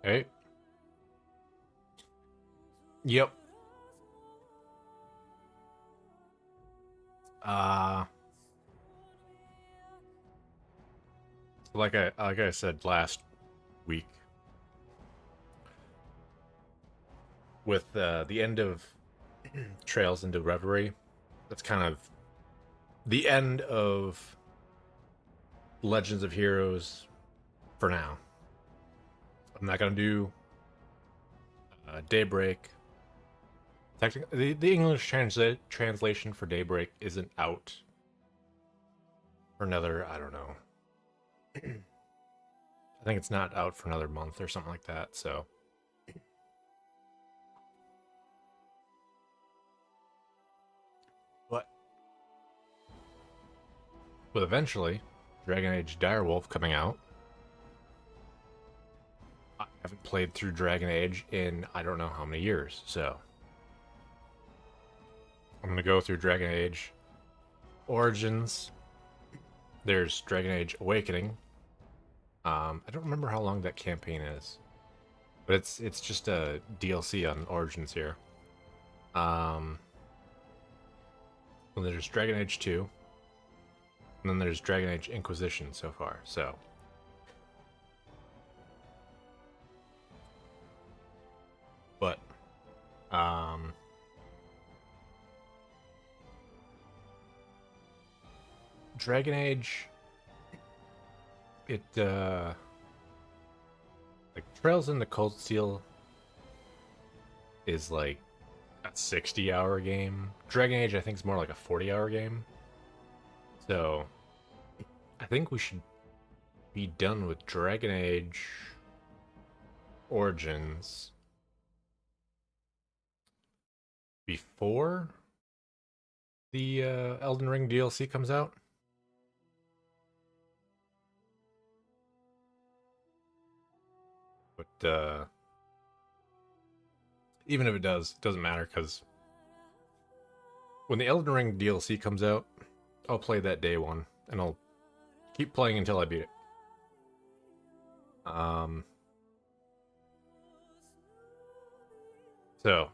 Hey. Yep. Uh like I said last week, with the end of Trails into Reverie, that's kind of the end of Legends of Heroes for now. I'm not gonna do Daybreak. Technically, the English translation for Daybreak isn't out for another, I don't know. I think it's not out for another month or something like that. So, but with eventually Dragon Age Direwolf coming out, I haven't played through Dragon Age in I don't know how many years. So I'm gonna go through Dragon Age Origins. There's Dragon Age Awakening. I don't remember how long that campaign is, but it's just a DLC on Origins here. Um, and there's Dragon Age 2, and then there's Dragon Age Inquisition so far. So, but um, Dragon Age, it like Trails in the Cold Steel is like a 60-hour game. Dragon Age, I think, is more like a 40-hour game. So, I think we should be done with Dragon Age Origins before the Elden Ring DLC comes out. But even if it does, it doesn't matter because when the Elden Ring DLC comes out, I'll play that day one and I'll keep playing until I beat it. Um, so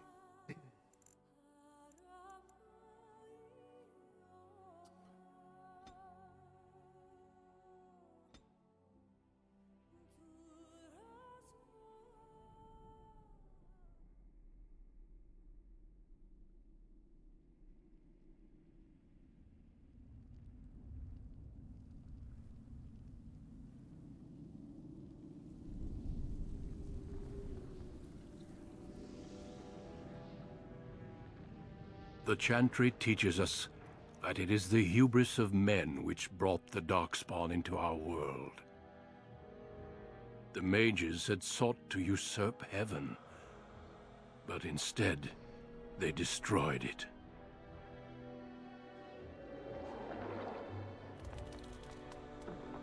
The Chantry teaches us that it is the hubris of men which brought the Darkspawn into our world. The mages had sought to usurp heaven, but instead, they destroyed it.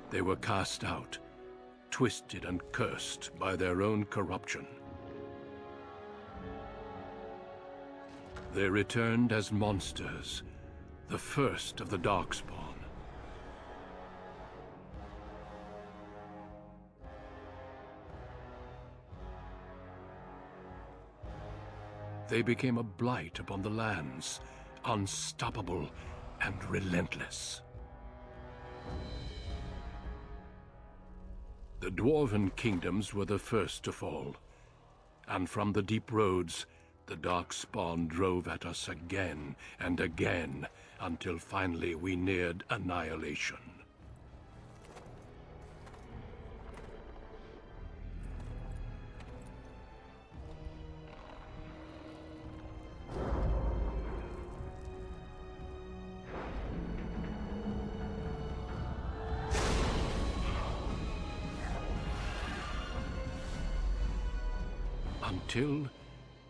They were cast out, twisted and cursed by their own corruption. They returned as monsters, the first of the Darkspawn. They became a blight upon the lands, unstoppable and relentless. The Dwarven kingdoms were the first to fall, and from the deep roads, the Darkspawn drove at us again and again, until finally we neared annihilation. Until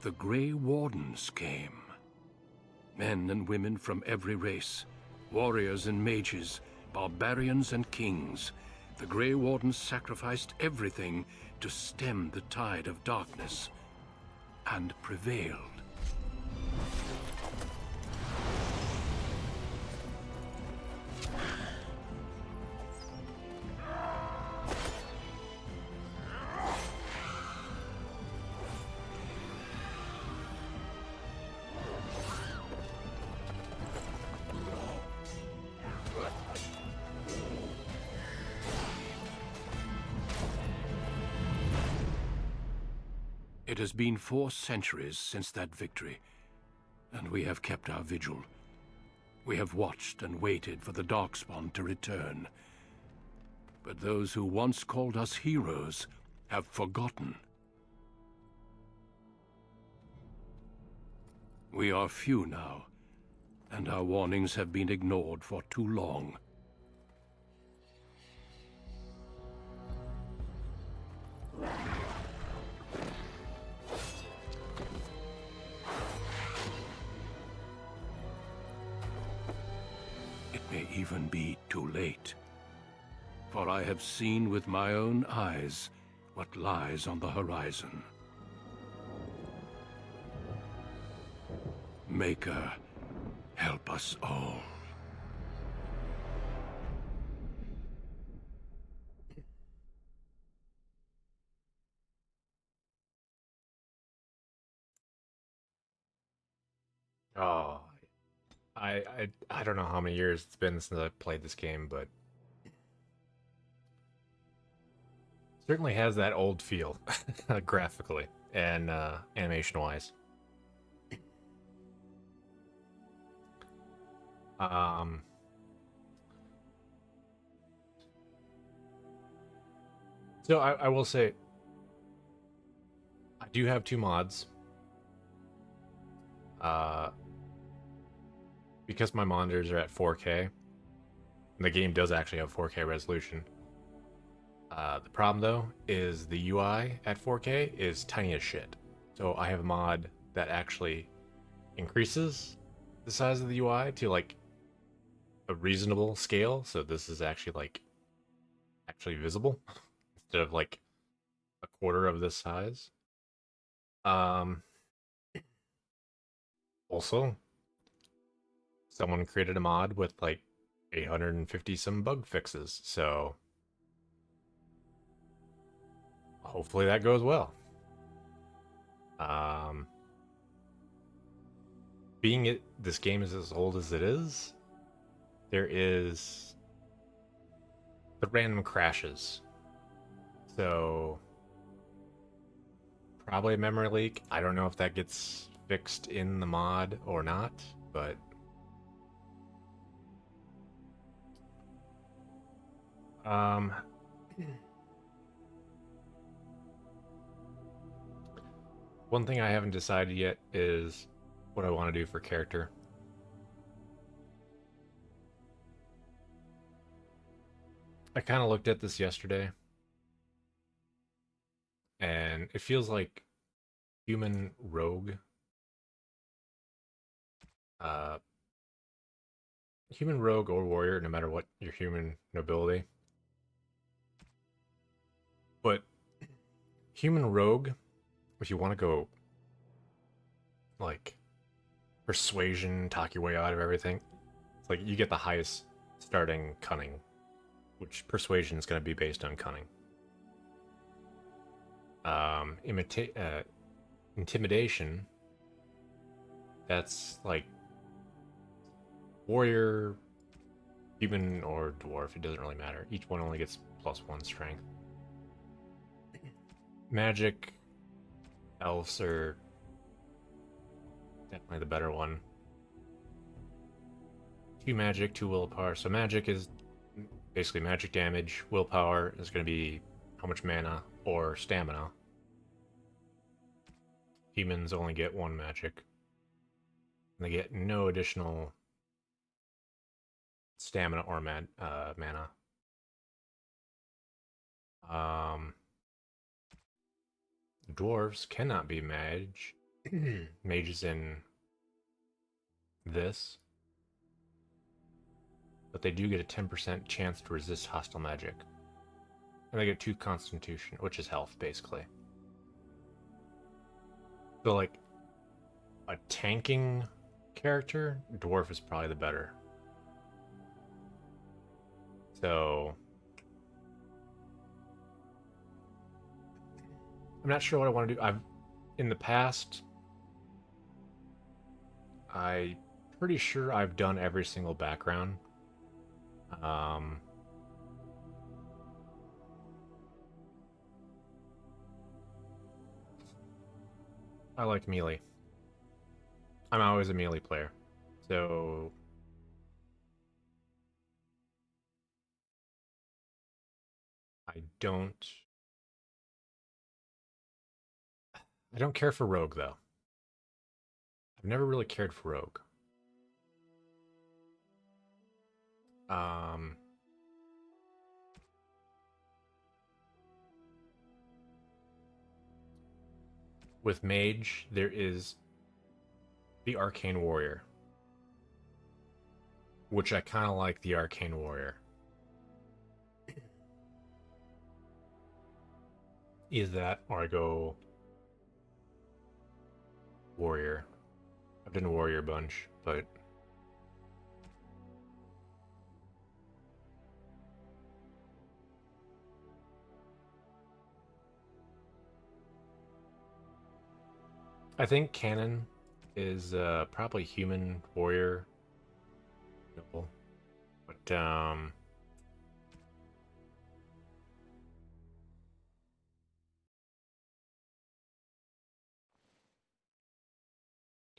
the Grey Wardens came. Men and women from every race, warriors and mages, barbarians and kings. The Grey Wardens sacrificed everything to stem the tide of darkness, and prevailed. It has been 4 centuries since that victory, and we have kept our vigil. We have watched and waited for the Darkspawn to return. But those who once called us heroes have forgotten. We are few now, and our warnings have been ignored for too long. It may even be too late. For I have seen with my own eyes what lies on the horizon. Maker, help us all. Oh, I don't know how many years it's been since I played this game, but certainly has that old feel, graphically and animation-wise. Um, so I will say, I do have 2 mods. Uh, because my monitors are at 4K, and the game does actually have 4K resolution. The problem though is the UI at 4K is tiny as shit. So I have a mod that actually increases the size of the UI to like a reasonable scale. So this is actually like actually visible instead of like a quarter of this size. Um, Also, someone created a mod with like 850 some bug fixes. So hopefully that goes well. Um, this game is as old as it is, there is the random crashes. So probably a memory leak. I don't know if that gets fixed in the mod or not, but um one thing I haven't decided yet is what I want to do for character. I kind of looked at this yesterday, and it feels like human rogue, uh, human rogue or warrior, no matter what your human nobility. But human rogue, if you want to go like persuasion, talk your way out of everything, it's like you get the highest starting cunning, which persuasion is going to be based on cunning. Intimidation, that's like warrior, human, or dwarf. It doesn't really matter. Each one only gets +1 strength. Magic, elves are definitely the better one. 2 magic, 2 willpower. So magic is basically magic damage. Willpower is going to be how much mana or stamina. Humans only get 1 magic. And they get no additional stamina or mana. Dwarves cannot be mages in this, but they do get a 10% chance to resist hostile magic. And they get 2 constitution, which is health, basically. So, like, a tanking character, dwarf is probably the better. So, I'm not sure what I want to do. In the past, I'm pretty sure I've done every single background. Um, I like melee. I'm always a melee player. So I don't I don't care for rogue though. I've never really cared for rogue. Um with mage there is the arcane warrior, which I kind of like the arcane warrior. Either that or I go warrior. I've done warrior a bunch, but I think canon is probably human warrior noble, but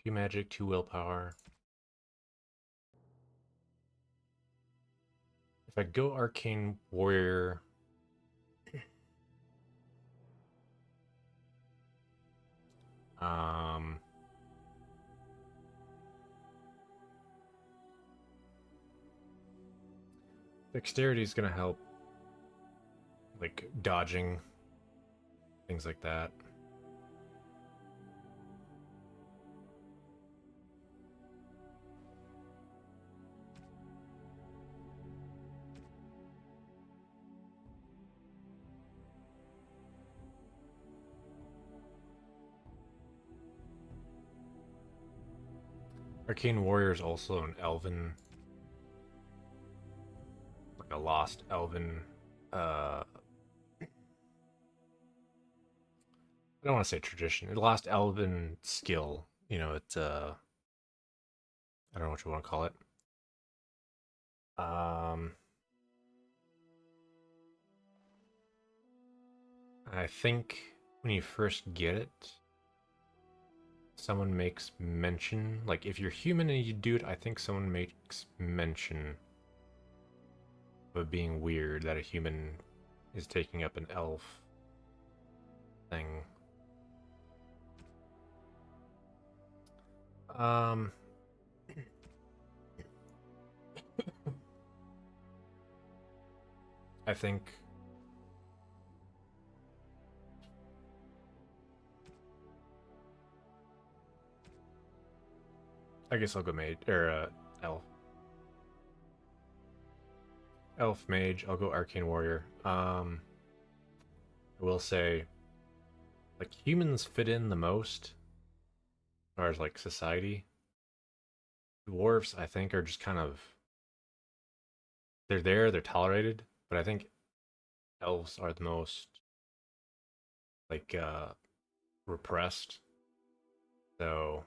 two magic, two willpower. If I go arcane warrior, um, dexterity is gonna help, like dodging things like that. Arcane warrior is also an elven, like a lost elven. I don't want to say tradition. A lost elven skill. You know, it's I don't know what you want to call it. Um, I think when you first get it, someone makes mention. Like, if you're human and you do it, I think someone makes mention of it being weird that a human is taking up an elf thing. Um, I think I guess I'll go mage or elf. Elf mage. I'll go arcane warrior. I will say, like humans fit in the most as far as like society. Dwarves, I think, are just kind of they're there, they're tolerated, but I think elves are the most like repressed. So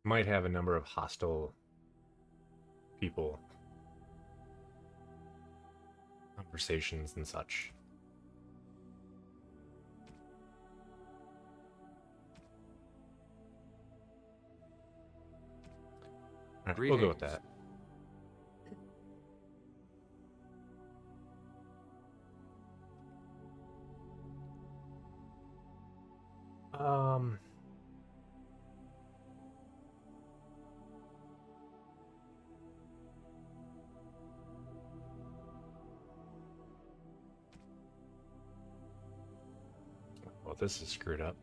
might have a number of hostile people, conversations and such. All right, we'll go with Greetings. that. Um, well, this is screwed up.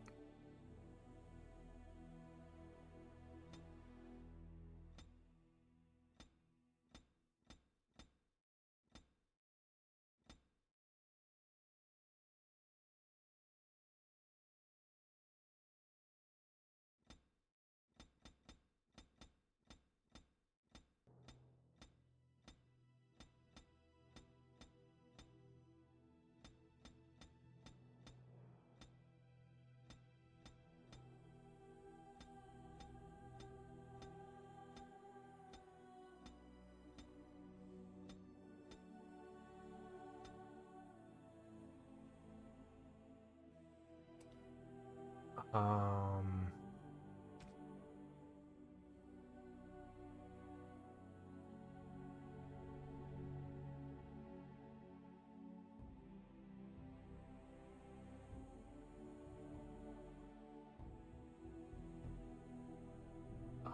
Um,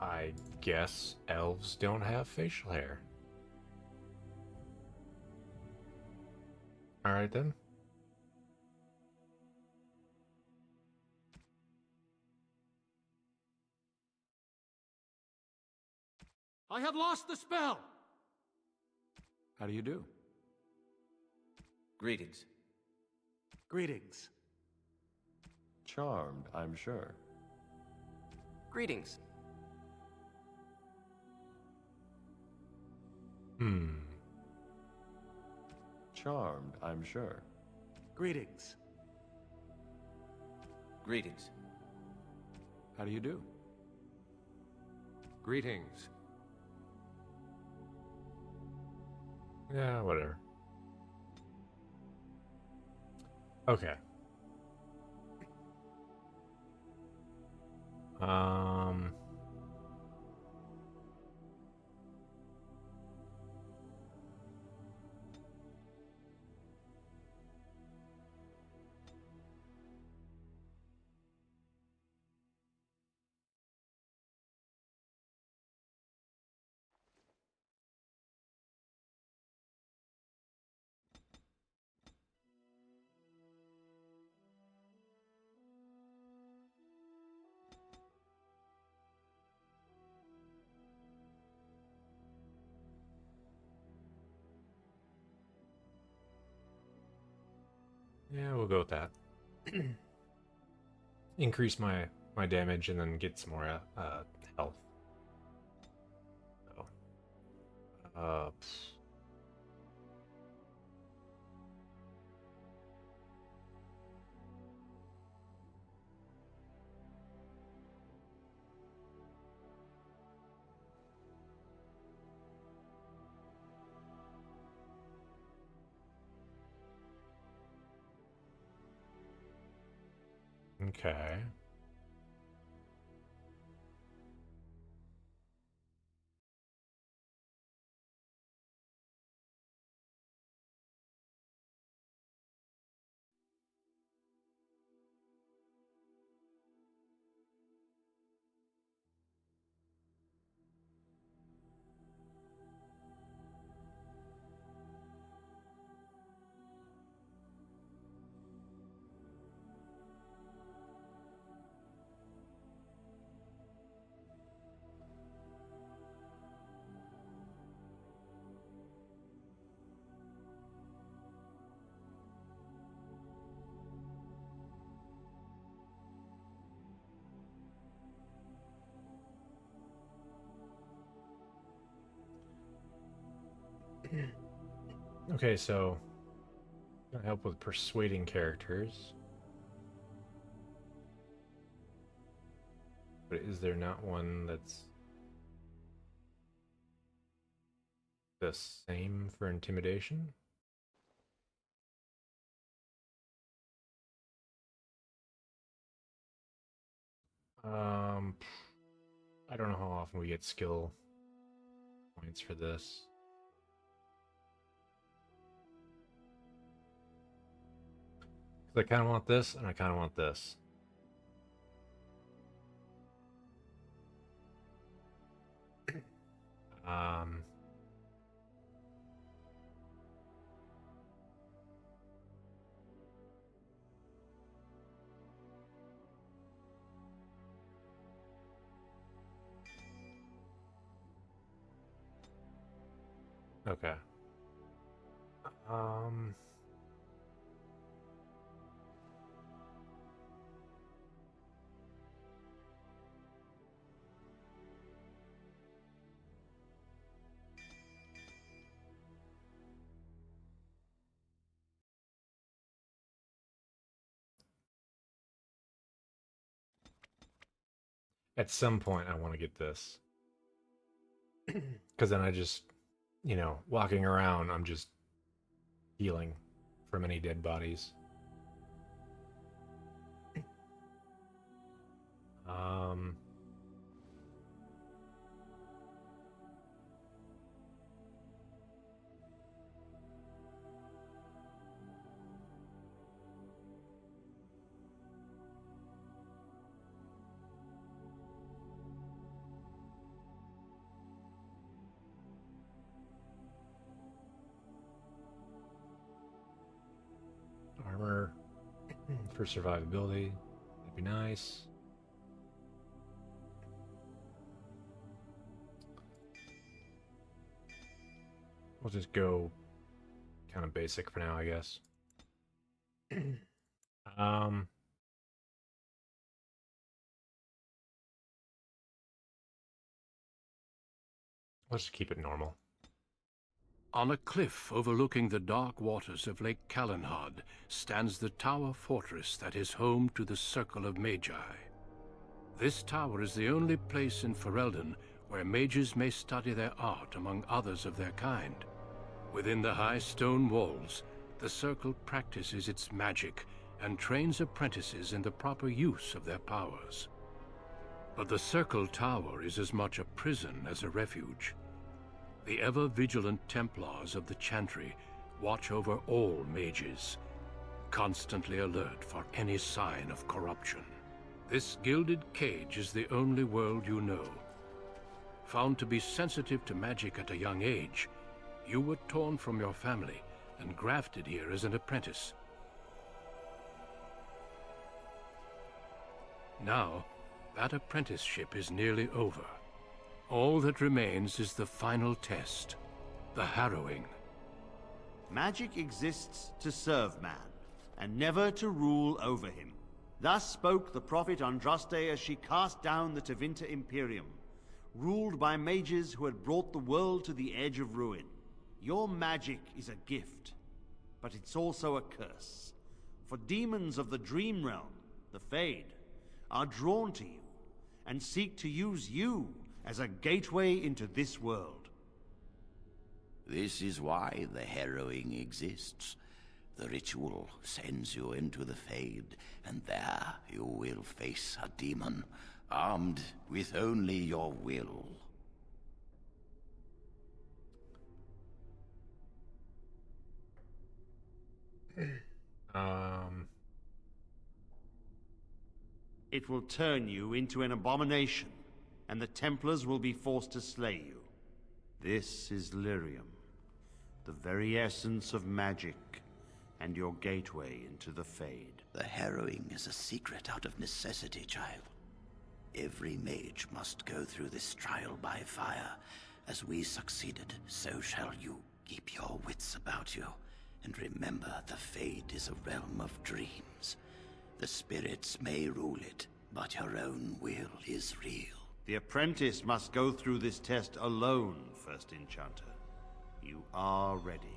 I guess elves don't have facial hair. All right then. I have lost the spell! How do you do? Greetings. Greetings. Charmed, I'm sure. Greetings. Hmm. Charmed, I'm sure. Greetings. Greetings. How do you do? Greetings. Yeah, whatever. Okay. Um. Yeah, we'll go with that. Increase my damage and then get some more health. So, uh, okay. Okay, so gonna help with persuading characters. But is there not one that's the same for intimidation? Um, I don't know how often we get skill points for this. Because I kind of want this, and I kind of want this. Um, okay. Um, at some point, I want to get this. Because then I just, walking around, I'm just healing from any dead bodies. Um, armor for survivability. That'd be nice. We'll just go kind of basic for now, I guess. um, let's just keep it normal. On a cliff overlooking the dark waters of Lake Calenhad stands the tower fortress that is home to the Circle of Magi. This tower is the only place in Ferelden where mages may study their art among others of their kind. Within the high stone walls, the Circle practices its magic and trains apprentices in the proper use of their powers. But the Circle Tower is as much a prison as a refuge. The ever-vigilant Templars of the Chantry watch over all mages, constantly alert for any sign of corruption. This gilded cage is the only world you know. Found to be sensitive to magic at a young age, you were torn from your family and grafted here as an apprentice. Now, that apprenticeship is nearly over. All that remains is the final test, the harrowing. Magic exists to serve man, and never to rule over him. Thus spoke the prophet Andraste as she cast down the Tevinter Imperium, ruled by mages who had brought the world to the edge of ruin. Your magic is a gift, but it's also a curse. For demons of the Dream Realm, the Fade, are drawn to you, and seek to use you as a gateway into this world. This is why the harrowing exists. The ritual sends you into the Fade, and there you will face a demon, armed with only your will. It will turn you into an abomination, and the Templars will be forced to slay you. This is Lyrium, the very essence of magic, and your gateway into the Fade. The harrowing is a secret out of necessity, child. Every mage must go through this trial by fire. As we succeeded, so shall you. Keep your wits about you, and remember the Fade is a realm of dreams. The spirits may rule it, but your own will is real. The apprentice must go through this test alone, First Enchanter. You are ready.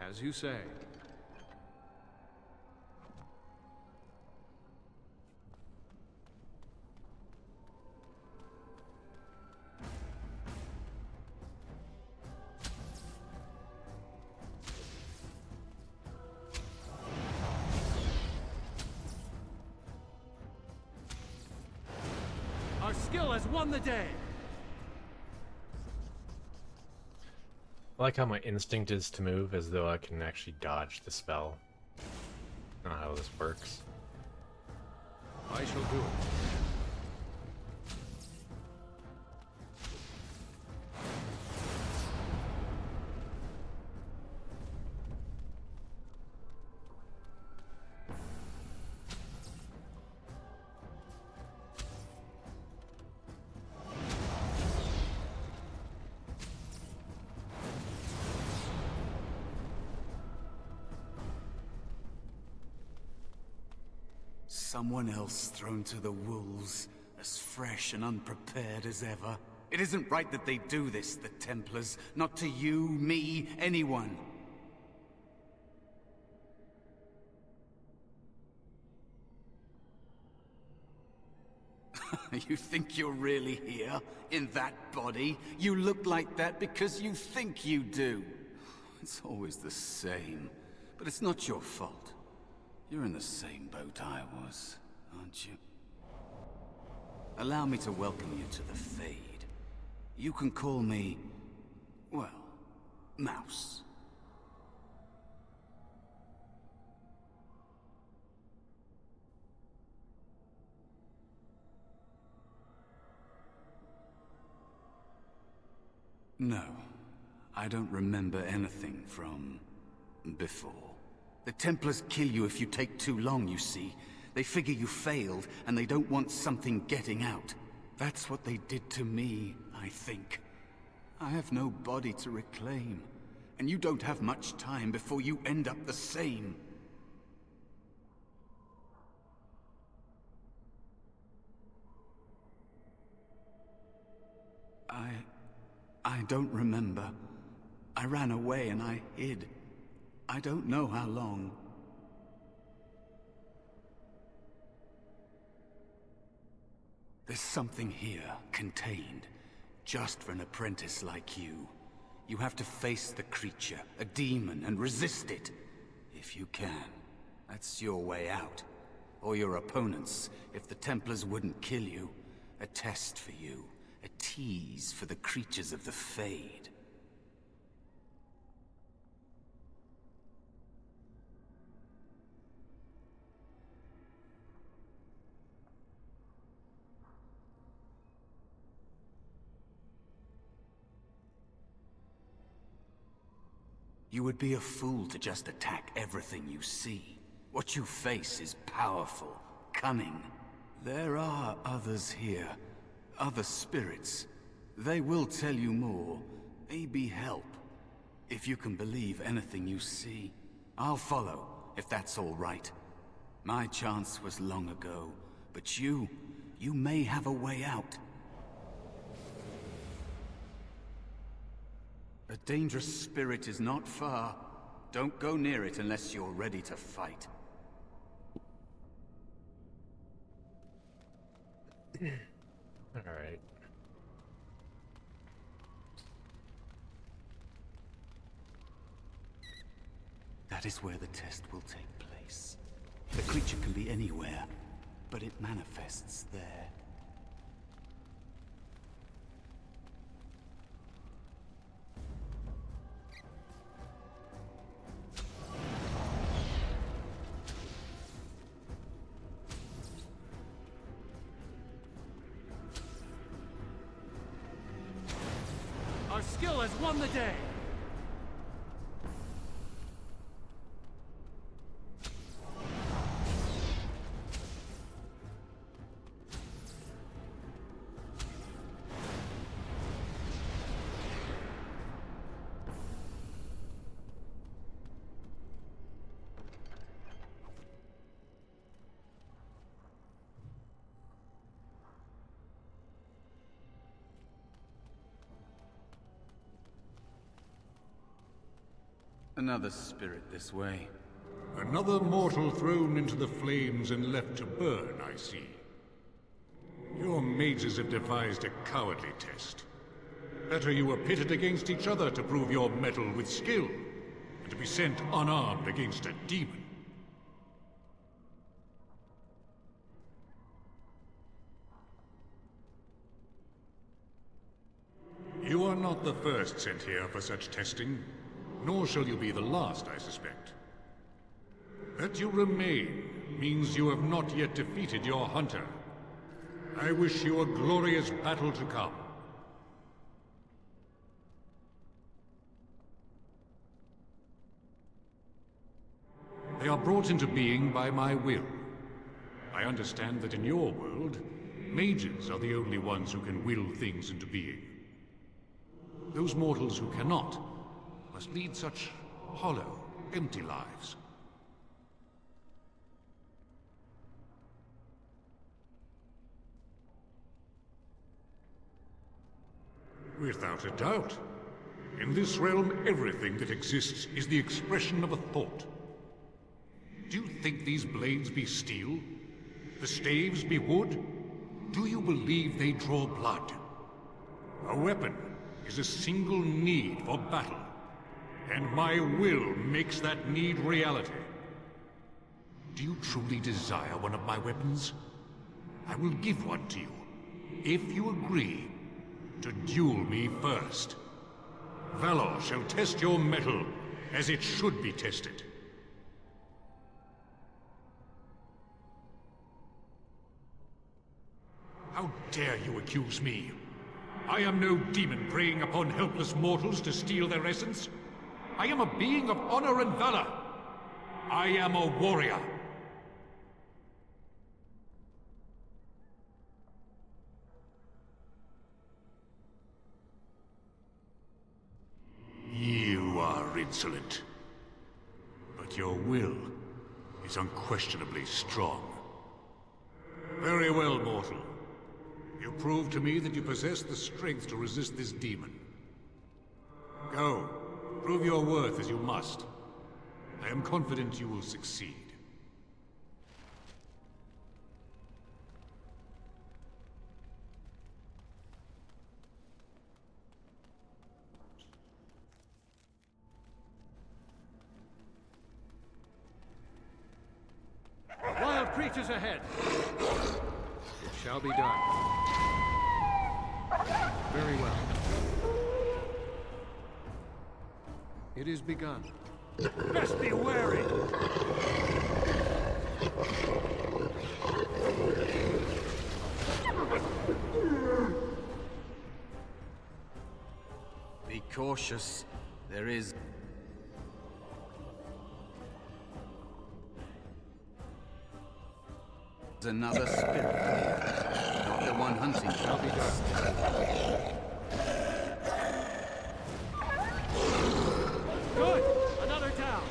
As you say. Our skill has won the day! I like how my instinct is to move as though I can actually dodge the spell. Not how this works. I shall do it. someone else thrown to the wolves, as fresh and unprepared as ever. It isn't right that they do this, the Templars. Not to you, me, anyone. You think you're really here? In that body? You look like that because you think you do. It's always the same. But it's not your fault. You're in the same boat I was, aren't you? Allow me to welcome you to the Fade. You can call me, well, Mouse. No, I don't remember anything from before. The Templars kill you if you take too long, you see. They figure you failed, and they don't want something getting out. That's what they did to me, I think. I have no body to reclaim, and you don't have much time before you end up the same. I don't remember. I ran away and I hid. I don't know how long. There's something here, contained, just for an apprentice like you. You have to face the creature, a demon, and resist it. If you can. That's your way out. Or your opponents, if the Templars wouldn't kill you. A test for you. A tease for the creatures of the Fade. You would be a fool to just attack everything you see. What you face is powerful, cunning. There are others here. Other spirits. They will tell you more. Maybe help. If you can believe anything you see. I'll follow, if that's all right. My chance was long ago, but you may have a way out. A dangerous spirit is not far. Don't go near it unless you're ready to fight. Alright. That is where the test will take place. The creature can be anywhere, but it manifests there. Our skill has won the day! Another spirit this way. Another mortal thrown into the flames and left to burn, I see. Your mages have devised a cowardly test. Better you were pitted against each other to prove your mettle with skill, and to be sent unarmed against a demon. You are not the first sent here for such testing. Nor shall you be the last, I suspect. That you remain means you have not yet defeated your hunter. I wish you a glorious battle to come. They are brought into being by my will. I understand that in your world, mages are the only ones who can will things into being. Those mortals who cannot must lead such hollow, empty lives. Without a doubt. In this realm, everything that exists is the expression of a thought. Do you think these blades be steel? The staves be wood? Do you believe they draw blood? A weapon is a single need for battle, and my will makes that need reality. Do you truly desire one of my weapons? I will give one to you, if you agree to duel me first. Valor shall test your mettle as it should be tested. How dare you accuse me? I am no demon preying upon helpless mortals to steal their essence. I am a being of honor and valor. I am a warrior. You are insolent. But your will is unquestionably strong. Very well, mortal. You prove to me that you possess the strength to resist this demon. Go. Prove your worth as you must. I am confident you will succeed. Wild creatures ahead! It shall be done. Very well. It is begun. Best be wary! Be cautious. There is... another spirit here. Not the one hunting shall be done. Good! Another down!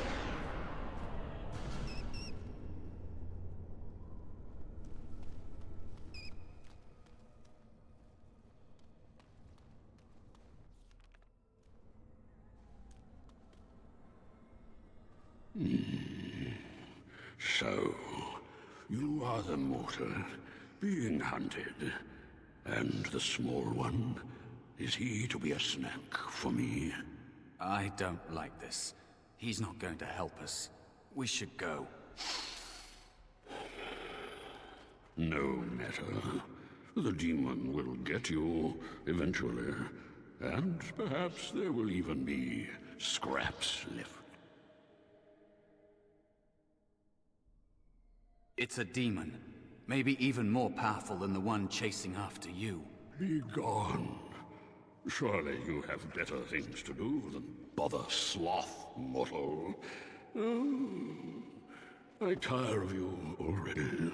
So, you are the mortal being hunted. And the small one, is he to be a snack for me? I don't like this. He's not going to help us. We should go. No matter. The demon will get you eventually. And perhaps there will even be scraps left. It's a demon. Maybe even more powerful than the one chasing after you. Be gone. Surely you have better things to do than bother sloth, mortal. Oh, I tire of you already.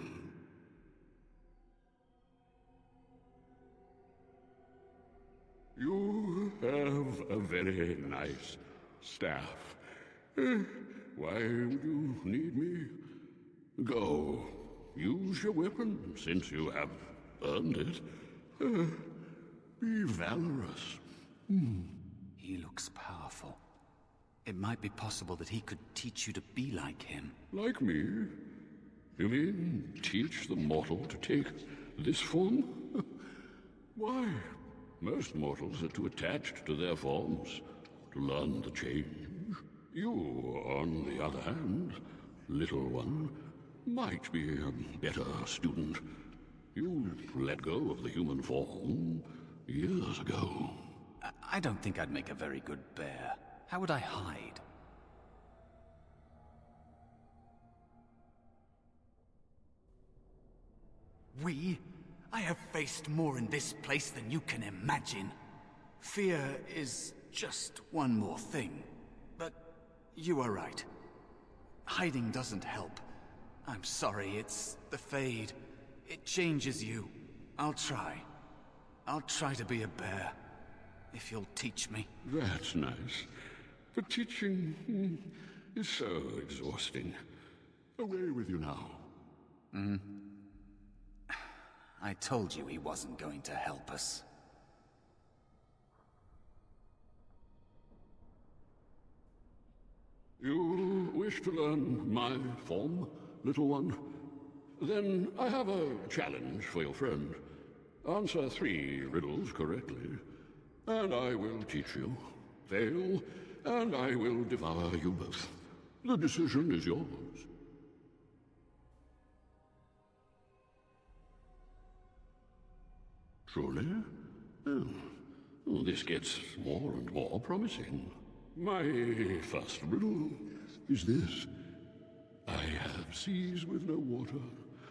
You have a very nice staff. Why would you need me? Go. Use your weapon, since you have earned it. Be valorous. He looks powerful. It might be possible that he could teach you to be like him. Like me? You mean teach the mortal to take this form? Why, most mortals are too attached to their forms to learn the change. You, on the other hand, little one, might be a better student. You let go of the human form years ago. I don't think I'd make a very good bear. How would I hide? I have faced more in this place than you can imagine. Fear is just one more thing. But you are right. Hiding doesn't help. I'm sorry, it's the Fade. It changes you. I'll try. I'll try to be a bear. If you'll teach me. That's nice. But teaching is so exhausting. Away with you now. I told you he wasn't going to help us. You wish to learn my form, little one? Then I have a challenge for your friend. Answer 3 riddles correctly, and I will teach you. Fail, and I will devour you both. The decision is yours. Truly? Oh, this gets more and more promising. My first riddle is this. I have seas with no water,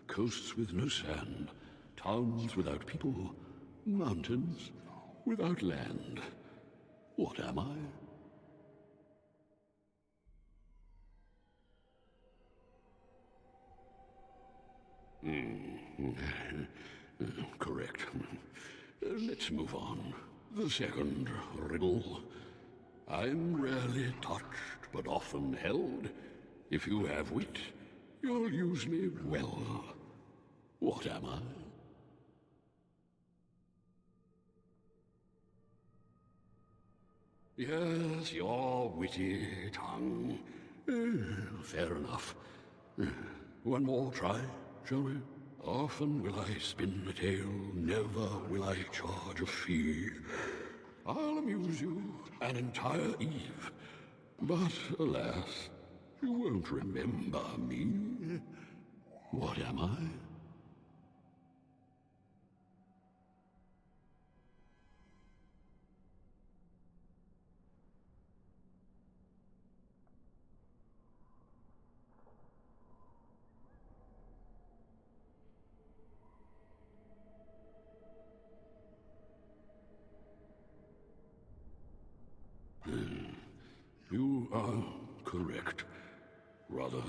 coasts with no sand, towns without people, mountains without land. What am I? Correct. Let's move on. The second riddle. I'm rarely touched, but often held. If you have wit, you'll use me well. What am I? Yes, your witty tongue. Fair enough. One more try, shall we? Often will I spin a tale, never will I charge a fee. I'll amuse you an entire eve, but alas, you won't remember me. What am I? You are correct. Rather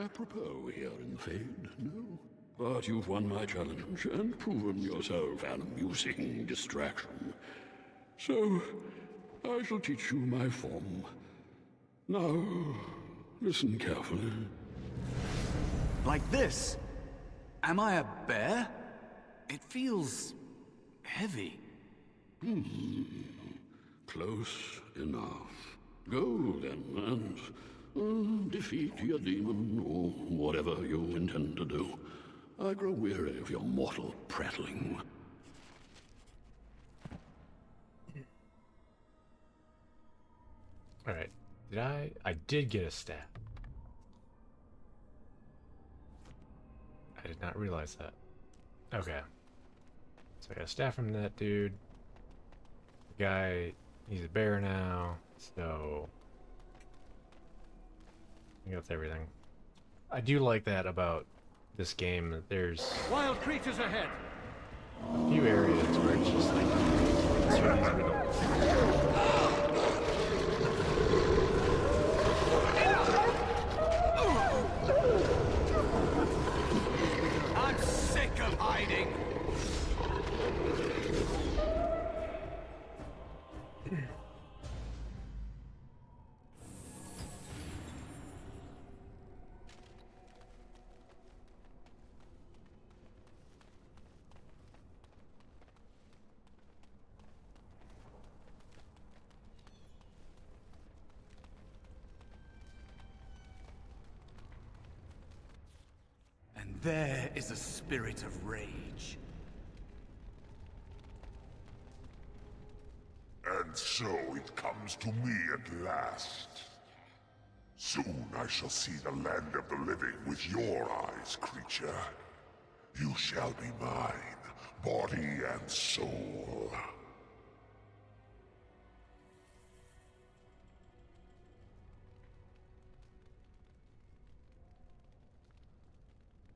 apropos here in the Fade, no? But you've won my challenge and proven yourself an amusing distraction. So, I shall teach you my form. Now, listen carefully. Like this? Am I a bear? It feels heavy. Close enough. Go then, and defeat your demon, or whatever you intend to do. I grow weary of your mortal prattling. Alright. I did get a stat. I did not realize that. Okay. So I got a stat from that dude. The guy, he's a bear now, so I think that's everything. I do like that about this game, that there's Wild creatures ahead! a few areas where it's just like answer these riddles. I'm sick of hiding! And there is a spirit of rage. And so it comes to me at last. Soon I shall see the land of the living with your eyes, creature. You shall be mine, body and soul.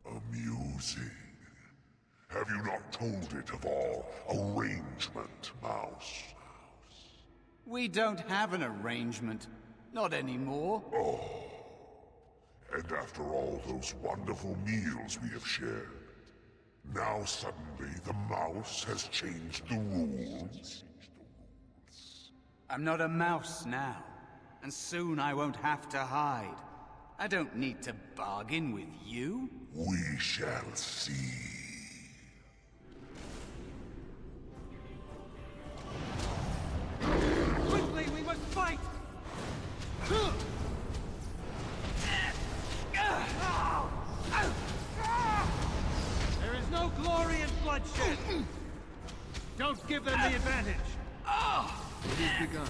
Amusing. Have you not told it of our arrangement, Mouse? We don't have an arrangement. Not anymore. And after all those wonderful meals we have shared, now suddenly the mouse has changed the rules? I'm not a mouse now, and soon I won't have to hide. I don't need to bargain with you. We shall see. Quickly, we must fight! Don't give them the advantage! It is begun.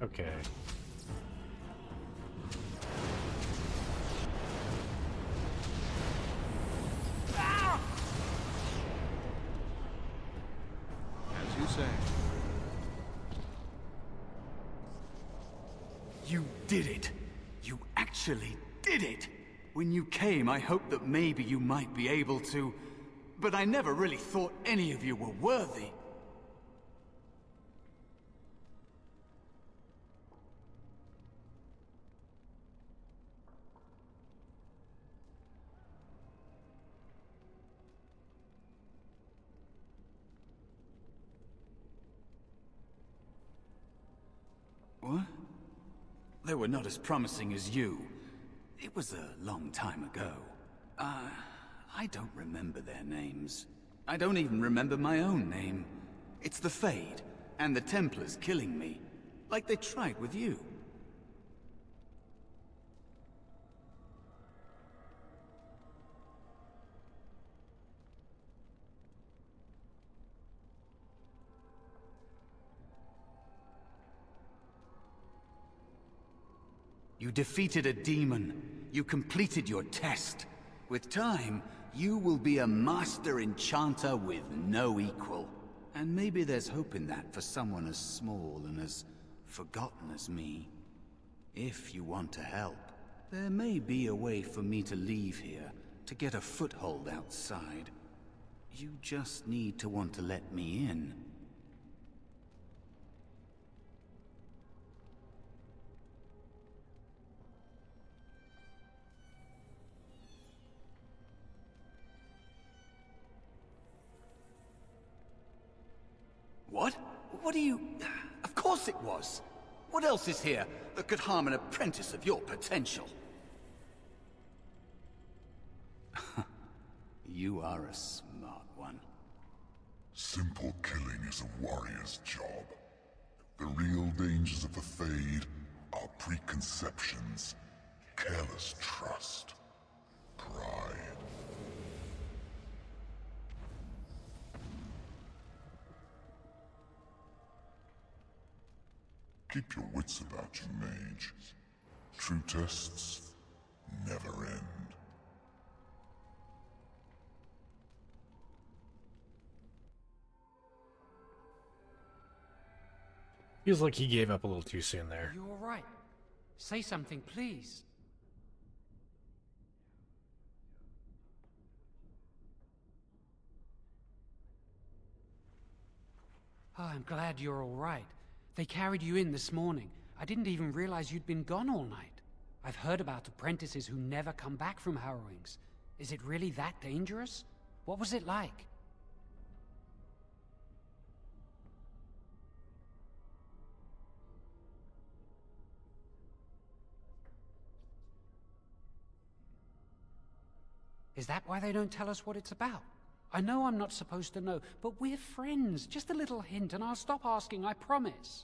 Okay. As you say. You did it! You actually did it! When you came, I hoped that maybe you might be able to... But I never really thought any of you were worthy. What? They were not as promising as you. It was a long time ago. I don't remember their names. I don't even remember my own name. It's the Fade, and the Templars killing me. Like they tried with you. You defeated a demon. You completed your test. With time, you will be a master enchanter with no equal. And maybe there's hope in that for someone as small and as forgotten as me. If you want to help, there may be a way for me to leave here, to get a foothold outside. You just need to want to let me in. What? What do you... Of course it was! What else is here that could harm an apprentice of your potential? You are a smart one. Simple killing is a warrior's job. The real dangers of the Fade are preconceptions, careless trust, pride. Keep your wits about you, mage. True tests never end. Feels like he gave up a little too soon there. You all right? Say something, please. Oh, I'm glad you're all right. They carried you in this morning. I didn't even realize you'd been gone all night. I've heard about apprentices who never come back from harrowings. Is it really that dangerous? What was it like? Is that why they don't tell us what it's about? I know I'm not supposed to know, but we're friends. Just a little hint and I'll stop asking, I promise.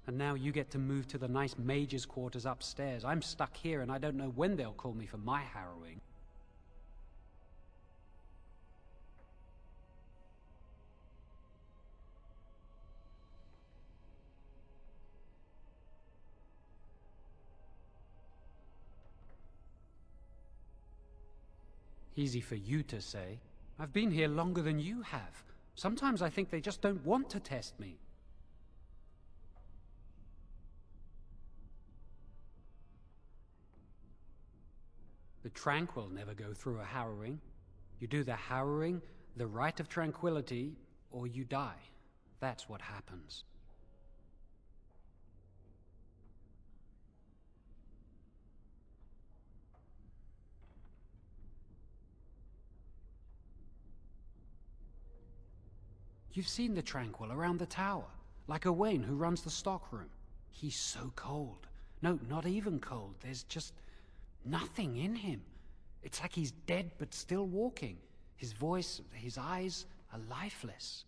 And now you get to move to the nice mage's quarters upstairs. I'm stuck here and I don't know when they'll call me for my harrowing. Easy for you to say. I've been here longer than you have. Sometimes I think they just don't want to test me. The Tranquil never go through a harrowing. You do the harrowing, the rite of tranquility, or you die. That's what happens. You've seen the Tranquil around the tower, like Owain who runs the stockroom. He's so cold. No, not even cold. There's just nothing in him. It's like he's dead but still walking. His voice, his eyes, are lifeless.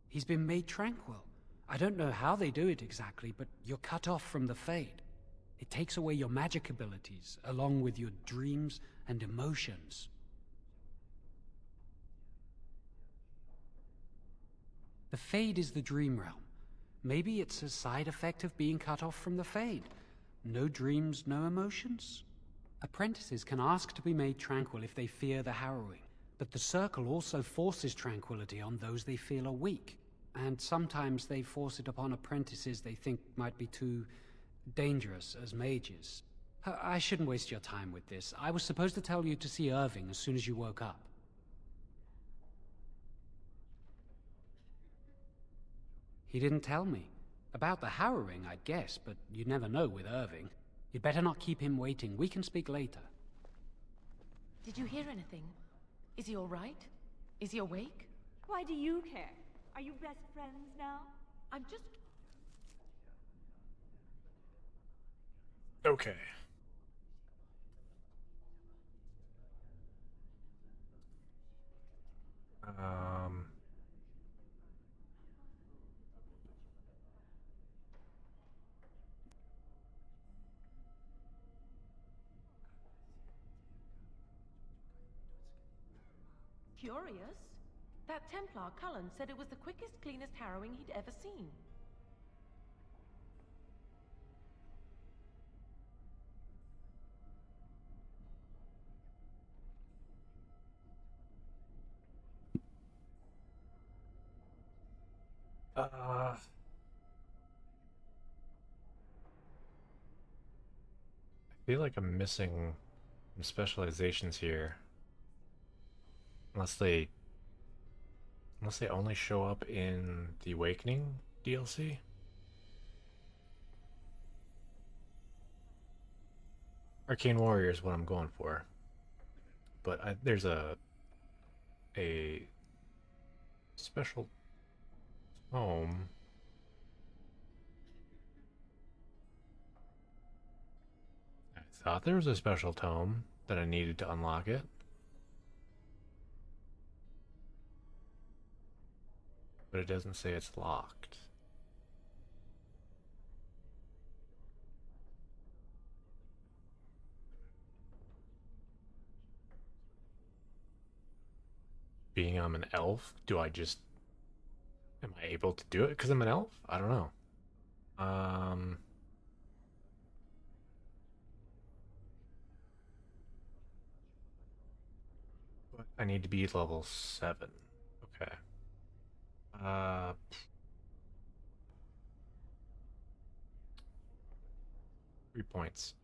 He's been made tranquil. I don't know how they do it exactly, but you're cut off from the Fade. It takes away your magic abilities, along with your dreams and emotions. The Fade is the dream realm. Maybe it's a side effect of being cut off from the Fade. No dreams, no emotions? Apprentices can ask to be made tranquil if they fear the harrowing, but the Circle also forces tranquility on those they feel are weak. And sometimes they force it upon apprentices they think might be too dangerous as mages. I shouldn't waste your time with this. I was supposed to tell you to see Irving as soon as you woke up. He didn't tell me. About the harrowing, I'd guess, but you never know with Irving. You'd better not keep him waiting. We can speak later. Did you hear anything? Is he all right? Is he awake? Why do you care? Are you best friends now? I'm just... Okay. Curious? That Templar, Cullen, said it was the quickest, cleanest harrowing he'd ever seen. I feel like I'm missing some specializations here. Unless they only show up in the Awakening DLC. Arcane Warrior is what I'm going for. But there's a special tome. I thought there was a special tome that I needed to unlock it. But it doesn't say it's locked. Being I'm an elf, am I able to do it because I'm an elf? I don't know. But I need to be level 7. Okay. 3 points.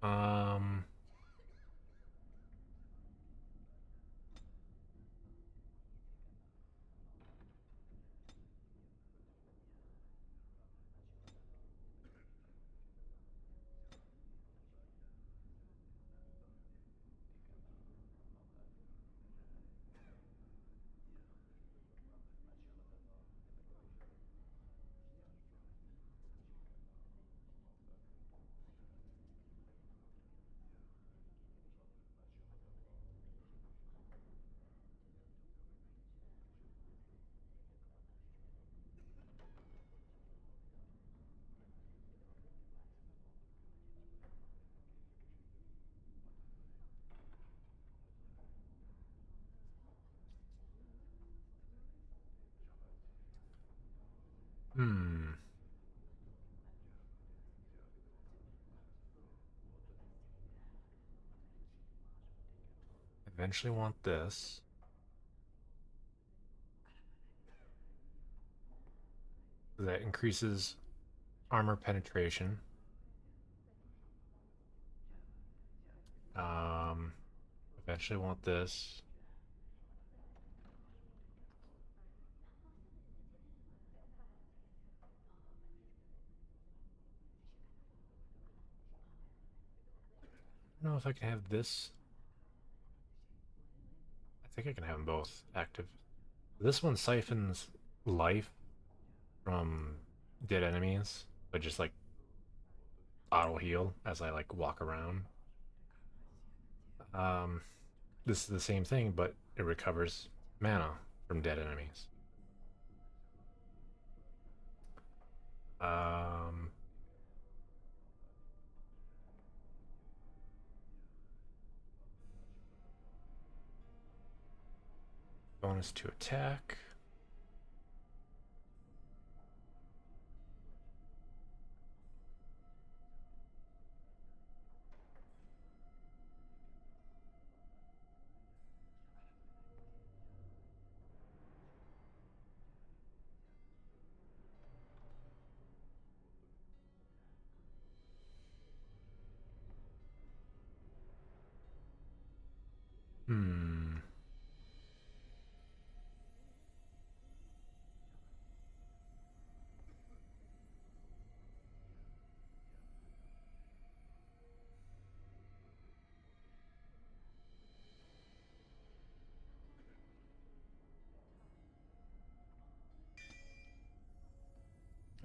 Eventually want this. That increases armor penetration. Eventually want this. I don't know if I can have this. I think I can have them both active. This one siphons life from dead enemies, but just like auto heal as I like walk around. This is the same thing, but it recovers mana from dead enemies. Bonus to attack.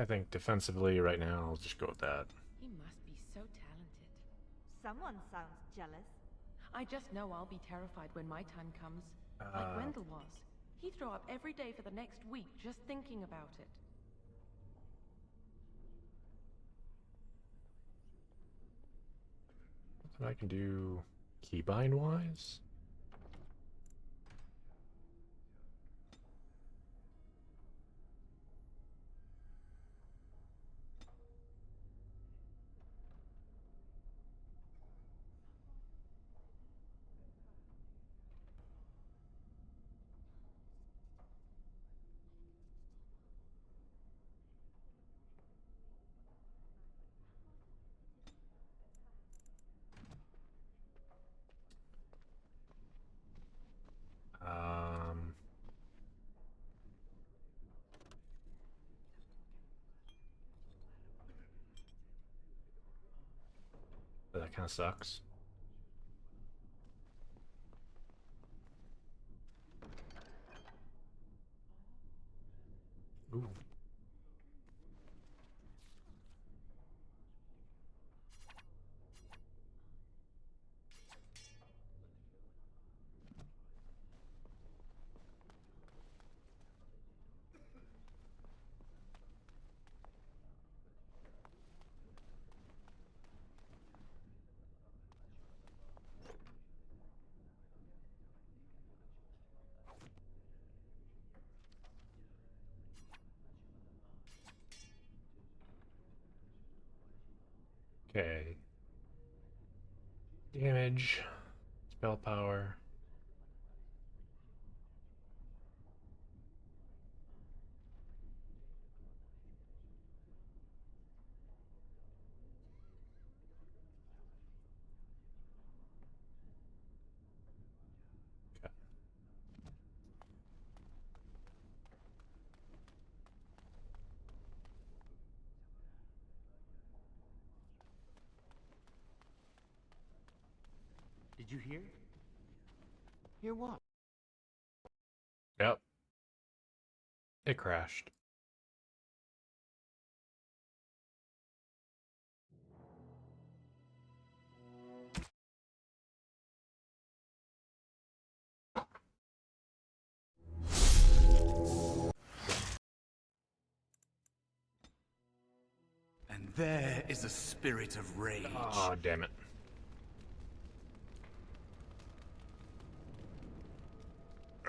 I think defensively right now, I'll just go with that. He must be so talented. Someone sounds jealous. I just know I'll be terrified when my time comes. Like Wendell was. He'd throw up every day for the next week just thinking about it. Something I can do keybind wise. But that kind of sucks. Ooh. Okay. Damage, spell power. Okay. Did you hear? Hear what? Yep. It crashed. And there is a spirit of rage. Oh, damn it.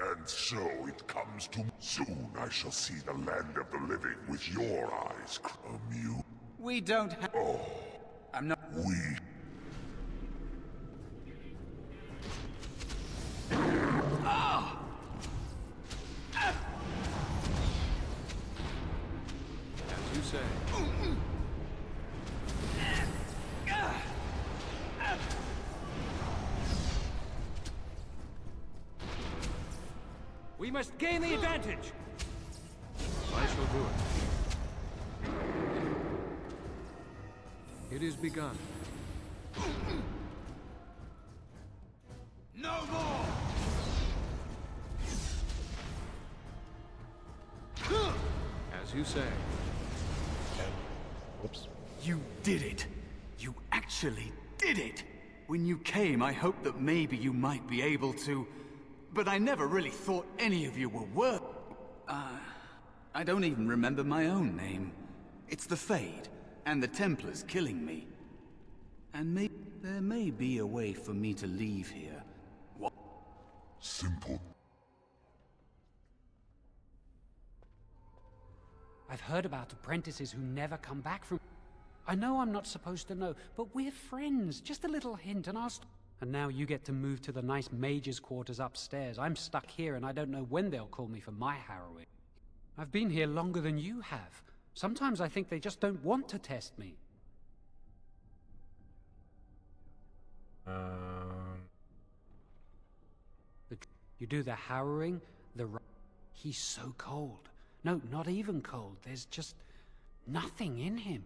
And so it comes to... Soon I shall see the land of the living with your eyes, you. We don't have... Oh. I'm not... We... Ah! As you say. We must gain the advantage! I shall do it. It is begun. No more! As you say. Whoops. You did it! actually did it! When you came, I hoped that maybe you might be able to... But I never really thought any of you were worth... I don't even remember my own name. It's the Fade, and the Templars killing me. And there may be a way for me to leave here. What? Simple. I've heard about apprentices who never come back from... I know I'm not supposed to know, but we're friends. Just a little hint and I'll... And now you get to move to the nice mage's quarters upstairs. I'm stuck here and I don't know when they'll call me for my harrowing. I've been here longer than you have. Sometimes I think they just don't want to test me. You do the harrowing, he's so cold. No, not even cold. There's just nothing in him.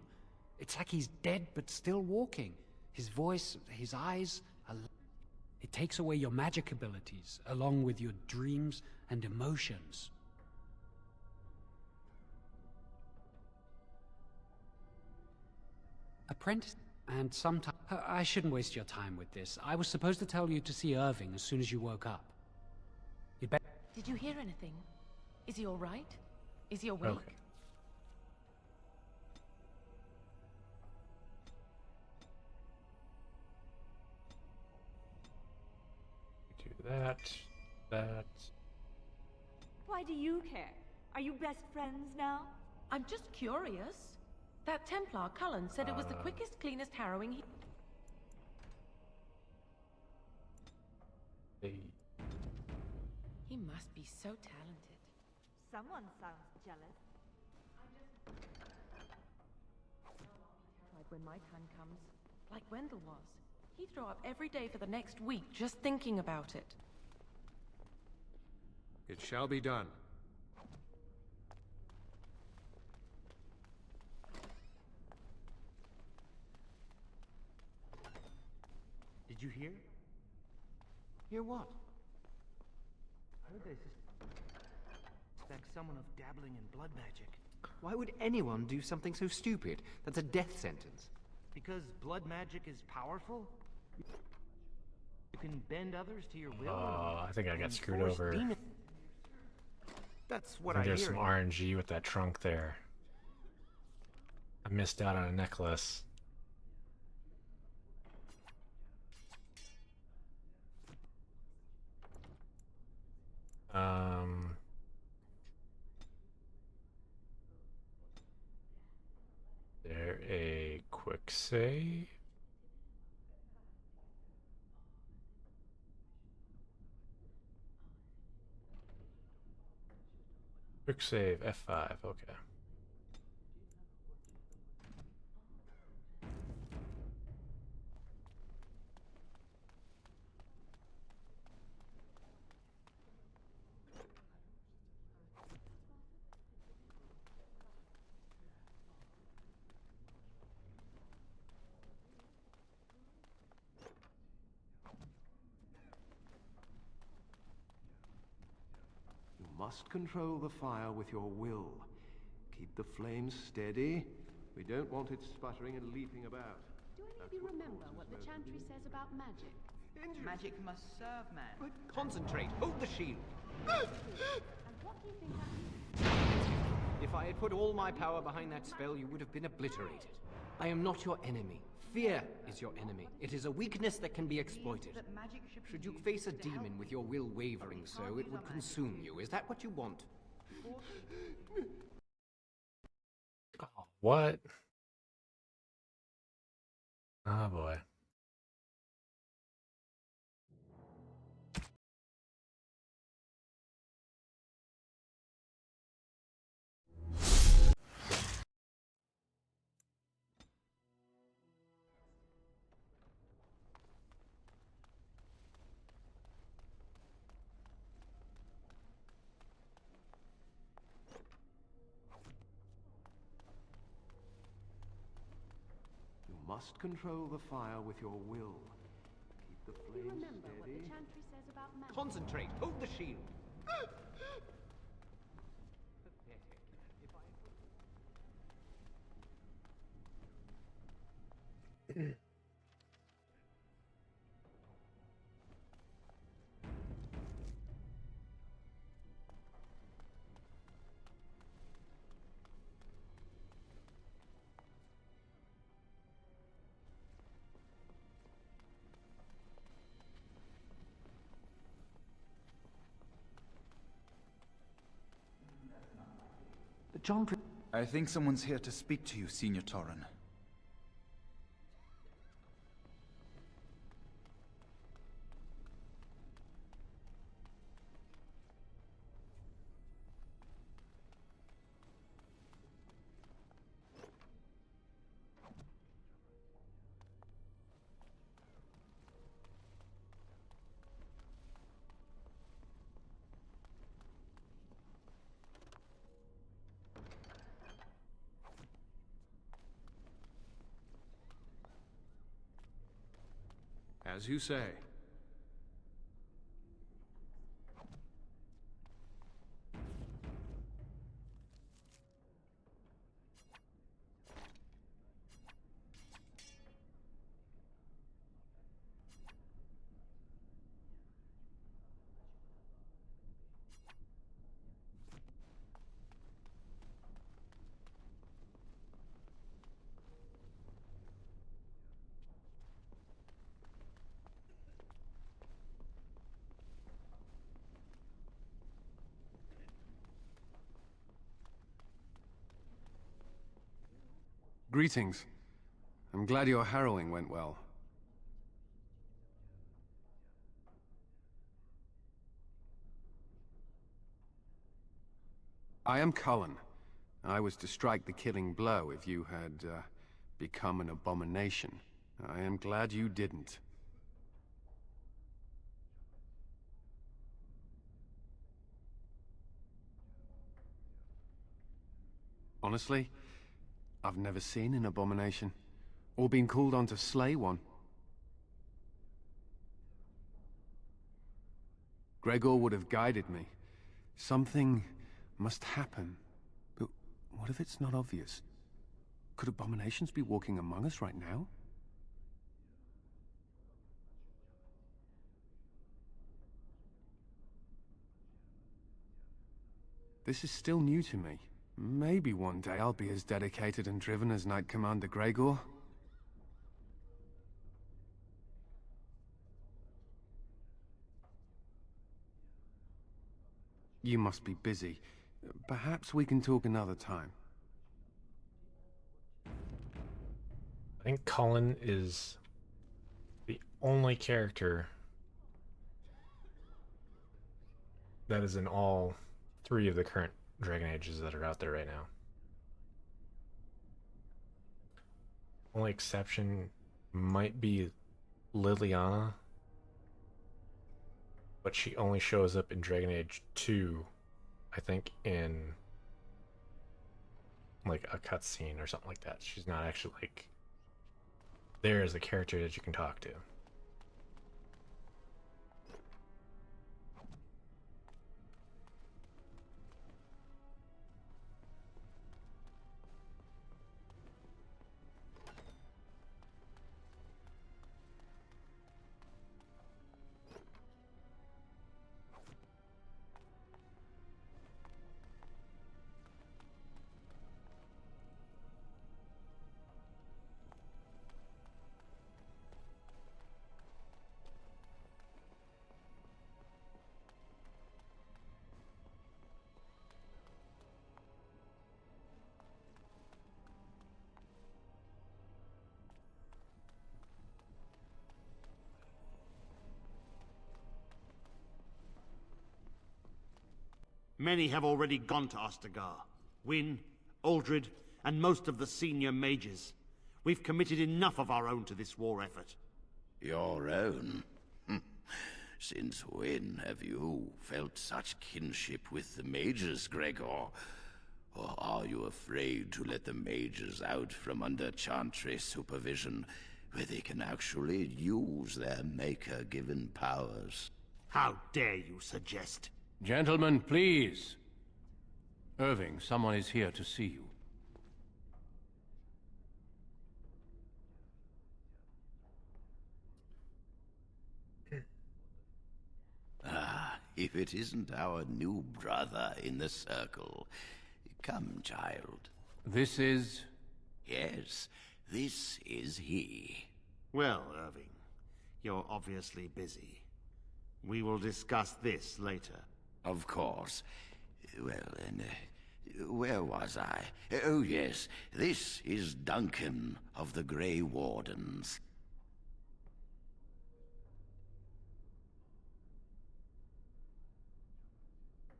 It's like he's dead but still walking. His voice, his eyes... It takes away your magic abilities, along with your dreams and emotions. Apprentice, and sometimes... I shouldn't waste your time with this. I was supposed to tell you to see Irving as soon as you woke up. You'd better... Did you hear anything? Is he all right? Is he awake? Okay. Do that. Why do you care? Are you best friends now? I'm just curious. That Templar, Cullen, said it was the quickest, cleanest harrowing he... He must be so talented. Someone sounds jealous. Like when my time comes, like Wendell was. He'd throw up every day for the next week just thinking about it. It shall be done. Did you hear? Hear what? I heard they suspect someone of dabbling in blood magic. Why would anyone do something so stupid? That's a death sentence. Because blood magic is powerful? You can bend others to your will. I think I got screwed over. That's what I I think hear. there's some RNG with that trunk there. I missed out on a necklace. There a quick save? Quick save, F5, okay. Must control the fire with your will. Keep the flames steady. We don't want it sputtering and leaping about. Do any of you remember what the chantry says about magic? Magic must serve man. But concentrate. Hold the shield. And what do you think that means? If I had put all my power behind that spell, you would have been obliterated. I am not your enemy. Fear is your enemy. It is a weakness that can be exploited. Should you face a demon with your will wavering so, it would consume you. Is that what you want? Oh, what? Oh boy. Must control the fire with your will. Keep the Do you flames remember what steady. the chantry says about magic? Concentrate. Hold the shield. John... I think someone's here to speak to you, Senior Torren. As you say. Greetings. I'm glad your harrowing went well. I am Cullen. I was to strike the killing blow if you had, become an abomination. I am glad you didn't. Honestly, I've never seen an abomination, or been called on to slay one. Gregor would have guided me. Something must happen. But what if it's not obvious? Could abominations be walking among us right now? This is still new to me. Maybe one day I'll be as dedicated and driven as Knight Commander Gregor. You must be busy. Perhaps we can talk another time. I think Cullen is the only character that is in all 3 of the current Dragon Ages that are out there right now. Only exception might be Liliana, but she only shows up in Dragon Age 2, I think, in like a cutscene or something like that. She's not actually like there as a character that you can talk to. Many have already gone to Ostagar. Wynne, Aldred, and most of the senior mages. We've committed enough of our own to this war effort. Your own? Since when have you felt such kinship with the mages, Gregor? Or are you afraid to let the mages out from under Chantry's supervision, where they can actually use their Maker-given powers? How dare you suggest? Gentlemen, please. Irving, someone is here to see you. Ah, if it isn't our new brother in the circle. Come, child. This is... Yes, this is he. Well, Irving, you're obviously busy. We will discuss this later. Of course. Well, then, Where was I? Oh yes, this is Duncan of the Grey Wardens.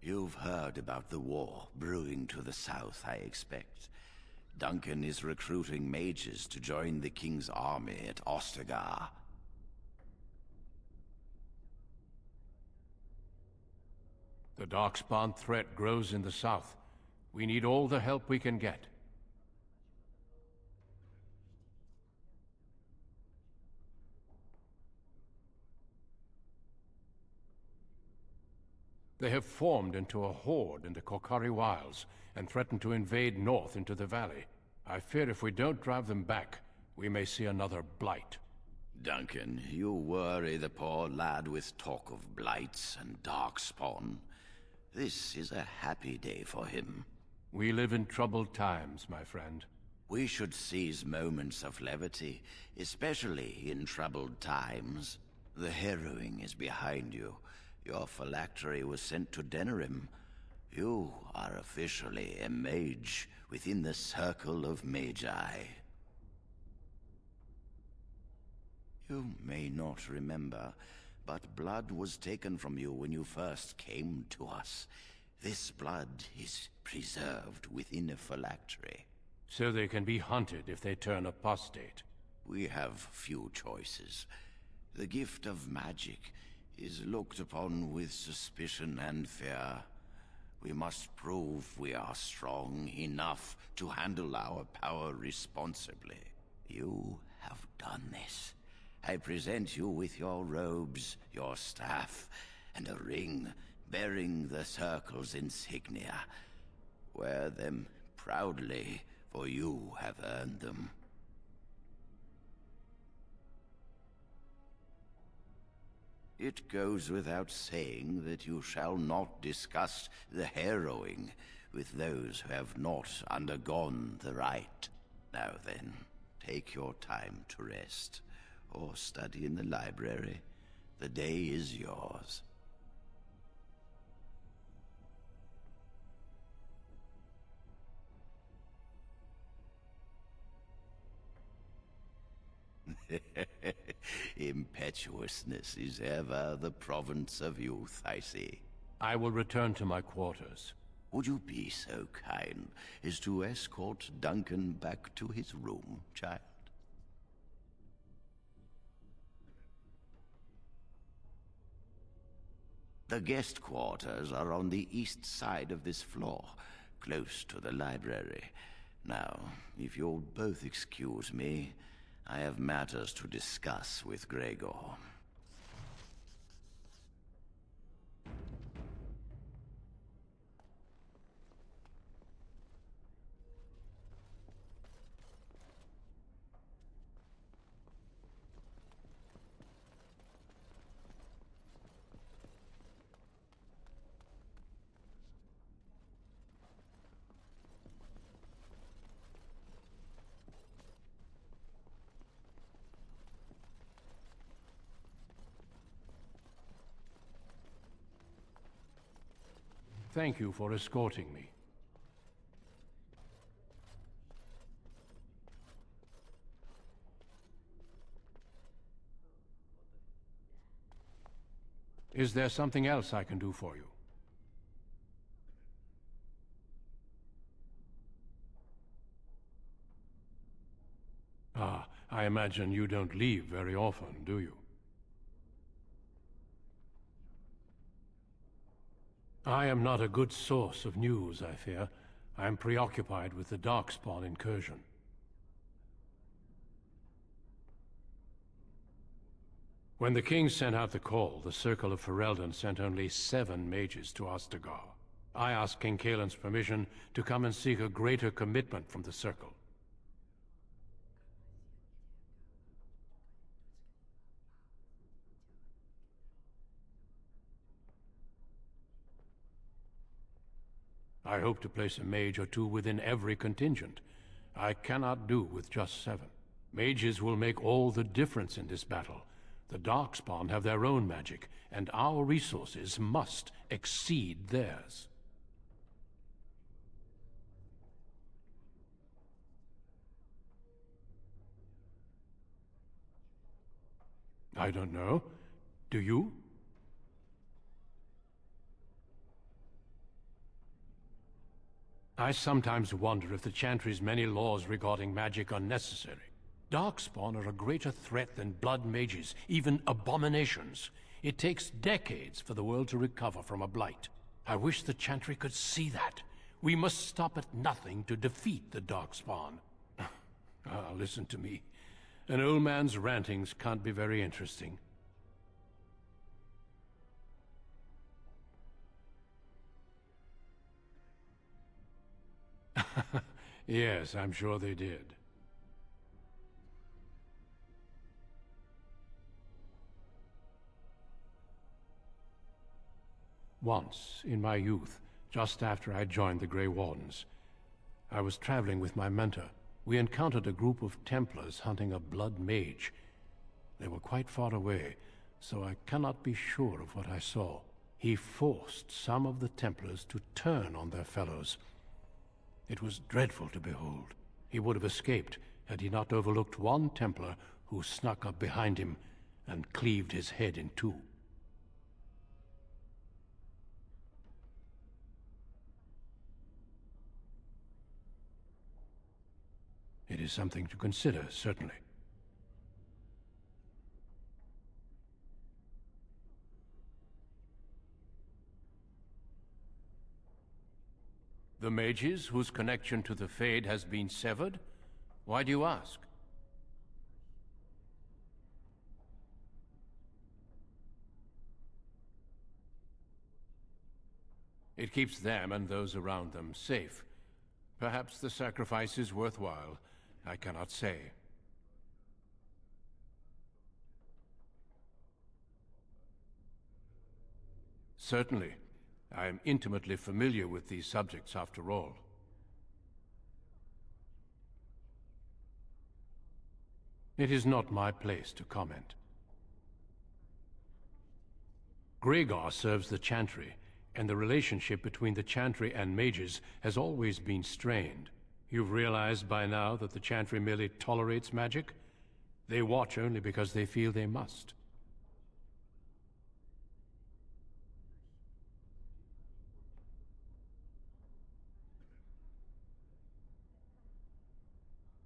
You've heard about the war brewing to the south, I expect. Duncan is recruiting mages to join the King's army at Ostagar. The Darkspawn threat grows in the south. We need all the help we can get. They have formed into a horde in the Korkari Wilds and threaten to invade north into the valley. I fear if we don't drive them back, we may see another blight. Duncan, you worry the poor lad with talk of blights and darkspawn. This is a happy day for him. We live in troubled times, my friend. We should seize moments of levity, especially in troubled times. The harrowing is behind you. Your phylactery was sent to Denerim. You are officially a mage within the circle of magi. You may not remember, but blood was taken from you when you first came to us. This blood is preserved within a phylactery. So they can be hunted if they turn apostate. We have few choices. The gift of magic is looked upon with suspicion and fear. We must prove we are strong enough to handle our power responsibly. You have done this. I present you with your robes, your staff, and a ring bearing the Circle's insignia. Wear them proudly, for you have earned them. It goes without saying that you shall not discuss the harrowing with those who have not undergone the rite. Now then, take your time to rest, or study in the library. The day is yours. Impetuousness is ever the province of youth, I see. I will return to my quarters. Would you be so kind as to escort Duncan back to his room, child? The guest quarters are on the east side of this floor, close to the library. Now, if you'll both excuse me, I have matters to discuss with Gregor. Thank you for escorting me. Is there something else I can do for you? Ah, I imagine you don't leave very often, do you? I am not a good source of news, I fear. I am preoccupied with the Darkspawn incursion. When the king sent out the call, the Circle of Ferelden sent only 7 mages to Ostagar. I asked King Kaelin's permission to come and seek a greater commitment from the Circle. I hope to place a mage or 2 within every contingent. I cannot do with just 7. Mages will make all the difference in this battle. The Darkspawn have their own magic, and our resources must exceed theirs. I don't know. Do you? I sometimes wonder if the Chantry's many laws regarding magic are necessary. Darkspawn are a greater threat than blood mages, even abominations. It takes decades for the world to recover from a blight. I wish the Chantry could see that. We must stop at nothing to defeat the Darkspawn. Listen to me. An old man's rantings can't be very interesting. Yes, I'm sure they did. Once, in my youth, just after I joined the Grey Wardens, I was traveling with my mentor. We encountered a group of Templars hunting a blood mage. They were quite far away, so I cannot be sure of what I saw. He forced some of the Templars to turn on their fellows. It was dreadful to behold. He would have escaped had he not overlooked one Templar who snuck up behind him and cleaved his head in two. It is something to consider, certainly. The mages whose connection to the Fade has been severed? Why do you ask? It keeps them and those around them safe. Perhaps the sacrifice is worthwhile. I cannot say. Certainly. I am intimately familiar with these subjects, after all. It is not my place to comment. Gregor serves the Chantry, and the relationship between the Chantry and mages has always been strained. You've realized by now that the Chantry merely tolerates magic? They watch only because they feel they must.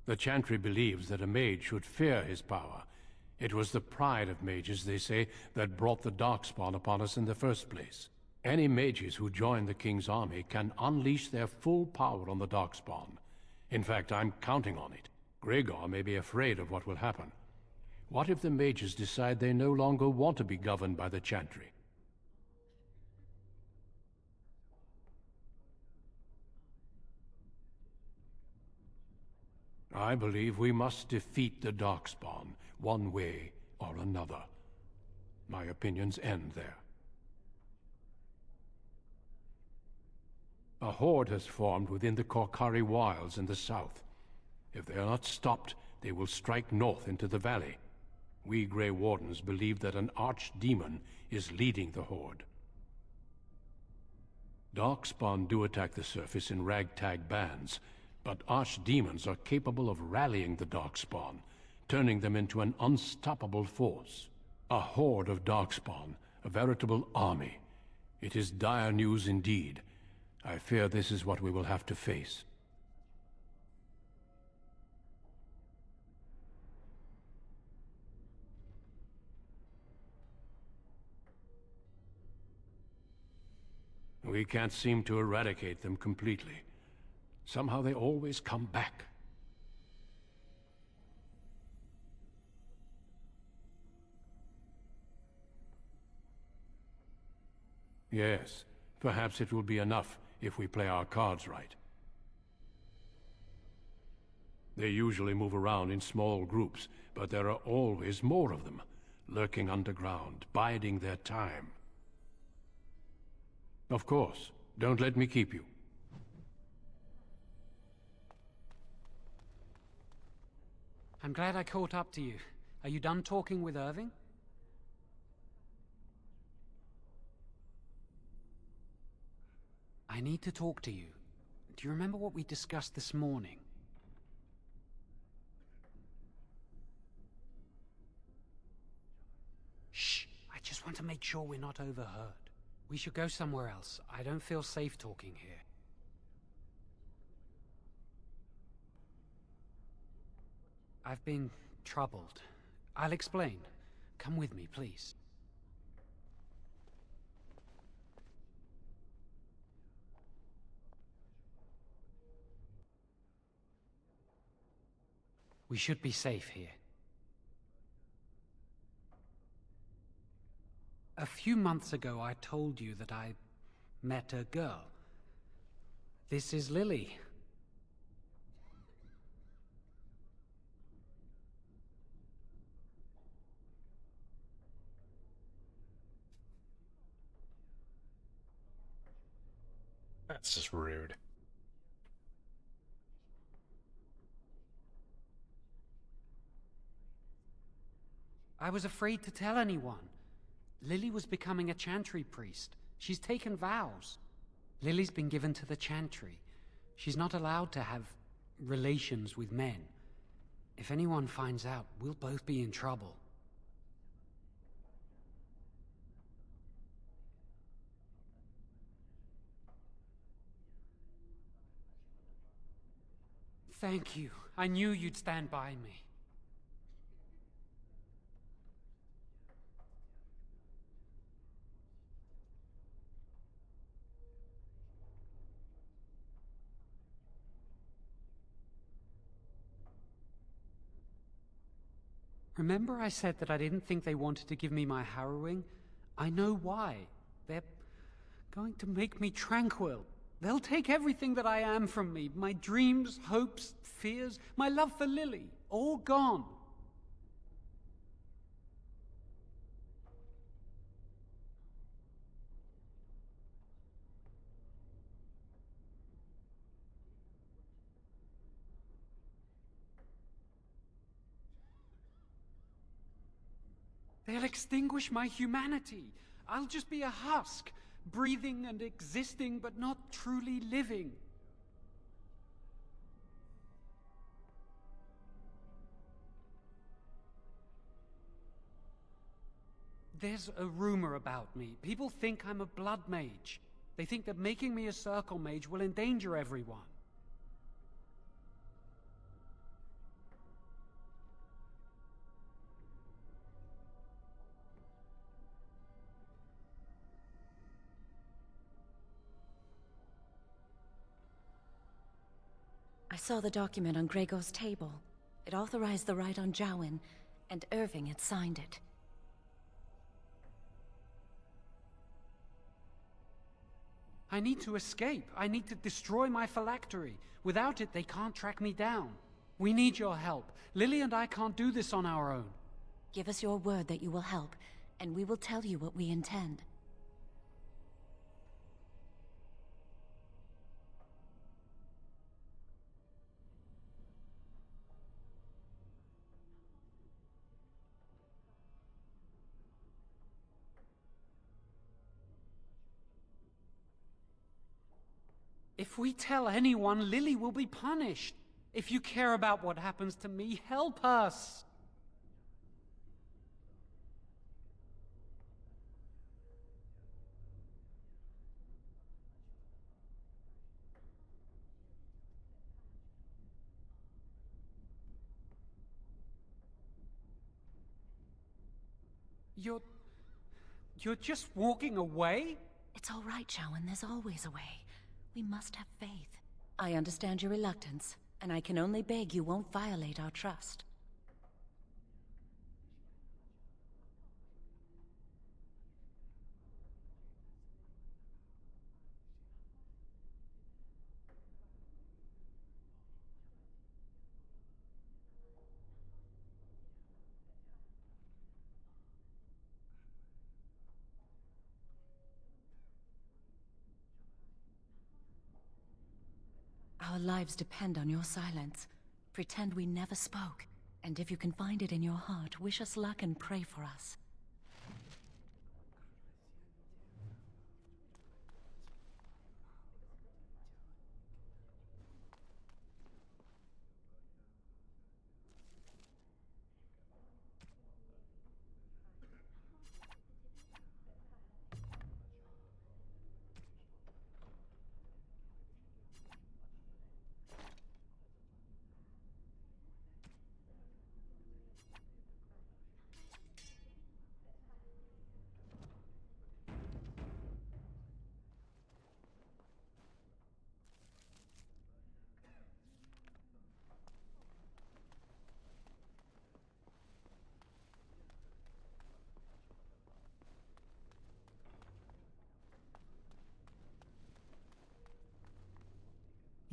The Chantry believes that a mage should fear his power. It was the pride of mages, they say, that brought the Darkspawn upon us in the first place. Any mages who join the King's army can unleash their full power on the Darkspawn. In fact, I'm counting on it. Gregor may be afraid of what will happen. What if the mages decide they no longer want to be governed by the Chantry? I believe we must defeat the Darkspawn, one way or another. My opinions end there. A horde has formed within the Korkari Wilds in the south. If they are not stopped, they will strike north into the valley. We Grey Wardens believe that an archdemon is leading the horde. Darkspawn do attack the surface in ragtag bands, but archdemons are capable of rallying the Darkspawn, turning them into an unstoppable force. A horde of Darkspawn, a veritable army. It is dire news indeed. I fear this is what we will have to face. We can't seem to eradicate them completely. Somehow they always come back. Yes, perhaps it will be enough if we play our cards right. They usually move around in small groups, but there are always more of them, lurking underground, biding their time. Of course, don't let me keep you. I'm glad I caught up to you. Are you done talking with Irving? I need to talk to you. Do you remember what we discussed this morning? to make sure we're not overheard. We should go somewhere else. I don't feel safe talking here. I've been troubled. I'll explain. Come with me, please. We should be safe here. A few months ago, I told you that I met a girl. This is Lily. That's just rude. I was afraid to tell anyone. Lily was becoming a chantry priest. She's taken vows. Lily's been given to the chantry. She's not allowed to have relations with men. If anyone finds out, we'll both be in trouble. Thank you. I knew you'd stand by me. Remember I said that I didn't think they wanted to give me my harrowing? I know why. They're going to make me tranquil. They'll take everything that I am from me. My dreams, hopes, fears, my love for Lily. All gone. They'll extinguish my humanity. I'll just be a husk, breathing and existing, but not truly living. There's a rumor about me. People think I'm a blood mage. They think that making me a circle mage will endanger everyone. I saw the document on Gregor's table. It authorized the right on Jowen, and Irving had signed it. I need to escape. I need to destroy my phylactery. Without it, they can't track me down. We need your help. Lily and I can't do this on our own. Give us your word that you will help, and we will tell you what we intend. If we tell anyone, Lily will be punished. If you care about what happens to me, help us. You're just walking away? It's all right, Jowen. There's always a way. We must have faith. I understand your reluctance, and I can only beg you won't violate our trust. Our lives depend on your silence. Pretend we never spoke. And if you can find it in your heart, wish us luck and pray for us.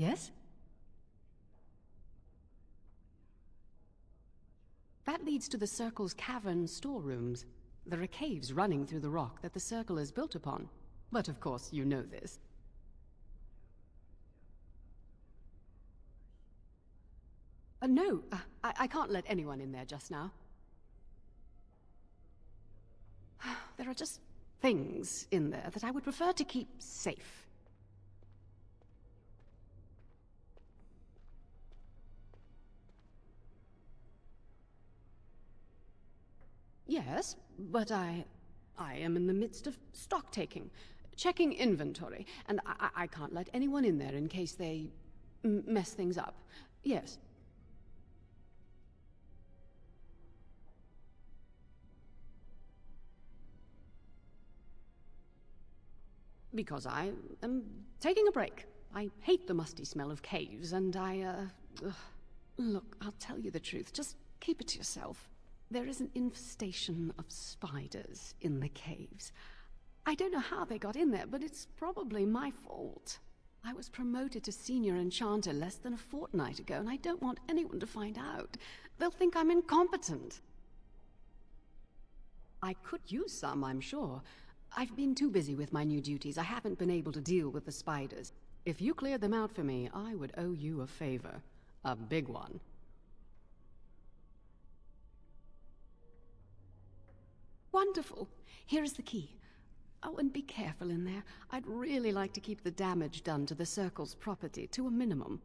Yes? That leads to the Circle's cavern storerooms. There are caves running through the rock that the Circle is built upon. But of course, you know this. No, I can't let anyone in there just now. There are just things in there that I would prefer to keep safe. Yes, but I am in the midst of stock taking, checking inventory, and I can't let anyone in there in case they mess things up. Yes. Because I am taking a break. I hate the musty smell of caves, and Look, I'll tell you the truth. Just keep it to yourself. There is an infestation of spiders in the caves. I don't know how they got in there, but it's probably my fault. I was promoted to senior enchanter less than a fortnight ago, and I don't want anyone to find out. They'll think I'm incompetent. I could use some, I'm sure. I've been too busy with my new duties. I haven't been able to deal with the spiders. If you cleared them out for me, I would owe you a favor. A big one. Wonderful. Here is the key. Oh, and be careful in there. I'd really like to keep the damage done to the Circle's property to a minimum.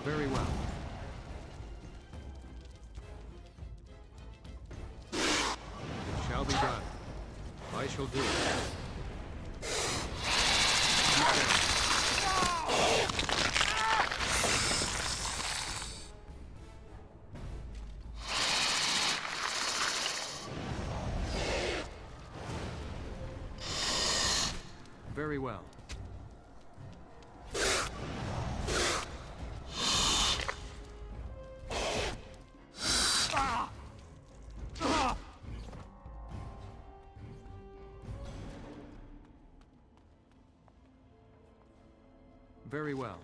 Very well. It shall be done. I shall do it. Very well. Very well.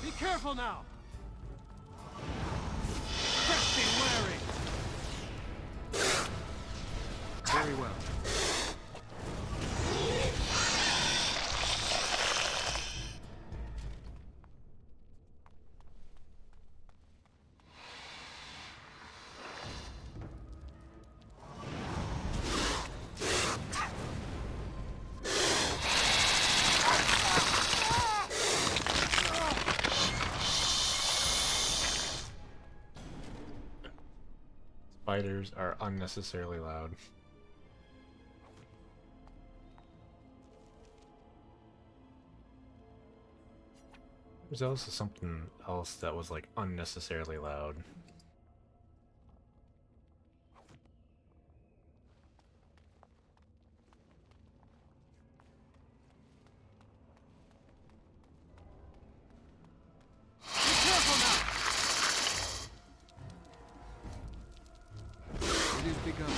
Be careful now! Best be wary! Very well. Spiders are unnecessarily loud. There's also something else that was like unnecessarily loud. It is begun.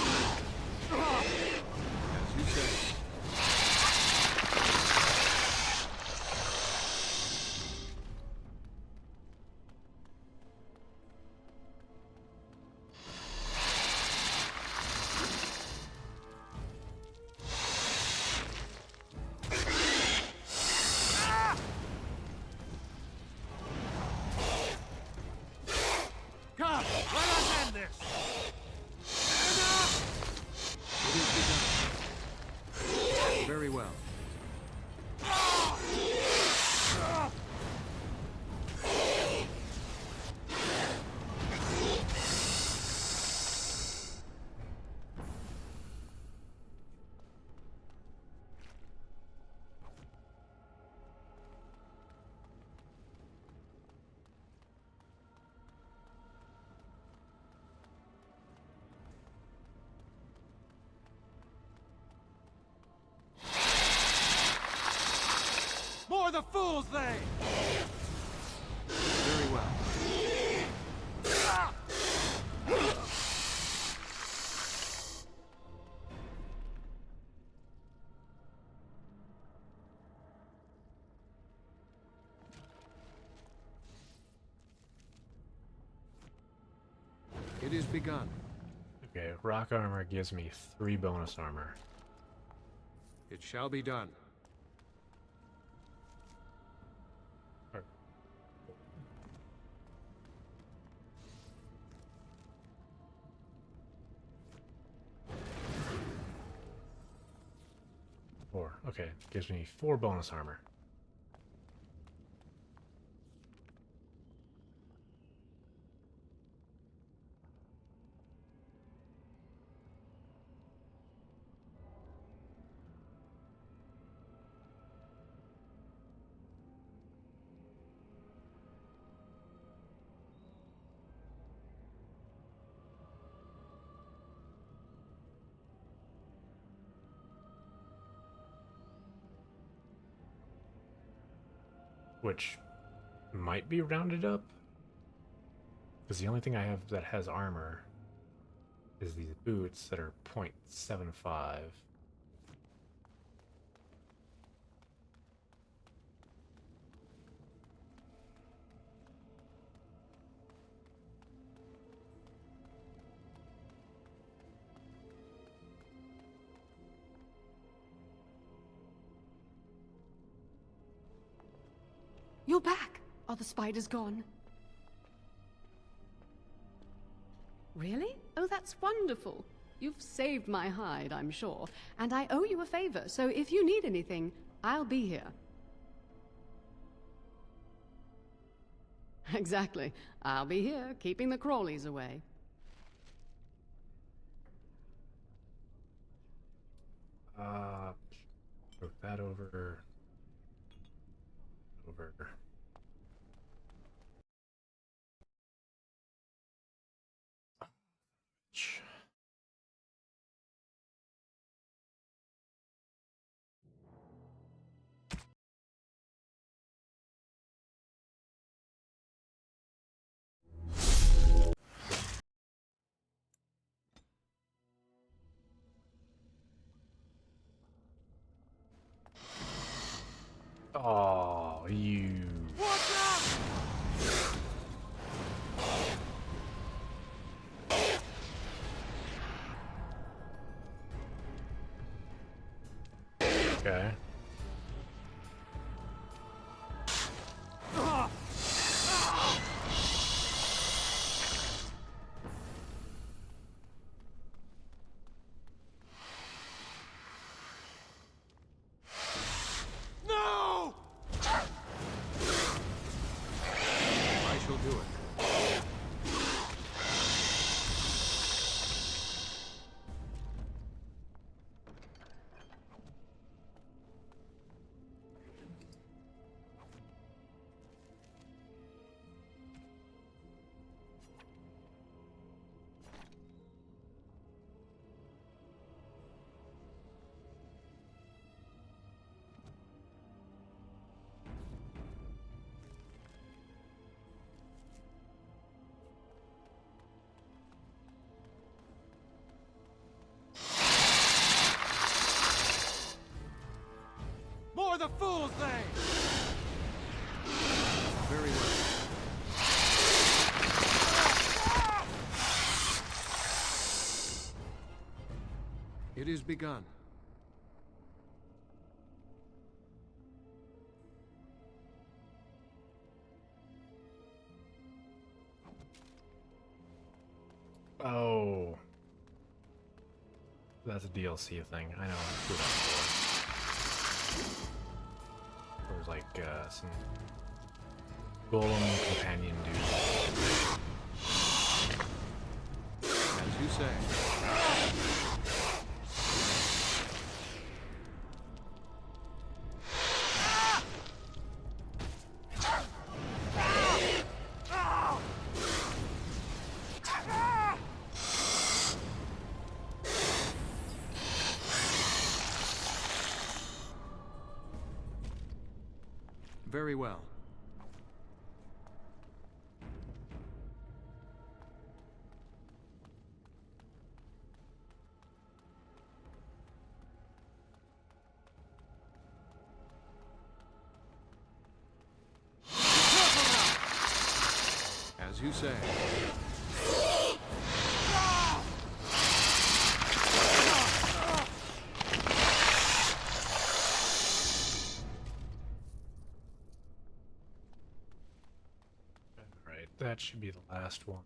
As you say. Come, let us end this! It is begun. Very well. More the fools, they! Very well. It is begun. Okay, rock armor gives me 3 bonus armor. It shall be done. Four. Okay, gives me 4 bonus armor. Which might be rounded up, because the only thing I have that has armor is these boots that are 0.75. You're back! Are the spiders gone? Really? Oh, that's wonderful. You've saved my hide, I'm sure. And I owe you a favor, so if you need anything, I'll be here. Exactly. I'll be here, keeping the crawlies away. Put that over. Over. Oh, you. Okay. No! I shall do it. It is begun. Oh. That's a DLC thing. I know. I've seen that before. There's like some golem companion dudes. As you say. Very well. As you say. That should be the last one.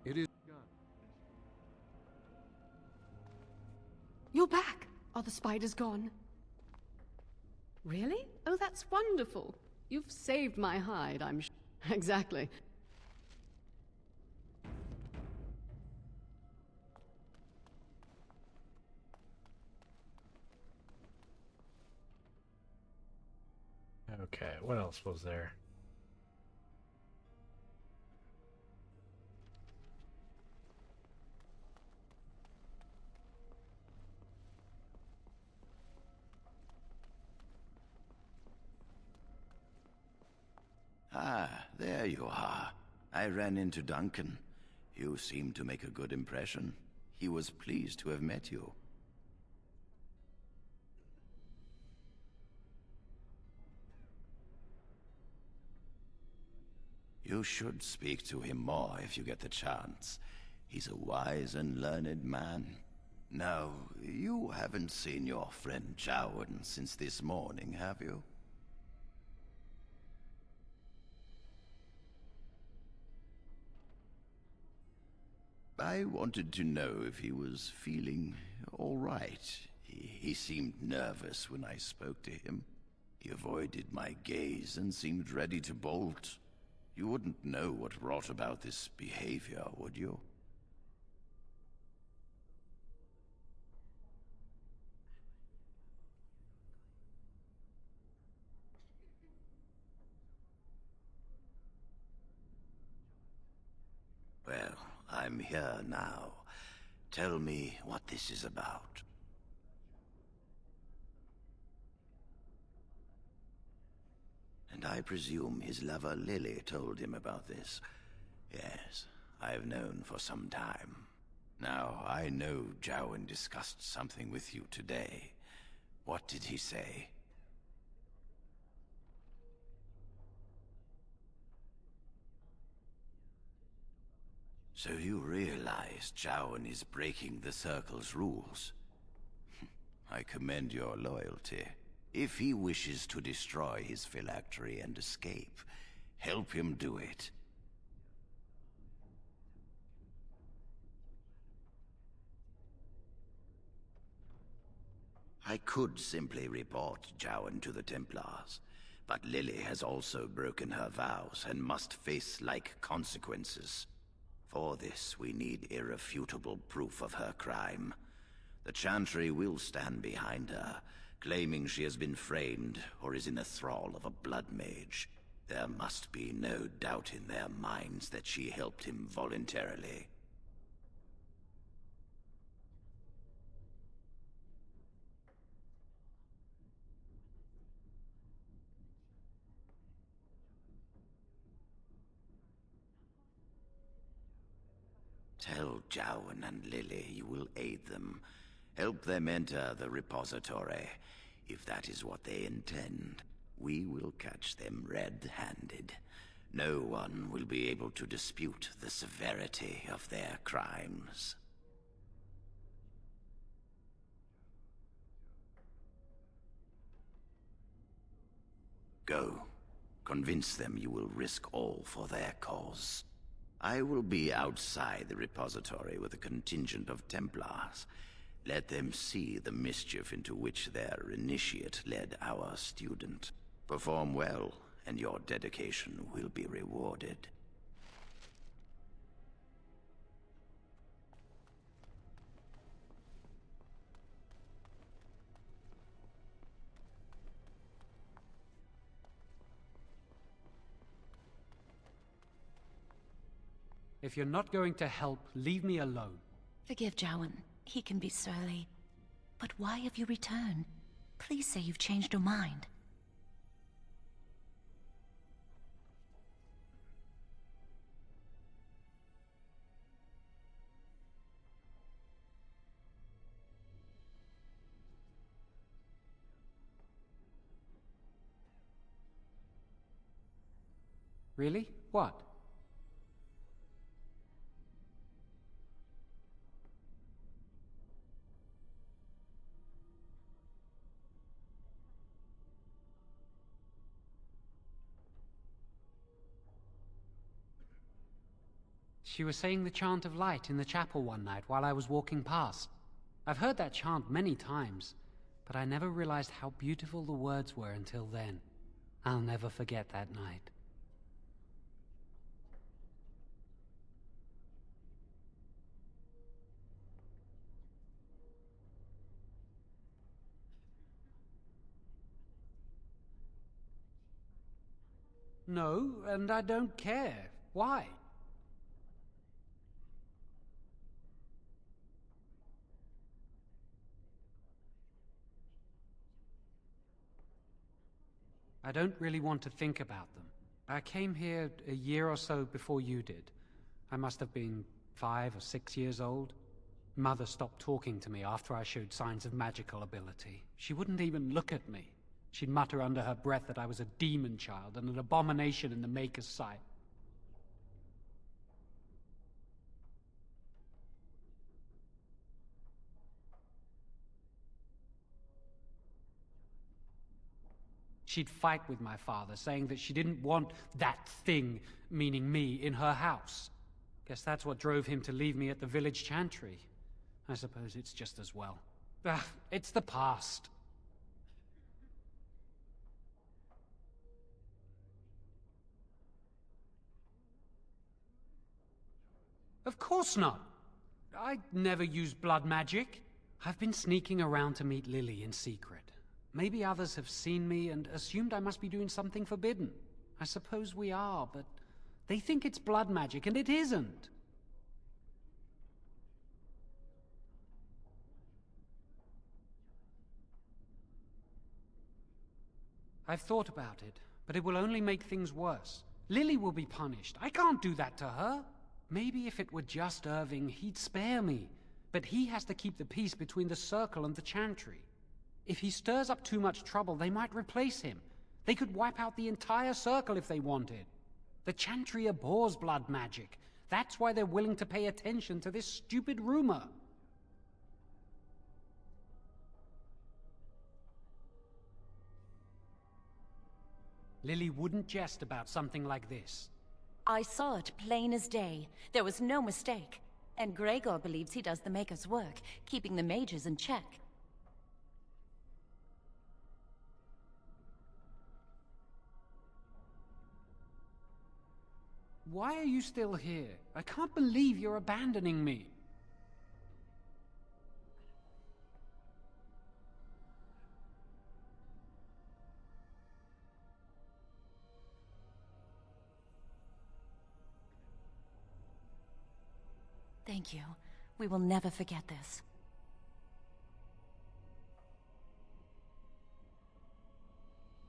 It is begun. You're back! Are the spiders gone? Really? Oh, that's wonderful. You've saved my hide, I'm sure. Exactly. Okay, what else was there? Ah, there you are. I ran into Duncan. You seem to make a good impression. He was pleased to have met you. You should speak to him more if you get the chance. He's a wise and learned man. Now, you haven't seen your friend Jowan since this morning, have you? I wanted to know if he was feeling all right. He seemed nervous when I spoke to him. He avoided my gaze and seemed ready to bolt. You wouldn't know what brought about this behavior, would you? Well, I'm here now. Tell me what this is about. And I presume his lover Lily told him about this. Yes, I've known for some time. Now, I know Jowan discussed something with you today. What did he say? So you realize Jowan is breaking the Circle's rules? I commend your loyalty. If he wishes to destroy his phylactery and escape, help him do it. I could simply report Jowan to the Templars, but Lily has also broken her vows and must face like consequences. For this, we need irrefutable proof of her crime. The Chantry will stand behind her, claiming she has been framed or is in the thrall of a blood mage. There must be no doubt in their minds that she helped him voluntarily. Tell Jowan and Lily you will aid them. Help them enter the repository. If that is what they intend, we will catch them red-handed. No one will be able to dispute the severity of their crimes. Go. Convince them you will risk all for their cause. I will be outside the repository with a contingent of Templars. Let them see the mischief into which their initiate led our student. Perform well, and your dedication will be rewarded. If you're not going to help, leave me alone. Forgive Jowan. He can be surly. But why have you returned? Please say you've changed your mind. Really? What? She was saying the chant of light in the chapel one night while I was walking past. I've heard that chant many times, but I never realized how beautiful the words were until then. I'll never forget that night. No, and I don't care. Why? I don't really want to think about them. I came here a year or so before you did. I must have been 5 or 6 years old. Mother stopped talking to me after I showed signs of magical ability. She wouldn't even look at me. She'd mutter under her breath that I was a demon child and an abomination in the Maker's sight. She'd fight with my father, saying that she didn't want that thing, meaning me, in her house. Guess that's what drove him to leave me at the village chantry. I suppose it's just as well. It's the past. Of course not. I never used blood magic. I've been sneaking around to meet Lily in secret. Maybe others have seen me and assumed I must be doing something forbidden. I suppose we are, but they think it's blood magic, and it isn't. I've thought about it, but it will only make things worse. Lily will be punished. I can't do that to her. Maybe if it were just Irving, he'd spare me. But he has to keep the peace between the Circle and the Chantry. If he stirs up too much trouble, they might replace him. They could wipe out the entire Circle if they wanted. The Chantry abhors blood magic. That's why they're willing to pay attention to this stupid rumor. Lily wouldn't jest about something like this. I saw it plain as day. There was no mistake. And Gregor believes he does the Maker's work, keeping the mages in check. Why are you still here? I can't believe you're abandoning me. Thank you. We will never forget this.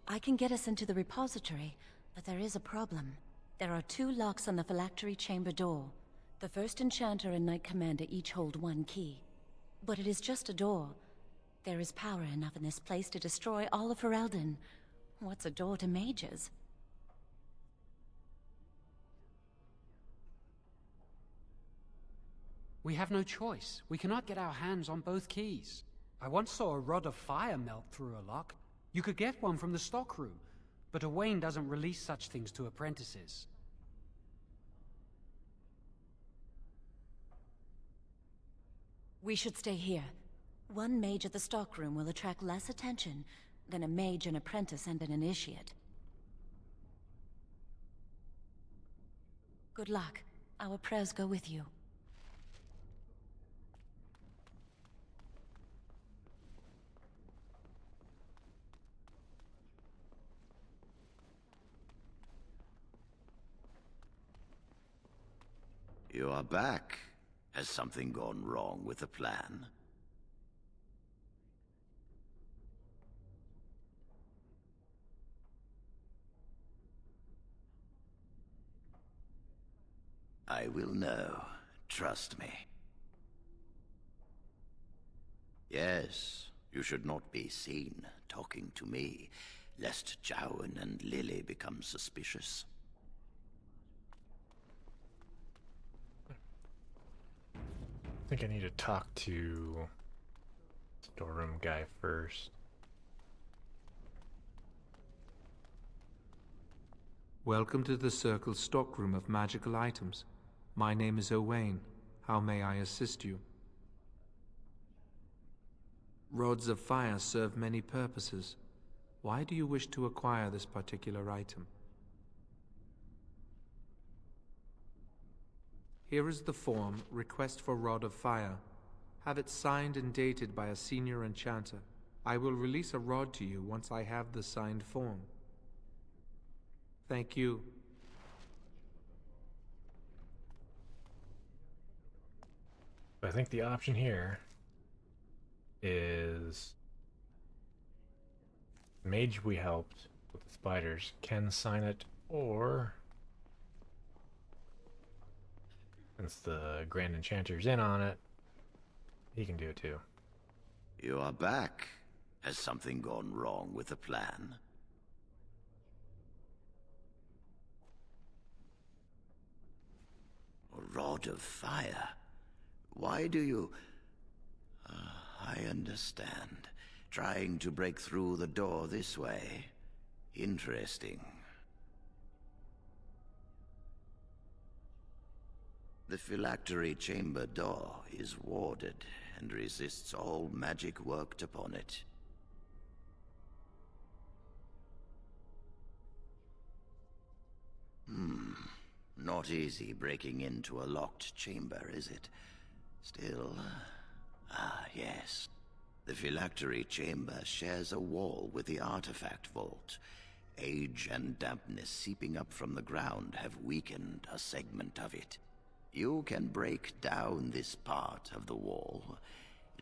I can get us into the repository, but there is a problem. There are 2 locks on the phylactery chamber door. The first Enchanter and Knight Commander each hold one key. But it is just a door. There is power enough in this place to destroy all of Ferelden. What's a door to mages? We have no choice. We cannot get our hands on both keys. I once saw a rod of fire melt through a lock. You could get one from the stockroom, but Owain doesn't release such things to apprentices. We should stay here. One mage at the stockroom will attract less attention than a mage, an apprentice, and an initiate. Good luck. Our prayers go with you. You are back. Has something gone wrong with the plan? I will know. Trust me. Yes, you should not be seen talking to me, lest Jowan and Lily become suspicious. I think I need to talk to storeroom guy first. Welcome to the Circle's stockroom of magical items. My name is Owain. How may I assist you? Rods of fire serve many purposes. Why do you wish to acquire this particular item? Here is the form, Request for Rod of Fire. Have it signed and dated by a senior enchanter. I will release a rod to you once I have the signed form. Thank you. I think the option here is mage we helped with the spiders can sign it, or since the Grand Enchanter's in on it, he can do it too. You are back. Has something gone wrong with the plan? A rod of fire? Why do you... I understand. Trying to break through the door this way. Interesting. The phylactery chamber door is warded and resists all magic worked upon it. Not easy breaking into a locked chamber, is it? Still... yes. The phylactery chamber shares a wall with the artifact vault. Age and dampness seeping up from the ground have weakened a segment of it. You can break down this part of the wall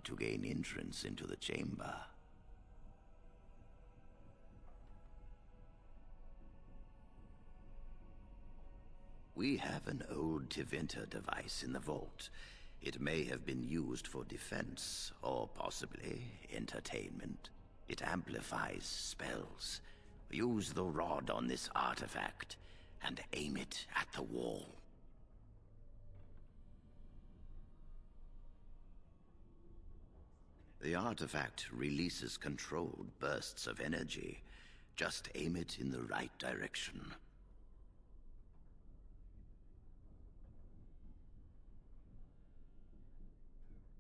to gain entrance into the chamber. We have an old Tevinter device in the vault. It may have been used for defense, or possibly entertainment. It amplifies spells. Use the rod on this artifact, and aim it at the wall. The artifact releases controlled bursts of energy. Just aim it in the right direction.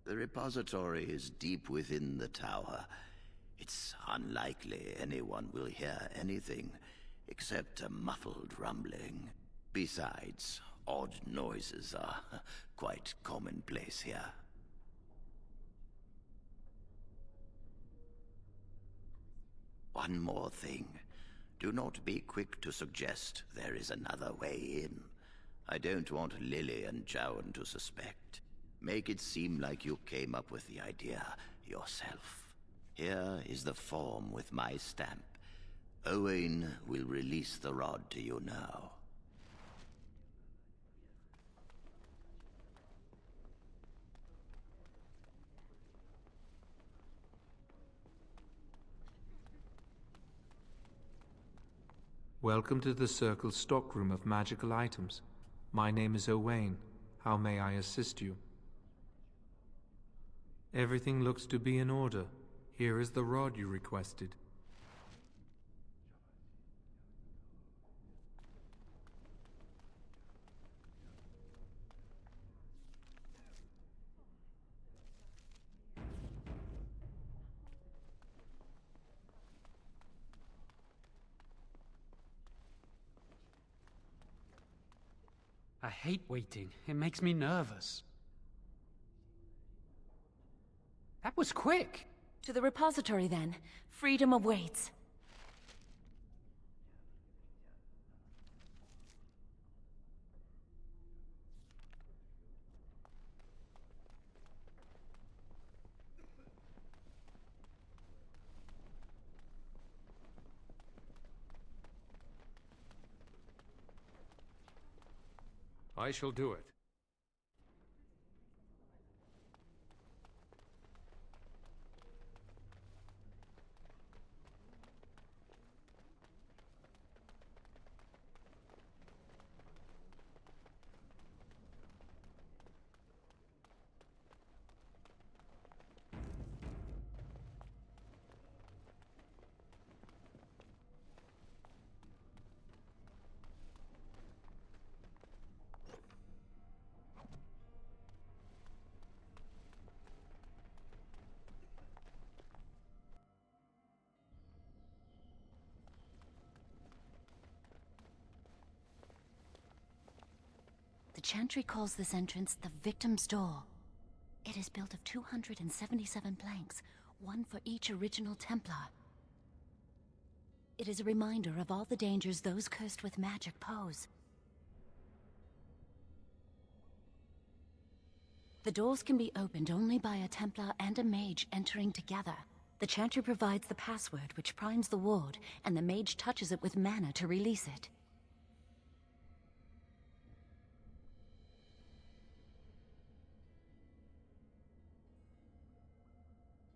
The repository is deep within the tower. It's unlikely anyone will hear anything except a muffled rumbling. Besides, odd noises are quite commonplace here. One more thing. Do not be quick to suggest there is another way in. I don't want Lily and Jowan to suspect. Make it seem like you came up with the idea yourself. Here is the form with my stamp. Owain will release the rod to you now. Welcome to the Circle's stockroom of magical items. My name is Owain. How may I assist you? Everything looks to be in order. Here is the rod you requested. I hate waiting. It makes me nervous. That was quick! To the repository, then. Freedom awaits. I shall do it. The Chantry calls this entrance the Victim's Door. It is built of 277 planks, one for each original Templar. It is a reminder of all the dangers those cursed with magic pose. The doors can be opened only by a Templar and a mage entering together. The Chantry provides the password, which primes the ward, and the mage touches it with mana to release it.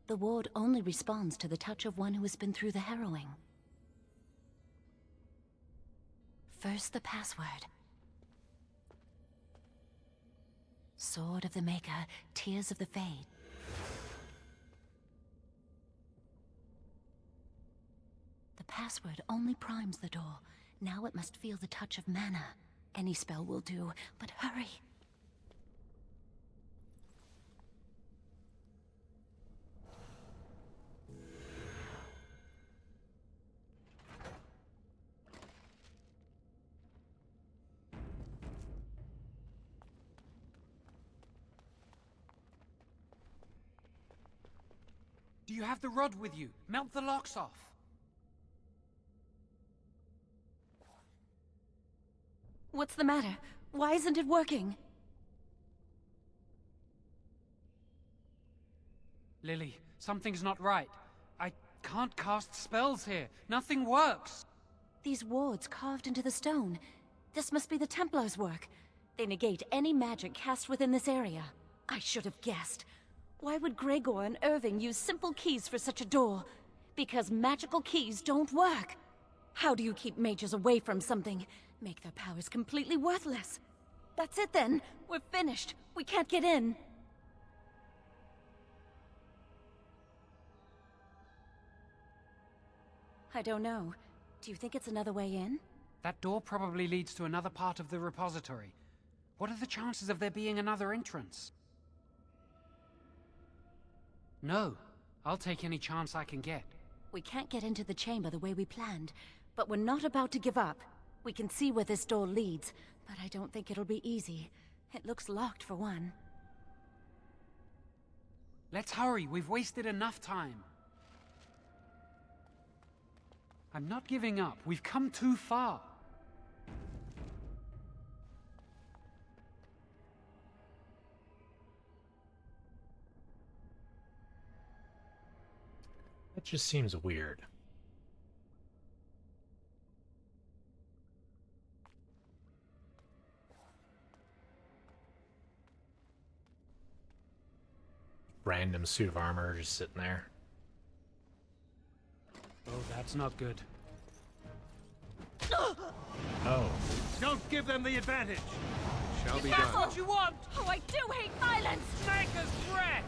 The ward only responds to the touch of one who has been through the harrowing. First, the password. Sword of the Maker, Tears of the Fade. The password only primes the door. Now it must feel the touch of mana. Any spell will do, but hurry! Do you have the rod with you? Melt the locks off. What's the matter? Why isn't it working? Lily, something's not right. I can't cast spells here. Nothing works. These wards carved into the stone. This must be the Templars' work. They negate any magic cast within this area. I should have guessed. Why would Gregor and Irving use simple keys for such a door? Because magical keys don't work. How do you keep mages away from something? Make their powers completely worthless. That's it then. We're finished. We can't get in. I don't know. Do you think it's another way in? That door probably leads to another part of the repository. What are the chances of there being another entrance? No. I'll take any chance I can get. We can't get into the chamber the way we planned, but we're not about to give up. We can see where this door leads, but I don't think it'll be easy. It looks locked for one. Let's hurry. We've wasted enough time. I'm not giving up. We've come too far. That just seems weird. Random suit of armor just sitting there. Oh, that's not good. Oh. Don't give them the advantage. It shall be That's done. what you want! Oh, I do hate violence! Maker's breath!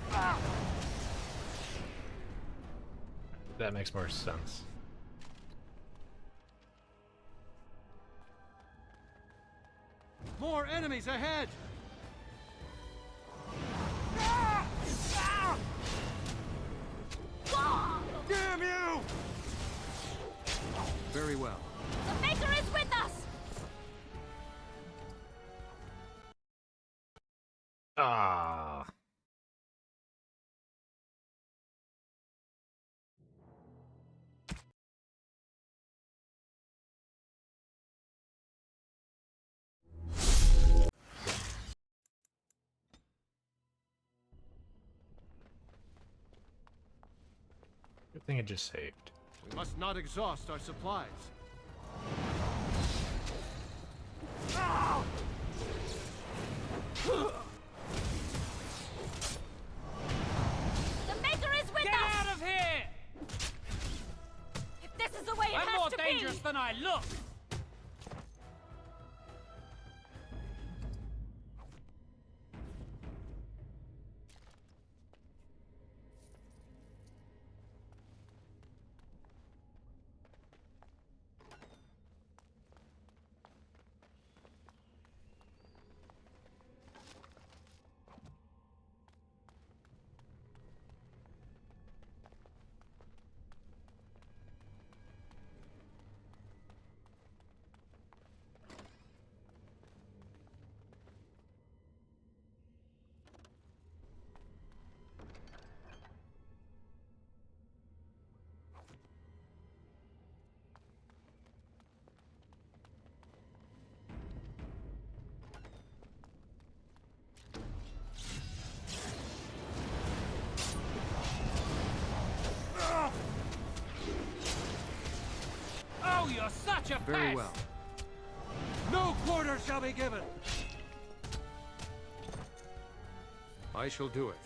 That makes more sense. More enemies ahead! Damn you! Very well. The Maker is with us! Ah. Good thing it just saved. We must not exhaust our supplies. The Maker is with Get us! out of here! If this is the way it I'm has more to dangerous be! than I look! Oh, you're such a Very pest! well. No quarter shall be given! I shall do it.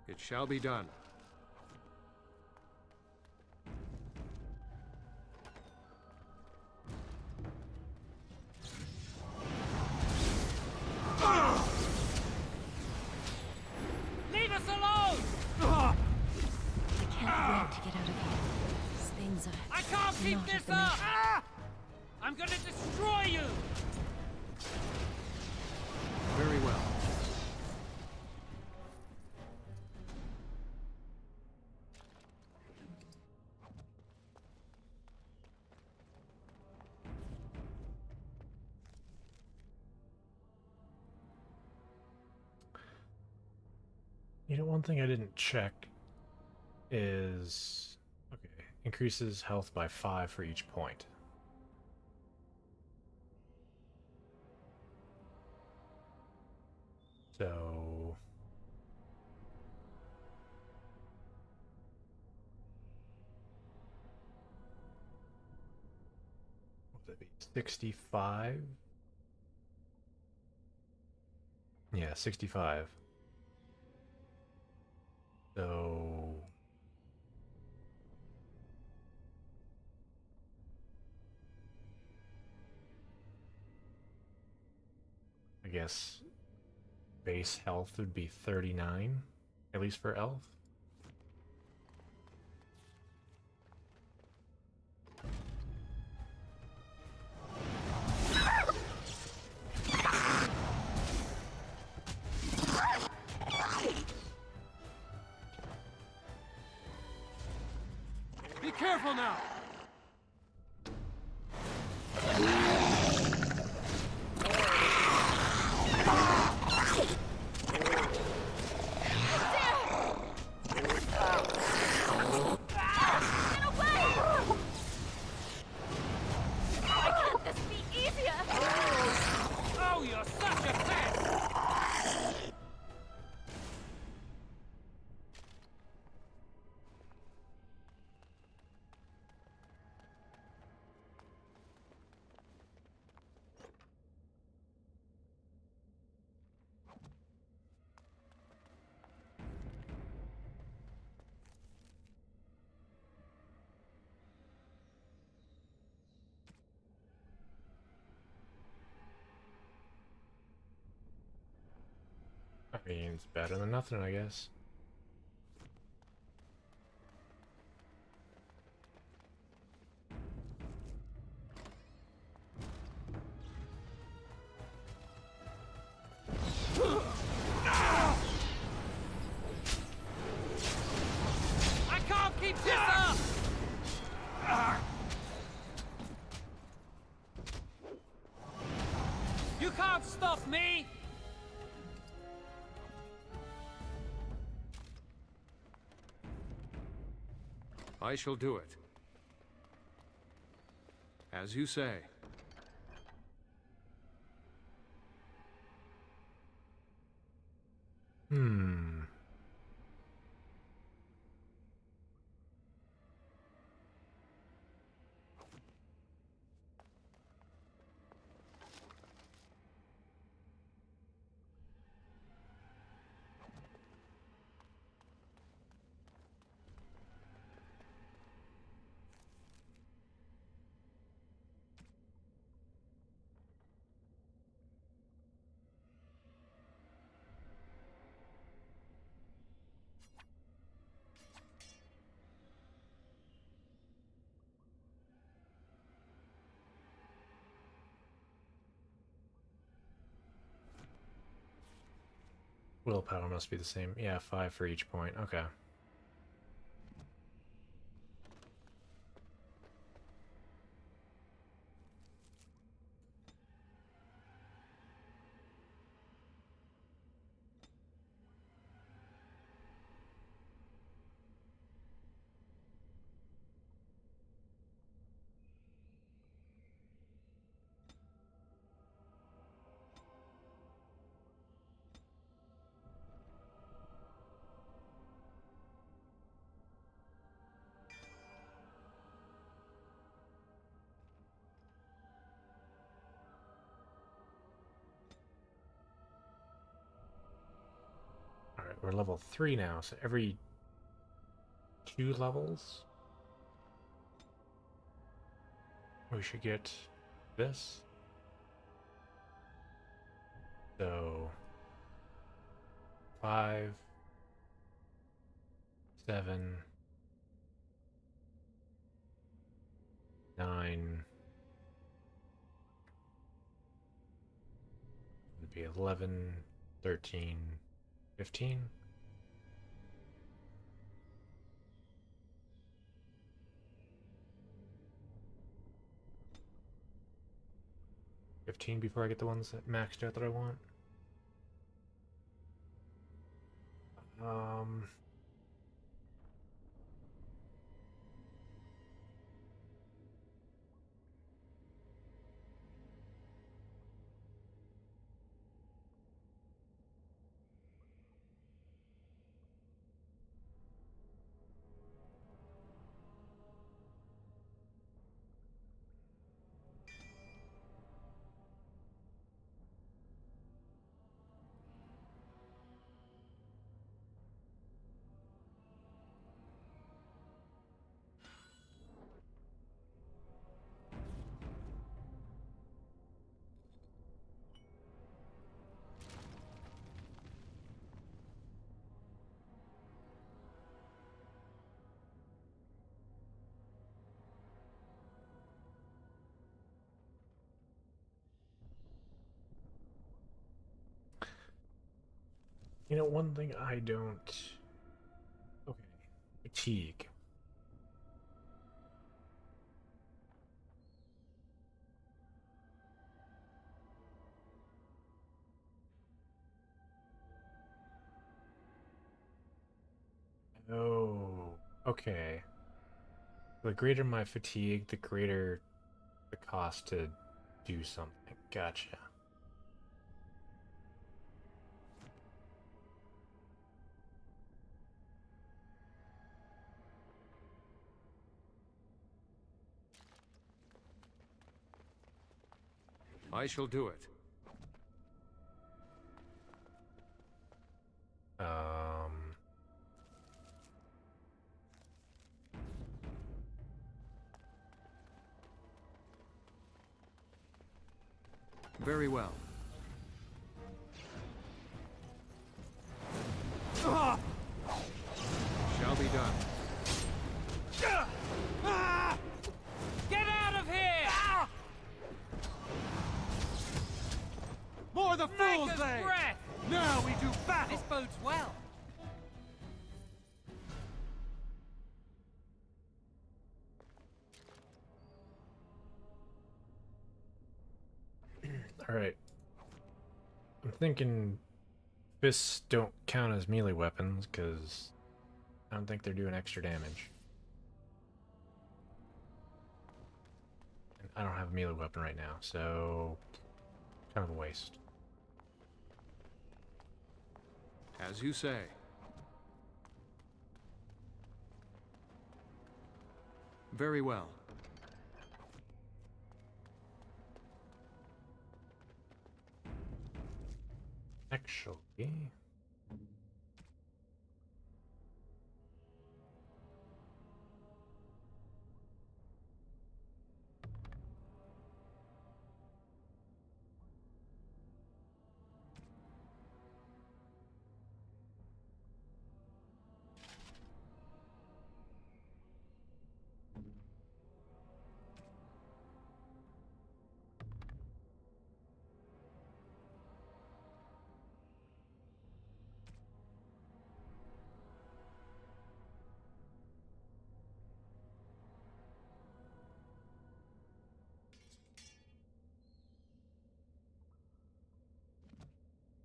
It shall be done. Leave us alone! I can't wait to get out of here. These things are I can't keep not this at the up! Maker. Ah! I'm gonna destroy you! Very well. You know, one thing I didn't check is... Okay, increases health by 5 for each point. So... What would that be? 65? Yeah, 65. So... I guess base health would be 39, at least for elf. Be careful now! Oh, you're such a pest! I mean, it's better than nothing, I guess. I can't keep this up! You can't stop me! I shall do it. As you say. Willpower must be the same. Yeah, 5 for each point. Okay. Alright, we're level 3 now, so every 2 levels we should get this. So 5, 7, 9 would be 11, 13, 15. 15 before I get the ones that maxed out that I want. You know, one thing I don't... Okay. Fatigue. Oh, okay. The greater my fatigue, the greater the cost to do something. Gotcha. I shall do it. Very well. Shall be done. Get out of here! More the fool's Maker's day! breath! Now we do battle! This bodes well. Alright. I'm thinking fists don't count as melee weapons, because I don't think they're doing extra damage. And I don't have a melee weapon right now, so kind of a waste. As you say. Very well. Actually...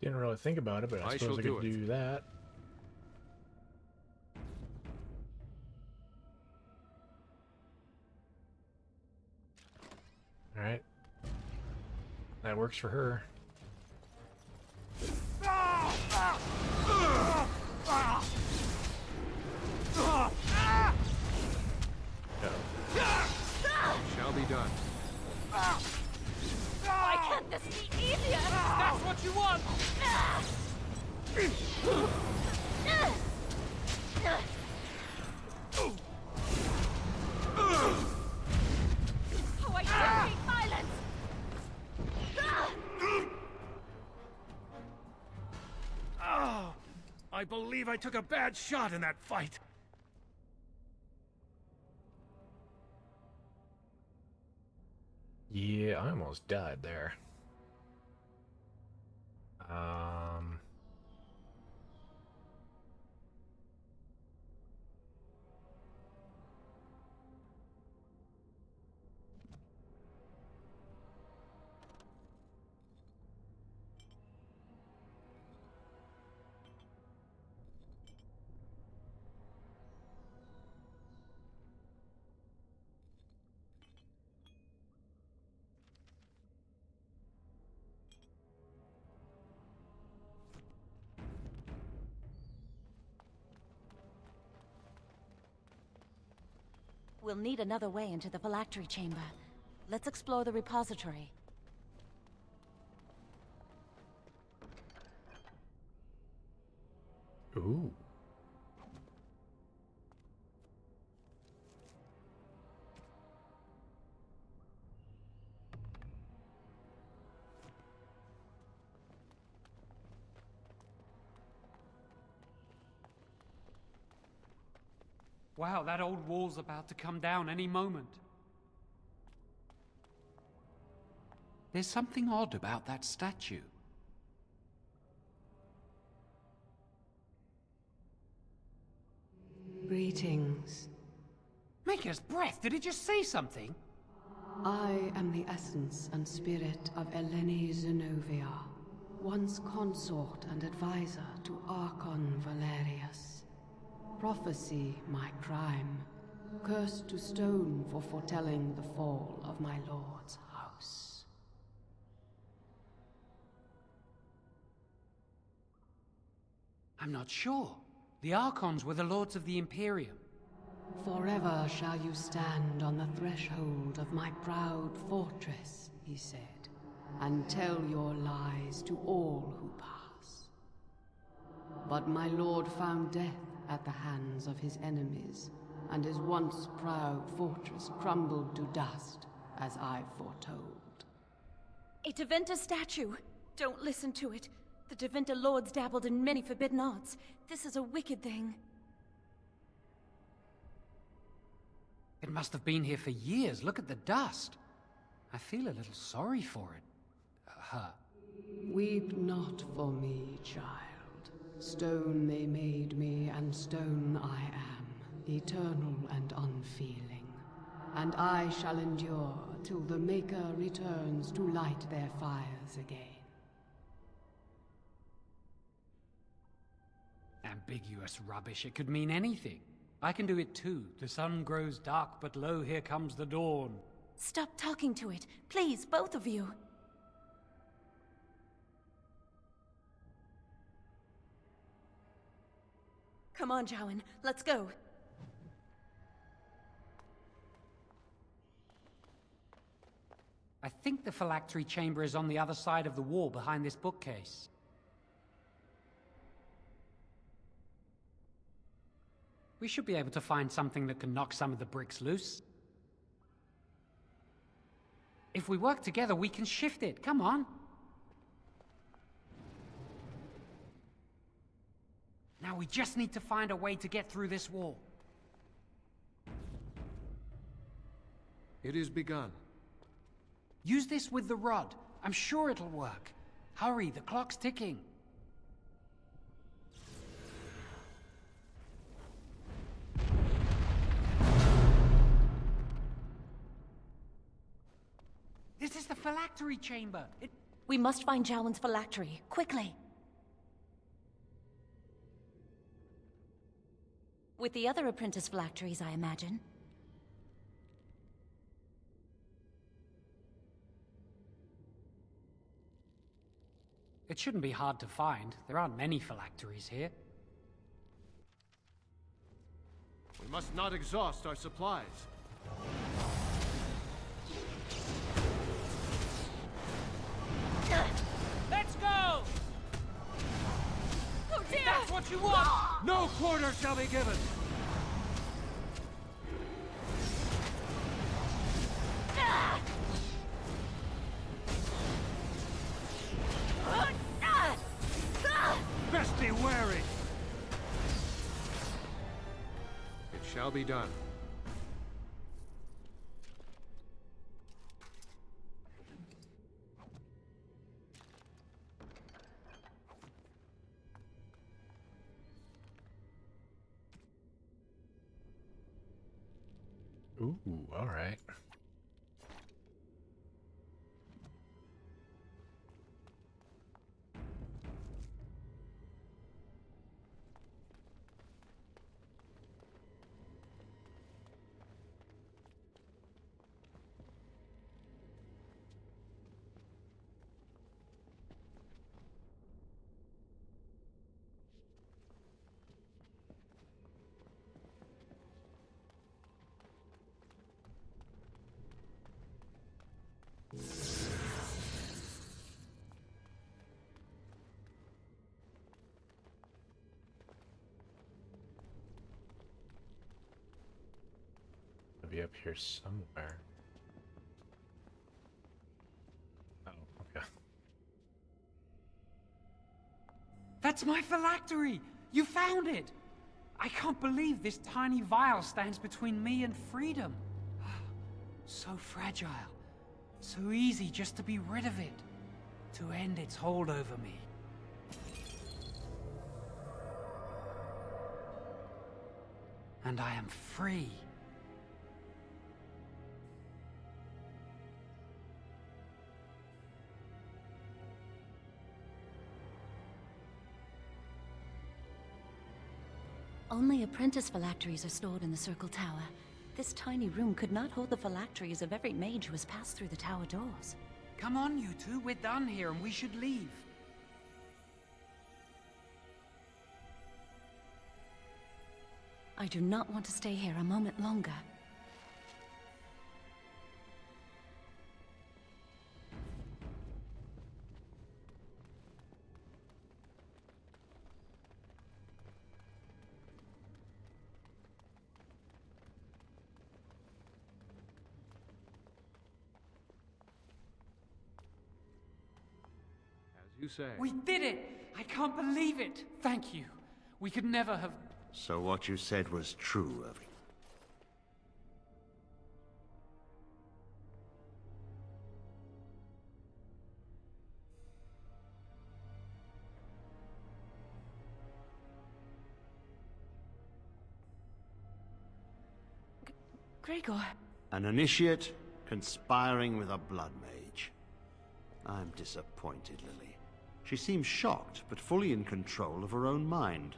Didn't really think about it, but I suppose I could do that. Alright. That works for her. Shall be done. Why can't this be easier? That's what you want! Oh, I hate violence! Oh, I believe I took a bad shot in that fight. Yeah, I almost died there. We'll need another way into the phylactery chamber. Let's explore the repository. Ooh. Wow, that old wall's about to come down any moment. There's something odd about that statue. Greetings. Maker's breath, did it just say something? I am the essence and spirit of Eleni Zenobia, once consort and advisor to Archon Valerius. Prophecy my crime, cursed to stone for foretelling the fall of my lord's house. I'm not sure. The Archons were the lords of the Imperium. Forever shall you stand on the threshold of my proud fortress, he said, and tell your lies to all who pass. But my lord found death at the hands of his enemies, and his once proud fortress crumbled to dust, as I foretold. A Teventa statue! Don't listen to it. The Tevinter lords dabbled in many forbidden arts. This is a wicked thing. It must have been here for years. Look at the dust. I feel a little sorry for it. Her. Weep not for me, child. Stone they made me, and stone I am, eternal and unfeeling. And I shall endure till the Maker returns to light their fires again. Ambiguous rubbish. It could mean anything. I can do it too. The sun grows dark, but lo, here comes the dawn. Stop talking to it. Please, both of you. Come on, Jowan. Let's go. I think the phylactery chamber is on the other side of the wall behind this bookcase. We should be able to find something that can knock some of the bricks loose. If we work together, we can shift it. Come on. Now we just need to find a way to get through this wall. It is begun. Use this with the rod. I'm sure it'll work. Hurry, the clock's ticking. This is the phylactery chamber. We must find Jowan's phylactery, quickly. With the other apprentice phylacteries, I imagine. It shouldn't be hard to find. There aren't many phylacteries here. We must not exhaust our supplies. Let's go! Oh dear! That's what you want! No quarter shall be given! Best be wary! It shall be done. Ooh, all right. Be up here somewhere. Oh, okay. That's my phylactery! You found it! I can't believe this tiny vial stands between me and freedom. So fragile. So easy just to be rid of it. To end its hold over me. And I am free. Only apprentice phylacteries are stored in the Circle Tower. This tiny room could not hold the phylacteries of every mage who has passed through the tower doors. Come on, you two. We're done here and we should leave. I do not want to stay here a moment longer. You say? We did it! I can't believe it! Thank you. We could never have... So what you said was true, Irving. Gregor. An initiate conspiring with a blood mage. I'm disappointed, Lily. She seems shocked, but fully in control of her own mind.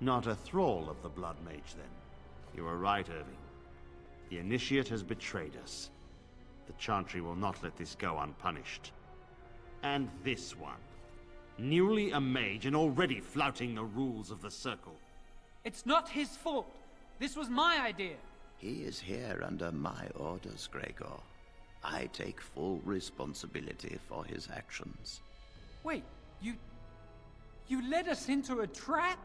Not a thrall of the blood mage, then. You were right, Irving. The initiate has betrayed us. The Chantry will not let this go unpunished. And this one. Newly a mage and already flouting the rules of the Circle. It's not his fault. This was my idea. He is here under my orders, Gregor. I take full responsibility for his actions. Wait, you led us into a trap?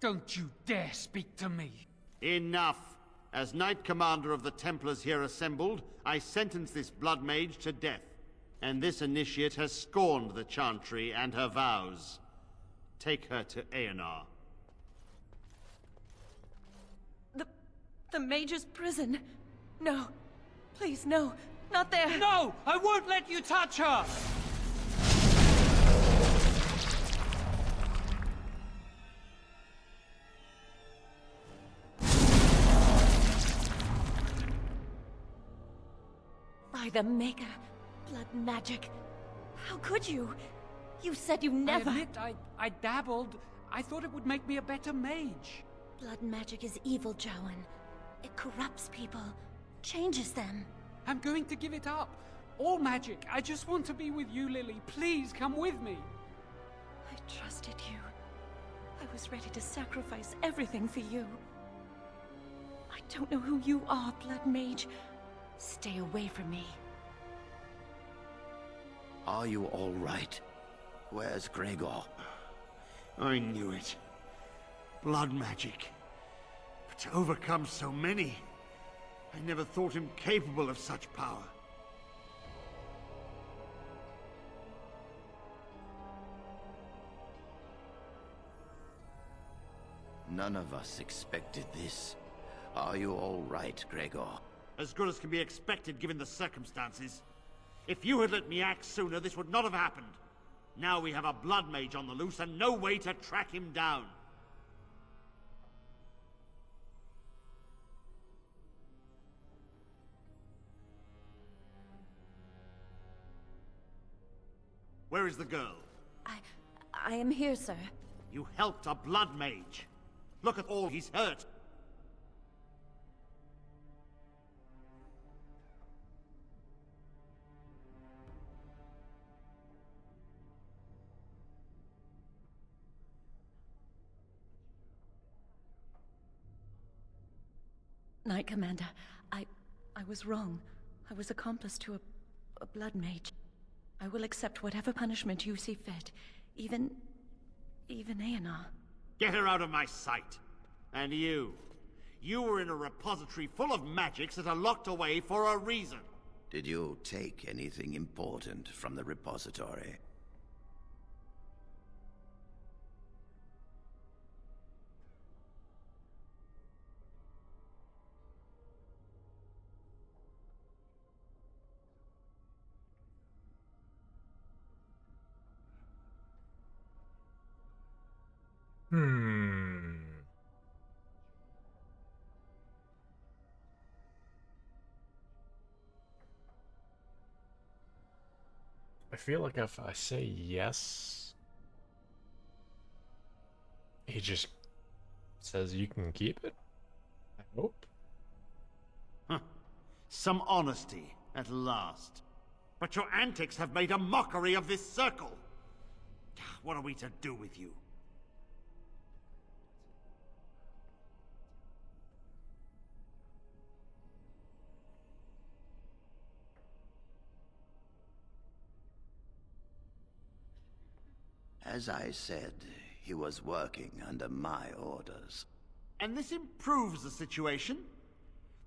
Don't you dare speak to me. Enough! As Knight Commander of the Templars here assembled, I sentence this blood mage to death. And this initiate has scorned the Chantry and her vows. Take her to Aenar. The Mage's prison. No. Please, no. Not there. No! I won't let you touch her! By the Maker. Blood magic. How could you? You said you never... I admit, I dabbled. I thought it would make me a better mage. Blood magic is evil, Jowan. It corrupts people, changes them. I'm going to give it up. All magic. I just want to be with you, Lily. Please come with me. I trusted you. I was ready to sacrifice everything for you. I don't know who you are, Blood Mage. Stay away from me. Are you all right? Where's Gregor? I knew it. Blood magic. But to overcome so many, I never thought him capable of such power. None of us expected this. Are you all right, Gregor? As good as can be expected given the circumstances. If you had let me act sooner, this would not have happened. Now we have a blood mage on the loose and no way to track him down. Where is the girl? I am here, sir. You helped a blood mage. Look at all he's hurt. Knight Commander, I was wrong. I was accomplice to a blood mage. I will accept whatever punishment you see fit. Even Aenar. Get her out of my sight! And you were in a repository full of magics that are locked away for a reason. Did you take anything important from the repository? I feel like if I say yes, he just says you can keep it. I hope. Huh. Some honesty, at last. But your antics have made a mockery of this circle. What are we to do with you? As I said, he was working under my orders. And this improves the situation.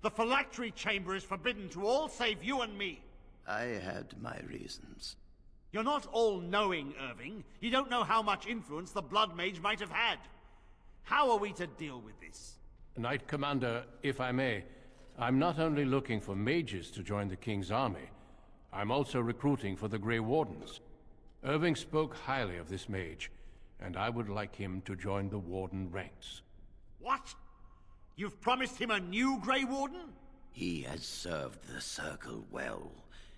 The phylactery chamber is forbidden to all save you and me. I had my reasons. You're not all-knowing, Irving. You don't know how much influence the Blood Mage might have had. How are we to deal with this? Knight Commander, if I may, I'm not only looking for mages to join the King's army, I'm also recruiting for the Grey Wardens. Irving spoke highly of this mage, and I would like him to join the Warden ranks. What? You've promised him a new Grey Warden? He has served the Circle well.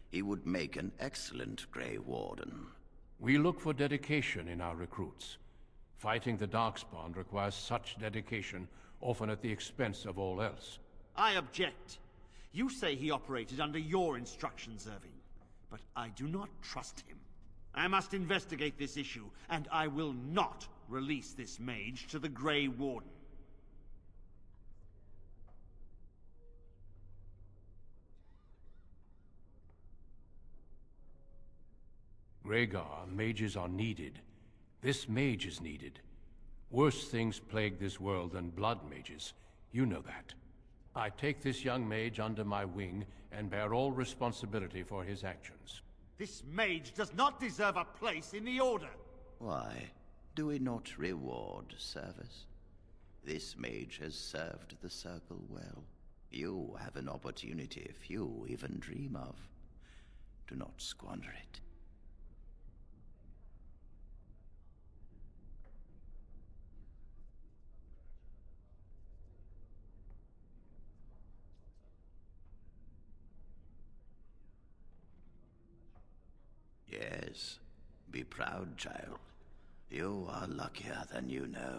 He would make an excellent Grey Warden. We look for dedication in our recruits. Fighting the Darkspawn requires such dedication, often at the expense of all else. I object. You say he operated under your instructions, Irving, but I do not trust him. I must investigate this issue, and I will not release this mage to the Grey Warden. Rhaegar, mages are needed. This mage is needed. Worse things plague this world than blood mages. You know that. I take this young mage under my wing and bear all responsibility for his actions. This mage does not deserve a place in the Order. Why? Do we not reward service? This mage has served the Circle well. You have an opportunity few even dream of. Do not squander it. Yes, be proud, child. You are luckier than you know.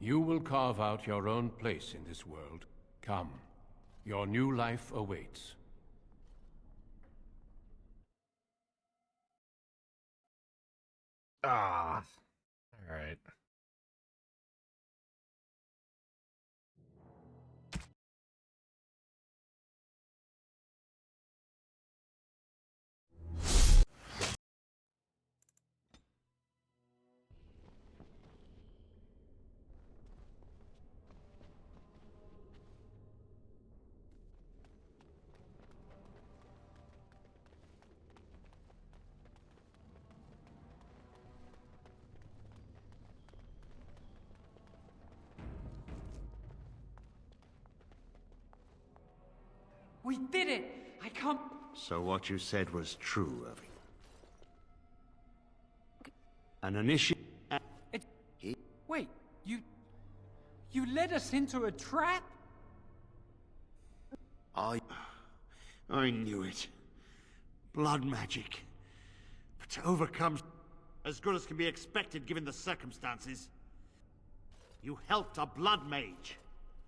You will carve out your own place in this world. Come, your new life awaits. Ah, all right. We did it! I can't... So what you said was true, Irving. An initiate... Wait, you led us into a trap? I knew it. Blood magic. But to overcome... as good as can be expected given the circumstances. You helped a blood mage.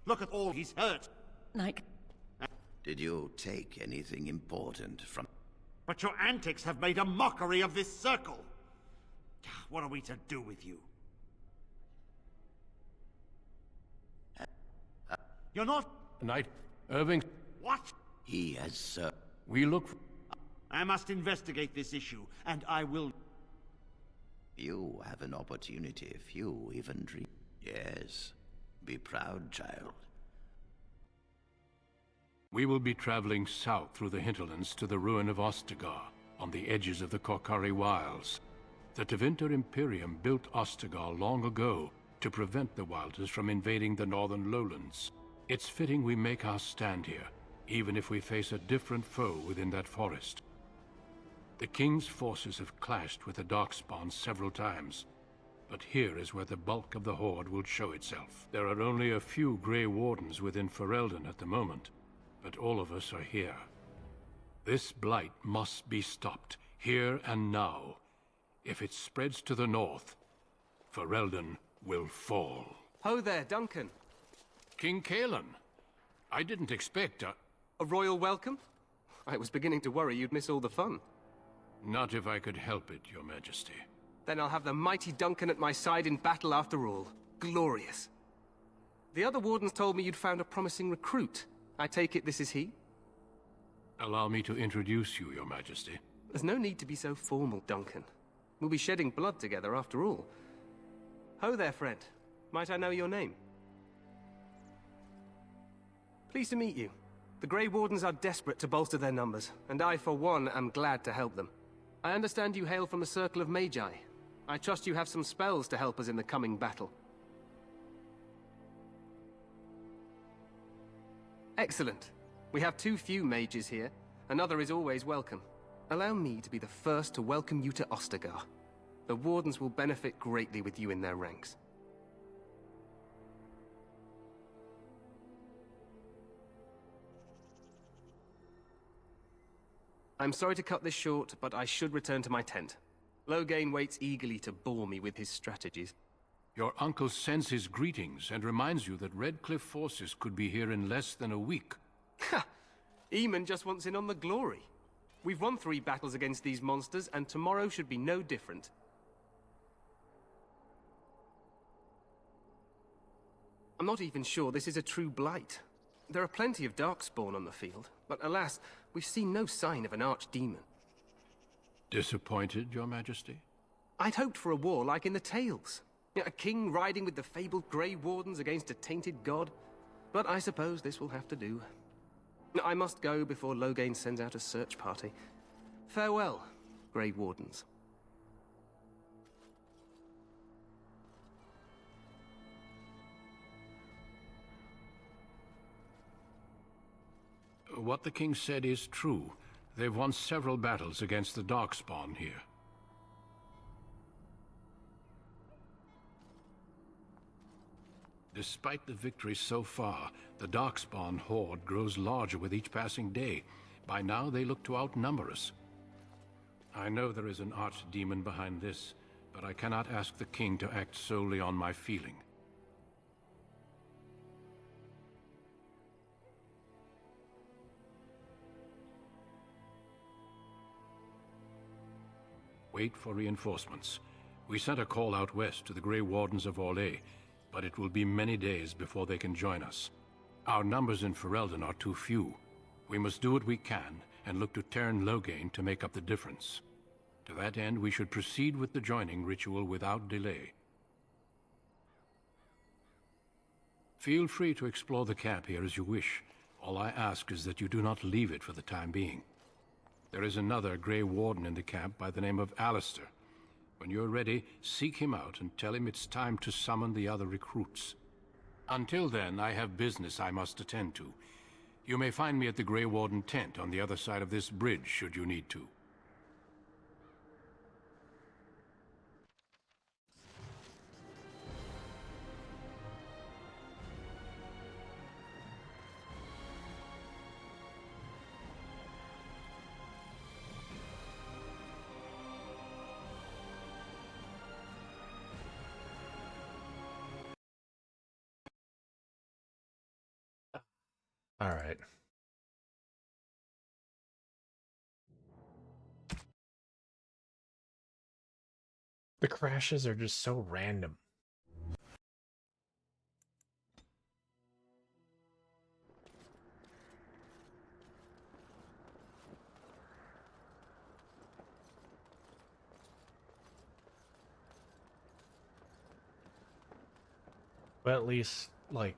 Look at all he's hurt. Like... Did you take anything important from... But your antics have made a mockery of this circle. What are we to do with you? You're not... Knight Irving... What? He has served... We look... I must investigate this issue, and I will... You have an opportunity few even dream... Yes. Be proud, child. We will be traveling south through the hinterlands to the ruin of Ostagar, on the edges of the Korcari Wilds. The Tevinter Imperium built Ostagar long ago to prevent the Wilders from invading the northern lowlands. It's fitting we make our stand here, even if we face a different foe within that forest. The King's forces have clashed with the Darkspawn several times, but here is where the bulk of the Horde will show itself. There are only a few Grey Wardens within Ferelden at the moment, but all of us are here. This blight must be stopped, here and now. If it spreads to the north, Ferelden will fall. Ho there, Duncan. King Kaelin. I didn't expect a royal welcome? I was beginning to worry you'd miss all the fun. Not if I could help it, Your Majesty. Then I'll have the mighty Duncan at my side in battle after all. Glorious. The other wardens told me you'd found a promising recruit. I take it this is he? Allow me to introduce you, Your Majesty. There's no need to be so formal, Duncan. We'll be shedding blood together after all. Ho there, friend. Might I know your name? Pleased to meet you. The Grey Wardens are desperate to bolster their numbers, and I, for one, am glad to help them. I understand you hail from the Circle of Magi. I trust you have some spells to help us in the coming battle. Excellent. We have too few mages here. Another is always welcome. Allow me to be the first to welcome you to Ostagar. The Wardens will benefit greatly with you in their ranks. I'm sorry to cut this short, but I should return to my tent. Loghain waits eagerly to bore me with his strategies. Your uncle sends his greetings and reminds you that Redcliffe forces could be here in less than a week. Ha! Eamon just wants in on the glory. We've won 3 battles against these monsters, and tomorrow should be no different. I'm not even sure this is a true blight. There are plenty of Darkspawn on the field, but alas, we've seen no sign of an archdemon. Disappointed, Your Majesty? I'd hoped for a war like in the tales. A king riding with the fabled Grey Wardens against a tainted god. But I suppose this will have to do. I must go before Loghain sends out a search party. Farewell, Grey Wardens. What the king said is true. They've won several battles against the Darkspawn here. Despite the victories so far, the Darkspawn horde grows larger with each passing day. By now, they look to outnumber us. I know there is an archdemon behind this, but I cannot ask the king to act solely on my feeling. Wait for reinforcements. We sent a call out west to the Grey Wardens of Orlais, but it will be many days before they can join us. Our numbers in Ferelden are too few. We must do what we can and look to Teyrn Loghain to make up the difference. To that end, we should proceed with the joining ritual without delay. Feel free to explore the camp here as you wish. All I ask is that you do not leave it for the time being. There is another Grey Warden in the camp by the name of Alistair. When you're ready, seek him out and tell him it's time to summon the other recruits. Until then, I have business I must attend to. You may find me at the Grey Warden tent on the other side of this bridge, should you need to. All right. The crashes are just so random. But at least, like,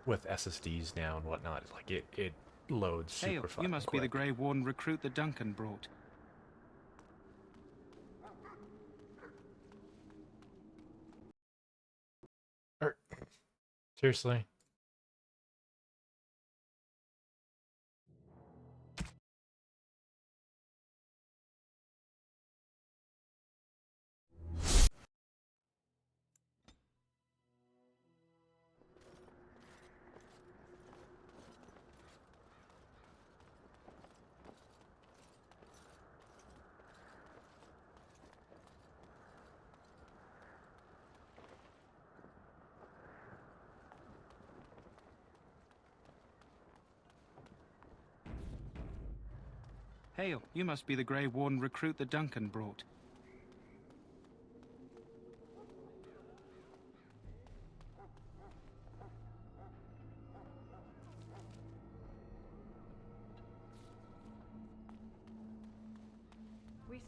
with SSDs now and whatnot, like it loads super Hail, fucking you must quick. be the Grey Warden recruit that Duncan brought. Seriously? Hail, you must be the Grey Warden recruit that Duncan brought.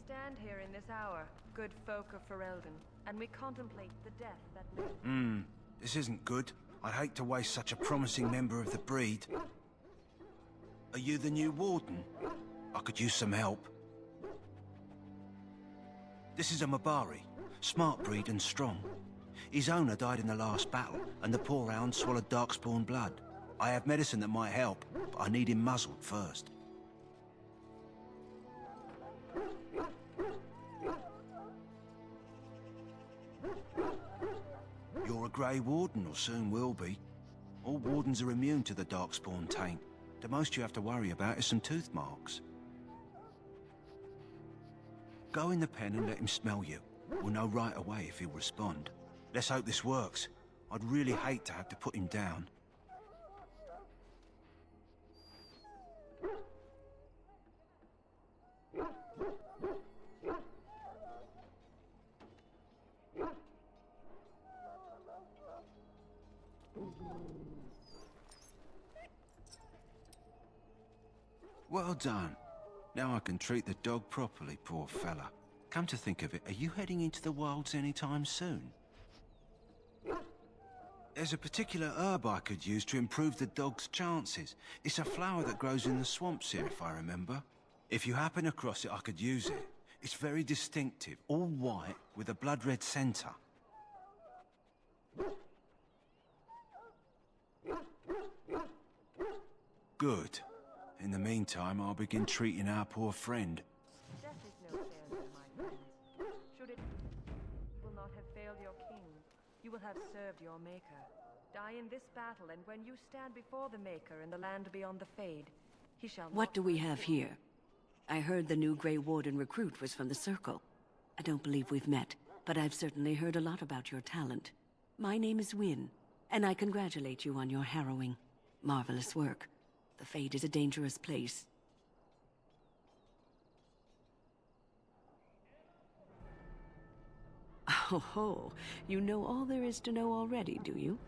stand here in this hour, good folk of Ferelden, and we contemplate the death that may... This isn't good. I'd hate to waste such a promising member of the breed. Are you the new warden? I could use some help. This is a Mabari, smart breed and strong. His owner died in the last battle, and the poor hound swallowed darkspawn blood. I have medicine that might help, but I need him muzzled first. You're a Grey Warden, or soon will be. All wardens are immune to the darkspawn taint. The most you have to worry about is some tooth marks. Go in the pen and let him smell you. We'll know right away if he'll respond. Let's hope this works. I'd really hate to have to put him down. Well done. Now I can treat the dog properly, poor fella. Come to think of it, are you heading into the wilds anytime soon? There's a particular herb I could use to improve the dog's chances. It's a flower that grows in the swamps here, if I remember. If you happen across it, I could use it. It's very distinctive, all white with a blood-red centre. Good. In the meantime, I'll begin treating our poor friend. Death is no failure, my friends. Should it will not have failed your king, you will have served your maker. Die in this battle, and when you stand before the maker in the land beyond the Fade, he shall not... What do we have here? I heard the new Grey Warden recruit was from the Circle. I don't believe we've met, but I've certainly heard a lot about your talent. My name is Wynne, and I congratulate you on your harrowing, marvelous work. The Fade is a dangerous place. Oh ho, you know all there is to know already, do you?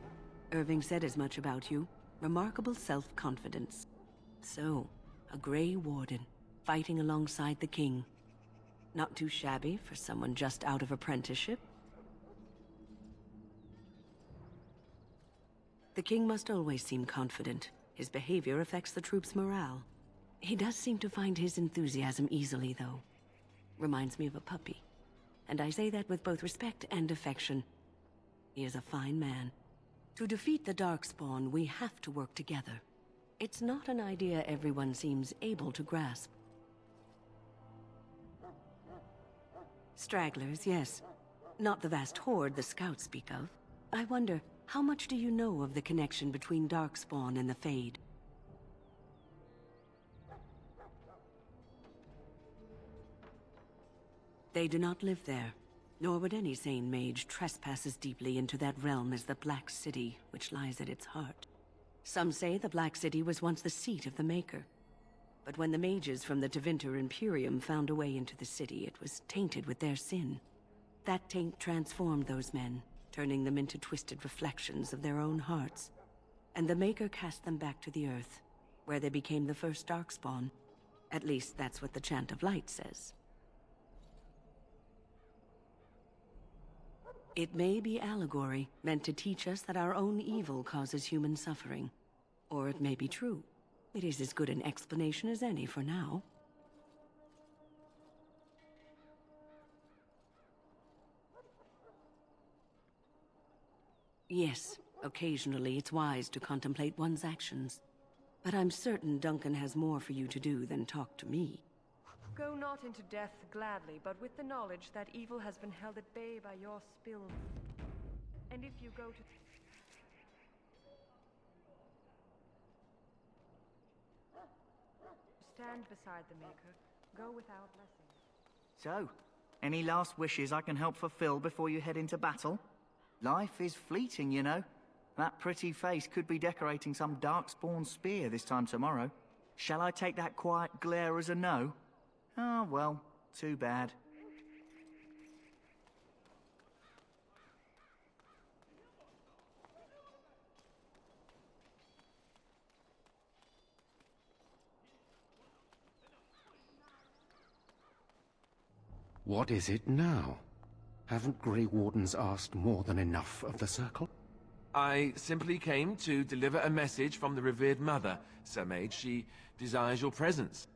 Irving said as much about you. Remarkable self-confidence. So, a Grey Warden, fighting alongside the King. Not too shabby for someone just out of apprenticeship. The King must always seem confident. His behavior affects the troops' morale. He does seem to find his enthusiasm easily, though. Reminds me of a puppy. And I say that with both respect and affection. He is a fine man. To defeat the Darkspawn, we have to work together. It's not an idea everyone seems able to grasp. Stragglers, yes. Not the vast horde the scouts speak of. I wonder, how much do you know of the connection between Darkspawn and the Fade? They do not live there, nor would any sane mage trespass as deeply into that realm as the Black City, which lies at its heart. Some say the Black City was once the seat of the Maker. But when the mages from the Tevinter Imperium found a way into the city, it was tainted with their sin. That taint transformed those men, turning them into twisted reflections of their own hearts. And the Maker cast them back to the Earth, where they became the first Darkspawn. At least that's what the Chant of Light says. It may be allegory, meant to teach us that our own evil causes human suffering. Or it may be true. It is as good an explanation as any for now. Yes, occasionally it's wise to contemplate one's actions. But I'm certain Duncan has more for you to do than talk to me. Go not into death gladly, but with the knowledge that evil has been held at bay by your spills. And if you go to... stand beside the Maker, go without blessing. So, any last wishes I can help fulfill before you head into battle? Life is fleeting, you know. That pretty face could be decorating some Darkspawn spear this time tomorrow. Shall I take that quiet glare as a no? Oh, well, too bad. What is it now? Haven't Grey Wardens asked more than enough of the Circle? I simply came to deliver a message from the revered mother, Sir Mage. She desires your presence.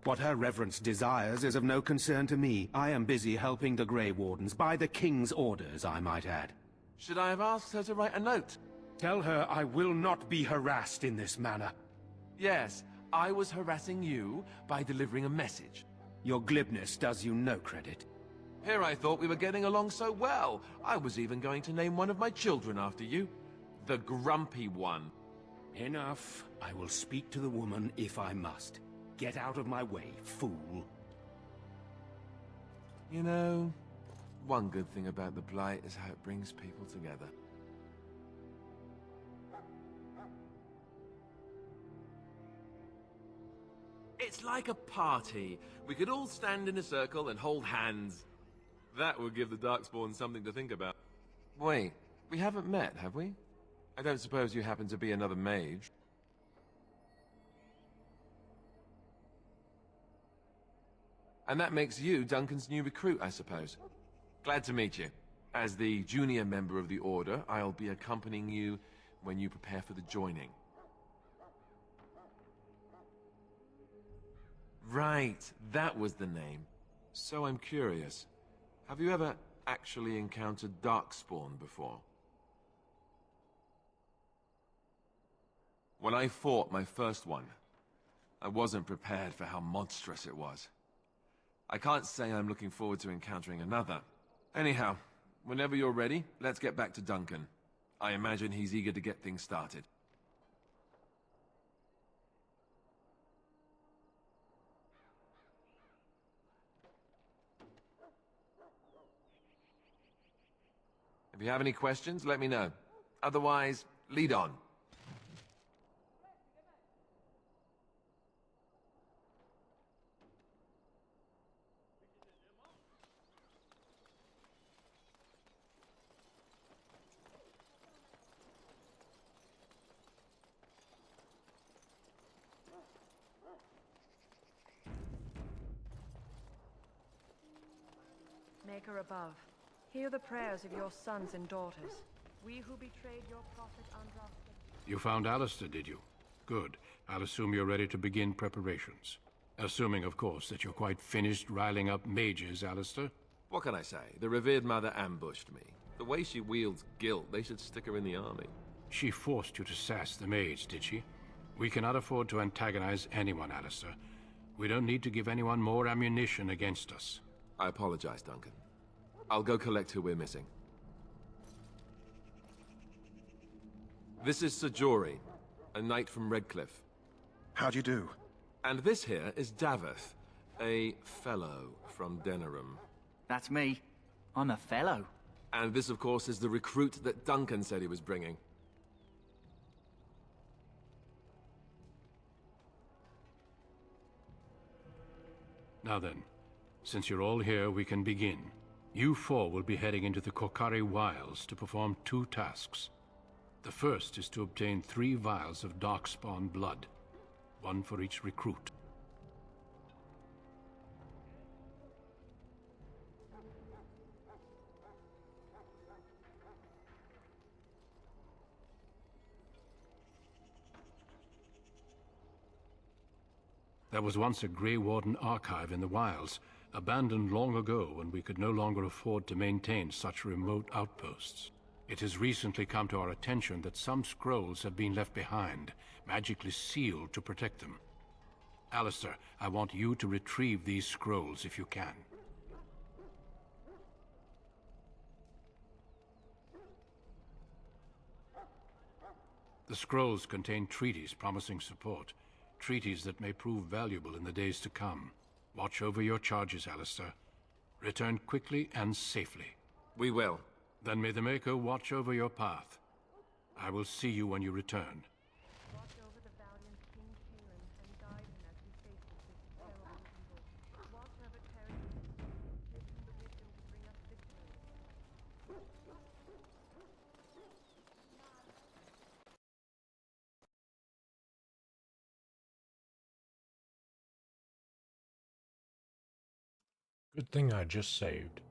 What her reverence desires is of no concern to me. I am busy helping the Grey Wardens, by the King's orders, I might add. Should I have asked her to write a note? Tell her I will not be harassed in this manner. Yes, I was harassing you by delivering a message. Your glibness does you no credit. Here I thought we were getting along so well. I was even going to name one of my children after you. The Grumpy One. Enough. I will speak to the woman if I must. Get out of my way, fool. You know, one good thing about the Blight is how it brings people together. It's like a party. We could all stand in a circle and hold hands. That would give the Darkspawn something to think about. Wait, we haven't met, have we? I don't suppose you happen to be another mage? And that makes you Duncan's new recruit, I suppose. Glad to meet you. As the junior member of the Order, I'll be accompanying you when you prepare for the joining. Right, that was the name. So I'm curious. Have you ever actually encountered Darkspawn before? When I fought my first one, I wasn't prepared for how monstrous it was. I can't say I'm looking forward to encountering another. Anyhow, whenever you're ready, let's get back to Duncan. I imagine he's eager to get things started. If you have any questions, let me know. Otherwise, lead on. Maker above, hear the prayers of your sons and daughters. We who betrayed your prophet Andraste. You found Alistair, did you? Good. I'll assume you're ready to begin preparations. Assuming, of course, that you're quite finished riling up mages, Alistair. What can I say? The revered mother ambushed me. The way she wields guilt, they should stick her in the army. She forced you to sass the mage, did she? We cannot afford to antagonize anyone, Alistair. We don't need to give anyone more ammunition against us. I apologize, Duncan. I'll go collect who we're missing. This is Sir Jory, a knight from Redcliffe. How do you do? And this here is Daveth, a fellow from Denerim. That's me. I'm a fellow. And this, of course, is the recruit that Duncan said he was bringing. Now then, since you're all here, we can begin. You four will be heading into the Korcari Wilds to perform 2 tasks. The first is to obtain 3 vials of Darkspawn blood, 1 for each recruit. There was once a Grey Warden archive in the wilds, abandoned long ago when we could no longer afford to maintain such remote outposts. It has recently come to our attention that some scrolls have been left behind, magically sealed to protect them. Alistair, I want you to retrieve these scrolls if you can. The scrolls contain treaties promising support. Treaties that may prove valuable in the days to come. Watch over your charges, Alistair. Return quickly and safely. We will. Then may the Maker watch over your path. I will see you when you return. Watch over the valiant King Kaelin and guide him as he faces this terrible evil. Watch over Terry. Give him the wisdom to bring us victory. Good thing I just saved.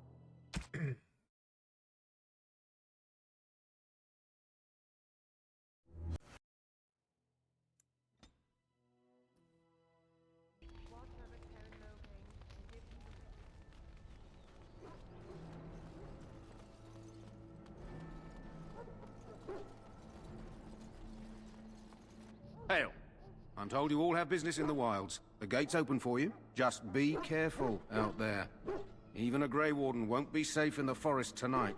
Hail. I'm told you all have business in the wilds. The gate's open for you. Just be careful out there. Even a Grey Warden won't be safe in the forest tonight.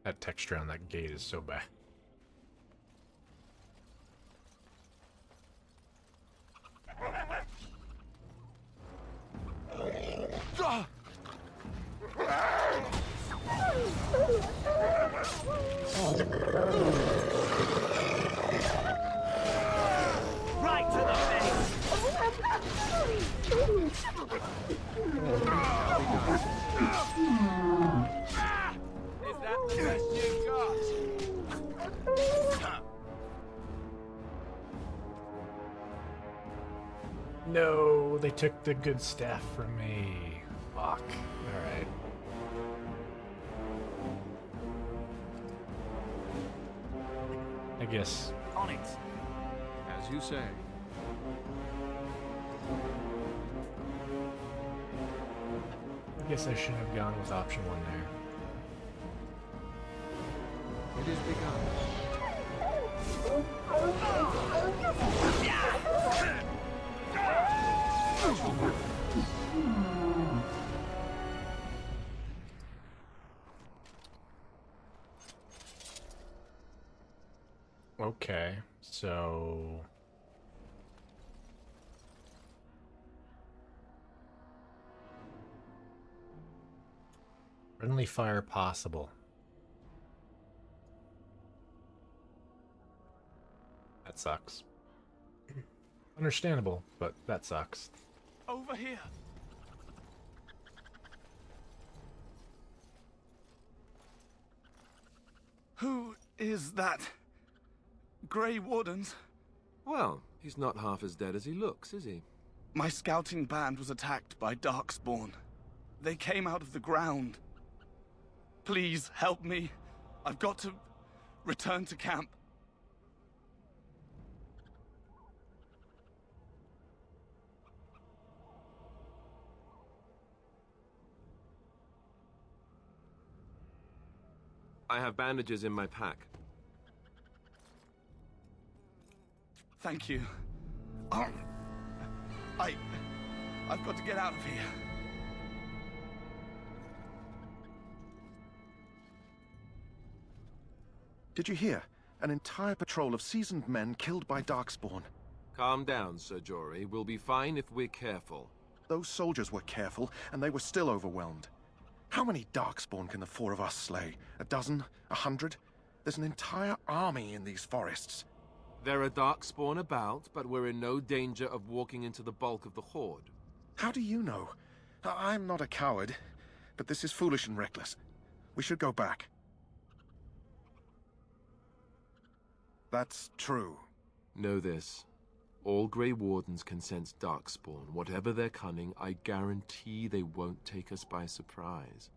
That texture on that gate is so bad. Right to the face! Is that the best you've got? No, they took the good staff from me. Fuck. Alright. I guess. On it. As you say. I guess I shouldn't have gone with option 1 there. It is begun. Okay, so... Friendly fire possible. That sucks. Understandable, but that sucks. Over here. Who is that? Grey Wardens? Well, he's not half as dead as he looks, is he? My scouting band was attacked by Darkspawn. They came out of the ground. Please help me. I've got to return to camp. I have bandages in my pack. Thank you. I've got to get out of here. Did you hear? An entire patrol of seasoned men killed by Darkspawn. Calm down, Sir Jory. We'll be fine if we're careful. Those soldiers were careful, and they were still overwhelmed. How many Darkspawn can the 4 of us slay? A dozen? 100? There's an entire army in these forests. There are Darkspawn about, but we're in no danger of walking into the bulk of the Horde. How do you know? I'm not a coward, but this is foolish and reckless. We should go back. That's true. Know this. All Grey Wardens can sense Darkspawn. Whatever their cunning, I guarantee they won't take us by surprise.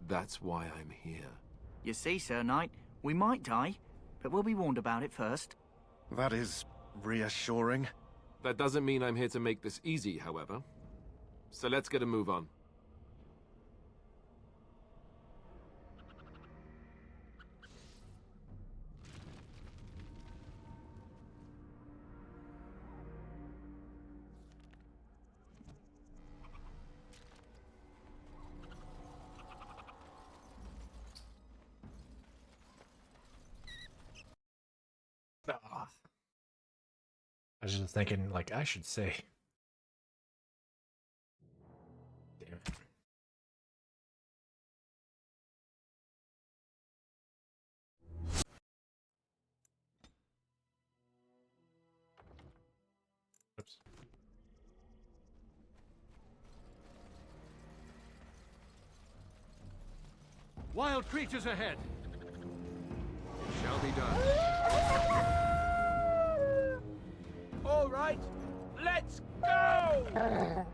That's why I'm here. You see, Sir Knight, we might die, but we'll be warned about it first. That is reassuring. That doesn't mean I'm here to make this easy, however. So let's get a move on. I was just thinking, like, I should say. Damn it. Oops. Wild creatures ahead. It shall be done. All right, let's go!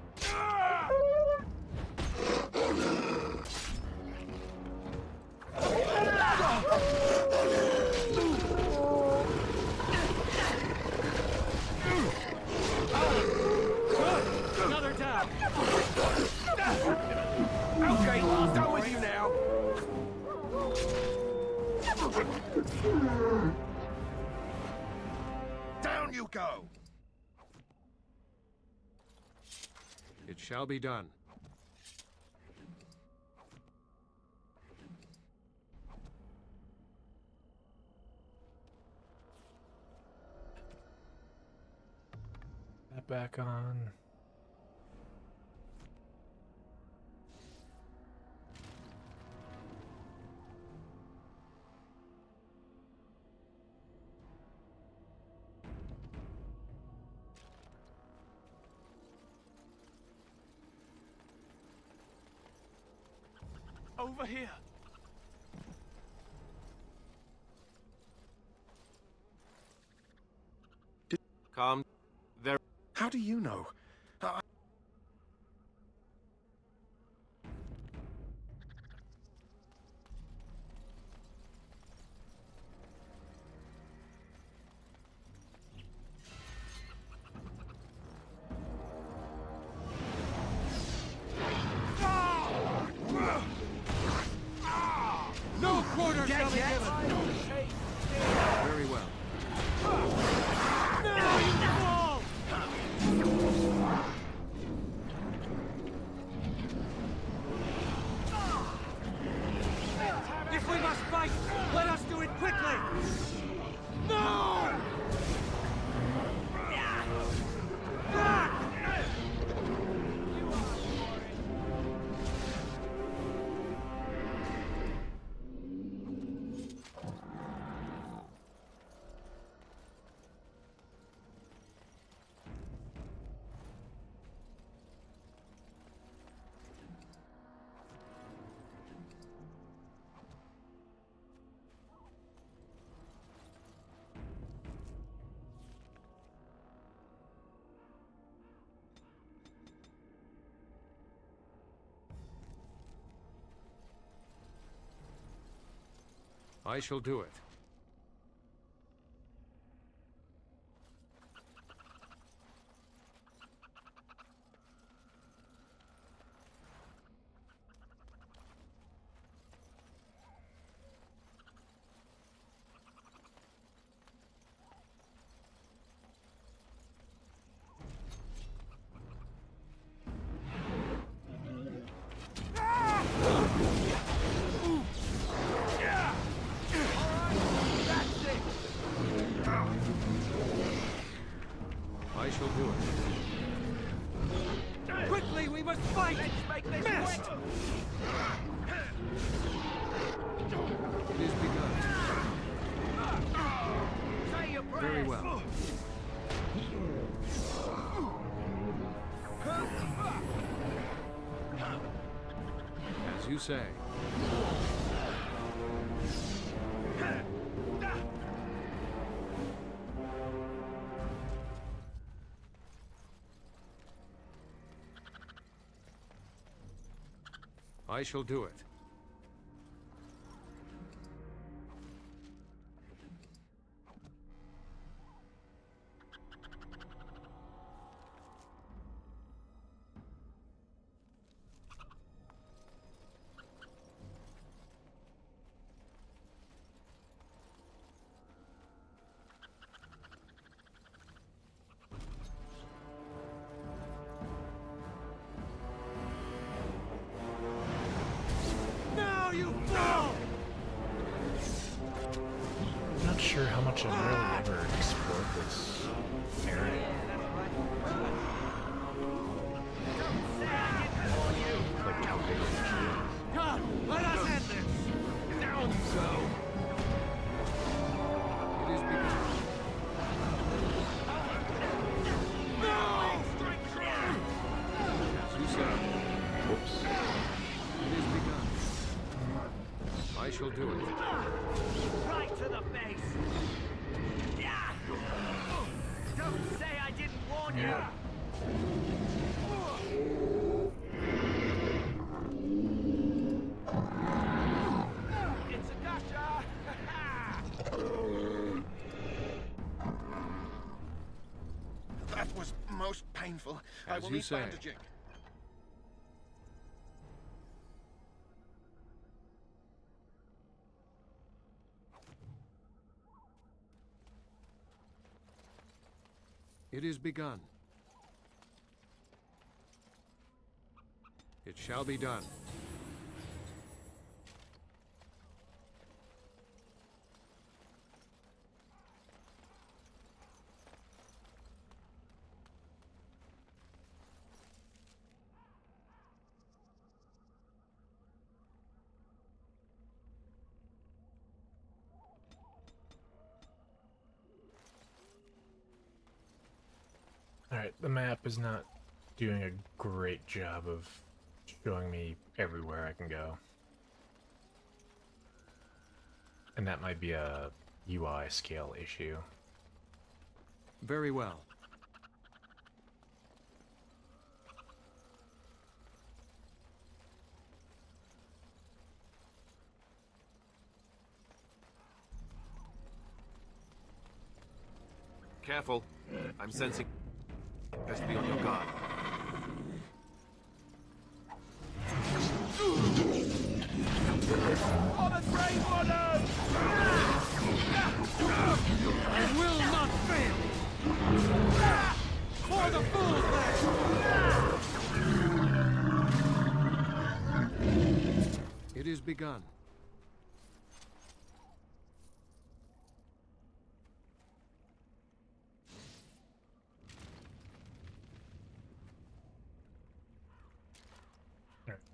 Down you go! It shall be done. That back on. Over here. Calm. There. How do you know? No quarter shall be given. Very well. Now you fall! If we must fight, let us do it quickly! No! I shall do it. I shall do it. Quickly, we must fight! Missed! It is begun. Very well. As you say. I shall do it. I'm not sure how much I've really ever explored this area. Like how big it actually is. Come, let us end this! Down you go! It is begun. No! As you say. Whoops. It is begun. I shall do it. Right to the face! Yeah! Don't say I didn't warn you! It's a gotcha! That was most painful. I As will you need say. bandaging. It is begun. It shall be done. Alright, the map is not doing a great job of showing me everywhere I can go. And that might be a UI scale issue. Very well. Careful. I'm sensing... Best be on your guard. For the Grey Warden! It will not fail! For the Fool's Land! It is begun.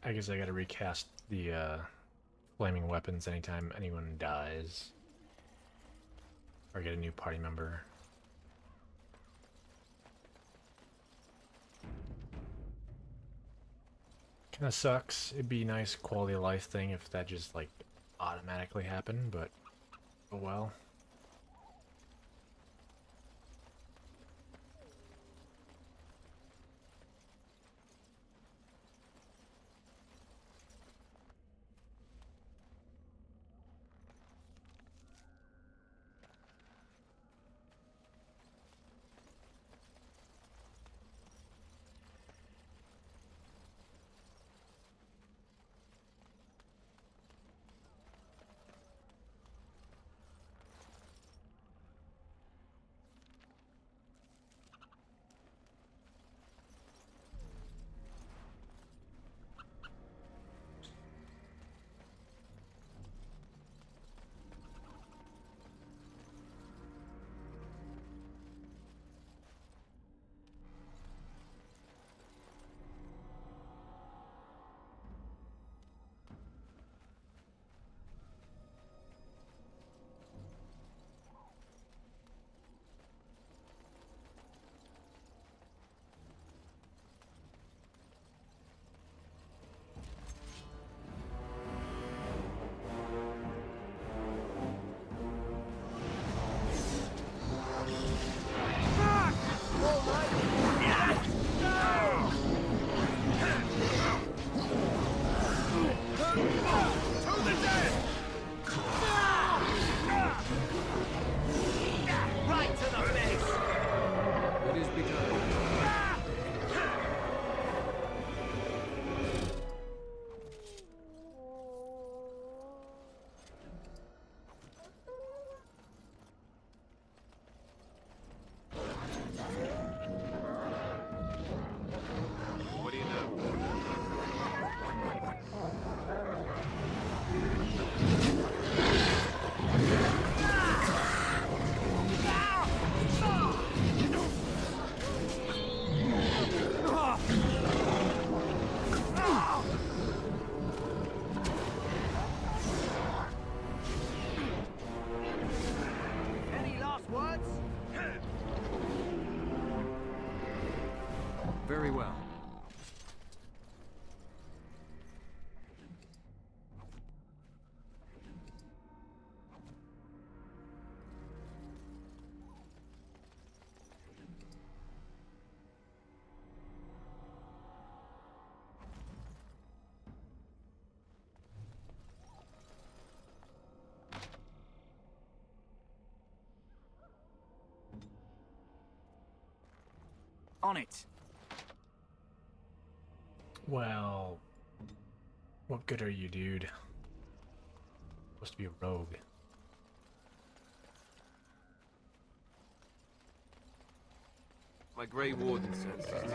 I guess I gotta recast the flaming weapons anytime anyone dies. Or get a new party member. Kinda sucks. It'd be a nice quality of life thing if that just like automatically happened, but oh well. Right to the face! It is begun. What do you know? Any last words? Very well. On it. Well, what good are you, dude? Supposed to be a rogue. My Grey Warden senses it.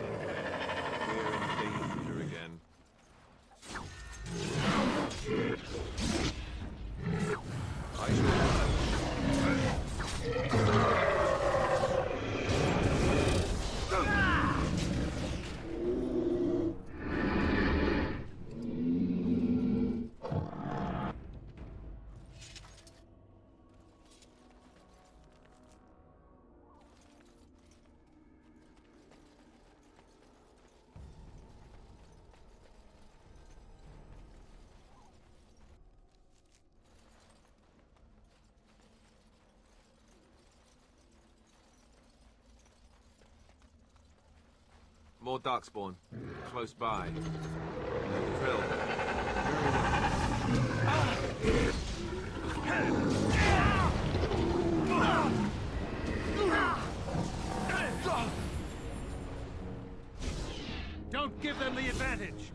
We're in danger again. I More Darkspawn. Close by. Drill. Don't give them the advantage!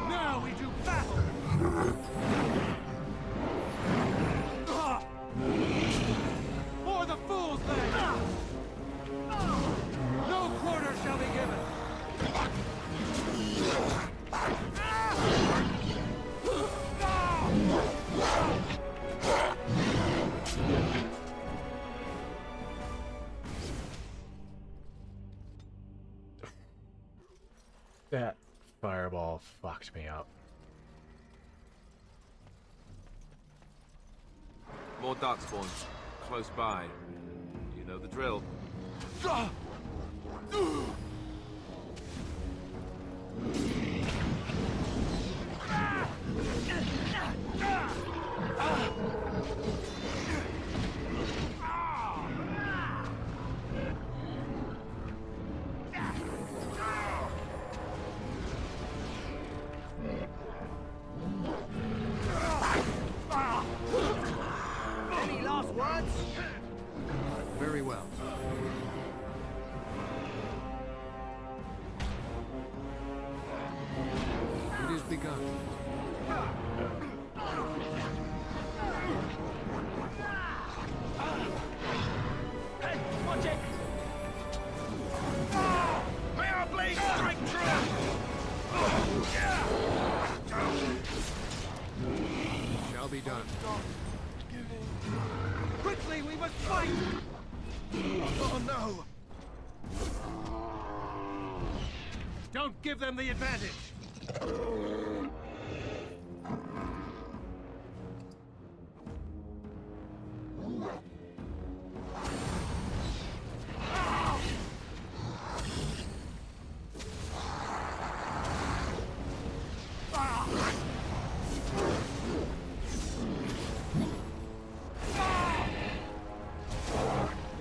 Now we do battle! For the fool's land! No quarter shall be given! That fireball fucked me up. More Darkspawn. Close by. You know the drill. Any last words? Very well. It is begun. Hey, watch it! May our blade strike true! Shall be done. Quickly, we must fight! Oh no! Don't give them the advantage!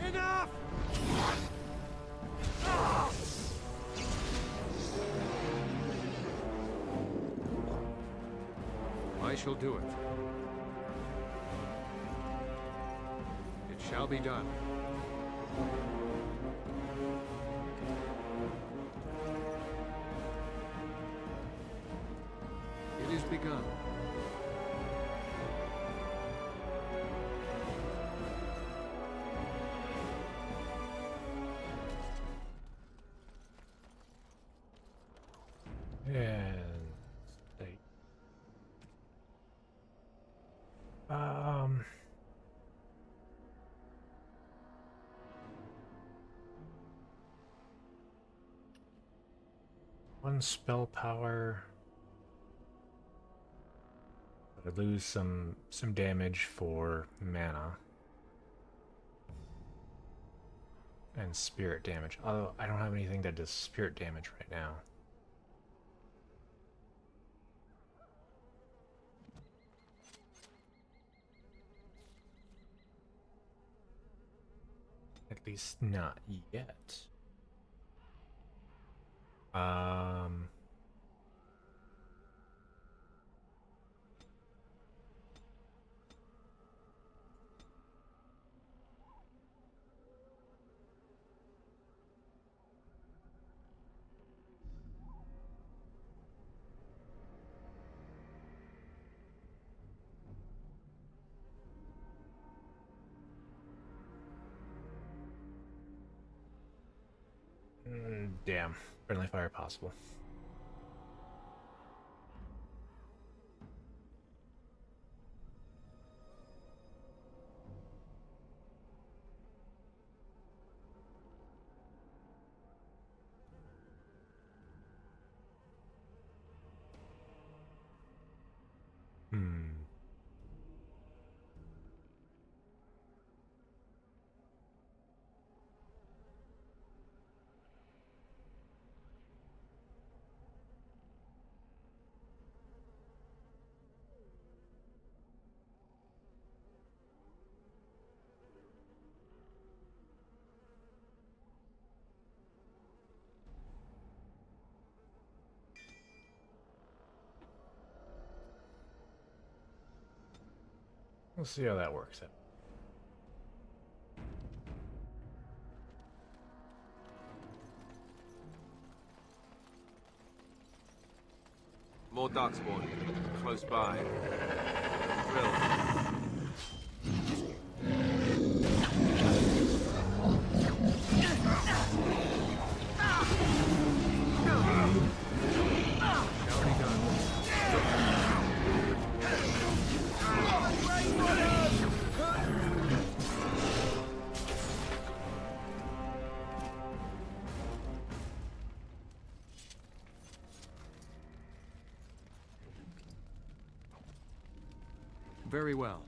Enough! I shall do it. It shall be done. It is begun. And state. One spell power. But I lose some damage for mana. And spirit damage. Although I don't have anything that does spirit damage right now. At least not yet. Damn. Friendly fire possible. We'll see how that works out. More darkspawn. Close by. Drill. Very well.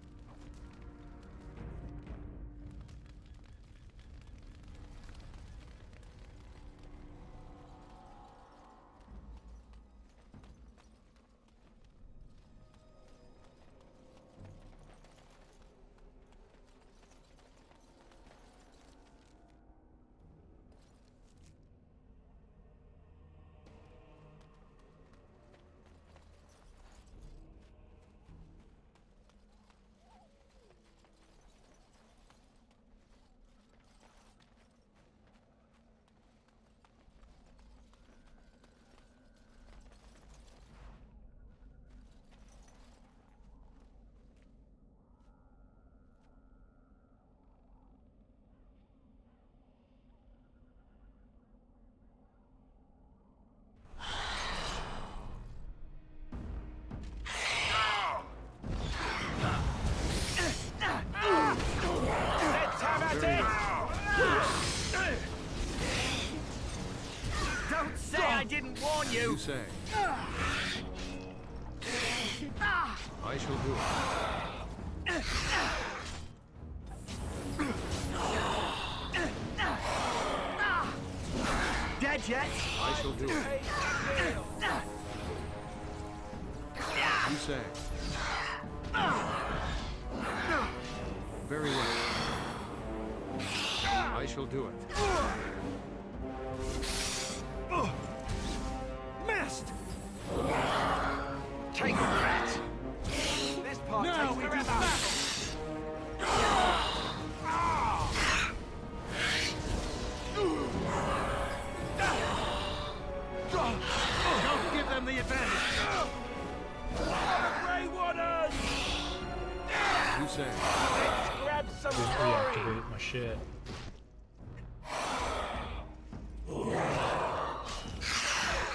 Don't say I didn't warn you! You say. I shall do it. Dead yet? I shall do it. You say. Very well. I shall do it. Missed! Take that! This part takes forever! Don't give them the advantage! Grey Waters! You say. Let's grab some glory! Reactivate my shit.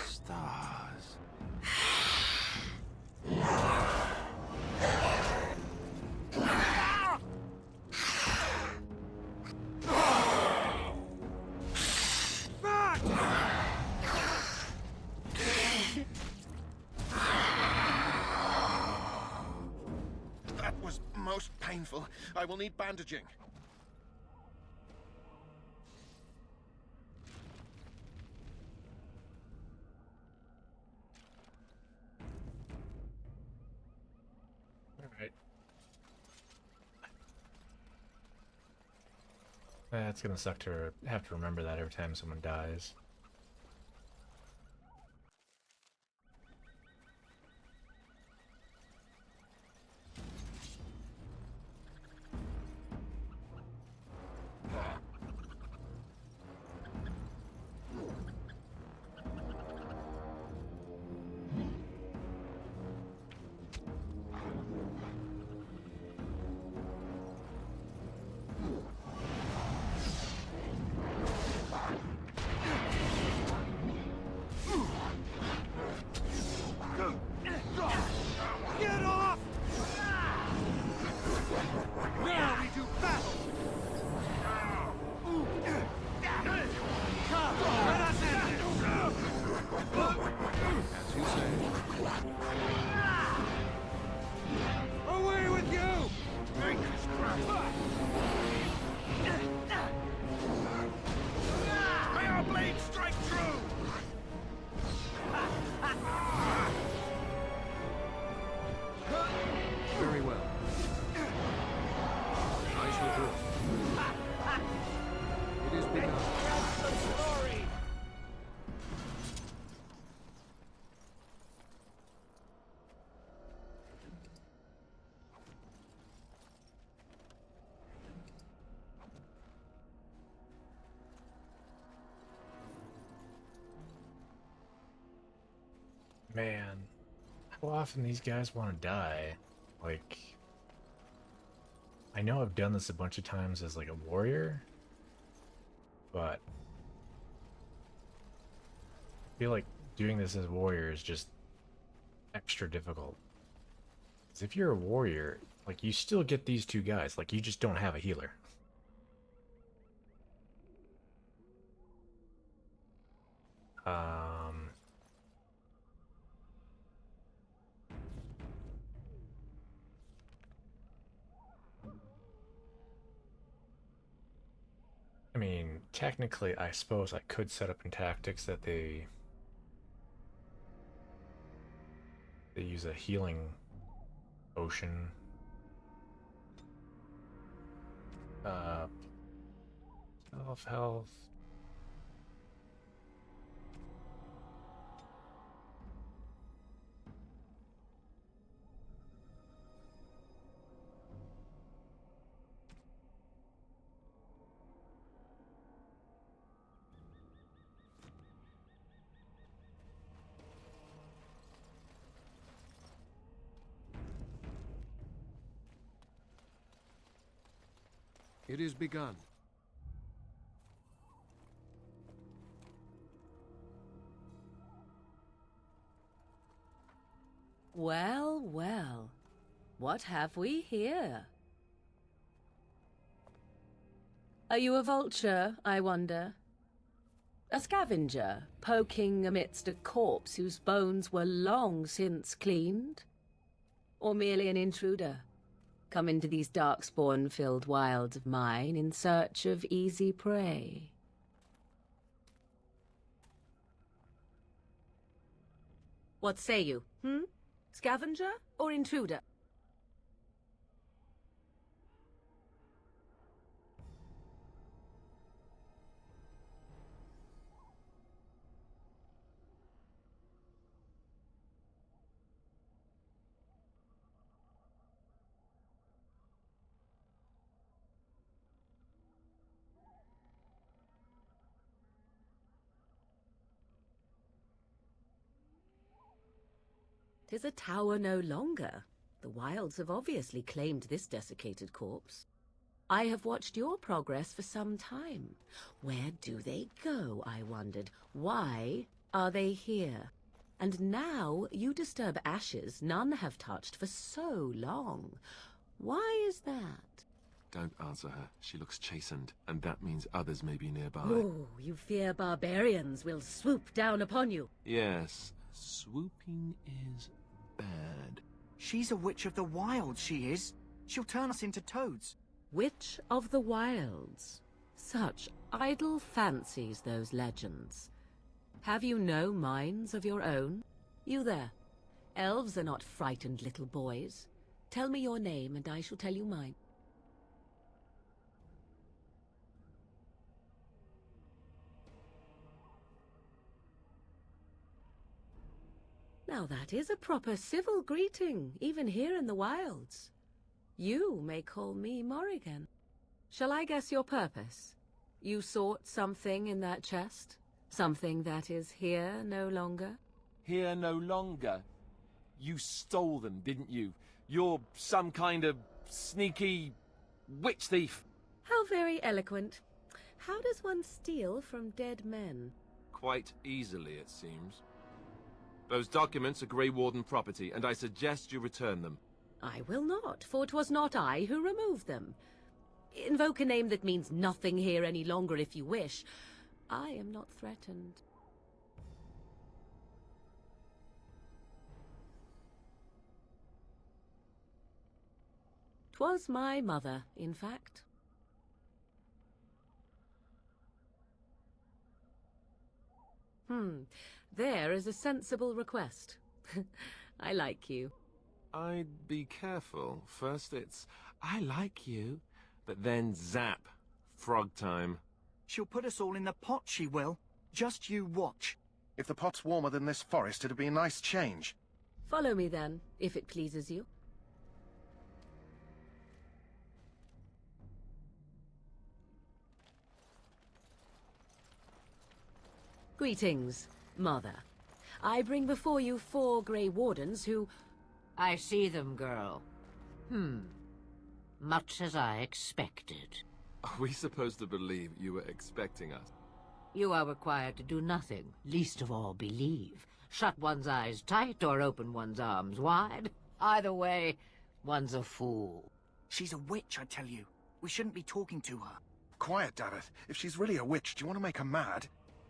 Stars. That was most painful. I will need bandaging. Alright. That's gonna suck to have to remember that every time someone dies. Man, how often these guys want to die? Like, I know I've done this a bunch of times as like a warrior, but I feel like doing this as a warrior is just extra difficult. Because if you're a warrior, like, you still get these two guys, like, you just don't have a healer. I mean, technically, I suppose I could set up in tactics that they use a healing potion. Self-health. It is begun. Well, well. What have we here? Are you a vulture, I wonder? A scavenger, poking amidst a corpse whose bones were long since cleaned? Or merely an intruder, come into these darkspawn-filled wilds of mine in search of easy prey? What say you, Scavenger or intruder? Tis a tower no longer. The wilds have obviously claimed this desiccated corpse. I have watched your progress for some time. Where do they go, I wondered? Why are they here? And now you disturb ashes none have touched for so long. Why is that? Don't answer her. She looks chastened, and that means others may be nearby. Oh, you fear barbarians will swoop down upon you. Yes, swooping is bad. She's a witch of the wild, she is. She'll turn us into toads. Witch of the wilds. Such idle fancies, those legends. Have you no minds of your own? You there. Elves are not frightened little boys. Tell me your name, and I shall tell you mine. Now that is a proper civil greeting, even here in the wilds. You may call me Morrigan. Shall I guess your purpose? You sought something in that chest? Something that is here no longer? Here no longer? You stole them, didn't you? You're some kind of sneaky witch thief. How very eloquent. How does one steal from dead men? Quite easily, it seems. Those documents are Grey Warden property, and I suggest you return them. I will not, for 'twas not I who removed them. Invoke a name that means nothing here any longer if you wish. I am not threatened. 'Twas my mother, in fact. There is a sensible request. I like you. I'd be careful. First it's, I like you, but then zap. Frog time. She'll put us all in the pot, she will. Just you watch. If the pot's warmer than this forest, it'd be a nice change. Follow me then, if it pleases you. Greetings, Mother. I bring before you 4 Grey Wardens who... I see them, girl. Much as I expected. Are we supposed to believe you were expecting us? You are required to do nothing, least of all believe. Shut one's eyes tight or open one's arms wide. Either way, one's a fool. She's a witch, I tell you. We shouldn't be talking to her. Quiet, Davith. If she's really a witch, do you want to make her mad?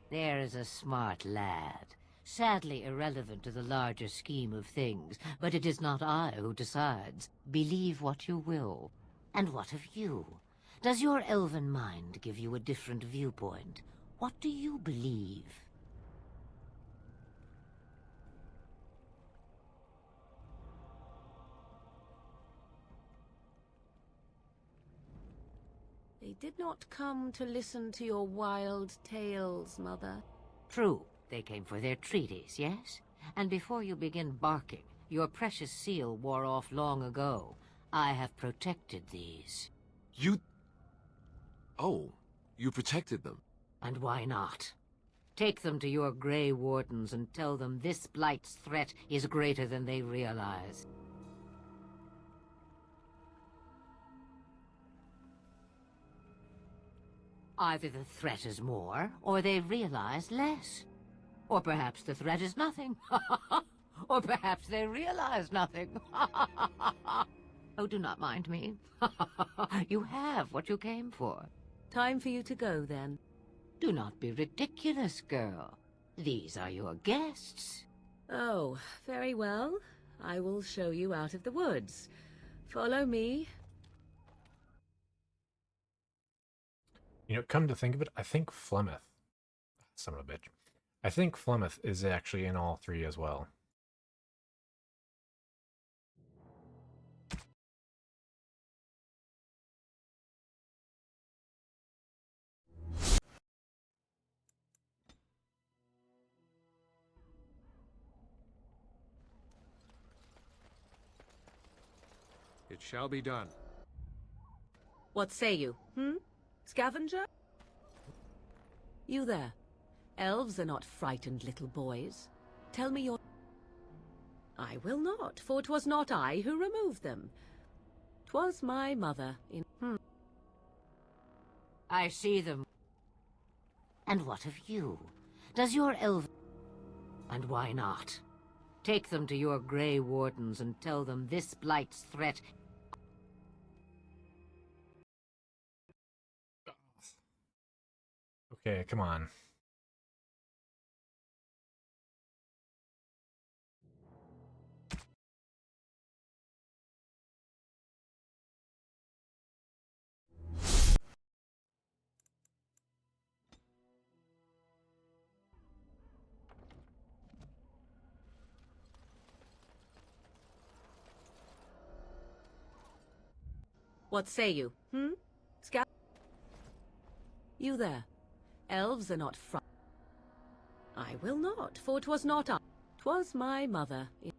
There is a smart lad. Sadly irrelevant to the larger scheme of things, but it is not I who decides. Believe what you will. And what of you? Does your elven mind give you a different viewpoint? What do you believe? They did not come to listen to your wild tales, Mother. True, they came for their treaties, yes? And before you begin barking, your precious seal wore off long ago. I have protected these. You... Oh, you protected them? And why not? Take them to your Grey Wardens and tell them this Blight's threat is greater than they realize. Either the threat is more, or they realize less. Or perhaps the threat is nothing. Or perhaps they realize nothing. Oh, do not mind me. You have what you came for. Time for you to go, then. Do not be ridiculous, girl. These are your guests. Oh, very well. I will show you out of the woods. Follow me. You know, come to think of it, I think Flemeth, son of a bitch, I think Flemeth is actually in all 3 as well. It shall be done. What say you, Scavenger? You there. Elves are not frightened little boys. Tell me your... I will not, for 'twas not I who removed them. 'Twas my mother in... I see them. And what of you? Does your elf... And why not? Take them to your Grey Wardens and tell them this Blight's threat... Okay, come on. What say you, You there. Elves are not I will not, for 'twas not I. 'Twas my mother in...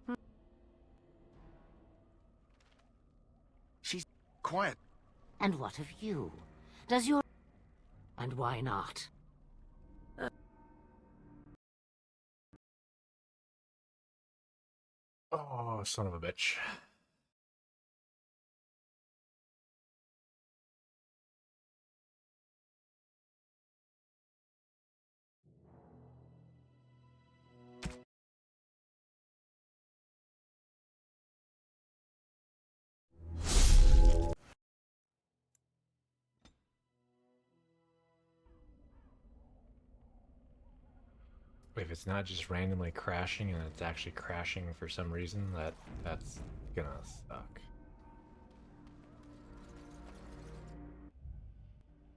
She's... Quiet. And what of you? Does your... And why not? Oh, son of a bitch. If it's not just randomly crashing and it's actually crashing for some reason, that's gonna suck.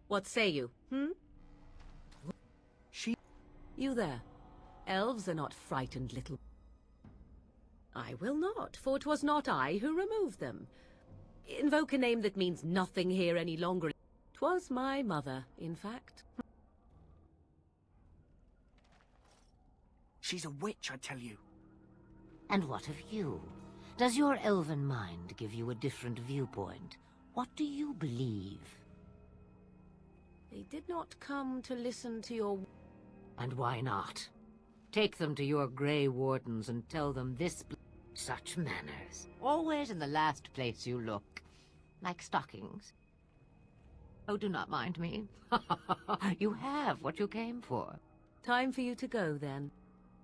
What say you, You there. Elves are not frightened little... I will not, for 'twas not I who removed them. Invoke a name that means nothing here any longer. 'Twas my mother, in fact. She's a witch, I tell you. And what of you? Does your elven mind give you a different viewpoint? What do you believe? They did not come to listen to your... And why not? Take them to your Grey Wardens and tell them this... Such manners. Always in the last place you look. Like stockings. Oh, do not mind me. You have what you came for. Time for you to go, then.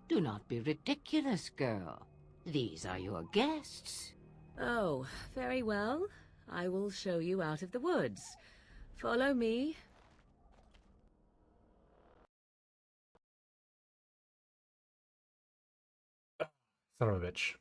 Do not be ridiculous, girl. These are your guests. Oh, very well. I will show you out of the woods. Follow me. Son of a bitch.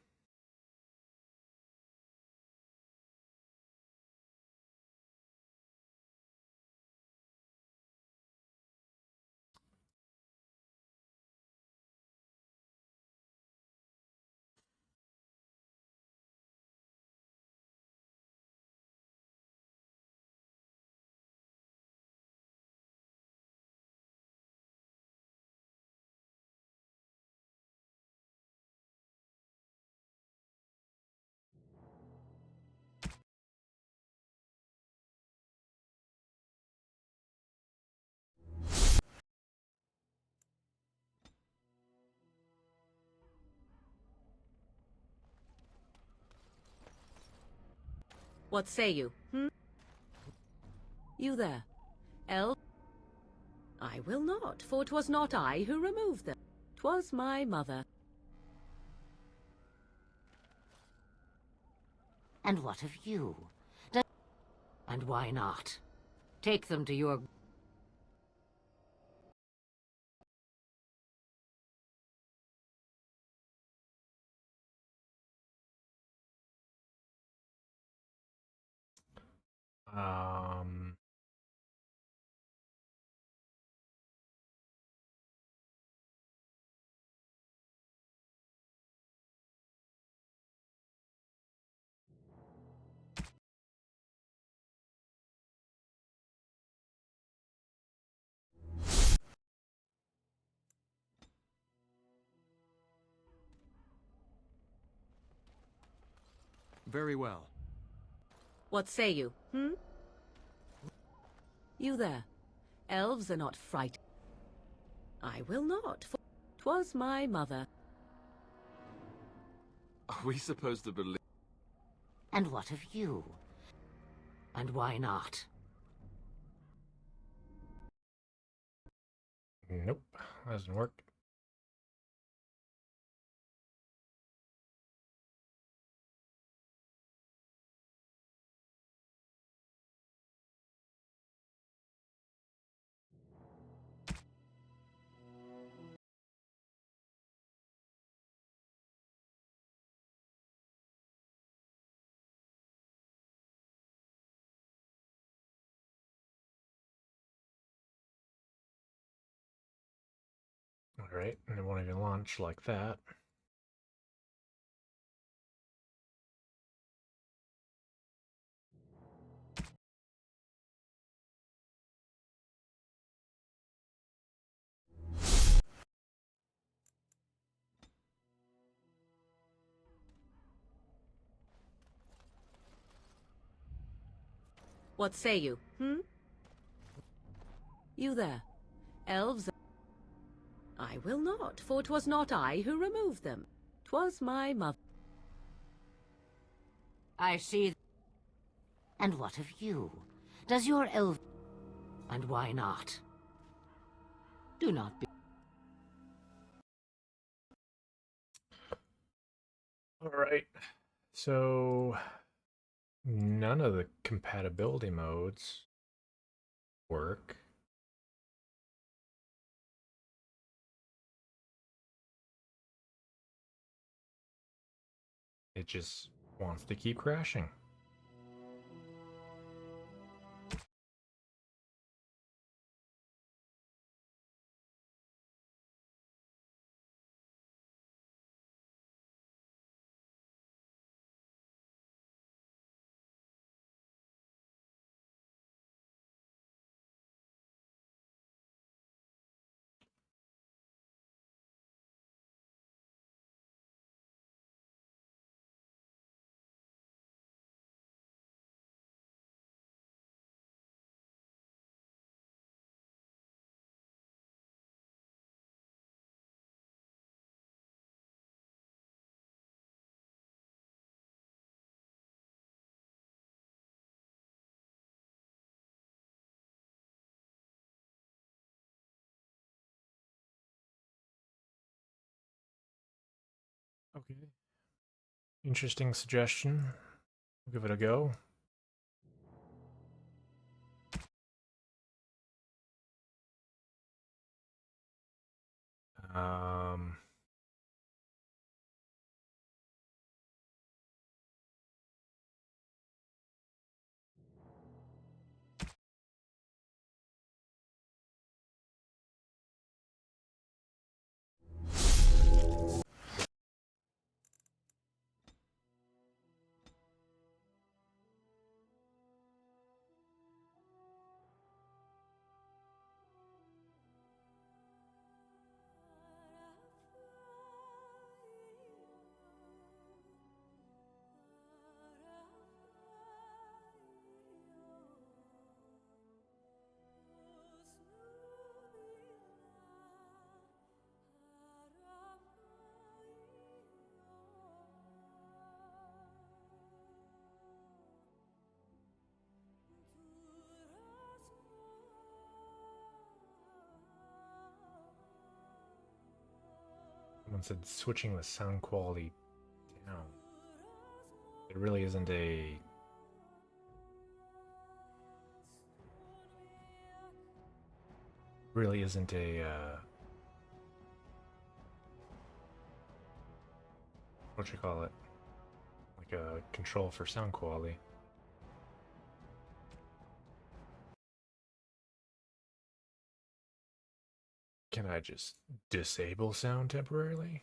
What say you, You there, elf? I will not, for 'twas not I who removed them. 'Twas my mother. And what of you? And why not? Take them to your... Um... Very well. What say you, You there. Elves are not frightened. I will not, for 'twas my mother. Are we supposed to believe... And what of you? And why not? Nope, that doesn't work. Alright, and it won't even launch like that. What say you, You there. Elves... I will not, for 'twas not I who removed them. 'Twas my mother. I see... And what of you? Does your elf... And why not? Do not be... Alright, so... None of the compatibility modes work. It just wants to keep crashing. Okay. Interesting suggestion. We'll give it a go. Um... Someone said switching the sound quality down. It really isn't a... Really isn't a, what you call it? Like a control for sound quality. Can I just disable sound temporarily?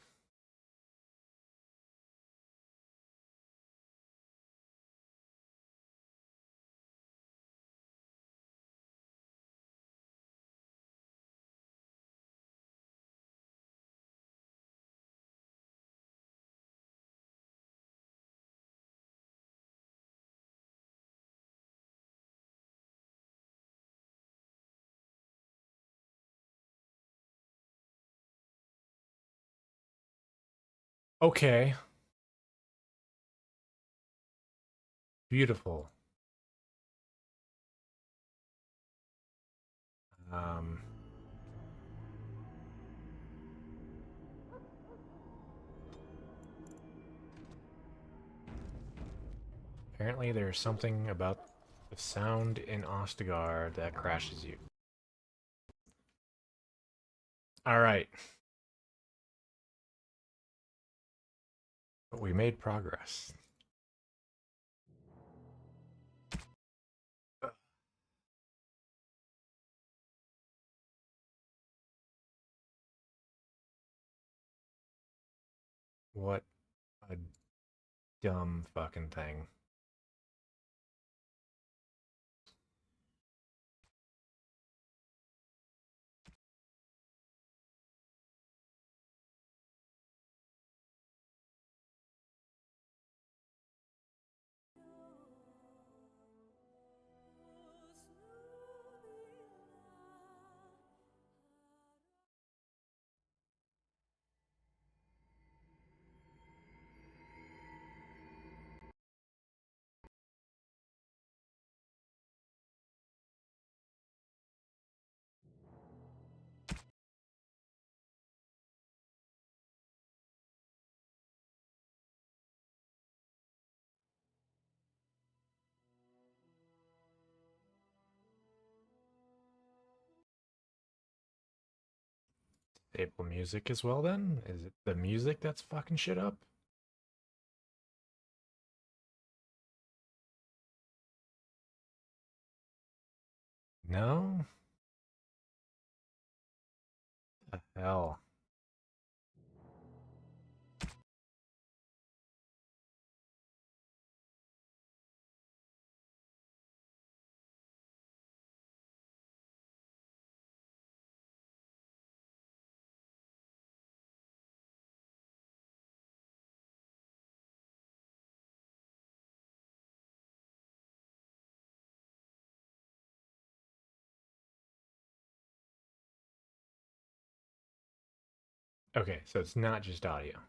Okay. Beautiful. Um... Apparently there's something about the sound in Ostigard that crashes you. Alright. But we made progress. What a dumb fucking thing. Disable music as well then? Is it the music that's fucking shit up? No? The hell? Okay, so it's not just audio.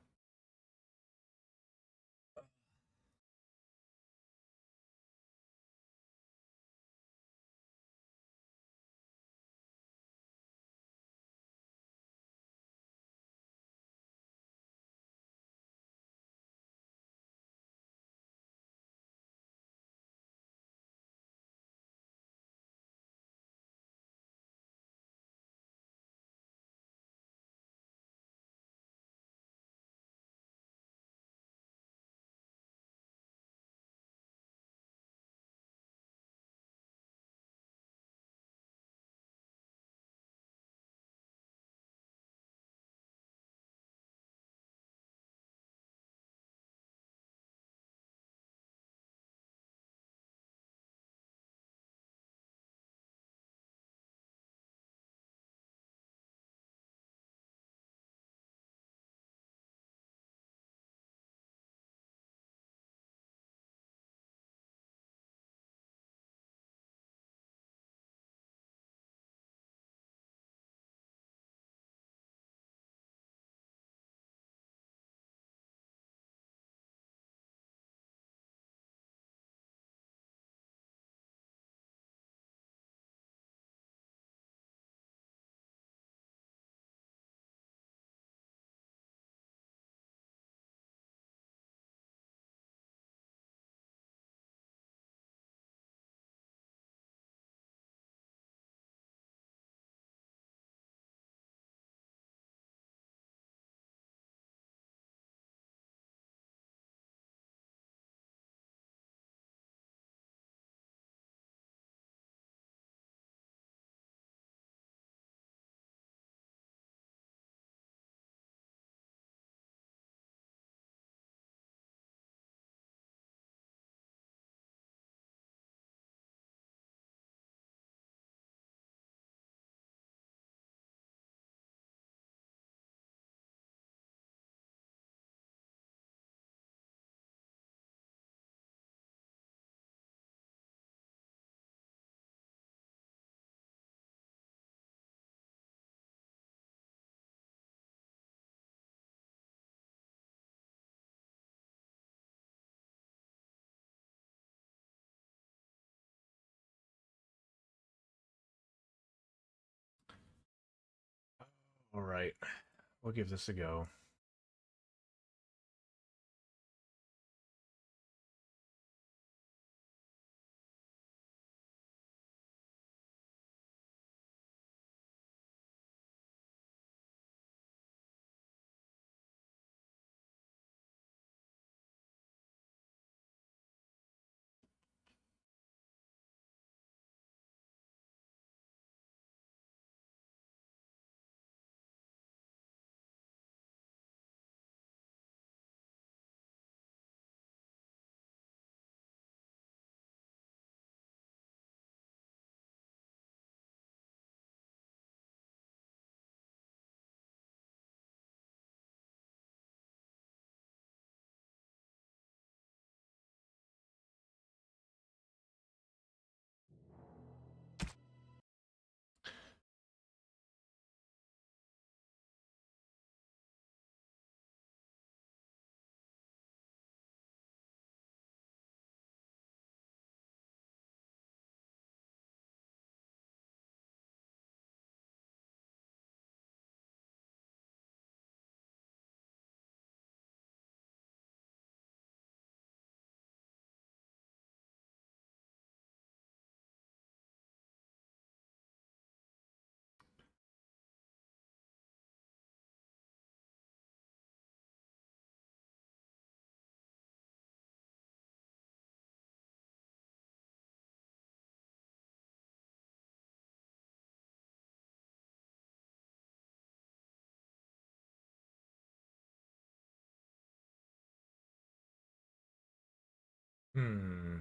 Alright, we'll give this a go. Hmm.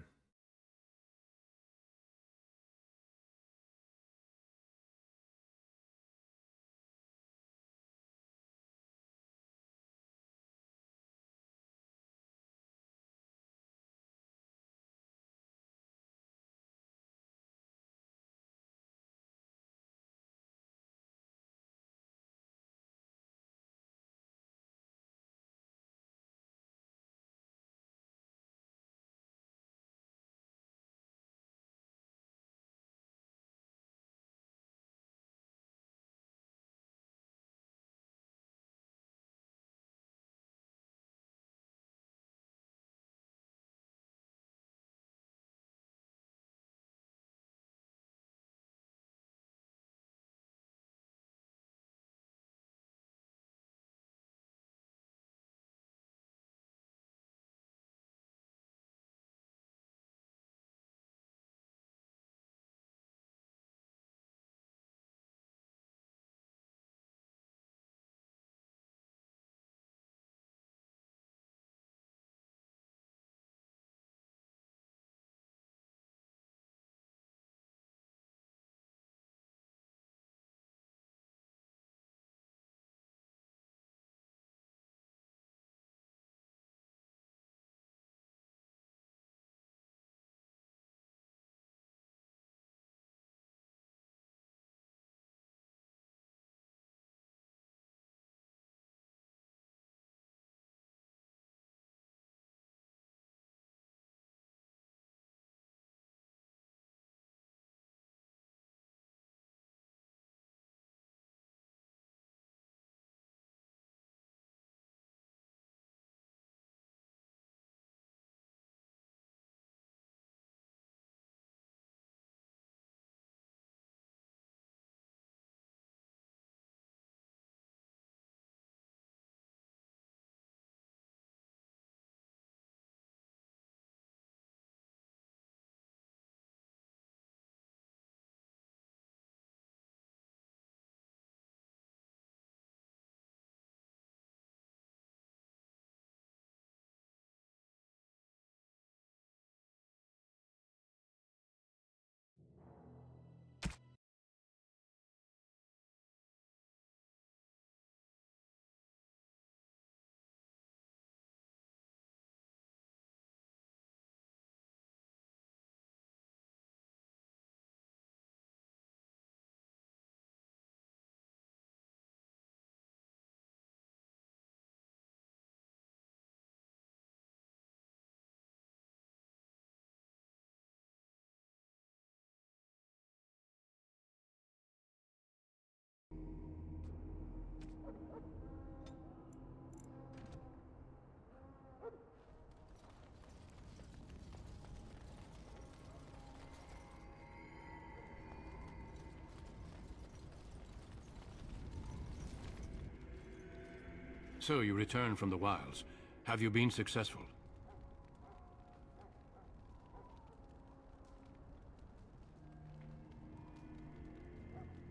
So you returned from the wilds. Have you been successful?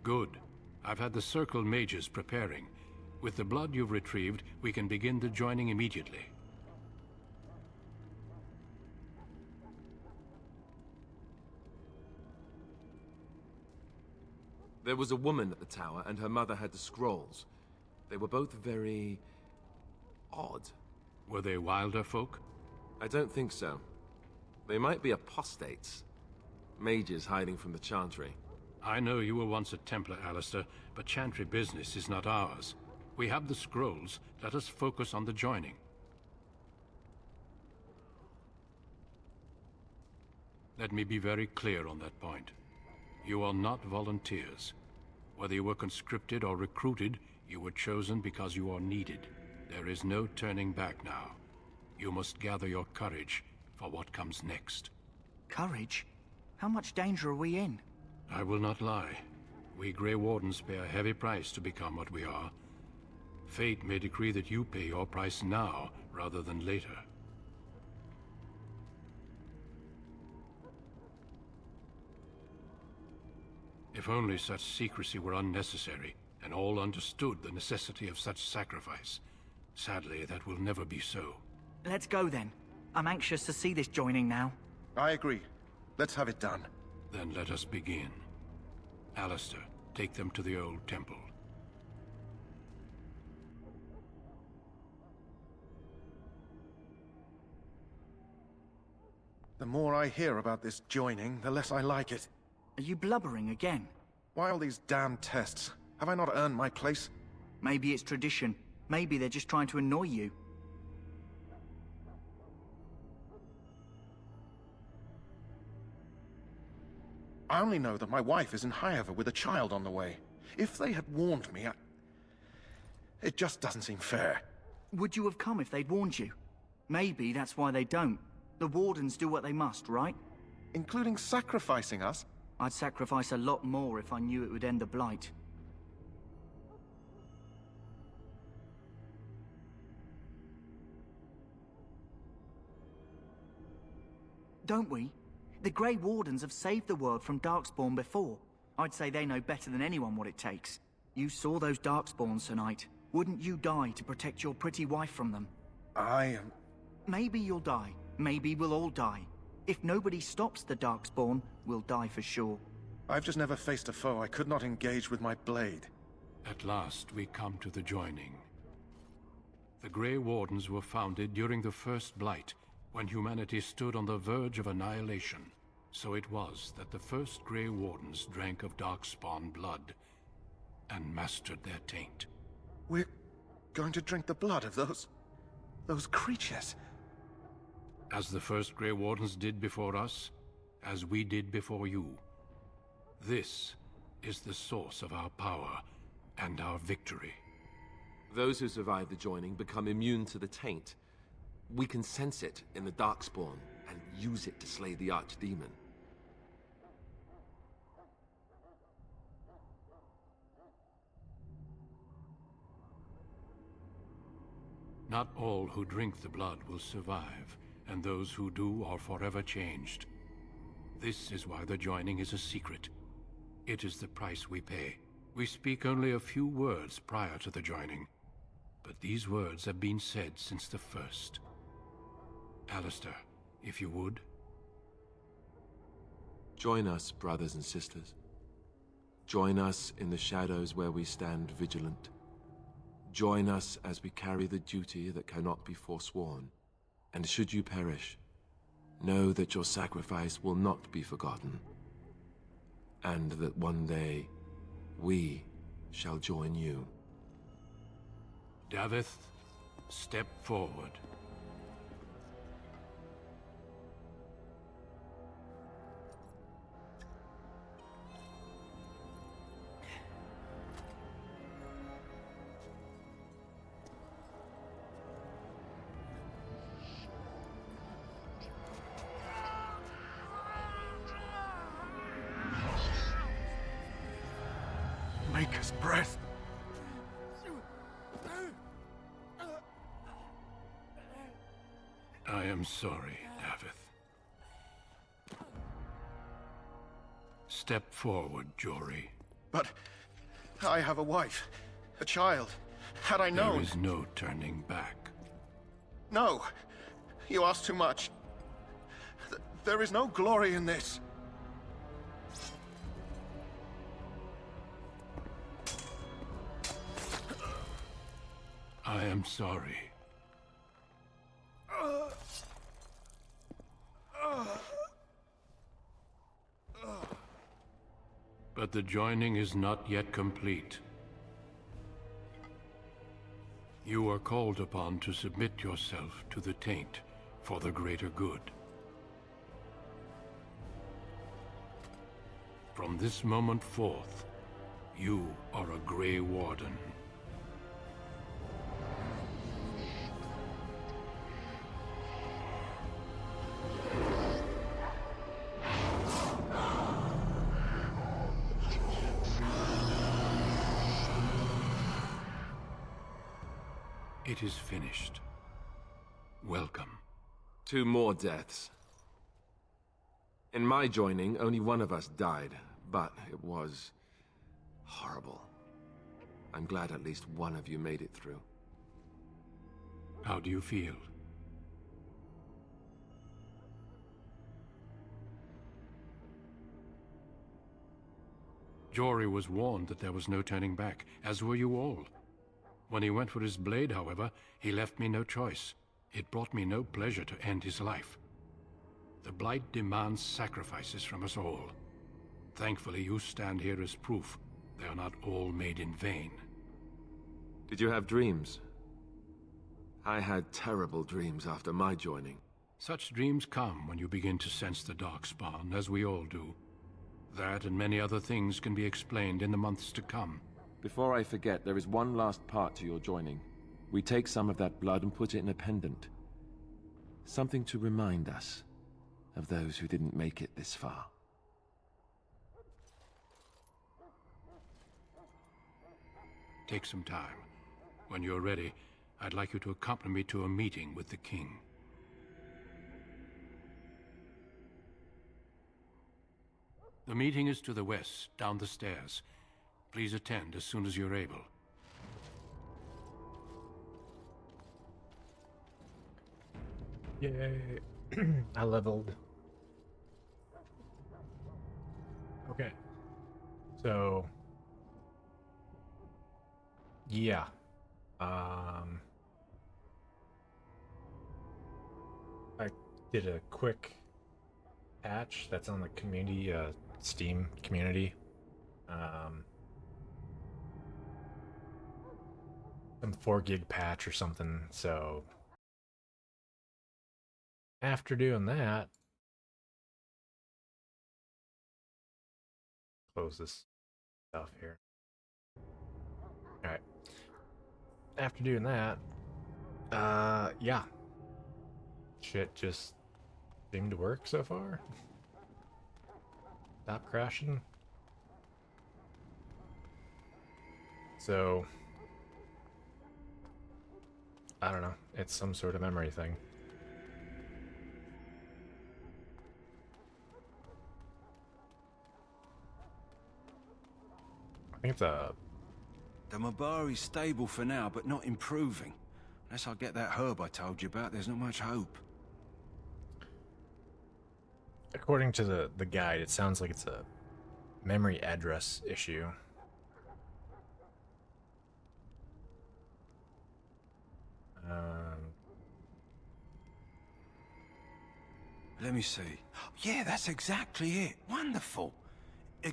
Good. I've had the Circle mages preparing. With the blood you've retrieved, we can begin the joining immediately. There was a woman at the tower, and her mother had the scrolls. They were both very... odd. Were they wilder folk? I don't think so. They might be apostates. Mages hiding from the Chantry. I know you were once a Templar, Alistair, but Chantry business is not ours. We have the scrolls. Let us focus on the joining. Let me be very clear on that point. You are not volunteers. Whether you were conscripted or recruited, you were chosen because you are needed. There is no turning back now. You must gather your courage for what comes next. Courage? How much danger are we in? I will not lie. We Grey Wardens pay a heavy price to become what we are. Fate may decree that you pay your price now, rather than later. If only such secrecy were unnecessary, and all understood the necessity of such sacrifice. Sadly, that will never be so. Let's go then. I'm anxious to see this joining now. I agree. Let's have it done. Then let us begin. Alistair, take them to the old temple. The more I hear about this joining, the less I like it. Are you blubbering again? Why all these damn tests? Have I not earned my place? Maybe it's tradition. Maybe they're just trying to annoy you. I only know that my wife is in Highever with a child on the way. If they had warned me, it just doesn't seem fair. Would you have come if they'd warned you? Maybe that's why they don't. The Wardens do what they must, right? Including sacrificing us? I'd sacrifice a lot more if I knew it would end the Blight. Don't we? The Grey Wardens have saved the world from Darkspawn before. I'd say they know better than anyone what it takes. You saw those Darkspawns tonight. Wouldn't you die to protect your pretty wife from them? Maybe you'll die. Maybe we'll all die. If nobody stops the Darkspawn, we'll die for sure. I've just never faced a foe I could not engage with my blade. At last, we come to the joining. The Grey Wardens were founded during the First Blight, when humanity stood on the verge of annihilation. So it was that the first Grey Wardens drank of Darkspawn blood, and mastered their taint. We're going to drink the blood of those creatures? As the first Grey Wardens did before us, as we did before you. This is the source of our power and our victory. Those who survive the joining become immune to the taint. We can sense it in the Darkspawn and use it to slay the Archdemon. Not all who drink the blood will survive, and those who do are forever changed. This is why the joining is a secret. It is the price we pay. We speak only a few words prior to the joining, but these words have been said since the first. Alistair, if you would. Join us, brothers and sisters. Join us in the shadows where we stand vigilant. Join us as we carry the duty that cannot be forsworn. And should you perish, know that your sacrifice will not be forgotten. And that one day, we shall join you. Davith, step forward. Maker's breath. I am sorry, Davith. Step forward, Jory. But I have a wife, a child. Had I known... There is no turning back. No! You ask too much. There is no glory in this. I am sorry. But the joining is not yet complete. You are called upon to submit yourself to the Taint for the greater good. From this moment forth, you are a Grey Warden. It is finished. Welcome. 2 more deaths. In my joining, only one of us died, but it was horrible. I'm glad at least one of you made it through. How do you feel? Jory was warned that there was no turning back, as were you all. When he went for his blade, however, he left me no choice. It brought me no pleasure to end his life. The Blight demands sacrifices from us all. Thankfully, you stand here as proof they are not all made in vain. Did you have dreams? I had terrible dreams after my joining. Such dreams come when you begin to sense the Darkspawn, as we all do. That and many other things can be explained in the months to come. Before I forget, there is one last part to your joining. We take some of that blood and put it in a pendant. Something to remind us of those who didn't make it this far. Take some time. When you're ready, I'd like you to accompany me to a meeting with the king. The meeting is to the west, down the stairs. Please attend as soon as you're able. Yay. I leveled. Okay. So... yeah. I did a quick patch that's on the community, Steam community. Some 4 gig patch or something, so after doing that, close this stuff here. Alright. After doing that, yeah. Shit just seemed to work so far. Stop crashing. So, I don't know. It's some sort of memory thing. I think it's a... The Mabari's stable for now, but not improving. Unless I get that herb I told you about, there's not much hope. According to the guide, it sounds like it's a memory address issue. Let me see. Yeah, that's exactly it. Wonderful.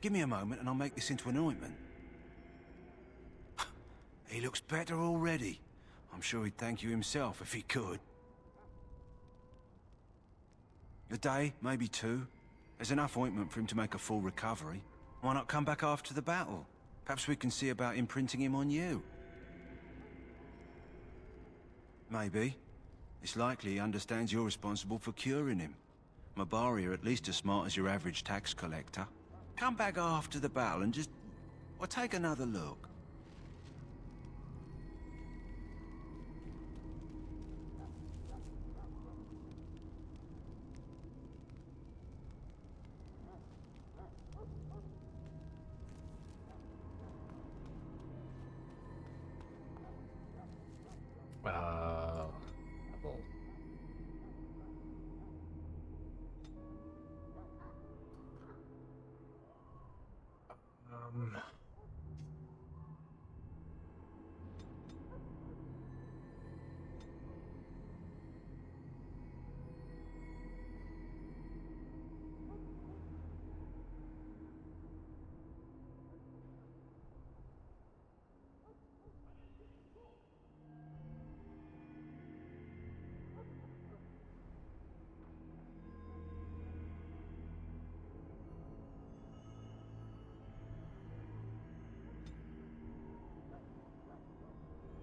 Give me a moment and I'll make this into an ointment. He looks better already. I'm sure he'd thank you himself if he could. A day, maybe 2. There's enough ointment for him to make a full recovery. Why not come back after the battle? Perhaps we can see about imprinting him on you. Maybe. It's likely he understands you're responsible for curing him. Mabari are at least as smart as your average tax collector. Come back after the battle and just... well, take another look.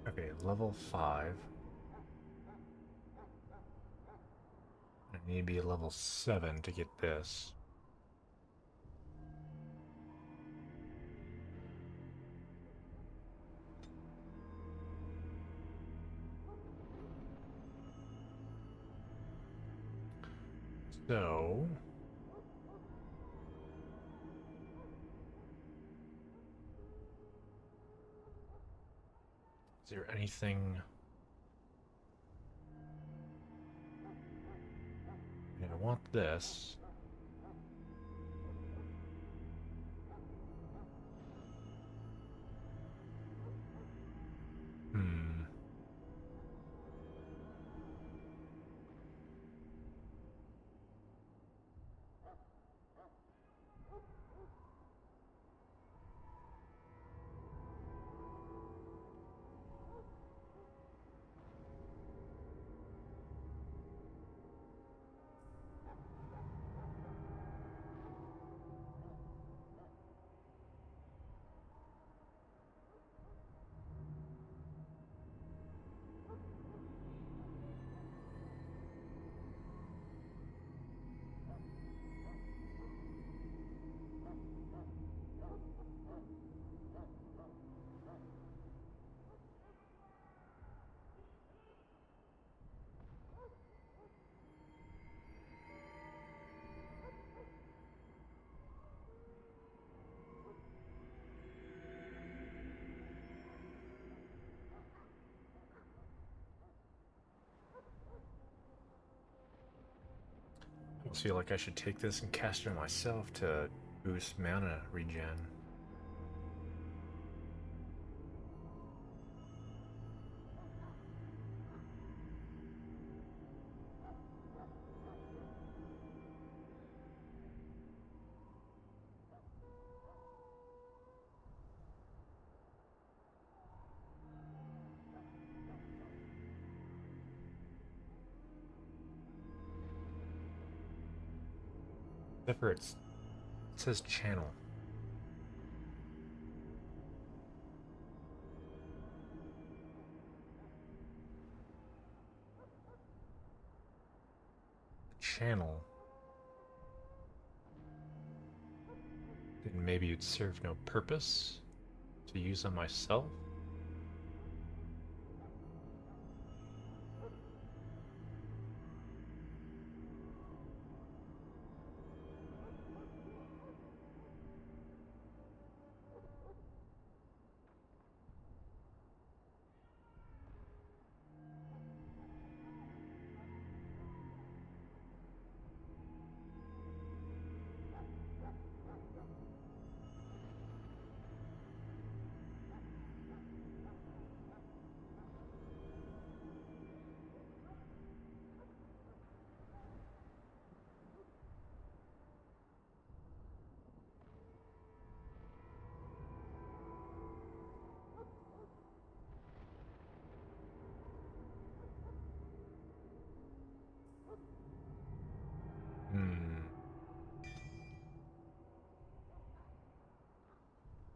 Okay, level 5. I need to be level 7 to get this. So... is there anything... I want this. Hmm. I feel like I should take this and cast it myself to boost mana regen. Except for it says channel. Channel. Then maybe it'd serve no purpose to use on myself?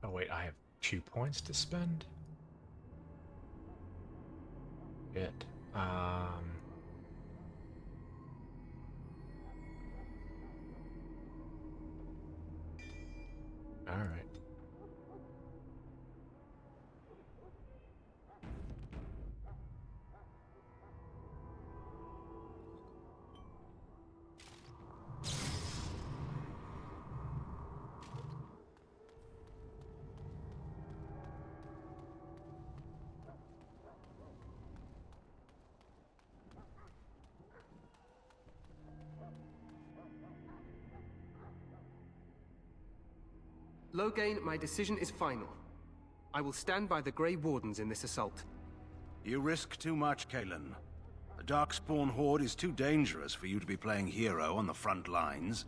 Oh wait, I have 2 points to spend? Good. Alright. Loghain, my decision is final. I will stand by the Grey Wardens in this assault. You risk too much, Kalen. The Darkspawn Horde is too dangerous for you to be playing hero on the front lines.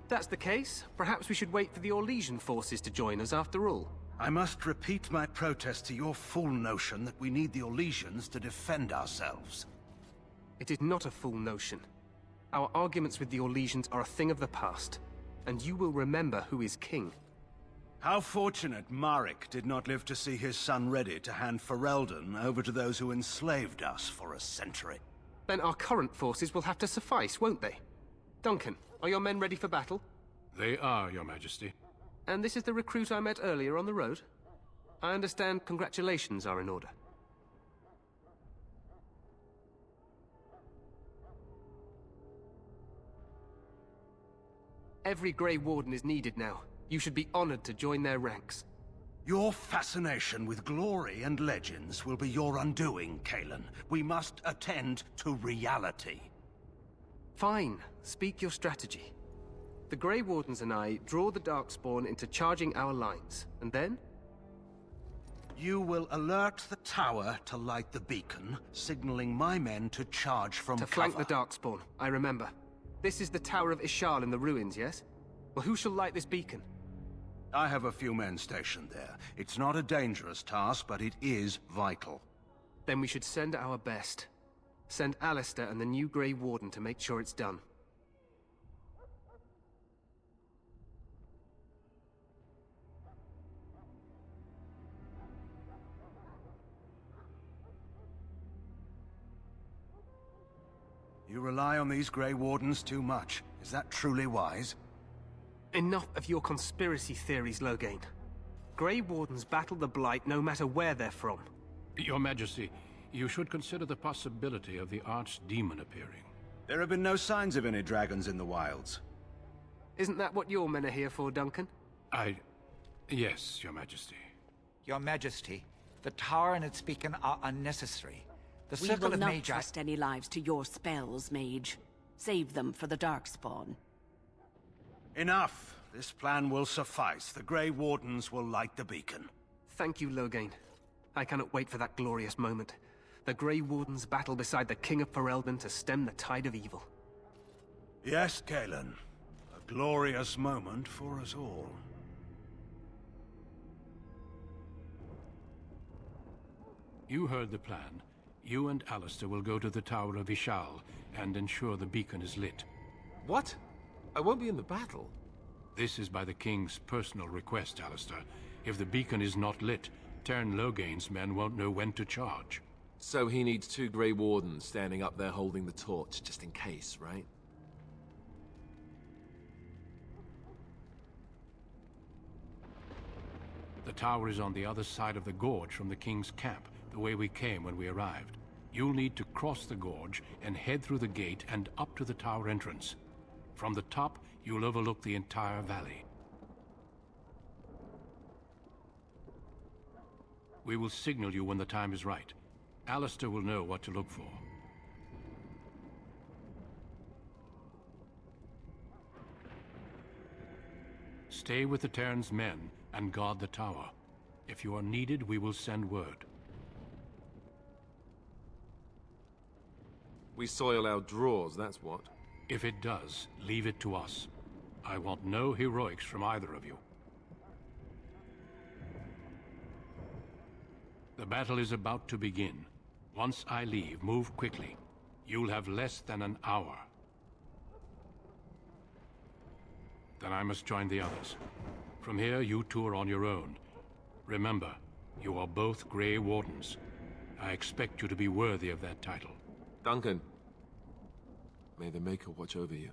That's the case. Perhaps we should wait for the Orlesian forces to join us after all. I must repeat my protest to your fool notion that we need the Orlesians to defend ourselves. It is not a fool notion. Our arguments with the Orlesians are a thing of the past, and you will remember who is king. How fortunate Marek did not live to see his son ready to hand Ferelden over to those who enslaved us for a century. Then our current forces will have to suffice, won't they? Duncan, are your men ready for battle? They are, Your Majesty. And this is the recruit I met earlier on the road? I understand congratulations are in order. Every Grey Warden is needed now. You should be honored to join their ranks. Your fascination with glory and legends will be your undoing, Kalen. We must attend to reality. Fine. Speak your strategy. The Grey Wardens and I draw the Darkspawn into charging our lines, and then? You will alert the tower to light the beacon, signaling my men to charge from cover. To flank the Darkspawn, I remember. This is the Tower of Ishal in the ruins, yes? Well, who shall light this beacon? I have a few men stationed there. It's not a dangerous task, but it is vital. Then we should send our best. Send Alistair and the new Grey Warden to make sure it's done. You rely on these Grey Wardens too much. Is that truly wise? Enough of your conspiracy theories, Loghain. Grey Wardens battle the Blight no matter where they're from. Your Majesty, you should consider the possibility of the Archdemon appearing. There have been no signs of any dragons in the wilds. Isn't that what your men are here for, Duncan? Yes, Your Majesty. Your Majesty, the tower and its beacon are unnecessary. The We Circle will of not Magi... trust any lives to your spells, Mage. Save them for the Darkspawn. Enough. This plan will suffice. The Grey Wardens will light the beacon. Thank you, Loghain. I cannot wait for that glorious moment. The Grey Wardens battle beside the King of Ferelden to stem the tide of evil. Yes, Kalen. A glorious moment for us all. You heard the plan. You and Alistair will go to the Tower of Ishal and ensure the beacon is lit. What? I won't be in the battle. This is by the King's personal request, Alistair. If the beacon is not lit, Tern Loghain's men won't know when to charge. So he needs 2 Grey Wardens standing up there holding the torch, just in case, right? The tower is on the other side of the gorge from the King's camp, the way we came when we arrived. You'll need to cross the gorge and head through the gate and up to the tower entrance. From the top, you'll overlook the entire valley. We will signal you when the time is right. Alistair will know what to look for. Stay with the Terran's men and guard the tower. If you are needed, we will send word. We soil our drawers, that's what. If it does, leave it to us. I want no heroics from either of you. The battle is about to begin. Once I leave, move quickly. You'll have less than an hour. Then I must join the others. From here, you two are on your own. Remember, you are both Grey Wardens. I expect you to be worthy of that title. Duncan, may the Maker watch over you.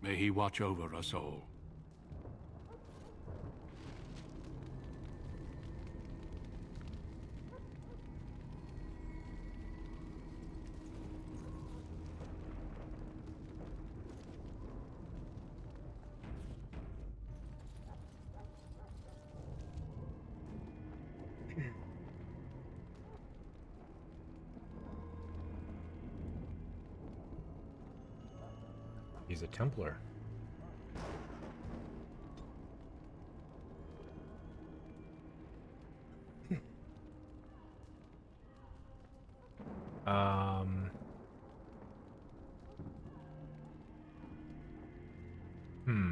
May he watch over us all. He's a Templar. Hmm.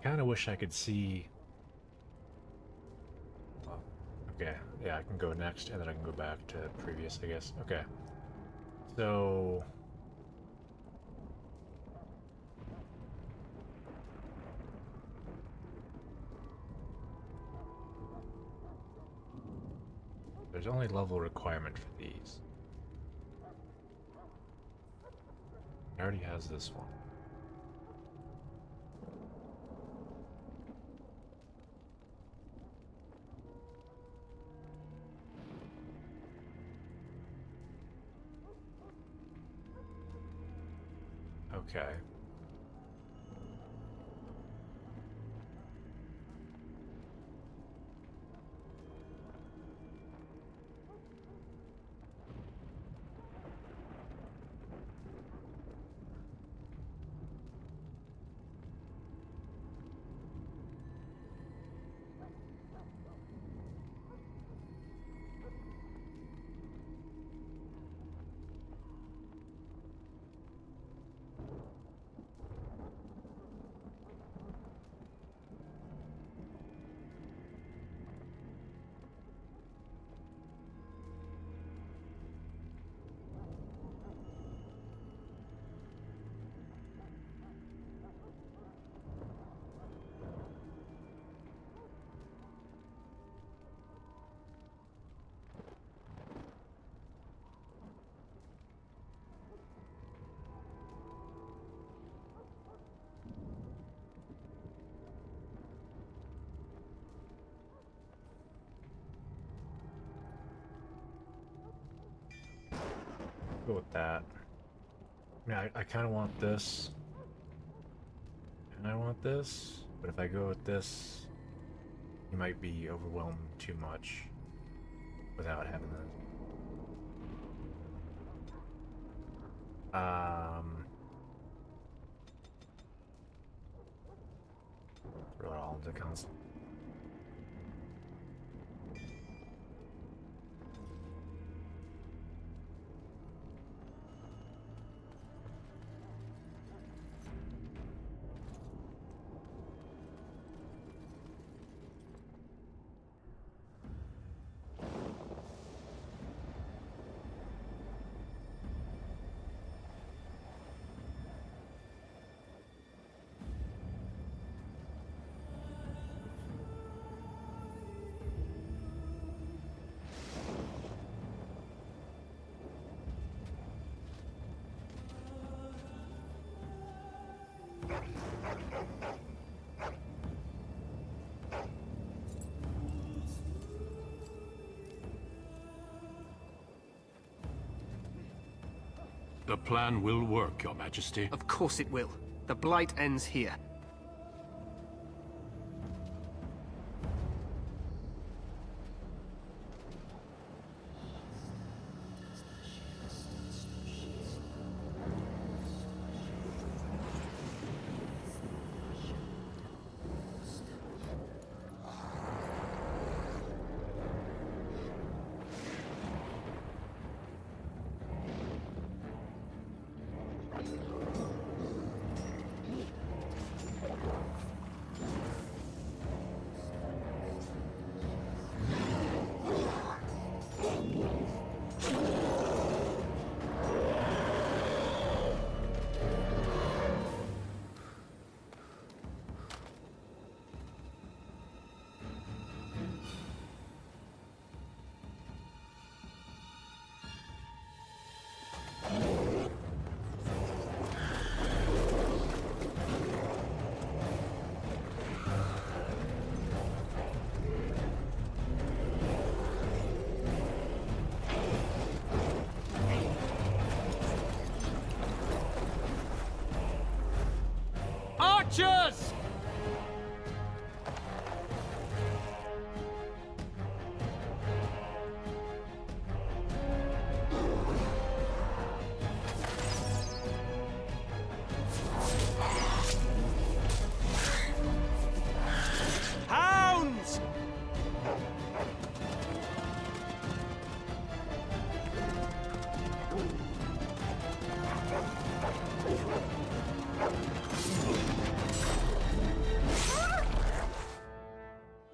Kind of wish I could see. Okay, yeah, I can go next, and then I can go back to previous, I guess. Okay. So... there's only level requirement for these. It already has this one. Okay. Go with that. Yeah, I kind of want this. And I want this. But if I go with this, you might be overwhelmed too much without having this. Throw it all into constant. The plan will work, Your Majesty. Of course it will. The Blight ends here. Archers!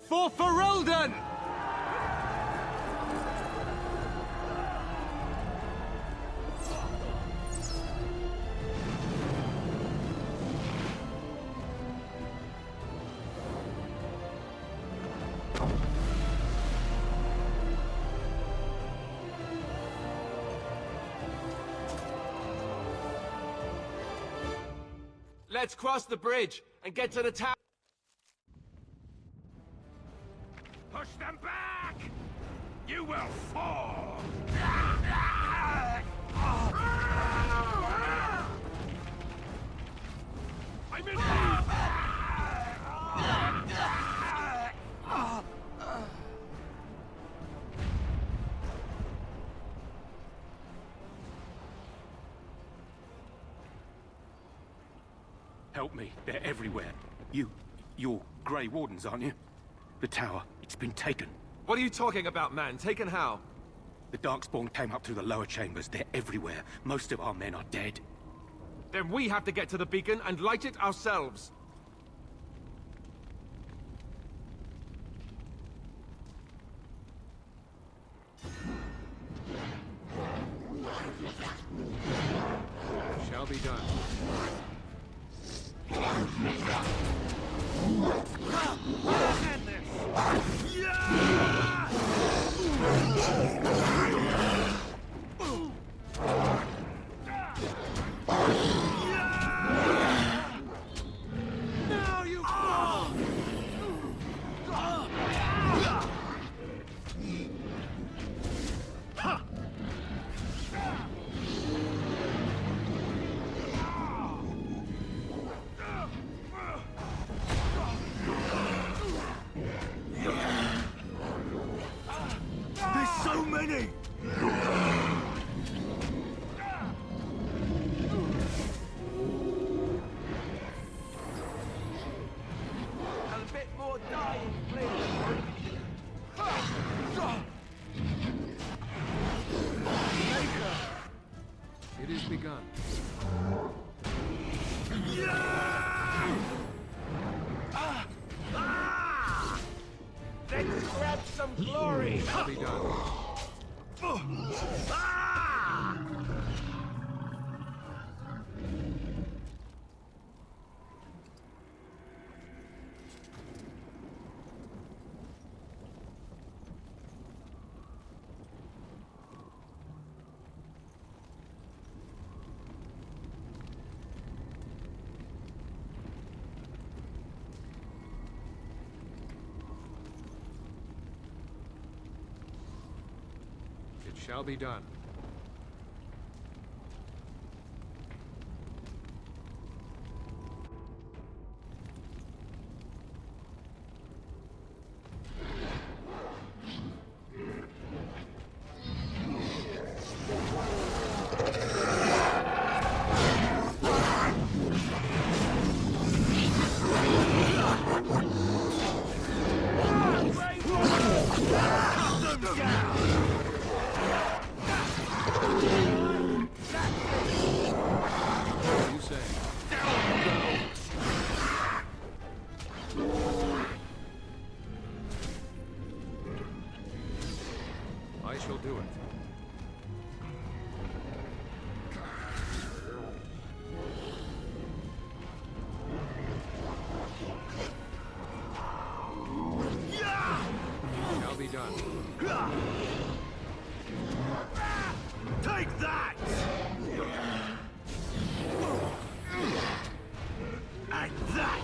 For Ferelden! Let's cross the bridge and get to the tower. Push them back! You will fall! I'm in Help me. They're everywhere. You're Grey Wardens, aren't you? The tower, it's been taken. What are you talking about, man? Taken how? The Darkspawn came up through the lower chambers. They're everywhere. Most of our men are dead. Then we have to get to the beacon and light it ourselves. Shall be done. Now you fall! There's so many! A bit more dying, please. It is begun. Let's grab some glory! Shall be done. It shall be done. What do you say? I shall do it. Shall be done. Take that! And that!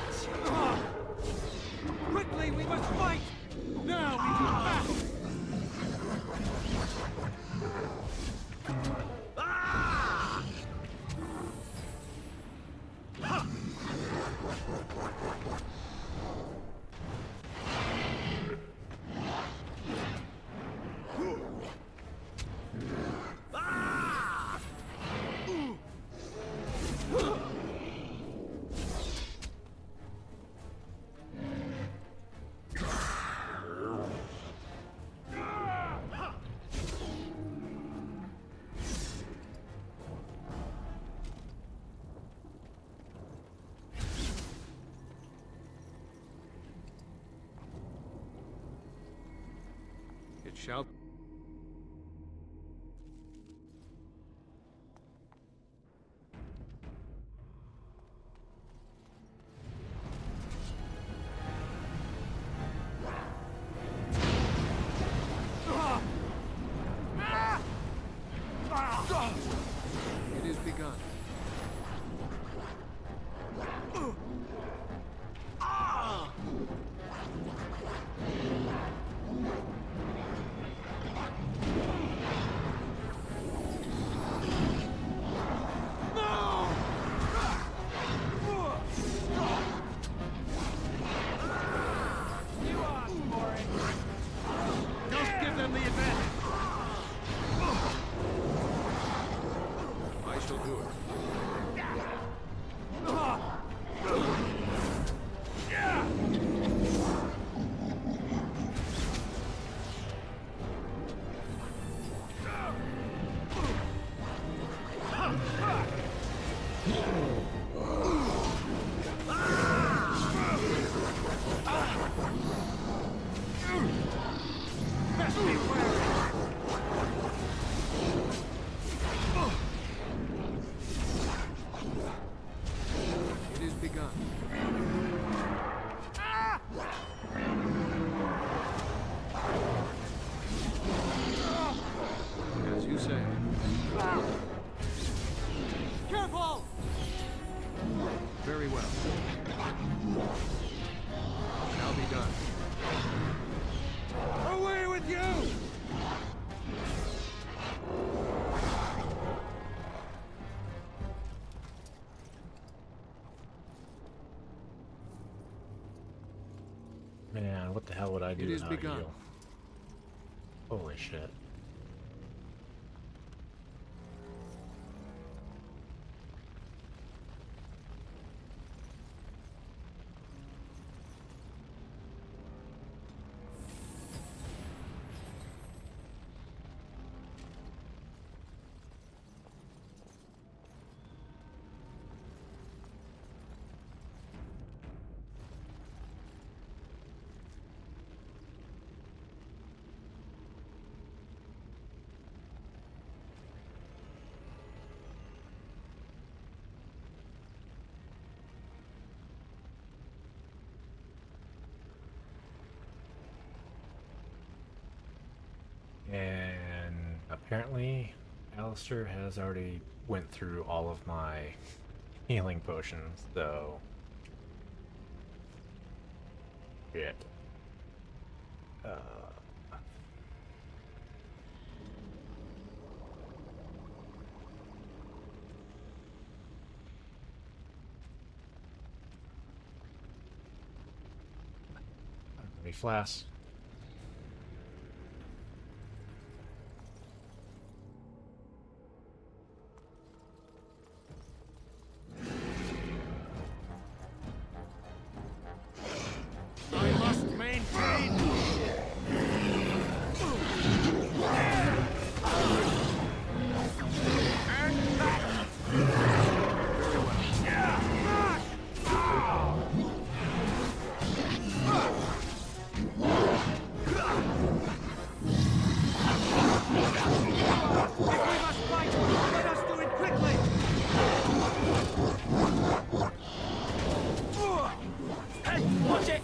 Quickly, we must fight! Now we can battle! Ah! Ha! Ah! It shall... It is begun. Just give them the advantage. I shall do it. Best be wary. It is begun. As you say. Careful! Very well. Shall be done. Away with you! Man, what the hell would I do It is without begun. heal? Holy shit. And apparently, Alistair has already went through all of my healing potions, so... Shit. Any flasks? I must maintain. And back. Very well. Back. If we must fight, let us do it quickly. Hey, watch it!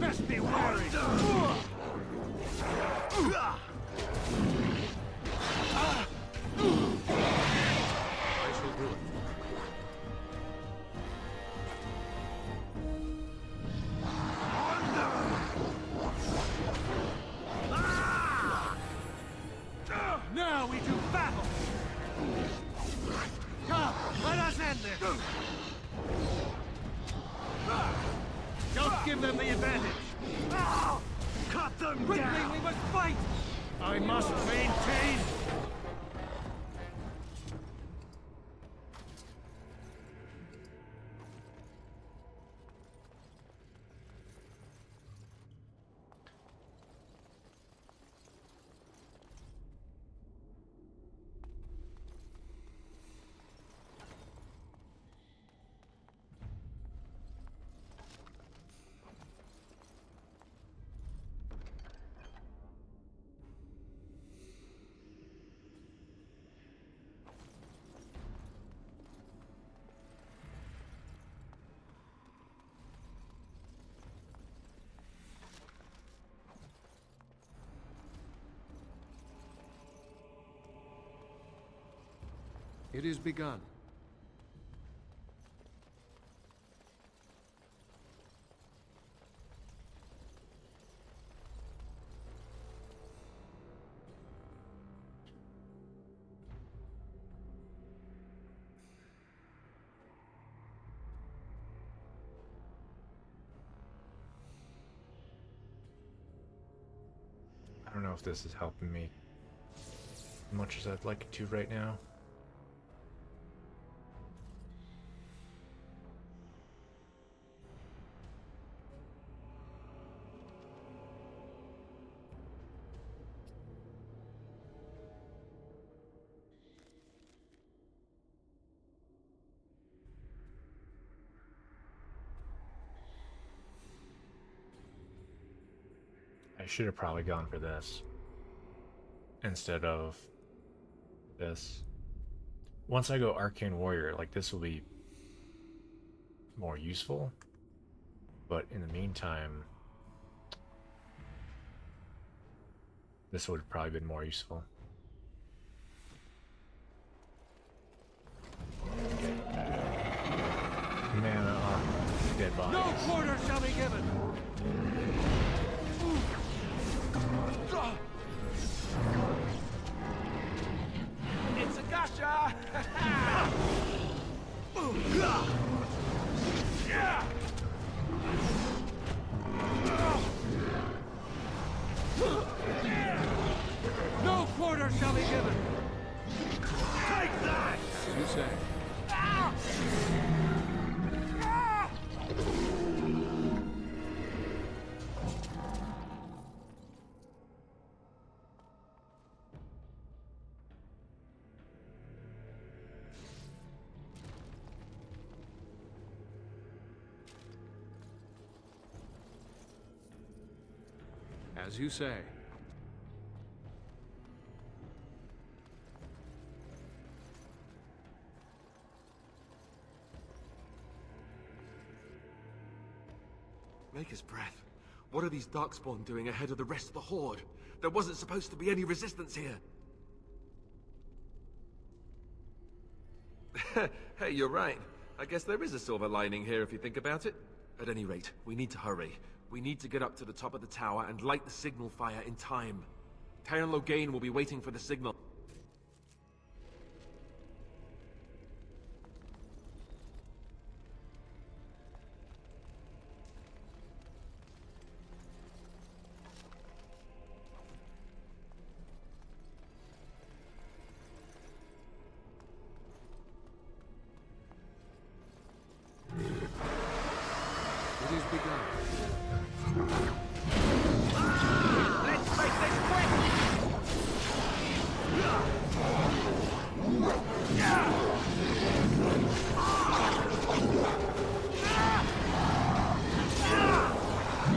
Best be wary! I shall do it. Now we do battle! Come, let us end this! Don't give them the advantage! Cut them quickly, down! We must fight! I must maintain! It is begun. I don't know if this is helping me as much as I'd like it to right now. I should have probably gone for this instead of this. Once I go Arcane Warrior, like, this will be more useful, but in the meantime, this would have probably been more useful. Mana on dead bodies. No quarter shall be given! It's a gusher! No quarter shall be given! Take that! As you say. As you say. Maker's breath. What are these Darkspawn doing ahead of the rest of the Horde? There wasn't supposed to be any resistance here. Hey, you're right. I guess there is a silver lining here if you think about it. At any rate, we need to hurry. We need to get up to the top of the tower and light the signal fire in time. Tyron Loghain will be waiting for the signal. It is begun. Let's make this quick!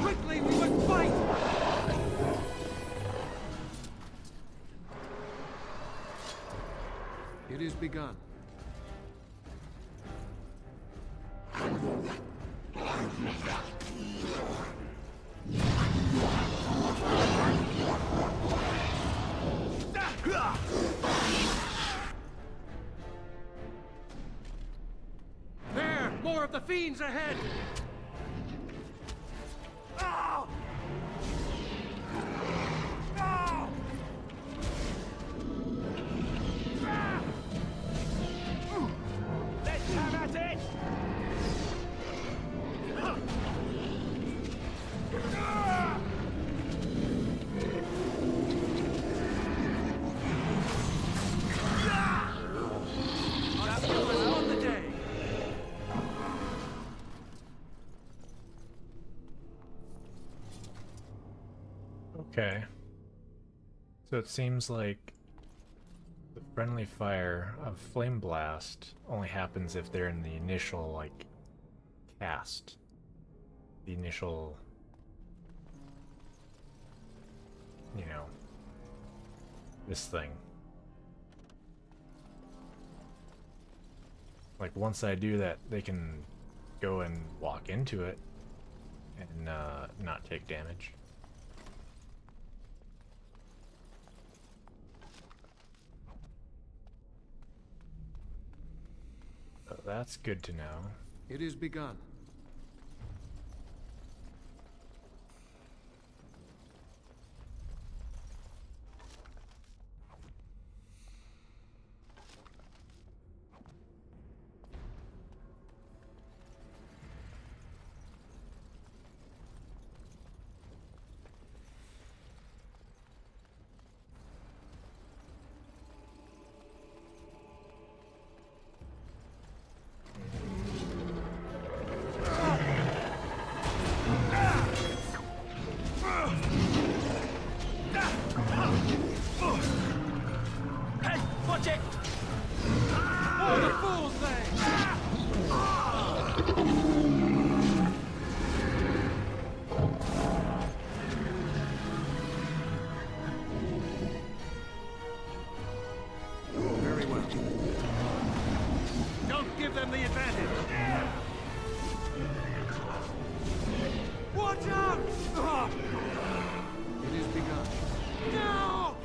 Quickly, we must fight! It is begun. There! More of the fiends ahead! Oh! Oh! Let's have at it! On the day! Okay. So it seems like the friendly fire of Flame Blast only happens if they're in the initial, like, cast. The initial, you know, this thing. Like, once I do that, they can go and walk into it and not take damage. That's good to know. It is begun. Hey, watch it! Oh, the fools Very well. Don't give them the advantage! Watch out! It is begun. No!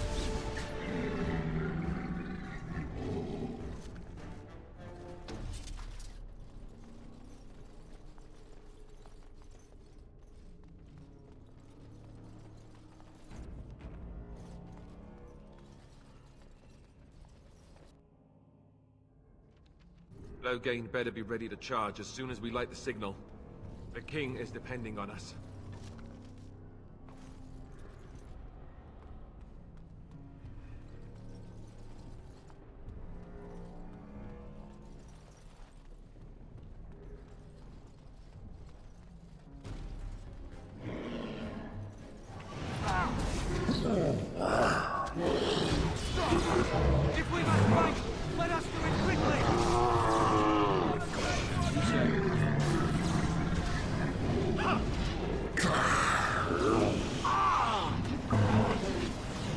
Loghain better be ready to charge as soon as we light the signal. The king is depending on us. If we must fight, let us do it quickly! You say.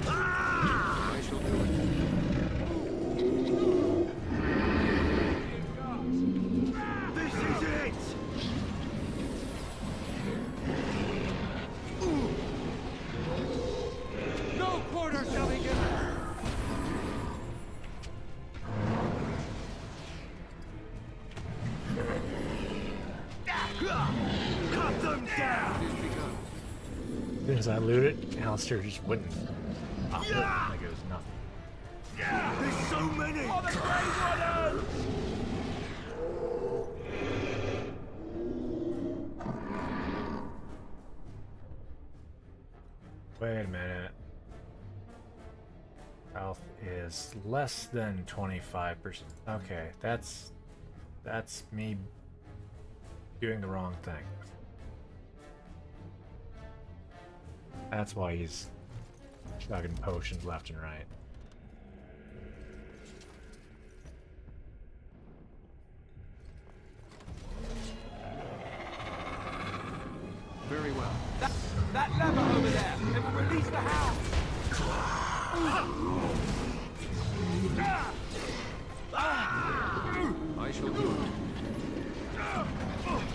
I shall do it. This is it! No quarter shall be given! Cut them down! It is begun. As soon as I loot it, Alistair just wouldn't pop it like it was nothing. There's so many! Oh, the Grey Runners! Wait a minute. Health is less than 25%. Okay, that's me doing the wrong thing. That's why he's chugging potions left and right. Very well. That lever over there! It will release the hound! I shall do it.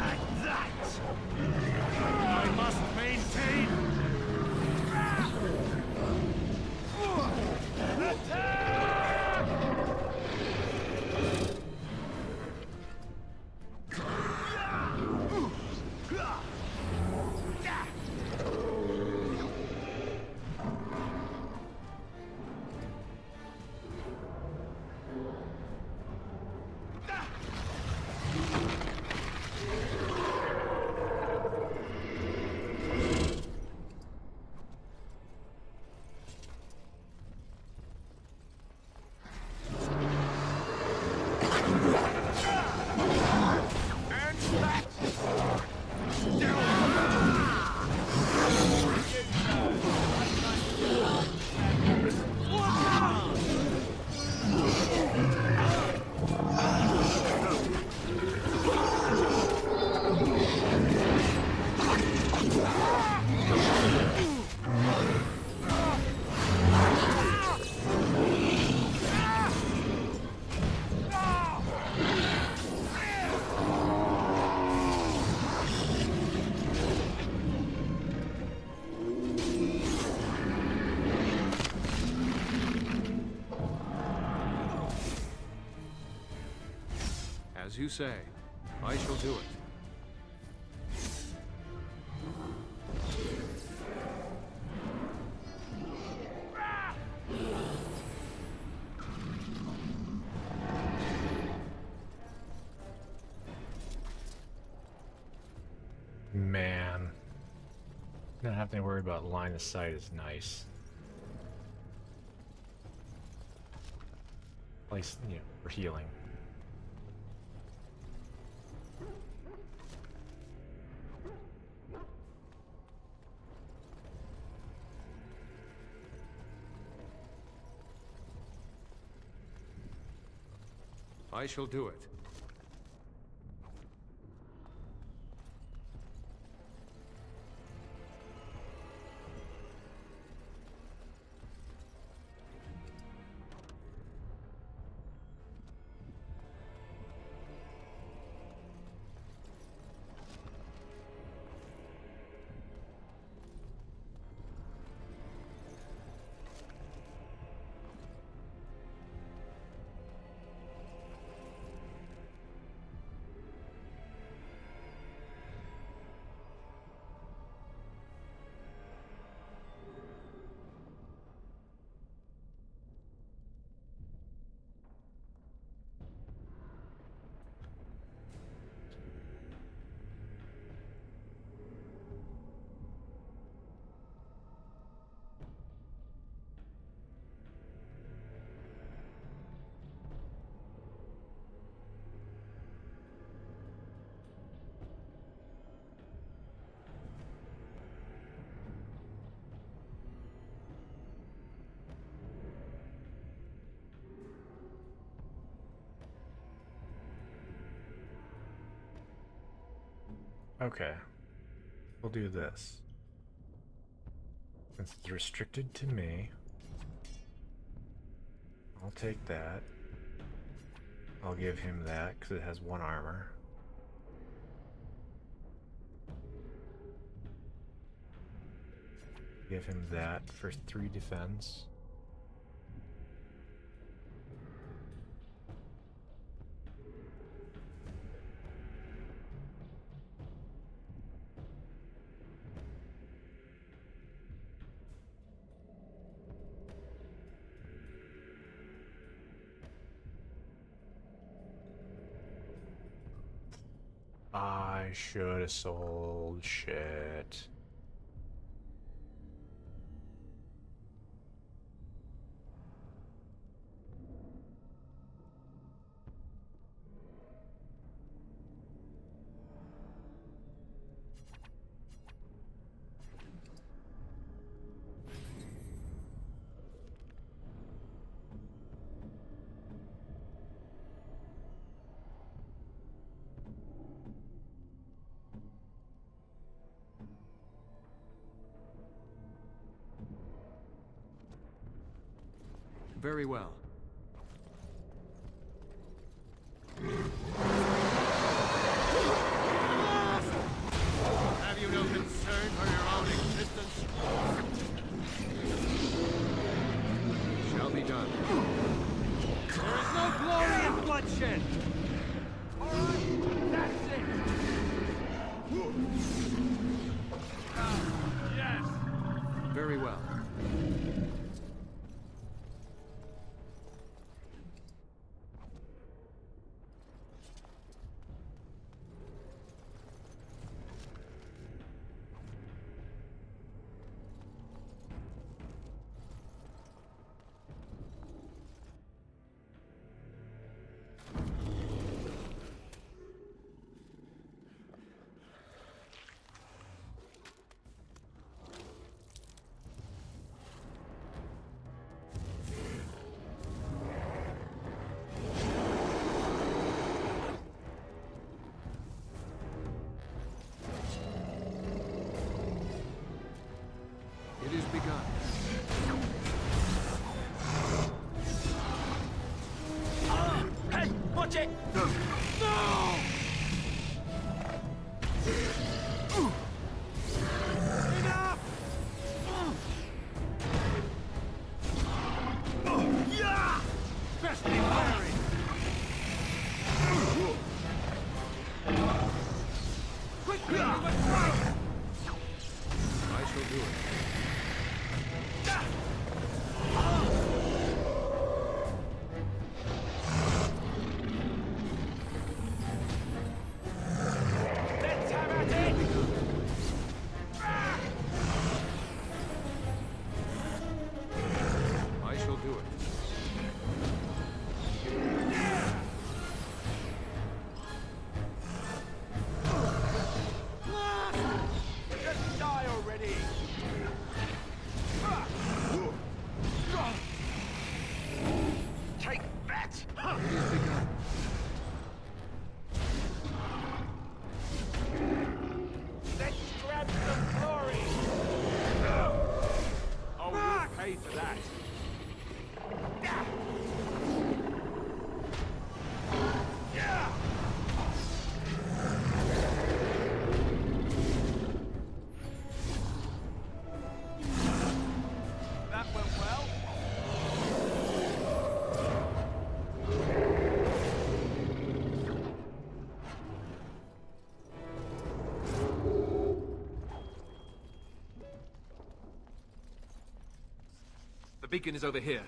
And that! I must maintain! As you say, I shall do it. Man. Not having to worry about line of sight is nice. At least, you know, for healing. I shall do it. Okay. We'll do this. Since it's restricted to me, I'll take that. I'll give him that because it has 1 armor. Give him that for 3 defense. I should have sold shit. Very well. Have you no concern for your own existence? Shall be done. There is no glory in bloodshed! Alright, that's it! Yes! Very well. I shall do it. Let's have at it! I shall do it. Just die already! Take that! It is begun. Let's grab some glory! Oh, you'll pay for that. Yeah! That went well. The beacon is over here.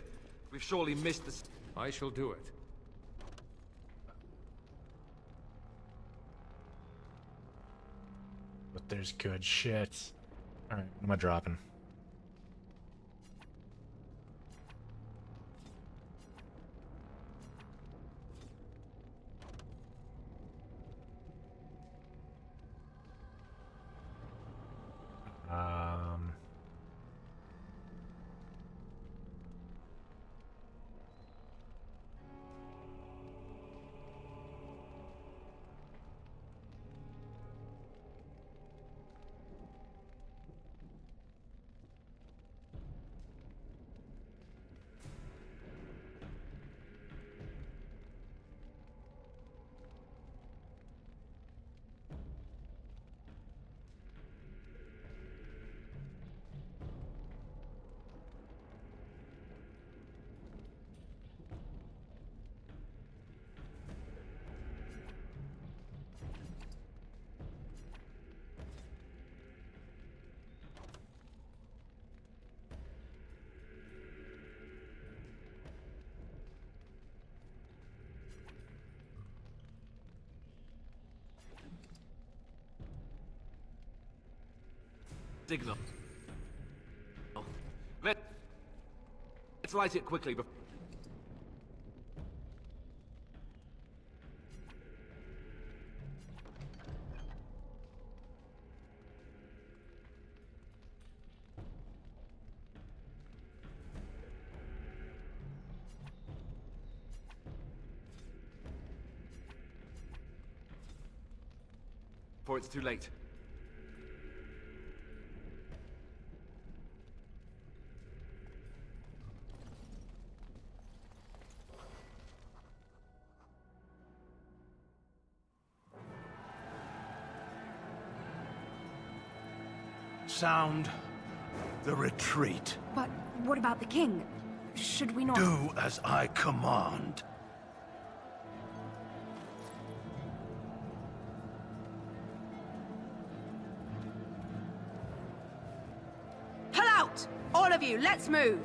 We've surely missed the... I shall do it. But there's good shit. Alright, what am I dropping? Um... Signal. Let's light it quickly before... Before it's too late. Sound the retreat. But what about the king? Should we not... Do as I command. Pull out! All of you, let's move!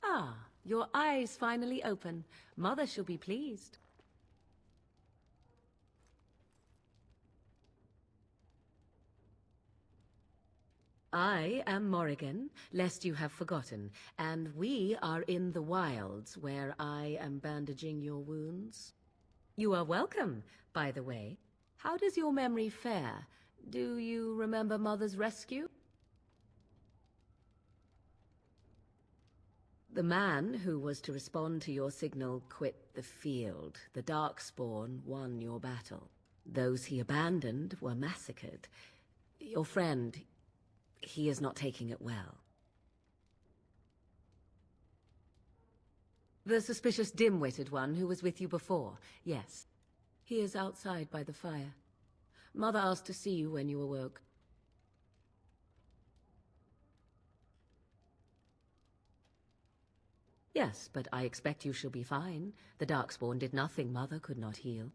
Ah, your eyes finally open. Mother shall be pleased. I am Morrigan, lest you have forgotten, and we are in the wilds where I am bandaging your wounds. You are welcome, by the way. How does your memory fare? Do you remember Mother's rescue? The man who was to respond to your signal quit the field. The Darkspawn won your battle. Those he abandoned were massacred. Your friend, he is not taking it well. The suspicious dim-witted one who was with you before, yes. He is outside by the fire. Mother asked to see you when you awoke. Yes, but I expect you shall be fine. The Darkspawn did nothing Mother could not heal.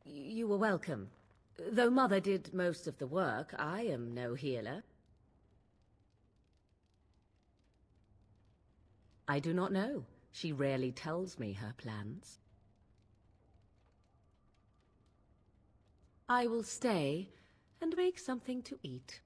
You were welcome. Though Mother did most of the work, I am no healer. I do not know. She rarely tells me her plans. I will stay and make something to eat.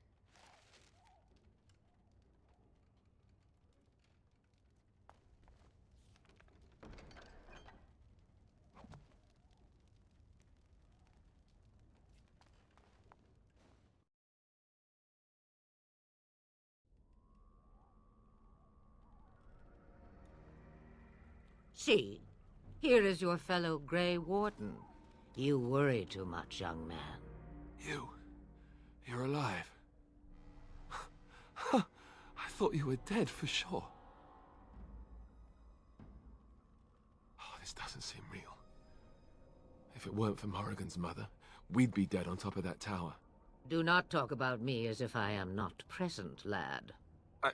See, here is your fellow Grey Warden. You worry too much, young man. You're alive. I thought you were dead for sure. Oh, this doesn't seem real. If it weren't for Morrigan's mother, we'd be dead on top of that tower. Do not talk about me as if I am not present, lad.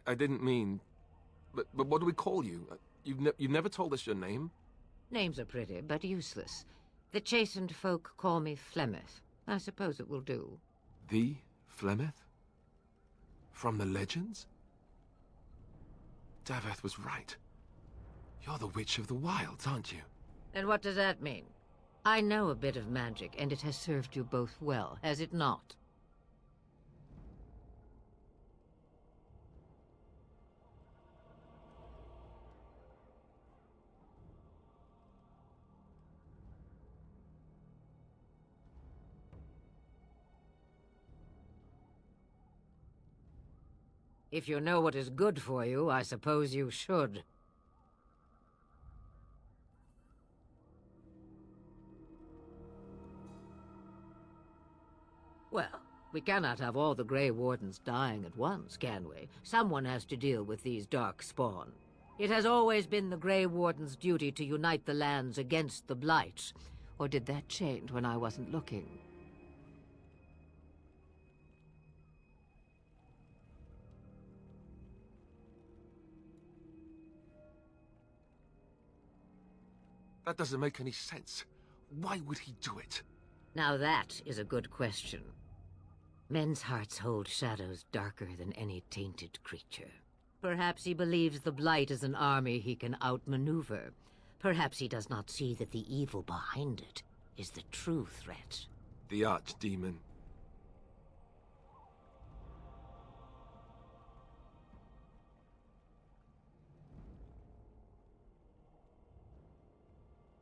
I didn't mean... But what do we call you? You've never told us your name? Names are pretty, but useless. The chastened folk call me Flemeth. I suppose it will do. The Flemeth? From the legends? Daveth was right. You're the Witch of the Wilds, aren't you? And what does that mean? I know a bit of magic, and it has served you both well, has it not? If you know what is good for you, I suppose you should. Well, we cannot have all the Grey Wardens dying at once, can we? Someone has to deal with these Darkspawn. It has always been the Grey Warden's duty to unite the lands against the Blight. Or did that change when I wasn't looking? That doesn't make any sense. Why would he do it? Now that is a good question. Men's hearts hold shadows darker than any tainted creature. Perhaps he believes the Blight is an army he can outmaneuver. Perhaps he does not see that the evil behind it is the true threat. The Archdemon.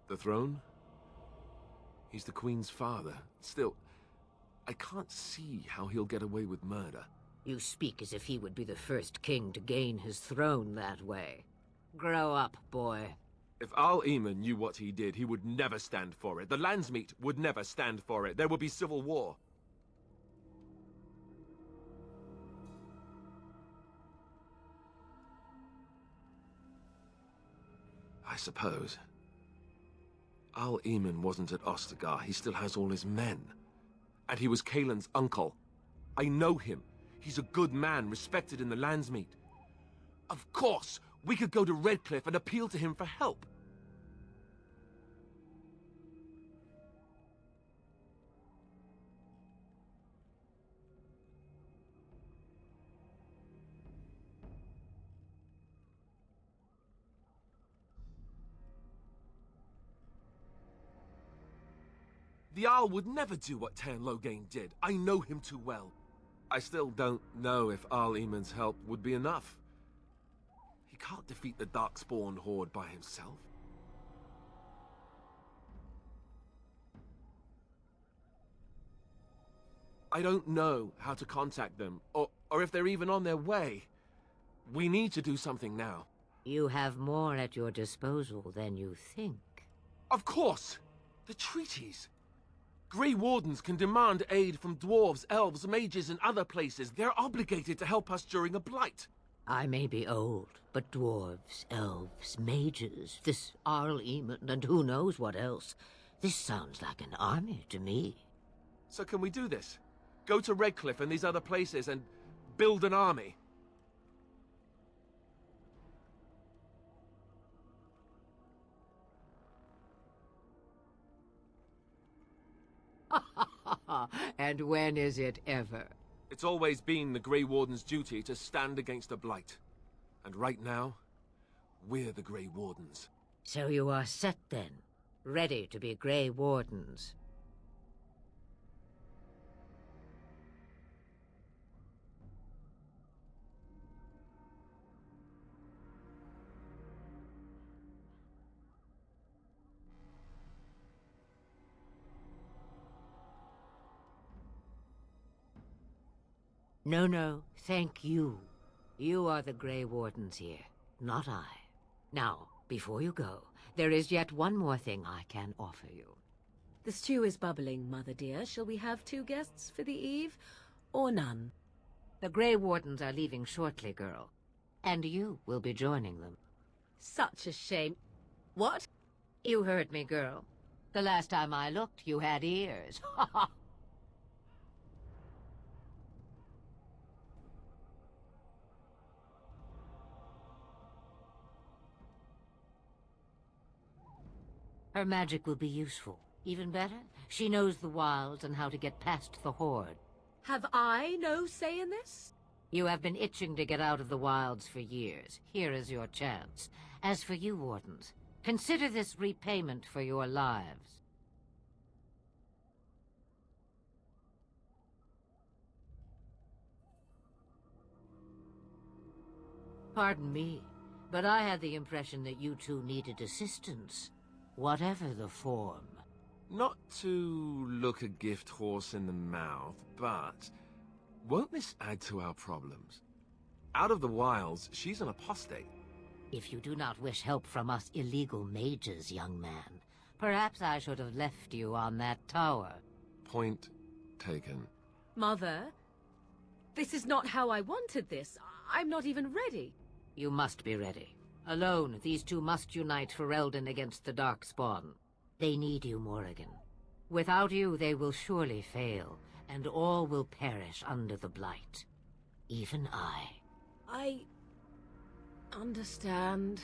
The throne? He's the Queen's father. Still, I can't see how he'll get away with murder. You speak as if he would be the first king to gain his throne that way. Grow up, boy. If Al-Eamon knew what he did, he would never stand for it. The Landsmeet would never stand for it. There would be civil war. I suppose. Al-Eamon wasn't at Ostagar. He still has all his men. And he was Kaelin's uncle. I know him. He's a good man, respected in the Landsmeet. Of course, we could go to Redcliffe and appeal to him for help. The Arl would never do what Tan Loghain did. I know him too well. I still don't know if Arl Eamon's help would be enough. He can't defeat the Darkspawn Horde by himself. I don't know how to contact them, or if they're even on their way. We need to do something now. You have more at your disposal than you think. Of course! The treaties! Grey Wardens can demand aid from dwarves, elves, mages, and other places. They're obligated to help us during a blight. I may be old, but dwarves, elves, mages, this Arl Eamon, and who knows what else. This sounds like an army to me. So can we do this? Go to Redcliffe and these other places and build an army? And when is it ever? It's always been the Grey Warden's duty to stand against a blight. And right now, we're the Grey Wardens. So you are set then, ready to be Grey Wardens. No, thank you. You are the Grey Wardens here, not I. Now, before you go, there is yet one more thing I can offer you. The stew is bubbling, Mother dear. Shall we have 2 guests for the eve, or none? The Grey Wardens are leaving shortly, girl. And you will be joining them. Such a shame. What? You heard me, girl. The last time I looked, you had ears. Ha ha! Her magic will be useful. Even better, she knows the wilds and how to get past the Horde. Have I no say in this? You have been itching to get out of the wilds for years. Here is your chance. As for you, Wardens, consider this repayment for your lives. Pardon me, but I had the impression that you two needed assistance. Whatever the form. Not to look a gift horse in the mouth, but won't this add to our problems? Out of the wilds, she's an apostate. If you do not wish help from us illegal mages, young man, perhaps I should have left you on that tower. Point taken. Mother, this is not how I wanted this. I'm not even ready. You must be ready. Alone, these two must unite for Eldon against the Darkspawn. They need you, Morrigan. Without you, they will surely fail, and all will perish under the Blight. Even I. I understand.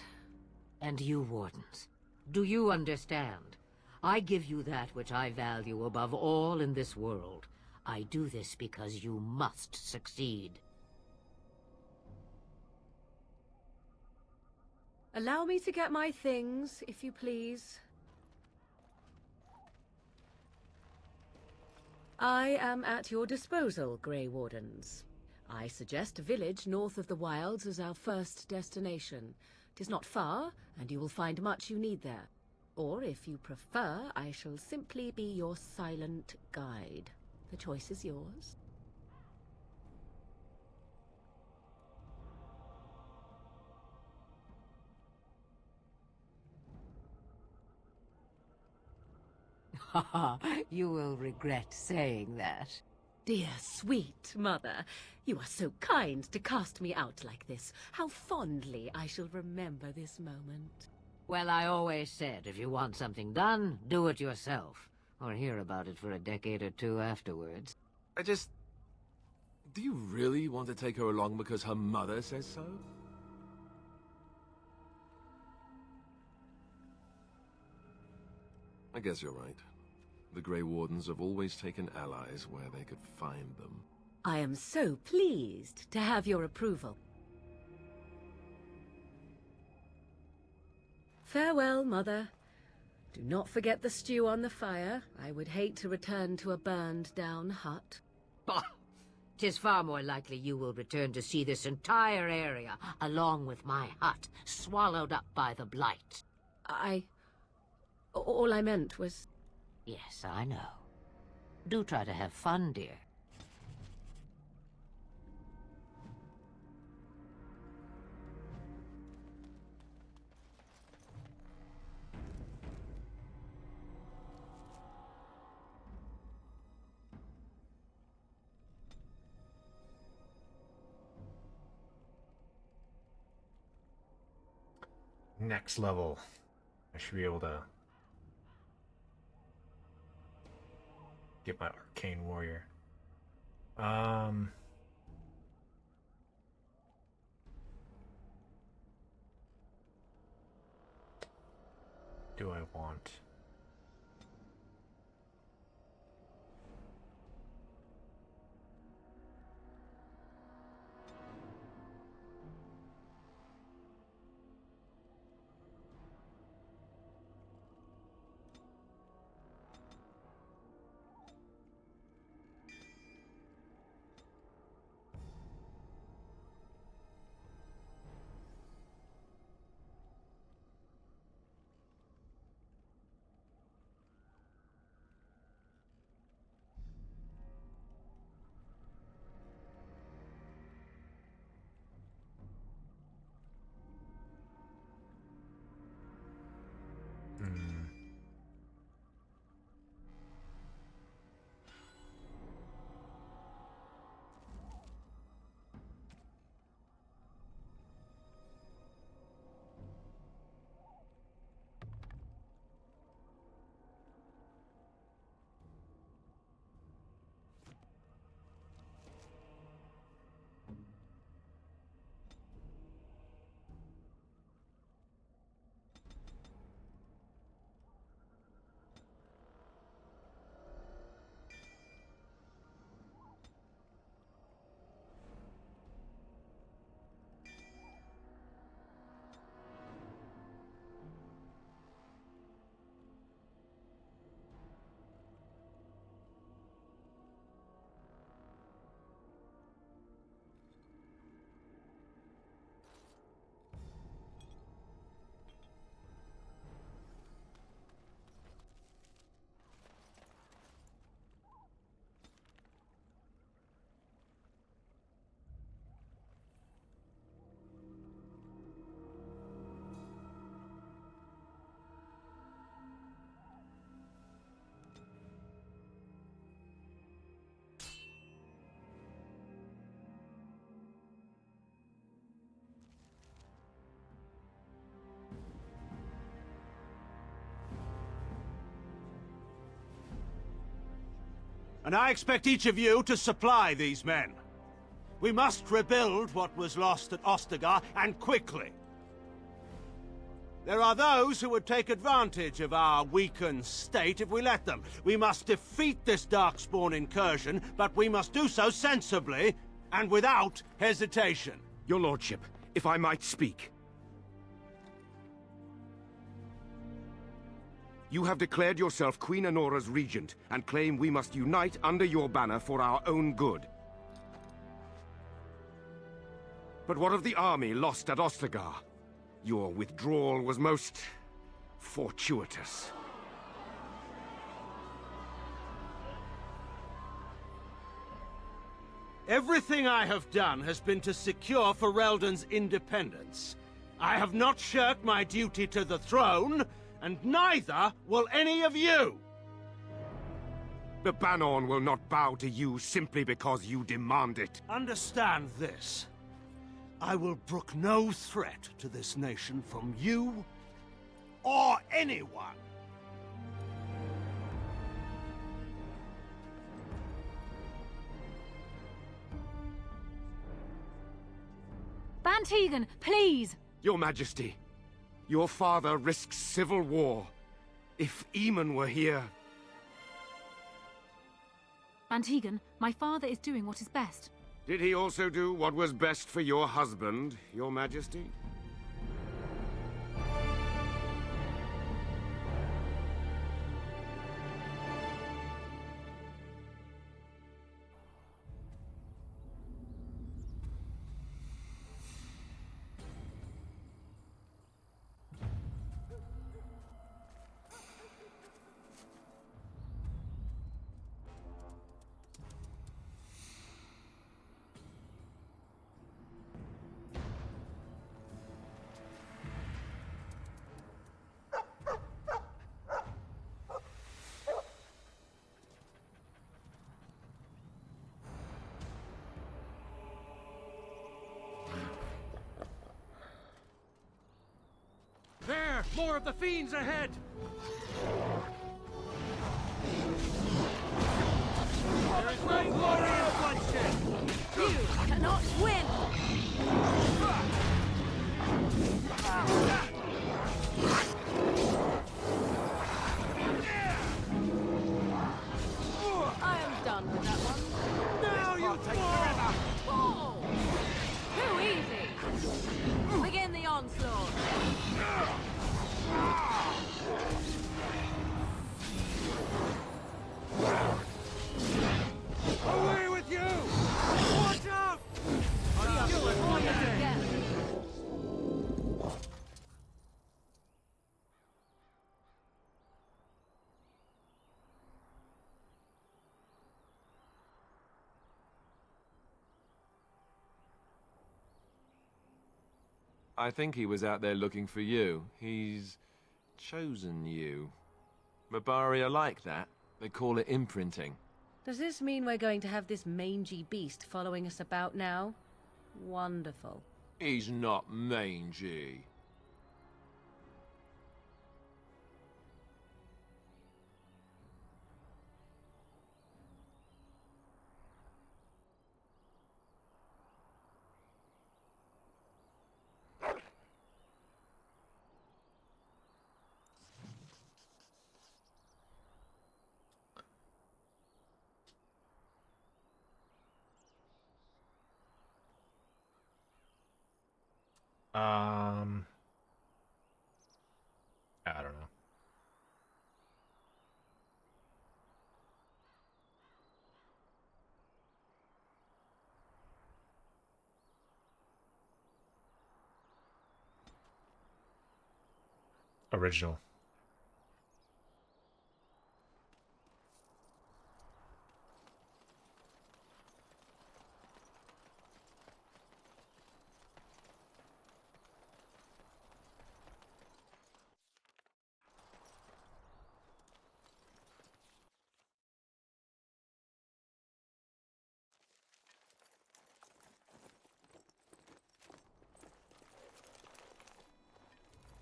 And you, Wardens, do you understand? I give you that which I value above all in this world. I do this because you must succeed. Allow me to get my things, if you please. I am at your disposal, Grey Wardens. I suggest a village north of the wilds as our first destination. 'Tis not far, and you will find much you need there. Or, if you prefer, I shall simply be your silent guide. The choice is yours. You will regret saying that. Dear, sweet mother, you are so kind to cast me out like this. How fondly I shall remember this moment. Well, I always said, if you want something done, do it yourself. Or hear about it for a decade or two afterwards. Do you really want to take her along because her mother says so? I guess you're right. The Grey Wardens have always taken allies where they could find them. I am so pleased to have your approval. Farewell, Mother. Do not forget the stew on the fire. I would hate to return to a burned-down hut. Bah! 'Tis far more likely you will return to see this entire area, along with my hut, swallowed up by the blight. All I meant was... Yes, I know. Do try to have fun, dear. Next level. I should be able to get my arcane warrior. Do I want? And I expect each of you to supply these men. We must rebuild what was lost at Ostagar, and quickly. There are those who would take advantage of our weakened state if we let them. We must defeat this Darkspawn incursion, but we must do so sensibly and without hesitation. Your lordship, if I might speak. You have declared yourself Queen Honora's regent, and claim we must unite under your banner for our own good. But what of the army lost at Ostagar? Your withdrawal was most fortuitous. Everything I have done has been to secure Ferelden's independence. I have not shirked my duty to the throne, and neither will any of you! The Banorn will not bow to you simply because you demand it. Understand this. I will brook no threat to this nation from you or anyone. Bantegan, please! Your Majesty, your father risks civil war. If Eamon were here... Bantegan, my father is doing what is best. Did he also do what was best for your husband, Your Majesty? more of the fiends ahead! There is no glory in bloodshed! You cannot win! I am done with that one. Now you fall! Too easy! Begin the onslaught! Away with you! Watch out! I'm still at my end! I think he was out there looking for you. He's chosen you. Mabari are like that. They call it imprinting. Does this mean we're going to have this mangy beast following us about now? Wonderful. He's not mangy. I don't know. Original.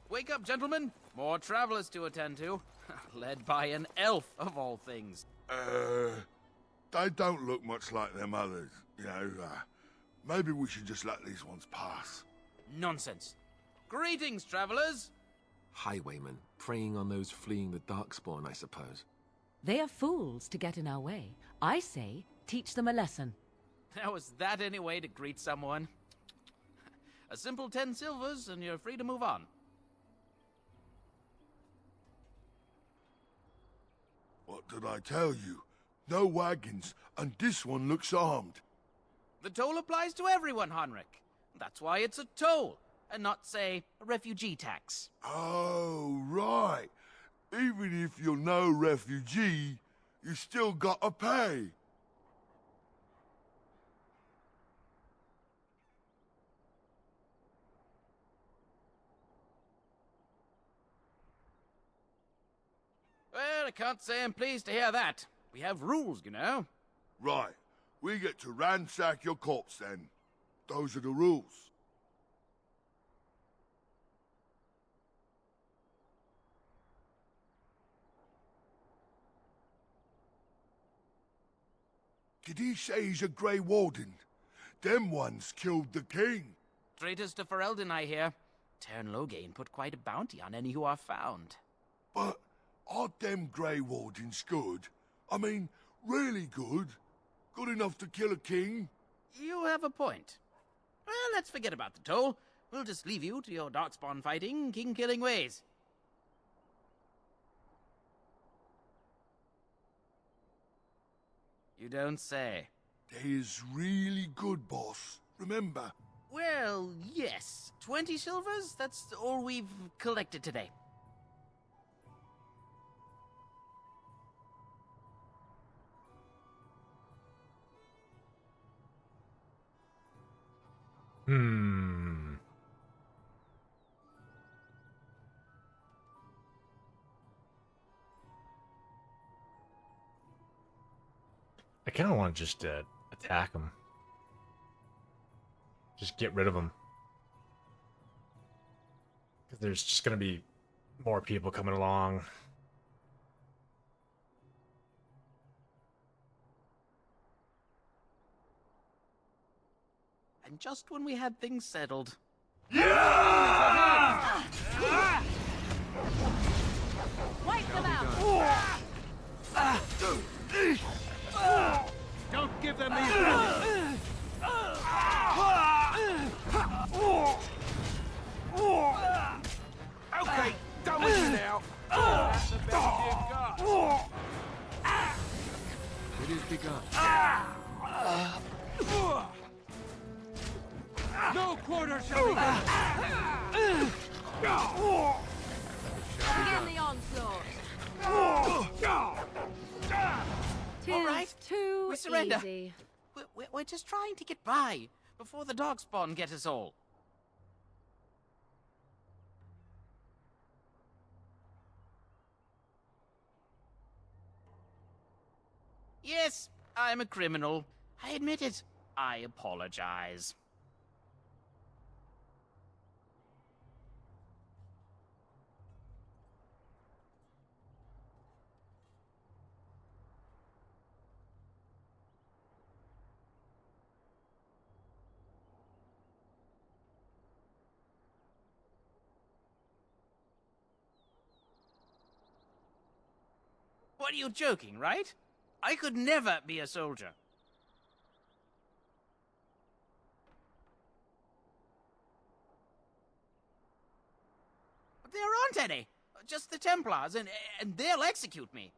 Wake up, gentlemen! More travelers to attend to. Led by an elf, of all things. They don't look much like them others, you know. Maybe we should just let these ones pass. Nonsense. Greetings, travelers! Highwaymen, preying on those fleeing the Darkspawn, I suppose. They are fools to get in our way. I say, teach them a lesson. How is that any way to greet someone? A simple 10 silvers, and you're free to move on. What did I tell you? No wagons, and this one looks armed. The toll applies to everyone, Henrik. That's why it's a toll, and not, say, a refugee tax. Oh, right. Even if you're no refugee, you still gotta pay. Well, I can't say I'm pleased to hear that. We have rules, you know. Right. We get to ransack your corpse, then. Those are the rules. Did he say he's a Grey Warden? Them ones killed the king. Traitors to Ferelden, I hear. Tern Loghain put quite a bounty on any who are found. But aren't them Grey Wardens good? I mean, really good? Good enough to kill a king? You have a point. Well, let's forget about the toll. We'll just leave you to your darkspawn fighting, king-killing ways. You don't say. They is really good, boss. Remember? Well, yes. 20 silvers? That's all we've collected today. I kind of want to just attack them. Just get rid of them. Because there's just going to be More people coming along. And just when we had things settled. Wipe them out! Don't give them the advantage! Okay, done with you now. That's the best you've got. It is begun. No quarter shall be given! Begin the onslaught. All right, Too we surrender. easy. We're just trying to get by before the Darkspawn get us all. Yes, I'm a criminal. I admit it. I apologize. What, are you joking, right? I could never be a soldier. But there aren't any. Just the Templars, and they'll execute me.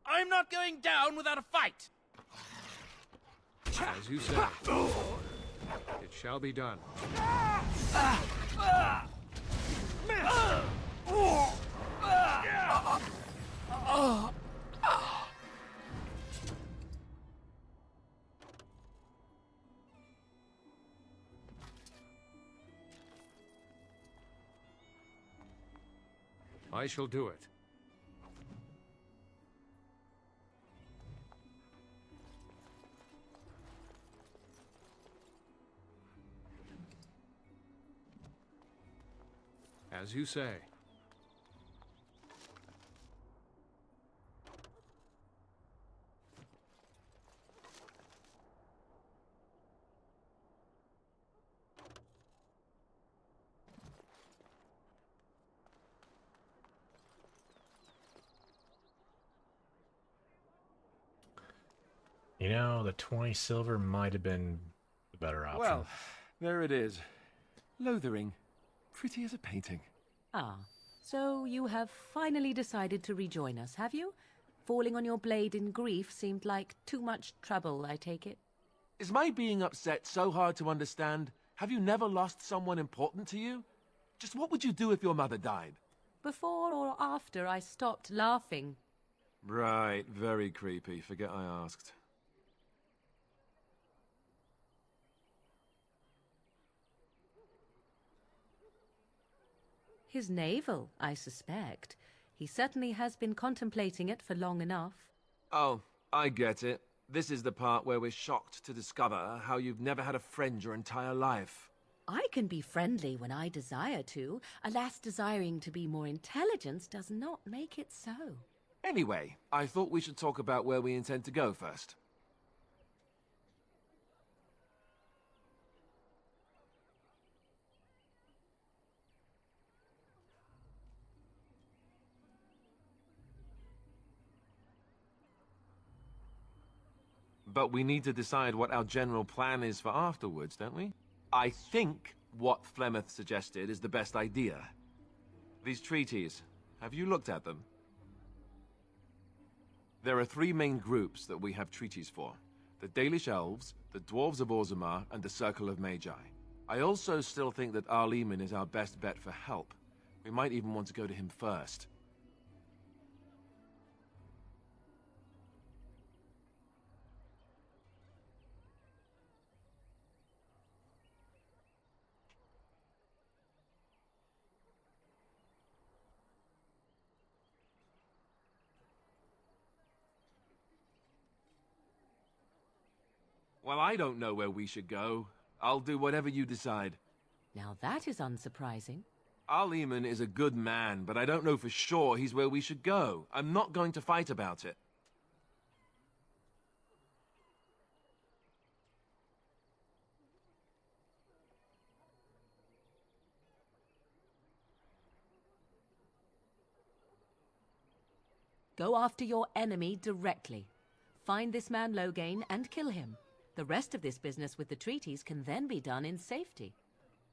I'm not going down without a fight! As you say. It shall be done. I shall do it. As you say. You know, the 20 silver might have been the better option. Well, there it is. Lothering. Pretty as a painting. Ah, so you have finally decided to rejoin us, have you? Falling on your blade in grief seemed like too much trouble, I take it. Is my being upset so hard to understand? Have you never lost someone important to you? Just what would you do if your mother died? Before or after I stopped laughing. Right, very creepy. Forget I asked. His navel, I suspect. He certainly has been contemplating it for long enough. Oh, I get it. This is the part where we're shocked to discover how you've never had a friend your entire life. I can be friendly when I desire to. Alas, desiring to be more intelligent does not make it so. Anyway, I thought we should talk about where we intend to go first. But we need to decide what our general plan is for afterwards, don't we? I think what Flemeth suggested is the best idea. These treaties, have you looked at them? There are three main groups that we have treaties for. The Dalish Elves, the Dwarves of Orzammar, and the Circle of Magi. I also still think that Arleman is our best bet for help. We might even want to go to him first. Well, I don't know where we should go. I'll do whatever you decide. Now that is unsurprising. Al-Eman is a good man, but I don't know for sure he's where we should go. I'm not going to fight about it. Go after your enemy directly. Find this man Loghain and kill him. The rest of this business with the treaties can then be done in safety.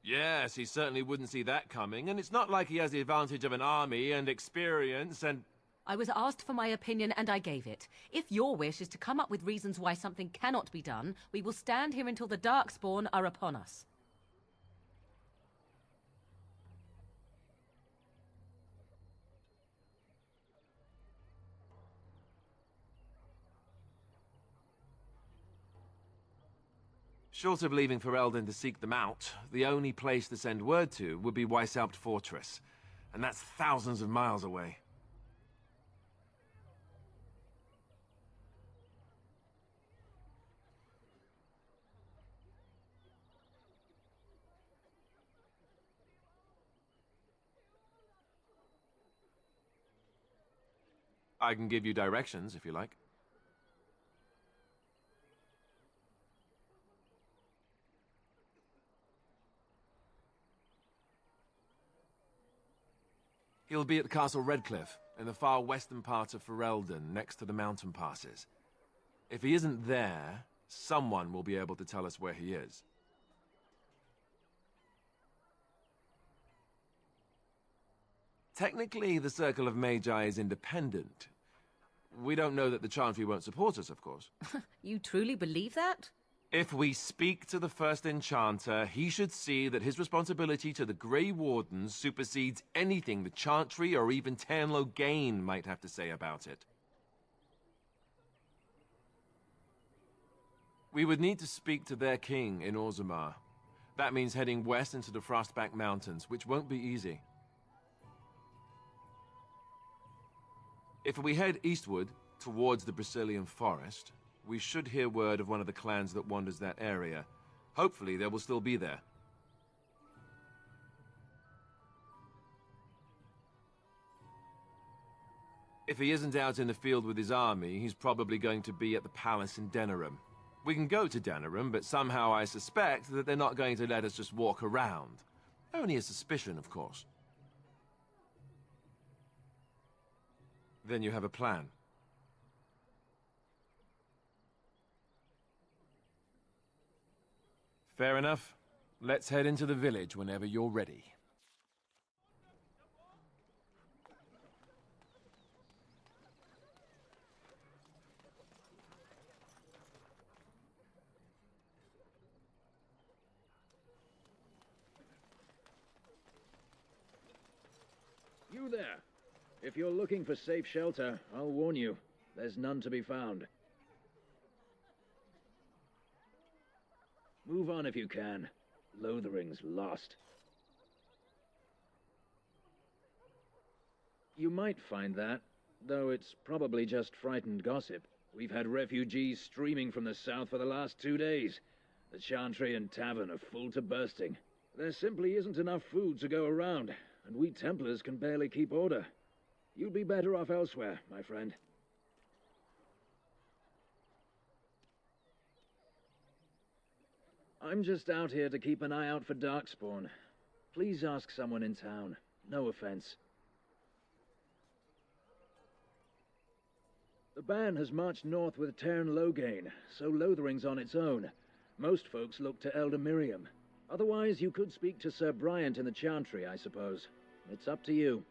Yes, he certainly wouldn't see that coming, and it's not like he has the advantage of an army and experience and... I was asked for my opinion and I gave it. If your wish is to come up with reasons why something cannot be done, we will stand here until the Darkspawn are upon us. Short of leaving Ferelden to seek them out, the only place to send word to would be Weishaupt Fortress. And that's thousands of miles away. I can give you directions, if you like. He'll be at Castle Redcliffe, in the far western part of Ferelden, next to the mountain passes. If he isn't there, someone will be able to tell us where he is. Technically, the Circle of Magi is independent. We don't know that the Chantry won't support us, of course. You truly believe that? If we speak to the first Enchanter, he should see that his responsibility to the Grey Wardens supersedes anything the Chantry or even Teyrn Loghain might have to say about it. We would need to speak to their king in Orzammar. That means heading west into the Frostback Mountains, which won't be easy. If we head eastward, towards the Brisilian Forest, we should hear word of one of the clans that wanders that area. Hopefully, they will still be there. If he isn't out in the field with his army, he's probably going to be at the palace in Denerim. We can go to Denerim, but somehow I suspect that they're not going to let us just walk around. Only a suspicion, of course. Then you have a plan. Fair enough. Let's head into the village whenever you're ready. You there. If you're looking for safe shelter, I'll warn you, there's none to be found. Move on if you can. Lothering's lost. You might find that, though it's probably just frightened gossip. We've had refugees streaming from the south for the last 2 days. The Chantry and Tavern are full to bursting. There simply isn't enough food to go around, and we Templars can barely keep order. You'd be better off elsewhere, my friend. I'm just out here to keep an eye out for Darkspawn. Please ask someone in town. No offense. The band has marched north with Teyrn Loghain, so Lothering's on its own. Most folks look to Elder Miriam. Otherwise, you could speak to Sir Bryant in the Chantry, I suppose. It's up to you.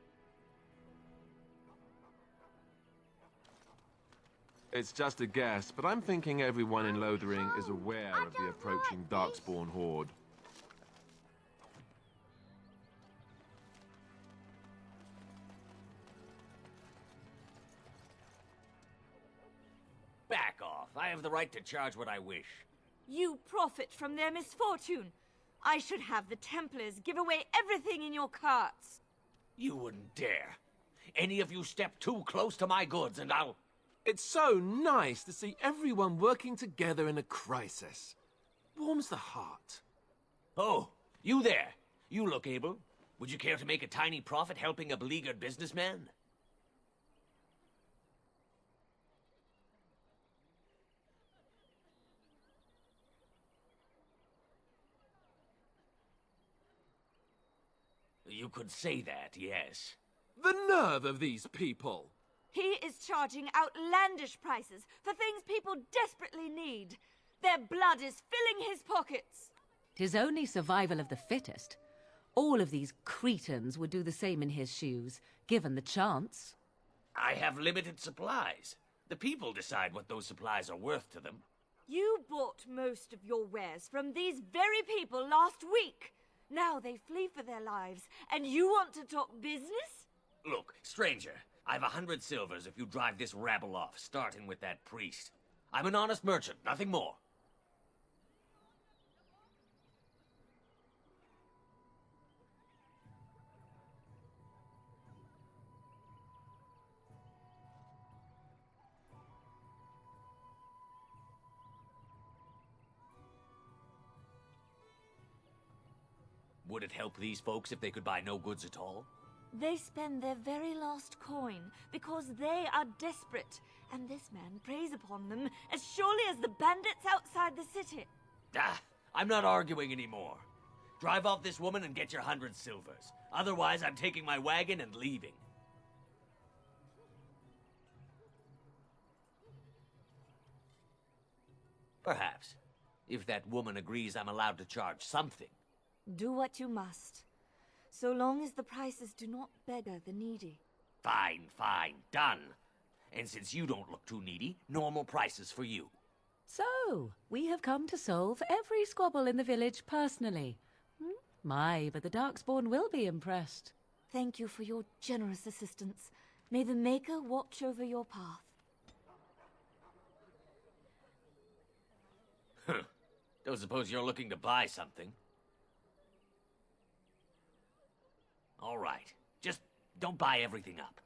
It's just a guess, but I'm thinking everyone in Lothering is aware of the approaching Darkspawn horde. Back off. I have the right to charge what I wish. You profit from their misfortune. I should have the Templars give away everything in your carts. You wouldn't dare. Any of you step too close to my goods and I'll... It's so nice to see everyone working together in a crisis. Warms the heart. Oh, you there. You look able. Would you care to make a tiny profit helping a beleaguered businessman? You could say that, yes. The nerve of these people! He is charging outlandish prices for things people desperately need. Their blood is filling his pockets. 'Tis only survival of the fittest. All of these cretins would do the same in his shoes, given the chance. I have limited supplies. The people decide what those supplies are worth to them. You bought most of your wares from these very people last week. Now they flee for their lives, and you want to talk business? Look, stranger, I've 100 silvers if you drive this rabble off, starting with that priest. I'm an honest merchant, nothing more. Would it help these folks if they could buy no goods at all? They spend their very last coin because they are desperate, and this man preys upon them as surely as the bandits outside the city. Ah, I'm not arguing anymore. Drive off this woman and get your 100 silvers. Otherwise, I'm taking my wagon and leaving. Perhaps. If that woman agrees I'm allowed to charge something. Do what you must, so long as the prices do not beggar the needy. Fine, fine, done. And since you don't look too needy, normal prices for you. So, we have come to solve every squabble in the village personally. My, but the Darkspawn will be impressed. Thank you for your generous assistance. May the Maker watch over your path. Don't suppose you're looking to buy something? All right. Just don't buy everything up.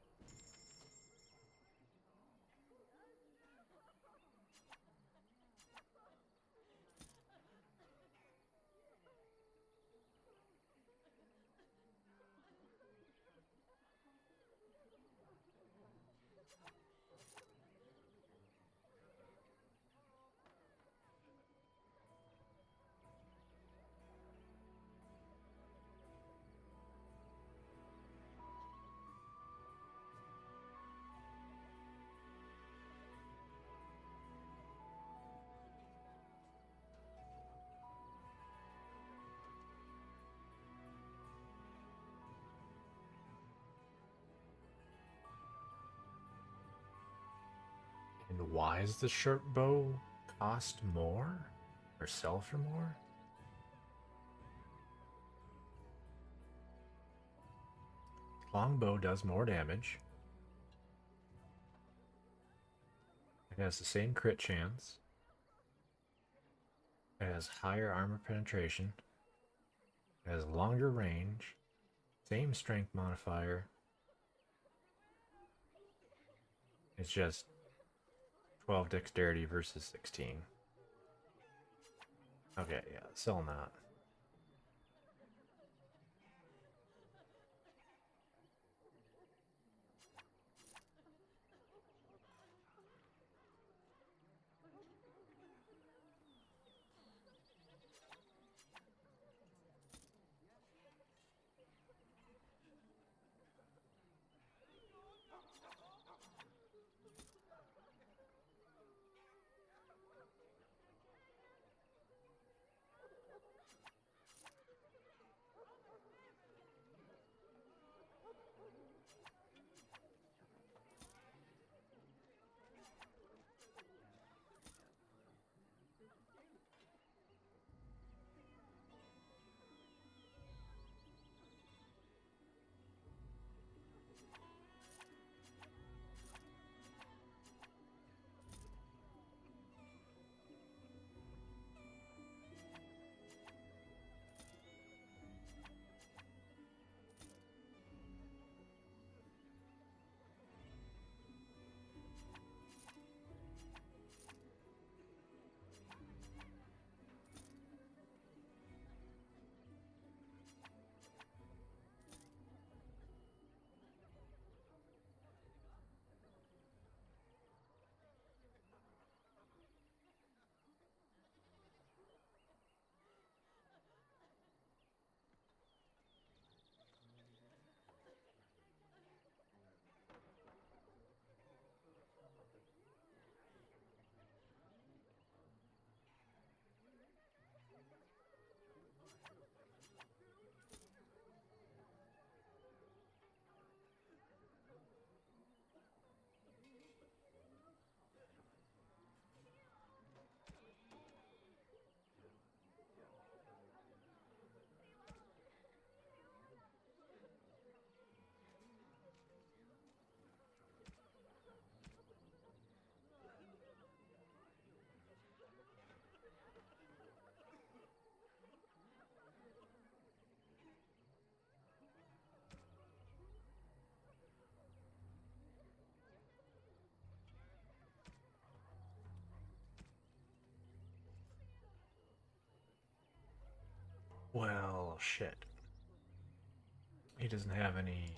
And why does the short bow cost more? Or sell for more? Longbow does more damage. It has the same crit chance. It has higher armor penetration. It has longer range. Same strength modifier. It's just 12 dexterity versus 16. Okay, yeah, selling that. Well, shit. He doesn't have any...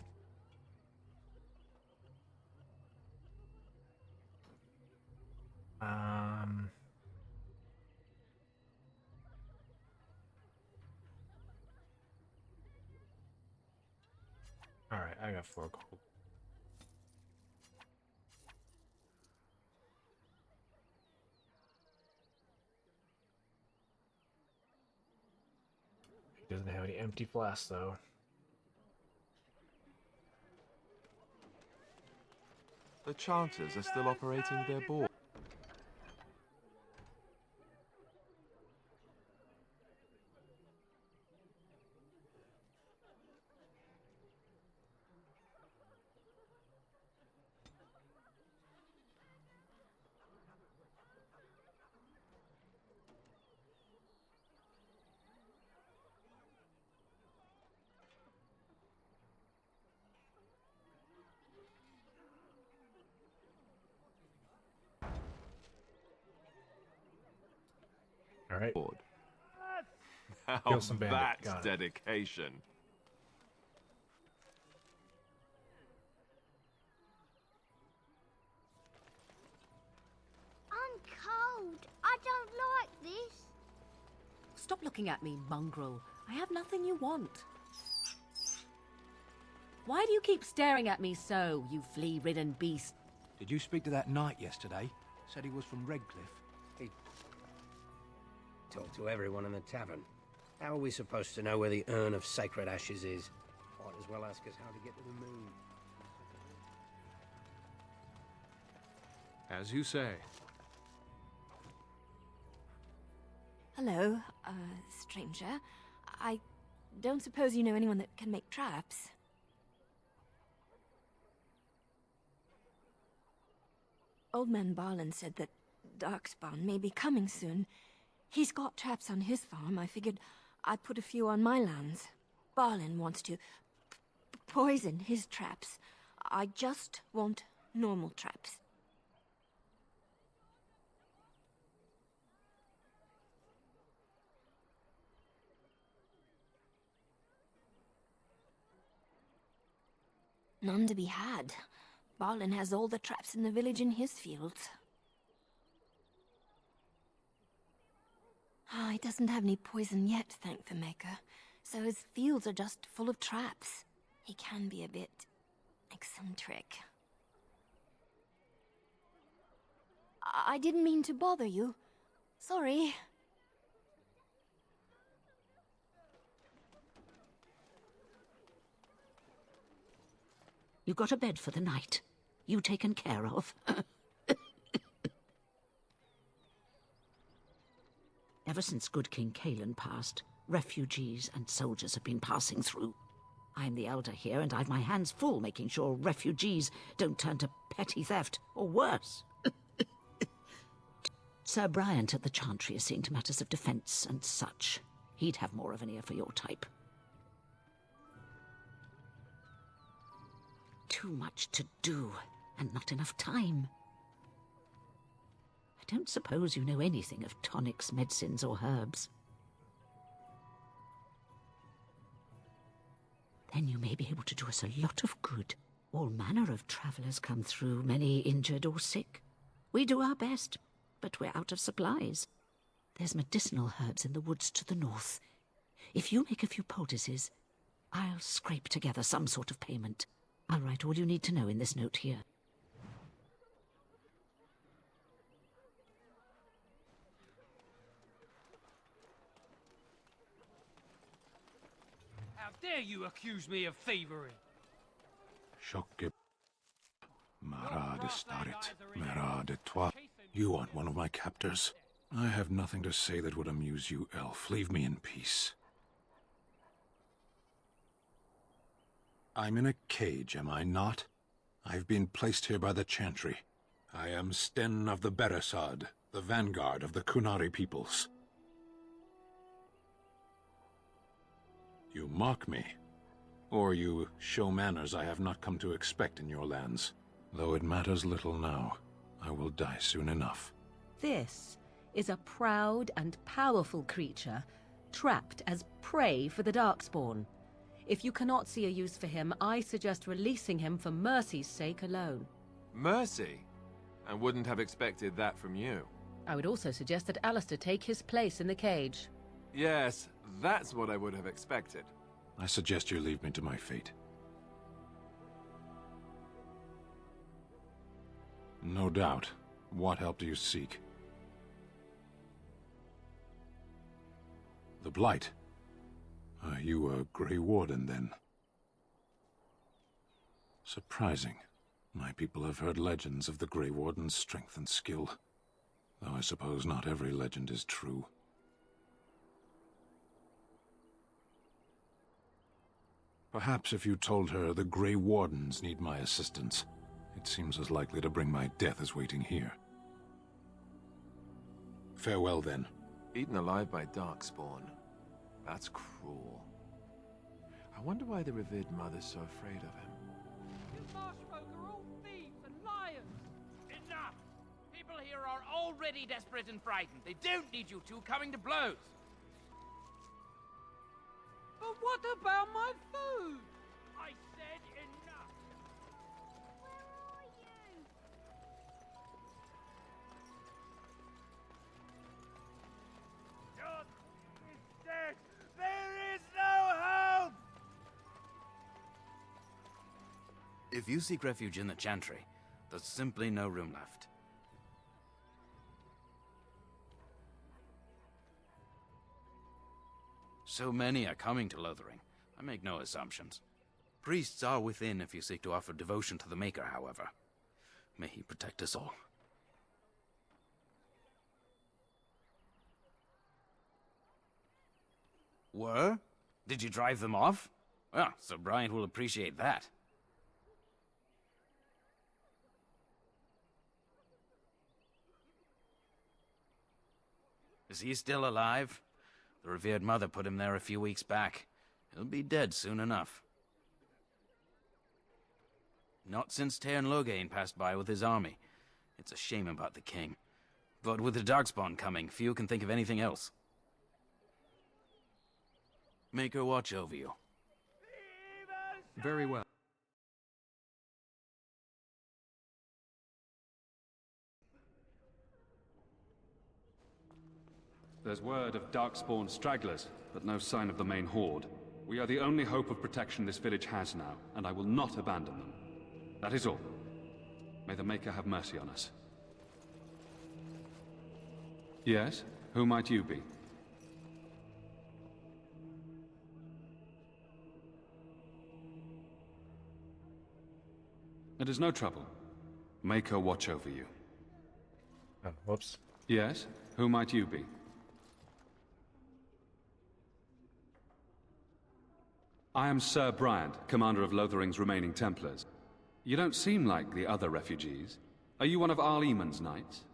Alright, I got 4 gold. He doesn't have any empty flasks, though. The Chanters are still operating their board. All right. Now Kill some bandit. that's Got it. dedication. I'm cold. I don't like this. Stop looking at me, mongrel. I have nothing you want. Why do you keep staring at me so, you flea-ridden beast? Did you speak to that knight yesterday? Said he was from Redcliffe. He talked to everyone in the tavern. How are we supposed to know where the urn of sacred ashes is? Might as well ask us how to get to the moon. As you say. Hello, stranger. I don't suppose you know anyone that can make traps? Old man Barlin said that Darkspawn may be coming soon. He's got traps on his farm. I figured I'd put a few on my lands. Barlin wants to poison his traps. I just want normal traps. None to be had. Barlin has all the traps in the village in his fields. Ah, he doesn't have any poison yet, thank the Maker. So his fields are just full of traps. He can be a bit eccentric. I didn't mean to bother you. Sorry. You got a bed for the night. You taken care of. Ever since good King Cailan passed, refugees and soldiers have been passing through. I'm the elder here, and I've my hands full making sure refugees don't turn to petty theft, or worse. Sir Bryant at the Chantry is seeing to matters of defence and such. He'd have more of an ear for your type. Too much to do, and not enough time. I don't suppose you know anything of tonics, medicines, or herbs. Then you may be able to do us a lot of good. All manner of travellers come through, many injured or sick. We do our best, but we're out of supplies. There's medicinal herbs in the woods to the north. If you make a few poultices, I'll scrape together some sort of payment. I'll write all you need to know in this note here. How dare you accuse me of thievery? Shokke Mara de Starit, Mara de Toi. You aren't one of my captors. I have nothing to say that would amuse you, elf. Leave me in peace. I'm in a cage, am I not? I've been placed here by the Chantry. I am Sten of the Beresad, the vanguard of the Kunari peoples. You mock me, or you show manners I have not come to expect in your lands. Though it matters little now, I will die soon enough. This is a proud and powerful creature trapped as prey for the Darkspawn. If you cannot see a use for him, I suggest releasing him for mercy's sake alone. Mercy? I wouldn't have expected that from you. I would also suggest that Alistair take his place in the cage. Yes, that's what I would have expected. I suggest you leave me to my fate. No doubt. What help do you seek? The Blight. Are you a Grey Warden, then? Surprising. My people have heard legends of the Grey Warden's strength and skill. Though I suppose not every legend is true. Perhaps if you told her the Grey Wardens need my assistance, it seems as likely to bring my death as waiting here. Farewell, then. Eaten alive by Darkspawn. That's cruel. I wonder why the revered mother's so afraid of him. You marshfolk are all thieves and liars! Enough! People here are already desperate and frightened. They don't need you two coming to blows. But what about my food? I said enough! Where are you? John is dead! There is no hope! If you seek refuge in the Chantry, there's simply no room left. So many are coming to Lothering. I make no assumptions. Priests are within if you seek to offer devotion to the Maker, however. May he protect us all. Were? Did you drive them off? Well, Sir Bryant will appreciate that. Is he still alive? The revered mother put him there a few weeks back. He'll be dead soon enough. Not since Tairn Loghain passed by with his army. It's a shame about the king. But with the Darkspawn coming, few can think of anything else. Make her watch over you. Very well. There's word of Darkspawn stragglers, but no sign of the main horde. We are the only hope of protection this village has now, and I will not abandon them. That is all. May the Maker have mercy on us. Yes? Who might you be? It is no trouble. Make her watch over you. Oh, whoops. Yes? Who might you be? I am Sir Bryant, commander of Lothering's remaining Templars. You don't seem like the other refugees. Are you one of Arl Eamon's knights?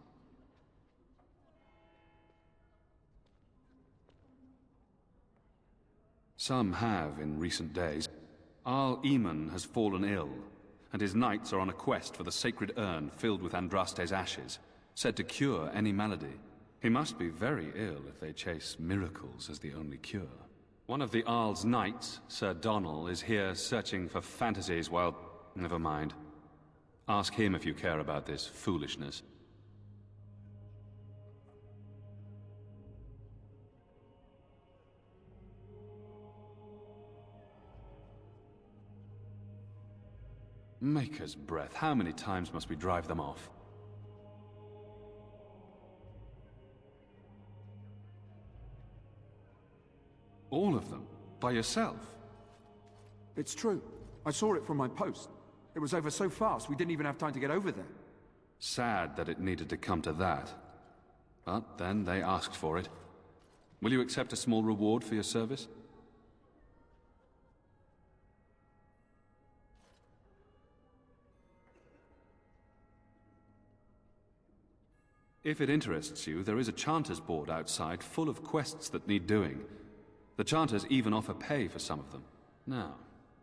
Some have in recent days. Arl Eamon has fallen ill, and his knights are on a quest for the sacred urn filled with Andraste's ashes, said to cure any malady. He must be very ill if they chase miracles as the only cure. One of the Arl's knights, Sir Donnell, is here searching for fantasies while... Never mind. Ask him if you care about this foolishness. Maker's breath, how many times must we drive them off? All of them? By yourself? It's true. I saw it from my post. It was over so fast, we didn't even have time to get over there. Sad that it needed to come to that. But then they asked for it. Will you accept a small reward for your service? If it interests you, there is a Chanters board outside full of quests that need doing. The Chanters even offer pay for some of them. Now,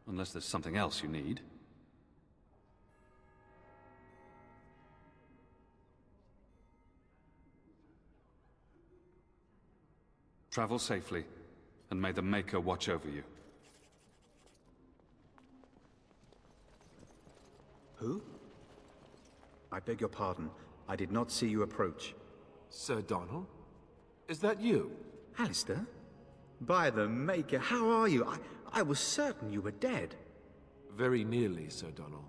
unless there's something else you need. Travel safely. and may the Maker watch over you. Who? I beg your pardon. I did not see you approach. Sir Donald? Is that you? Alistair? By the Maker, how are you? I was certain you were dead. Very nearly, Sir Donald.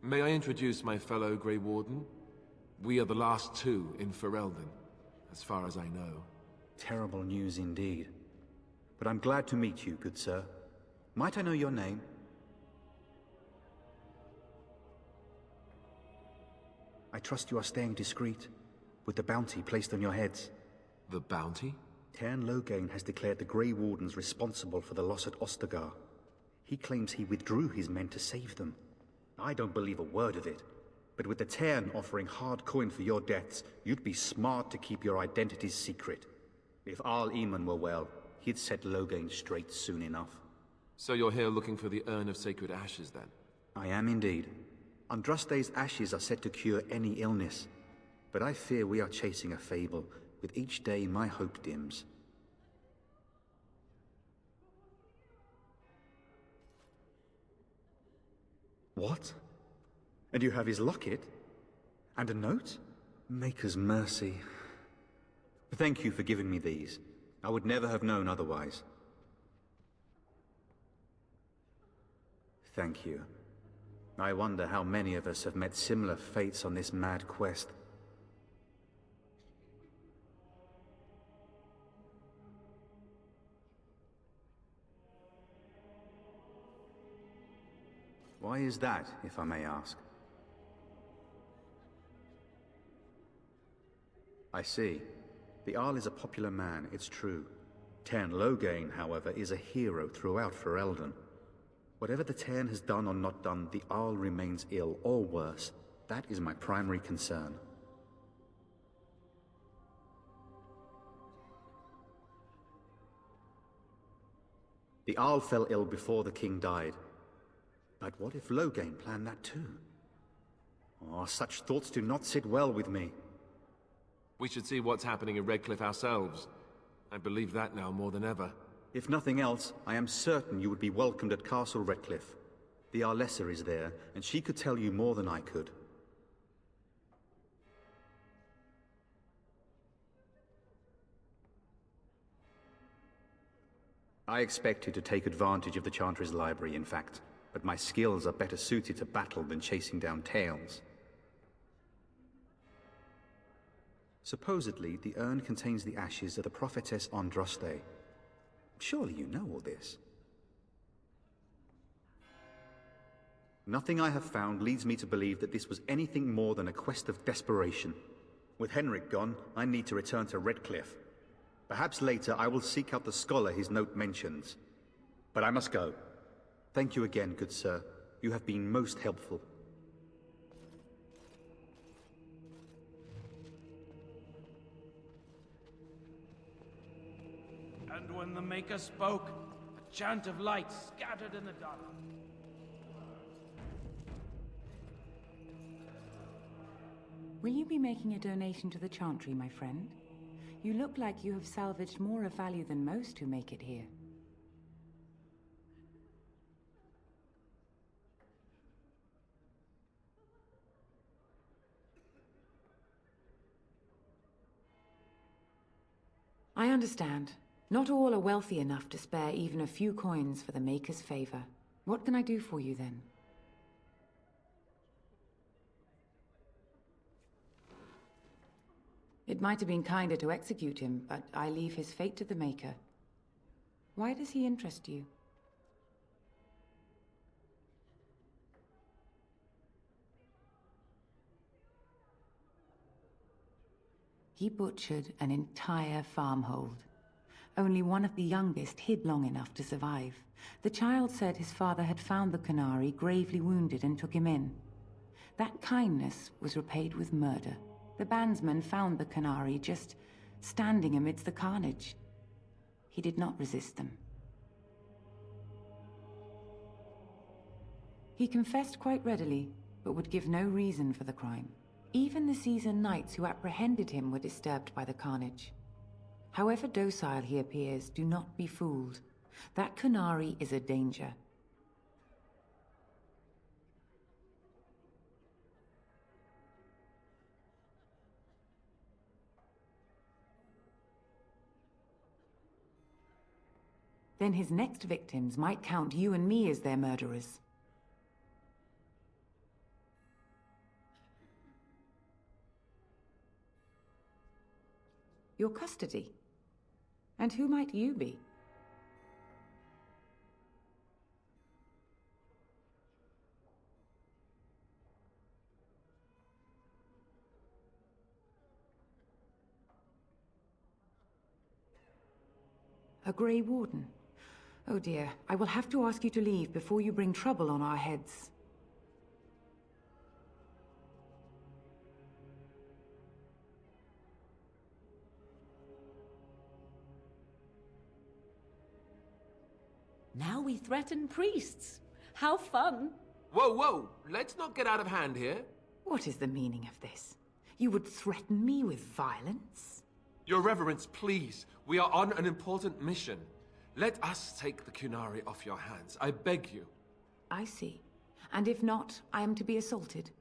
May I introduce my fellow Grey Warden? We are the last two in Ferelden, as far as I know. Terrible news indeed. But I'm glad to meet you, good sir. Might I know your name? I trust you are staying discreet, with the bounty placed on your heads. The bounty? Cairn Loghain has declared the Grey Wardens responsible for the loss at Ostagar. He claims he withdrew his men to save them. I don't believe a word of it. But with the Cairn offering hard coin for your deaths, you'd be smart to keep your identities secret. If Arl Eamon were well, he'd set Loghain straight soon enough. So you're here looking for the Urn of Sacred Ashes, then? I am indeed. Andraste's ashes are said to cure any illness. But I fear we are chasing a fable. With each day, my hope dims. What? And you have his locket? And a note? Maker's mercy. Thank you for giving me these. I would never have known otherwise. Thank you. I wonder how many of us have met similar fates on this mad quest. Why is that, if I may ask? I see. The Arl is a popular man, it's true. Cairn Loghain, however, is a hero throughout Ferelden. Whatever the Cairn has done or not done, the Arl remains ill, or worse. That is my primary concern. The Arl fell ill before the king died. But what if Loghain planned that too? Oh, such thoughts do not sit well with me. We should see what's happening in Redcliffe ourselves. I believe that now more than ever. If nothing else, I am certain you would be welcomed at Castle Redcliffe. The Arlessa is there, and she could tell you more than I could. I expected to take advantage of the Chantry's library, in fact, but my skills are better suited to battle than chasing down tales. Supposedly, the urn contains the ashes of the prophetess Andraste. Surely you know all this. Nothing I have found leads me to believe that this was anything more than a quest of desperation. With Henrik gone, I need to return to Redcliffe. Perhaps later I will seek out the scholar his note mentions. But I must go. Thank you again, good sir. You have been most helpful. And when the Maker spoke, a chant of light scattered in the dark. Will you be making a donation to the Chantry, my friend? You look like you have salvaged more of value than most who make it here. I understand. Not all are wealthy enough to spare even a few coins for the Maker's favor. What can I do for you then? It might have been kinder to execute him, but I leave his fate to the Maker. Why does he interest you? He butchered an entire farmhold. Only one of the youngest hid long enough to survive. The child said his father had found the Canary gravely wounded and took him in. That kindness was repaid with murder. The bandsman found the Canary just standing amidst the carnage. He did not resist them. He confessed quite readily, but would give no reason for the crime. Even the seasoned knights who apprehended him were disturbed by the carnage. However docile he appears, do not be fooled. That Kunari is a danger. Then his next victims might count you and me as their murderers. Your custody? And who might you be? A Grey Warden? Oh dear, I will have to ask you to leave before you bring trouble on our heads. Now we threaten priests. How fun! Whoa, whoa! Let's not get out of hand here. What is the meaning of this? You would threaten me with violence? Your Reverence, please. We are on an important mission. Let us take the Kunari off your hands. I beg you. I see. And if not, I am to be assaulted.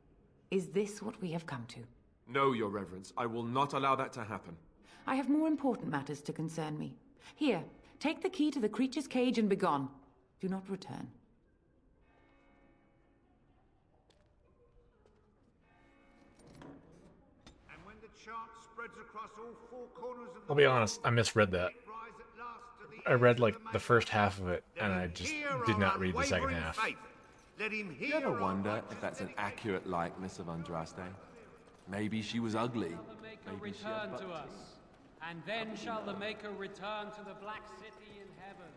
Is this what we have come to? No, Your Reverence. I will not allow that to happen. I have more important matters to concern me. Here, take the key to the creature's cage and begone. Do not return. And when the chant spreads across all four corners of the I'll be honest, I misread that. I read like the first half of it, and I just did not read the second half. You ever wonder if that's an accurate likeness of Andraste? Maybe she was ugly. Maybe she had Return to us, and then shall the Maker return to the Black City in heaven.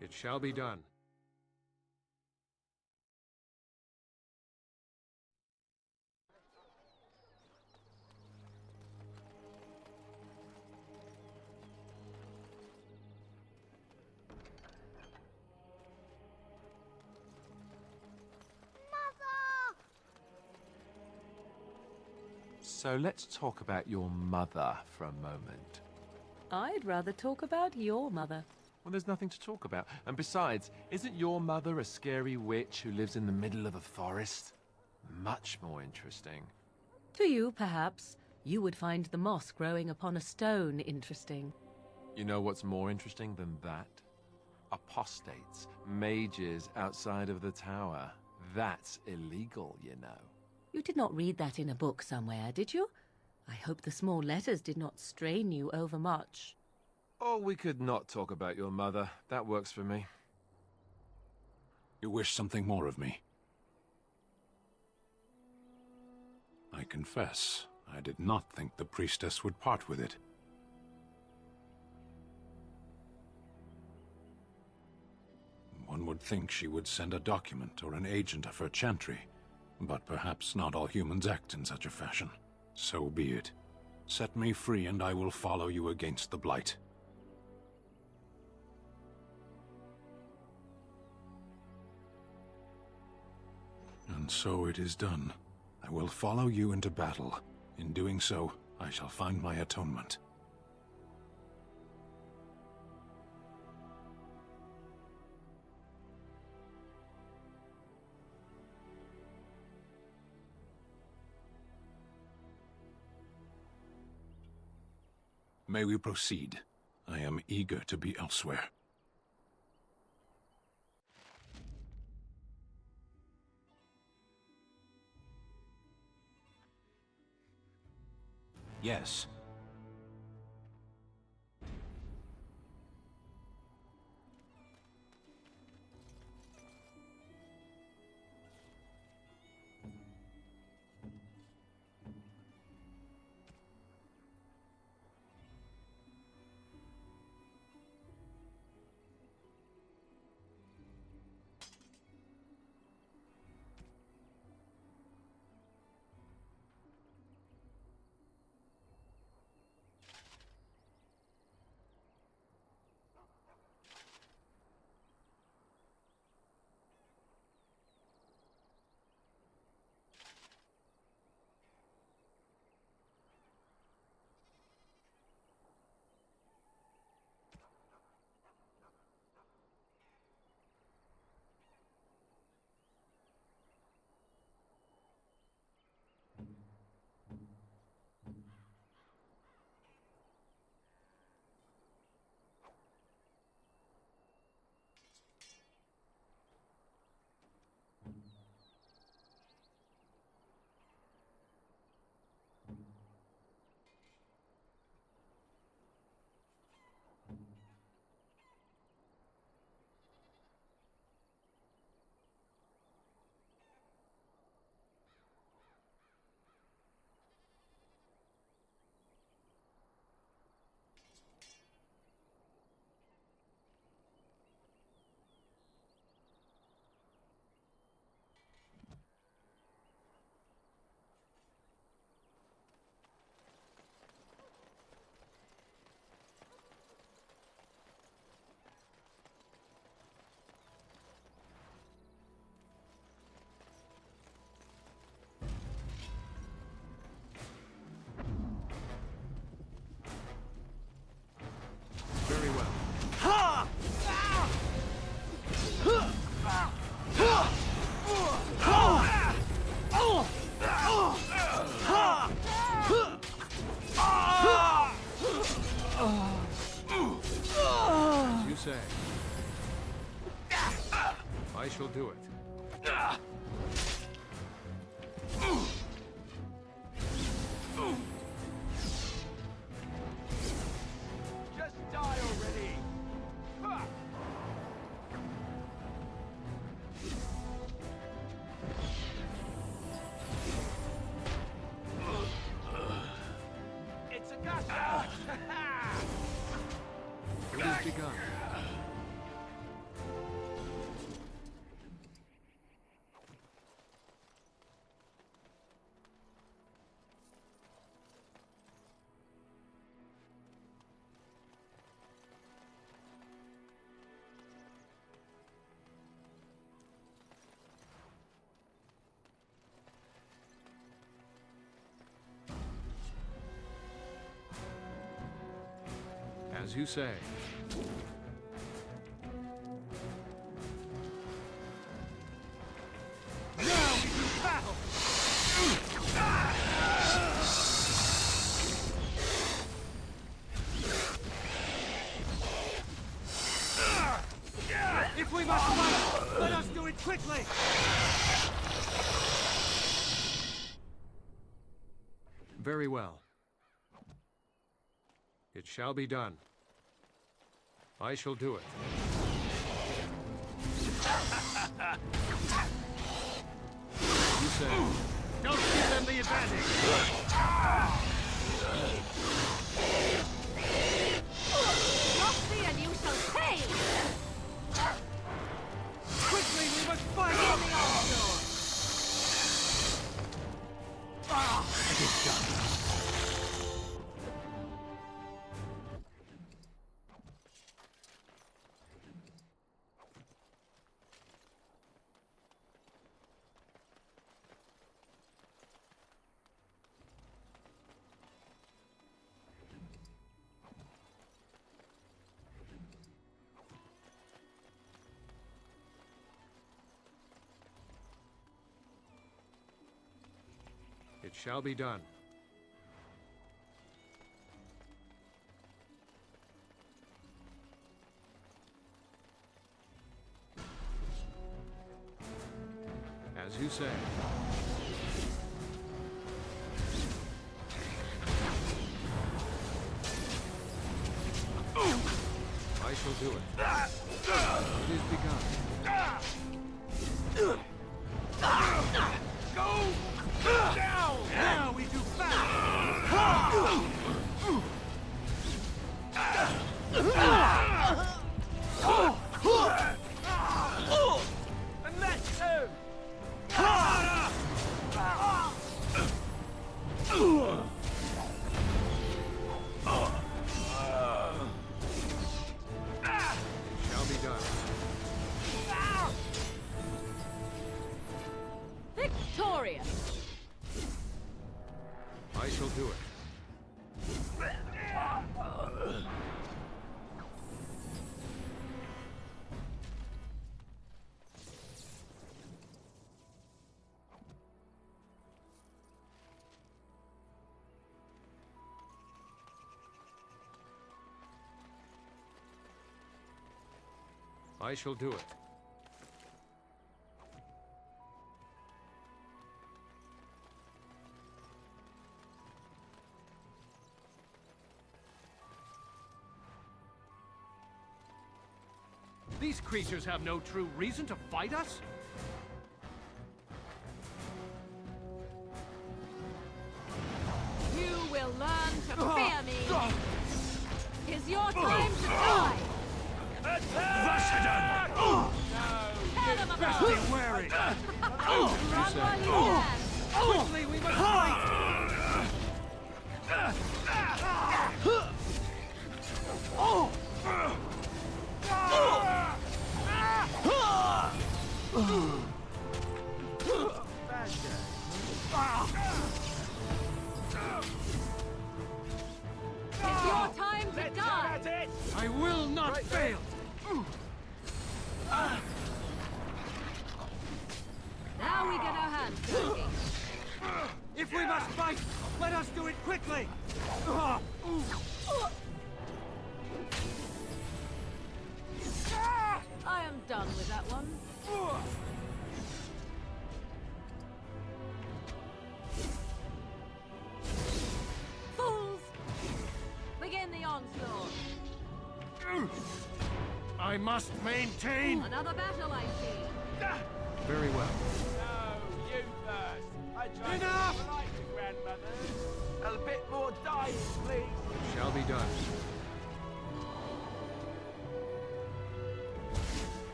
It shall be done. So let's talk about your mother for a moment. I'd rather talk about your mother. Well, there's nothing to talk about. And besides, isn't your mother a scary witch who lives in the middle of a forest? Much more interesting. To you, perhaps. You would find the moss growing upon a stone interesting. You know what's more interesting than that? Apostates, mages outside of the tower. That's illegal, you know. You did not read that in a book somewhere, did you? I hope the small letters did not strain you overmuch. Oh, we could not talk about your mother. That works for me. You wish something more of me? I confess, I did not think the priestess would part with it. One would think she would send a document or an agent of her chantry, but perhaps not all humans act in such a fashion. So be it. Set me free and I will follow you against the Blight. And so it is done. I will follow you into battle. In doing so, I shall find my atonement. May we proceed? I am eager to be elsewhere. Yes. As you say. I shall do it. Just die already! It's a gotcha! It has begun. As you say. Now we do battle! If we must fight, let us do it quickly! Very well. It shall be done. I shall do it. You say. Don't give them the advantage! Trust me and you shall pay! Quickly, we must fight on the onshore! It is done. It shall be done. As you say. I shall do it. It is begun. Go! Down! Now we do battle! And that too! It shall be done. Victorious! I shall do it. I shall do it. These creatures have no true reason to fight us? You will learn to fear me! Is your time to die! Attack! No! Tear them Best apart! be wary! Run while you can! Quickly, we must fight! It's your time to die! I will not fail! Now we get our hands dirty. must fight! Let us do it quickly! I am done with that one. Fools! Begin the onslaught. I must maintain... Another battle, I see. Very well. No, you first. I tried Enough! to like your grandmother. A bit more dying, please. Shall be done.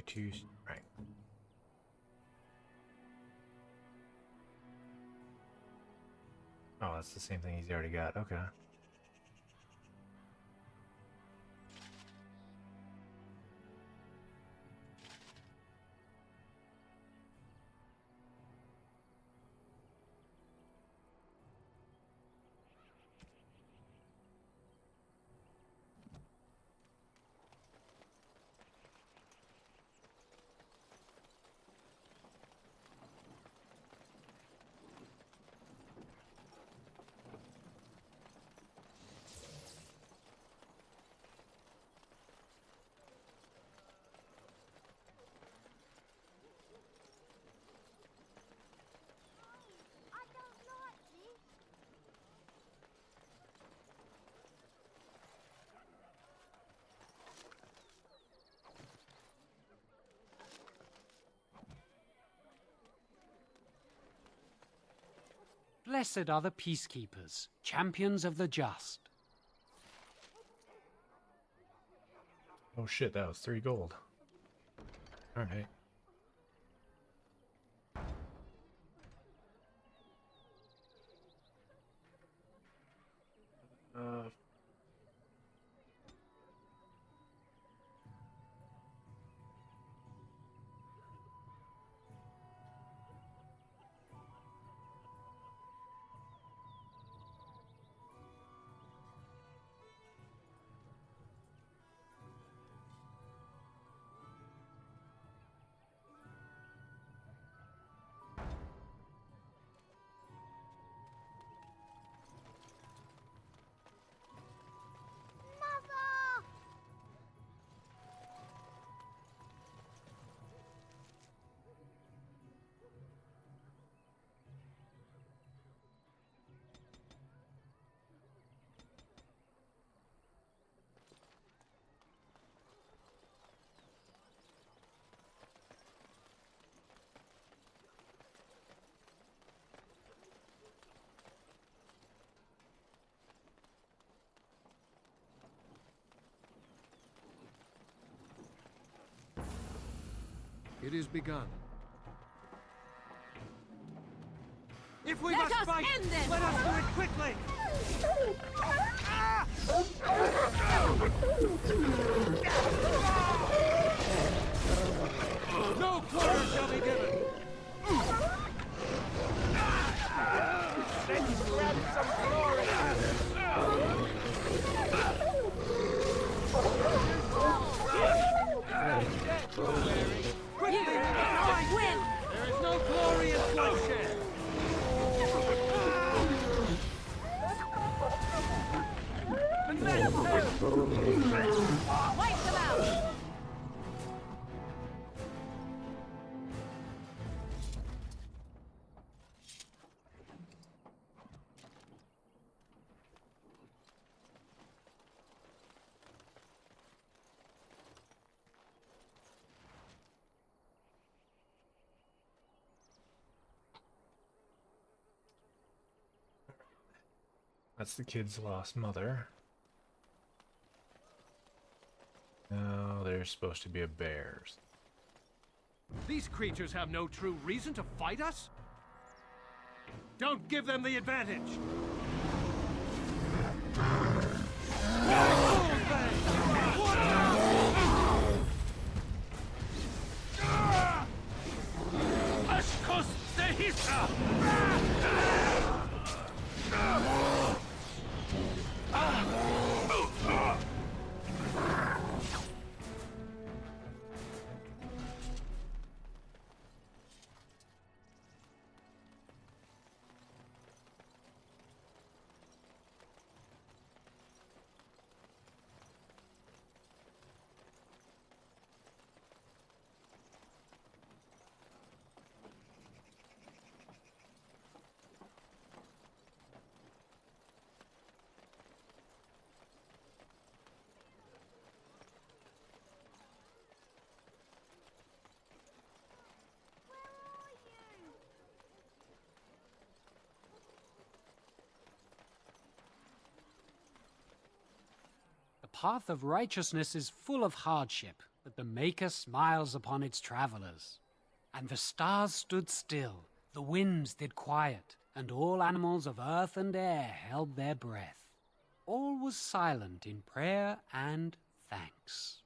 Two strength. Oh, that's the same thing he's already got. Okay. Blessed are the peacekeepers, champions of the just. Oh shit, that was 3 gold. Alright. It is begun. If we Let must us fight, end this! let us do it quickly! No quarter shall be given! Let's grab some glory! Quickly, we must win! There is no glory in bloodshed! Wipe them out! That's the kid's lost mother. No, there's supposed to be a bears. These creatures have no true reason to fight us? Don't give them the advantage! path of righteousness is full of hardship, but the Maker smiles upon its travelers. And the stars stood still, the winds did quiet, and all animals of earth and air held their breath. All was silent in prayer and thanks.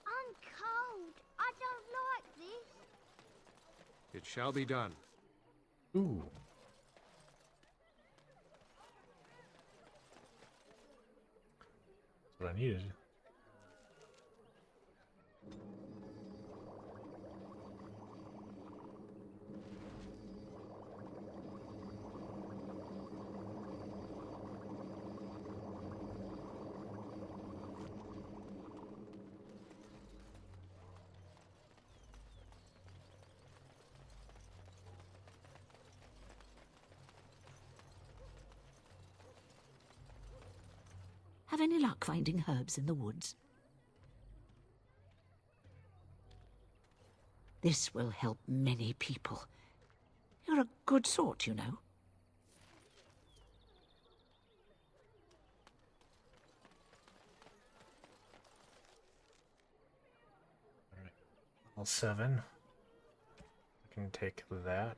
I'm cold. I don't like this. It shall be done. Ooh. That's what I needed. Have any luck finding herbs in the woods? This will help many people. You're a good sort, you know. Alright. All 7. I can take that.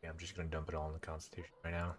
Yeah, I'm just gonna dump it all in the Constitution right now.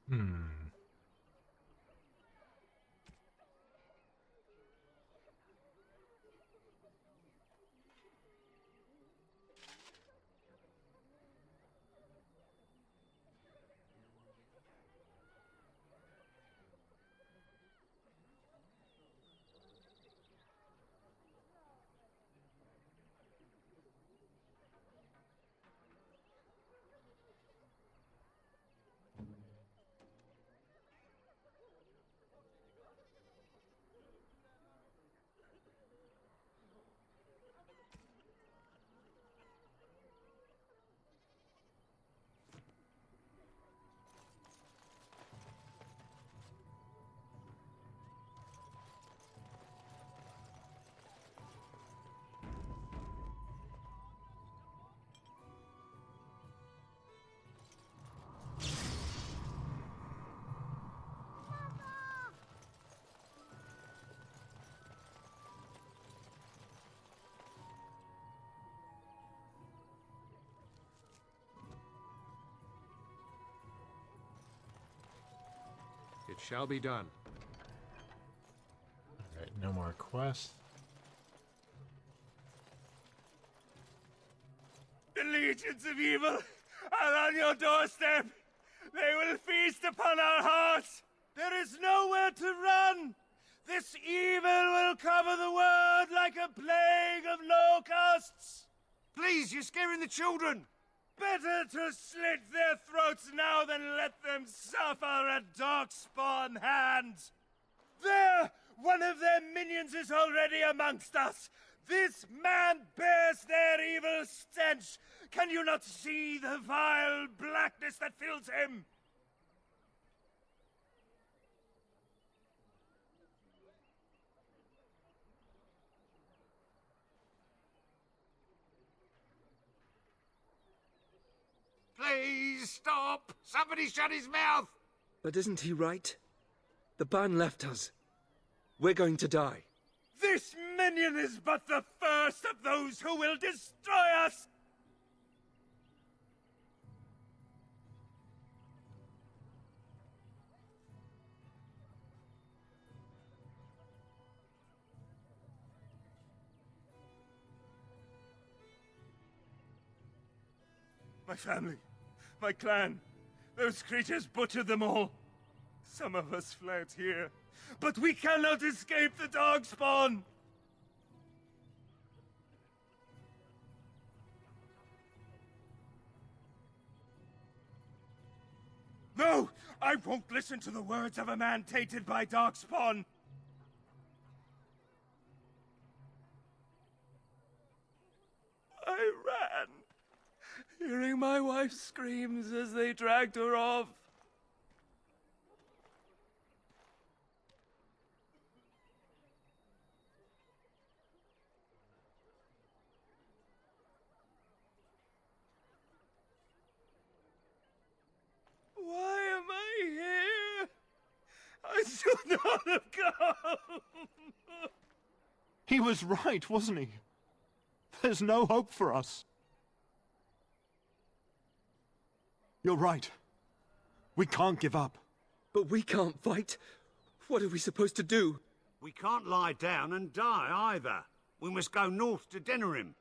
Hmm. It shall be done. Alright, no more quests. The legions of evil are on your doorstep. They will feast upon our hearts. There is nowhere to run. This evil will cover the world like a plague of locusts. Please, you're scaring the children. Better to slit their throats now than let them suffer at Darkspawn hands. There! One of their minions is already amongst us. This man bears their evil stench. Can you not see the vile blackness that fills him? Please stop! Somebody shut his mouth! But isn't he right? The ban left us. We're going to die. This minion is but the first of those who will destroy us! My family, my clan, those creatures butchered them all. Some of us fled here, but we cannot escape the Darkspawn! No! I won't listen to the words of a man tainted by Darkspawn! I ran, hearing my wife's screams as they dragged her off. Why am I here? I should not have come! He was right, wasn't he? There's no hope for us. You're right. We can't give up. But we can't fight. What are we supposed to do? We can't lie down and die either. We must go north to Denerim.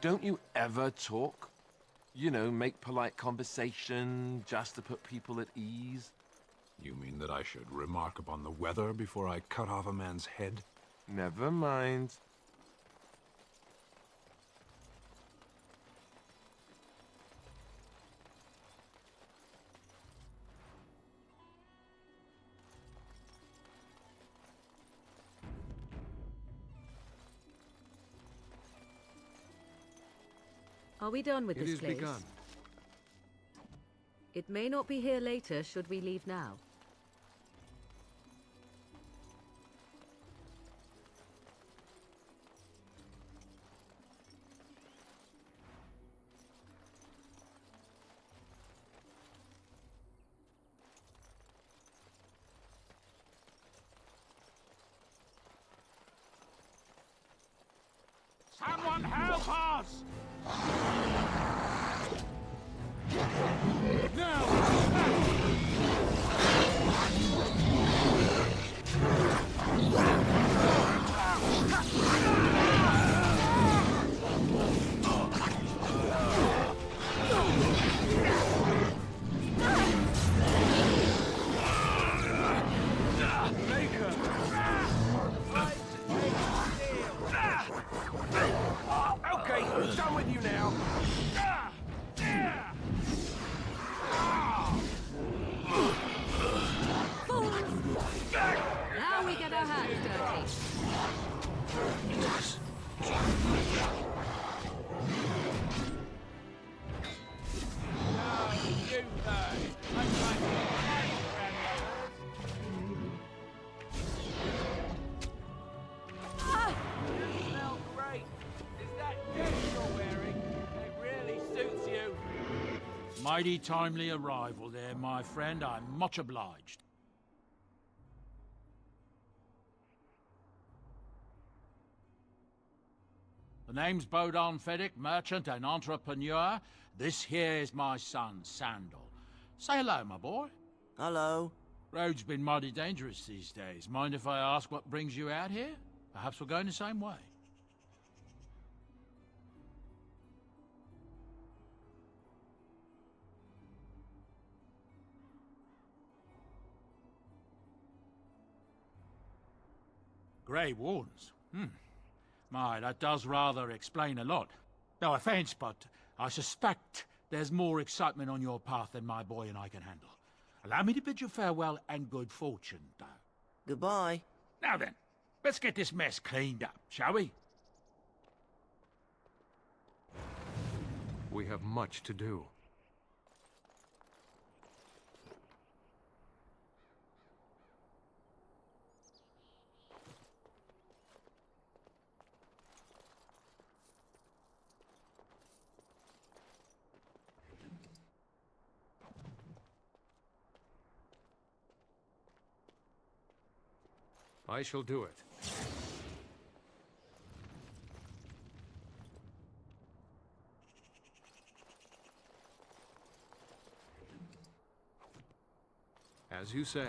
Don't you ever talk? You know, make polite conversation just to put people at ease? You mean that I should remark upon the weather before I cut off a man's head? Never mind. Are we done with It this is place? begun. It may not be here later, should we leave now. Someone help us! Okay, done with you now. Now we get our hands dirty. You smell great. Is that dress you're wearing? It really suits you. Mighty timely arrival there, my friend. I'm much obliged. The name's Bodon Feddick, merchant and entrepreneur. This here is my son, Sandal. Say hello, my boy. Hello. Road's been mighty dangerous these days. Mind if I ask what brings you out here? Perhaps we're going the same way. Grey Wardens. My, that does rather explain a lot. No offense, but I suspect there's more excitement on your path than my boy and I can handle. Allow me to bid you farewell and good fortune, though. Goodbye. Now then, let's get this mess cleaned up, shall we? We have much to do. I shall do it. As you say.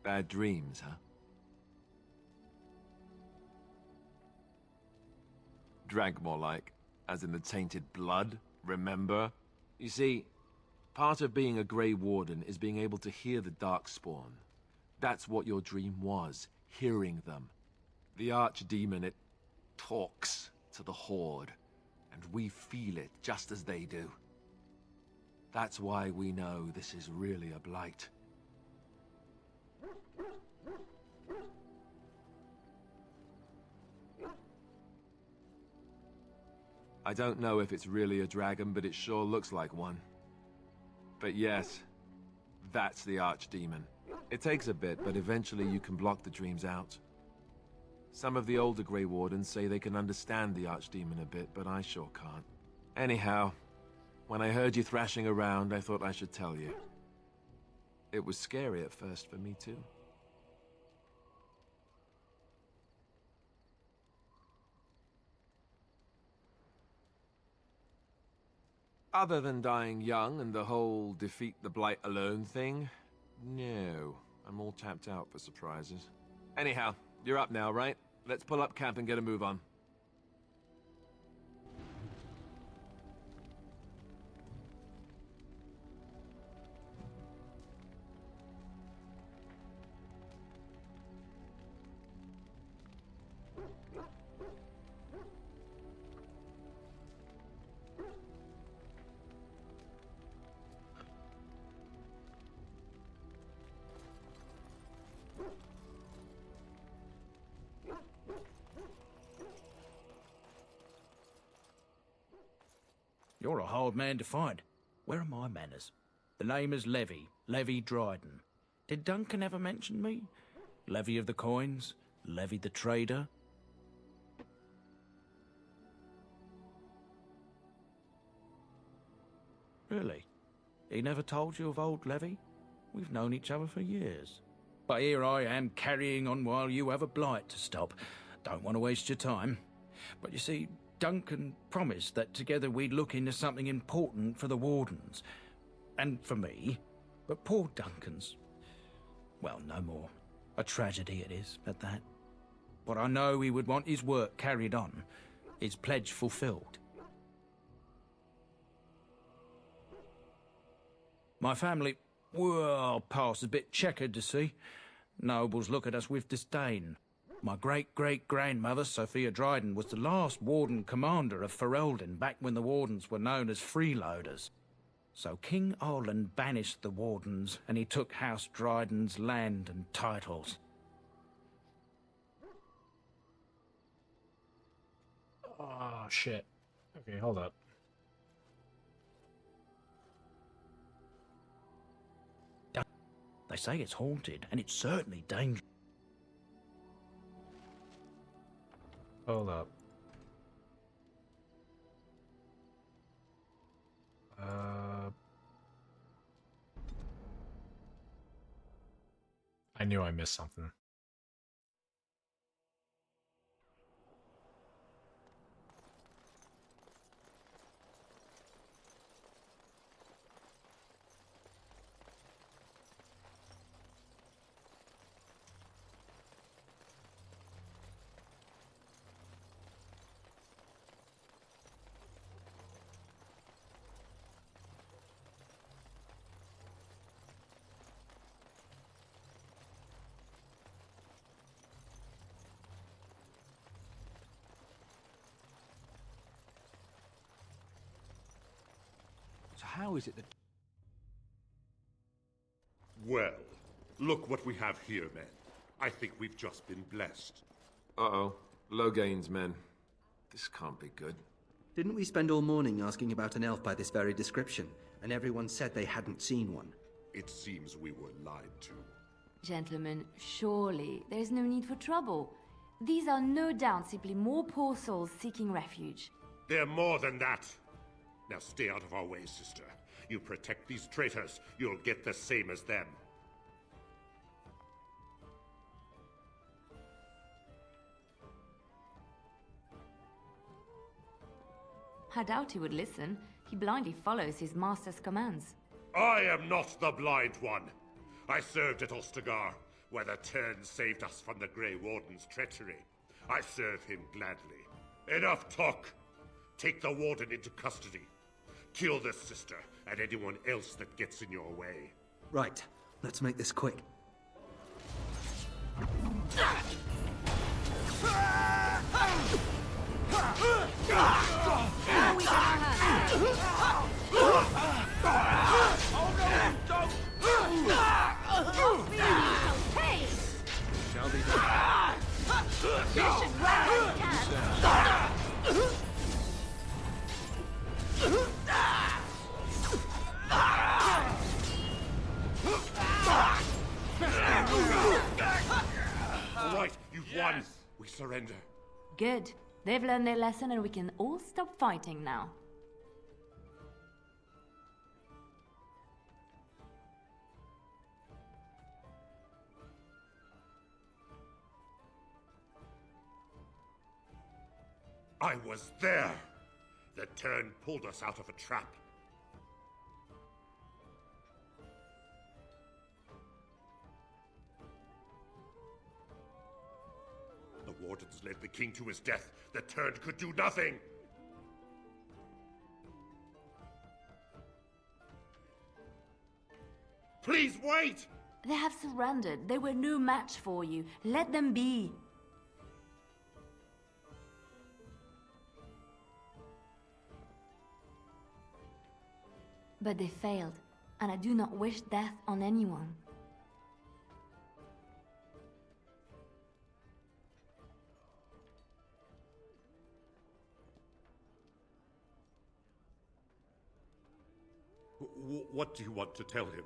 Bad dreams, huh? Drag more like, as in the tainted blood, remember? You see, part of being a Grey Warden is being able to hear the Darkspawn. That's what your dream was, hearing them. The Archdemon, it talks to the Horde, and we feel it just as they do. That's why we know this is really a blight. I don't know if it's really a dragon, but it sure looks like one. But yes, that's the Archdemon. It takes a bit, but eventually you can block the dreams out. Some of the older Grey Wardens say they can understand the Archdemon a bit, but I sure can't. Anyhow, when I heard you thrashing around, I thought I should tell you. It was scary at first for me too. Other than dying young and the whole defeat the Blight alone thing, no. I'm all tapped out for surprises. Anyhow, you're up now, right? Let's pull up camp and get a move on. You're a hard man to find. Where are my manners? The name is Levy Dryden. Did Duncan ever mention me? Levy of the coins? Levy the trader? Really? He never told you of old Levy? We've known each other for years. But here I am carrying on while you have a blight to stop. Don't want to waste your time. But you see, Duncan promised that together we'd look into something important for the Wardens. And for me. But poor Duncan's... well, no more. A tragedy it is, at that. But I know he would want his work carried on. His pledge fulfilled. My family, well, past a bit checkered to see. Nobles look at us with disdain. My great-great-grandmother, Sophia Dryden, was the last Warden Commander of Ferelden back when the Wardens were known as freeloaders. So King Olin banished the Wardens, and he took House Dryden's land and titles. Oh, shit. Okay, hold up. They say it's haunted, and it's certainly dangerous. Hold up. I knew I missed something. So how is it that... Well, look what we have here, men. I think we've just been blessed. Uh-oh. Low gains, men. This can't be good. Didn't we spend all morning asking about an elf by this very description, and everyone said they hadn't seen one? It seems we were lied to. Gentlemen, surely there's no need for trouble. These are no doubt simply more poor souls seeking refuge. They're more than that. Now stay out of our way, sister. You protect these traitors, you'll get the same as them. I doubt he would listen. He blindly follows his master's commands. I am not the blind one. I served at Ostagar, where the Tern saved us from the Grey Warden's treachery. I serve him gladly. Enough talk! Take the Warden into custody. Kill this sister and anyone else that gets in your way. Right. Let's make this quick. Now we got our Shall be done. You should run like cats. surrender. Good. They've learned their lesson and we can all stop fighting now. I was there! The turn pulled us out of a trap. The Wardens led the king to his death. The turn could do nothing! Please wait! They have surrendered. They were no match for you. Let them be. But they failed, and I do not wish death on anyone. What do you want to tell him?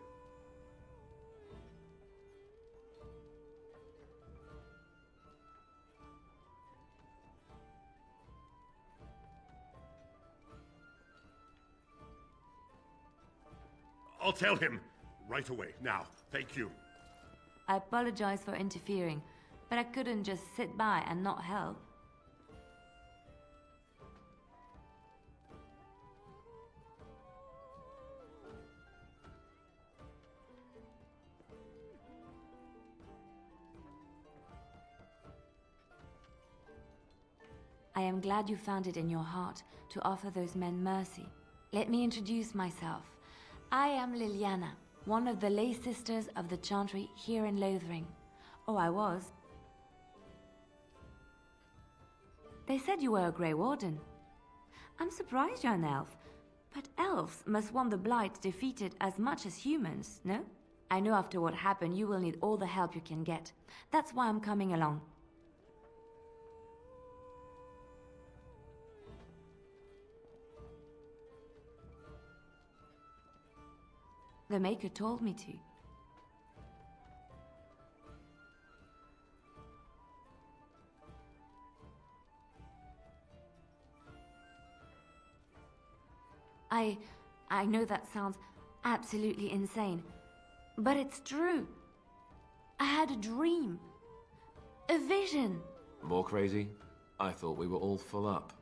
I'll tell him right away, now. Thank you. I apologize for interfering, but I couldn't just sit by and not help. I am glad you found it in your heart to offer those men mercy. Let me introduce myself. I am Liliana, one of the lay sisters of the Chantry here in Lothering. Oh, I was. They said you were a Grey Warden. I'm surprised you're an elf, but elves must want the Blight defeated as much as humans, no? I know after what happened you will need all the help you can get. That's why I'm coming along. The Maker told me to. I know that sounds absolutely insane, but it's true. I had a dream. A vision. More crazy? I thought we were all full up.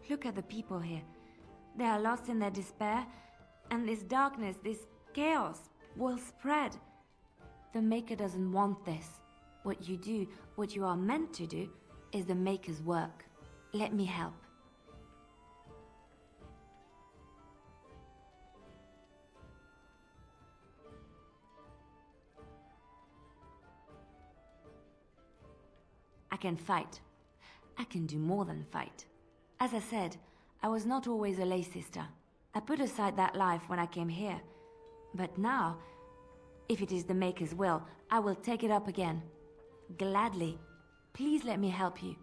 Look at the people here. They are lost in their despair, and this darkness, this chaos will spread. The Maker doesn't want this. What you do, what you are meant to do, is the Maker's work. Let me help. I can fight. I can do more than fight. As I said, I was not always a lay sister. I put aside that life when I came here. But now, if it is the Maker's will, I will take it up again. Gladly. Please let me help you.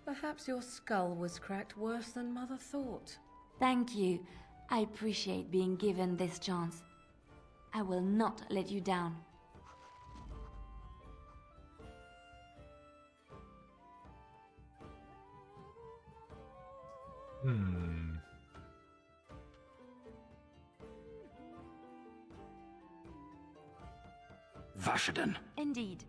Perhaps your skull was cracked worse than Mother thought. Thank you. I appreciate being given this chance. I will not let you down. Vashaden. Indeed.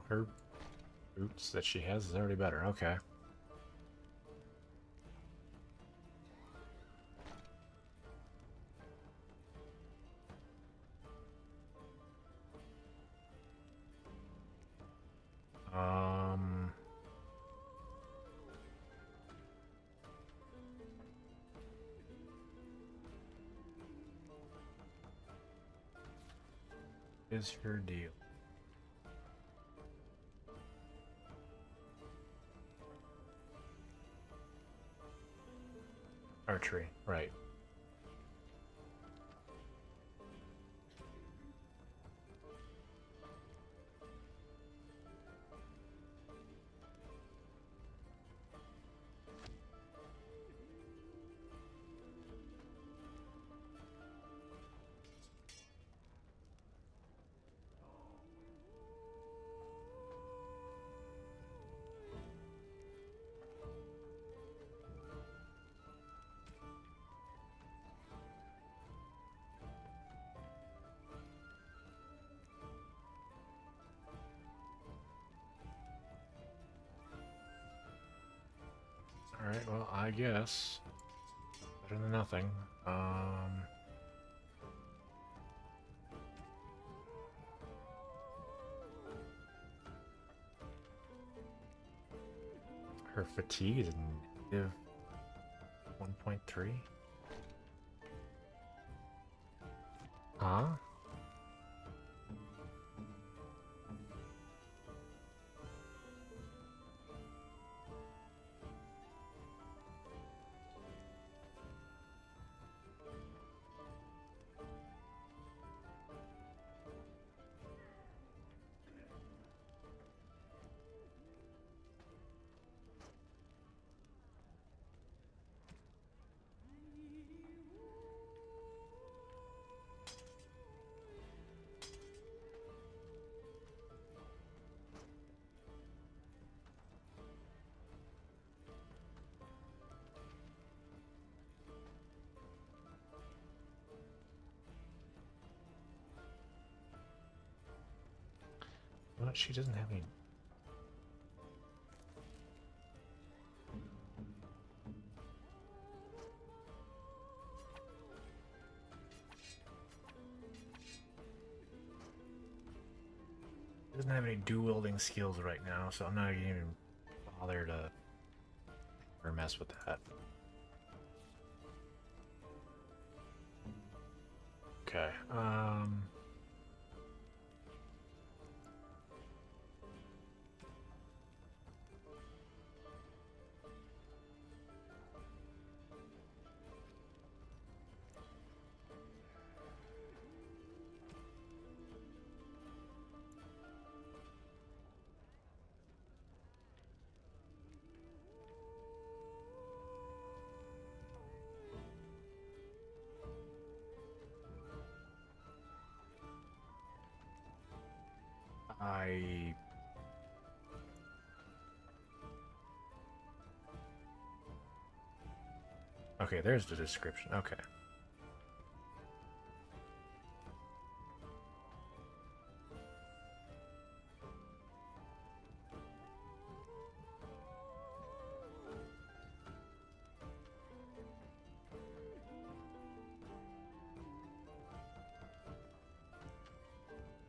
Her boots that she has is already better. Okay. is your deal? Archery, right. Alright, well, I guess. Better than nothing. Her fatigue is negative 1.3. Huh? What? She doesn't have any. She doesn't have any dual wielding skills right now, so I'm not gonna even bother to or mess with that. Okay. Okay, there's the description. Okay.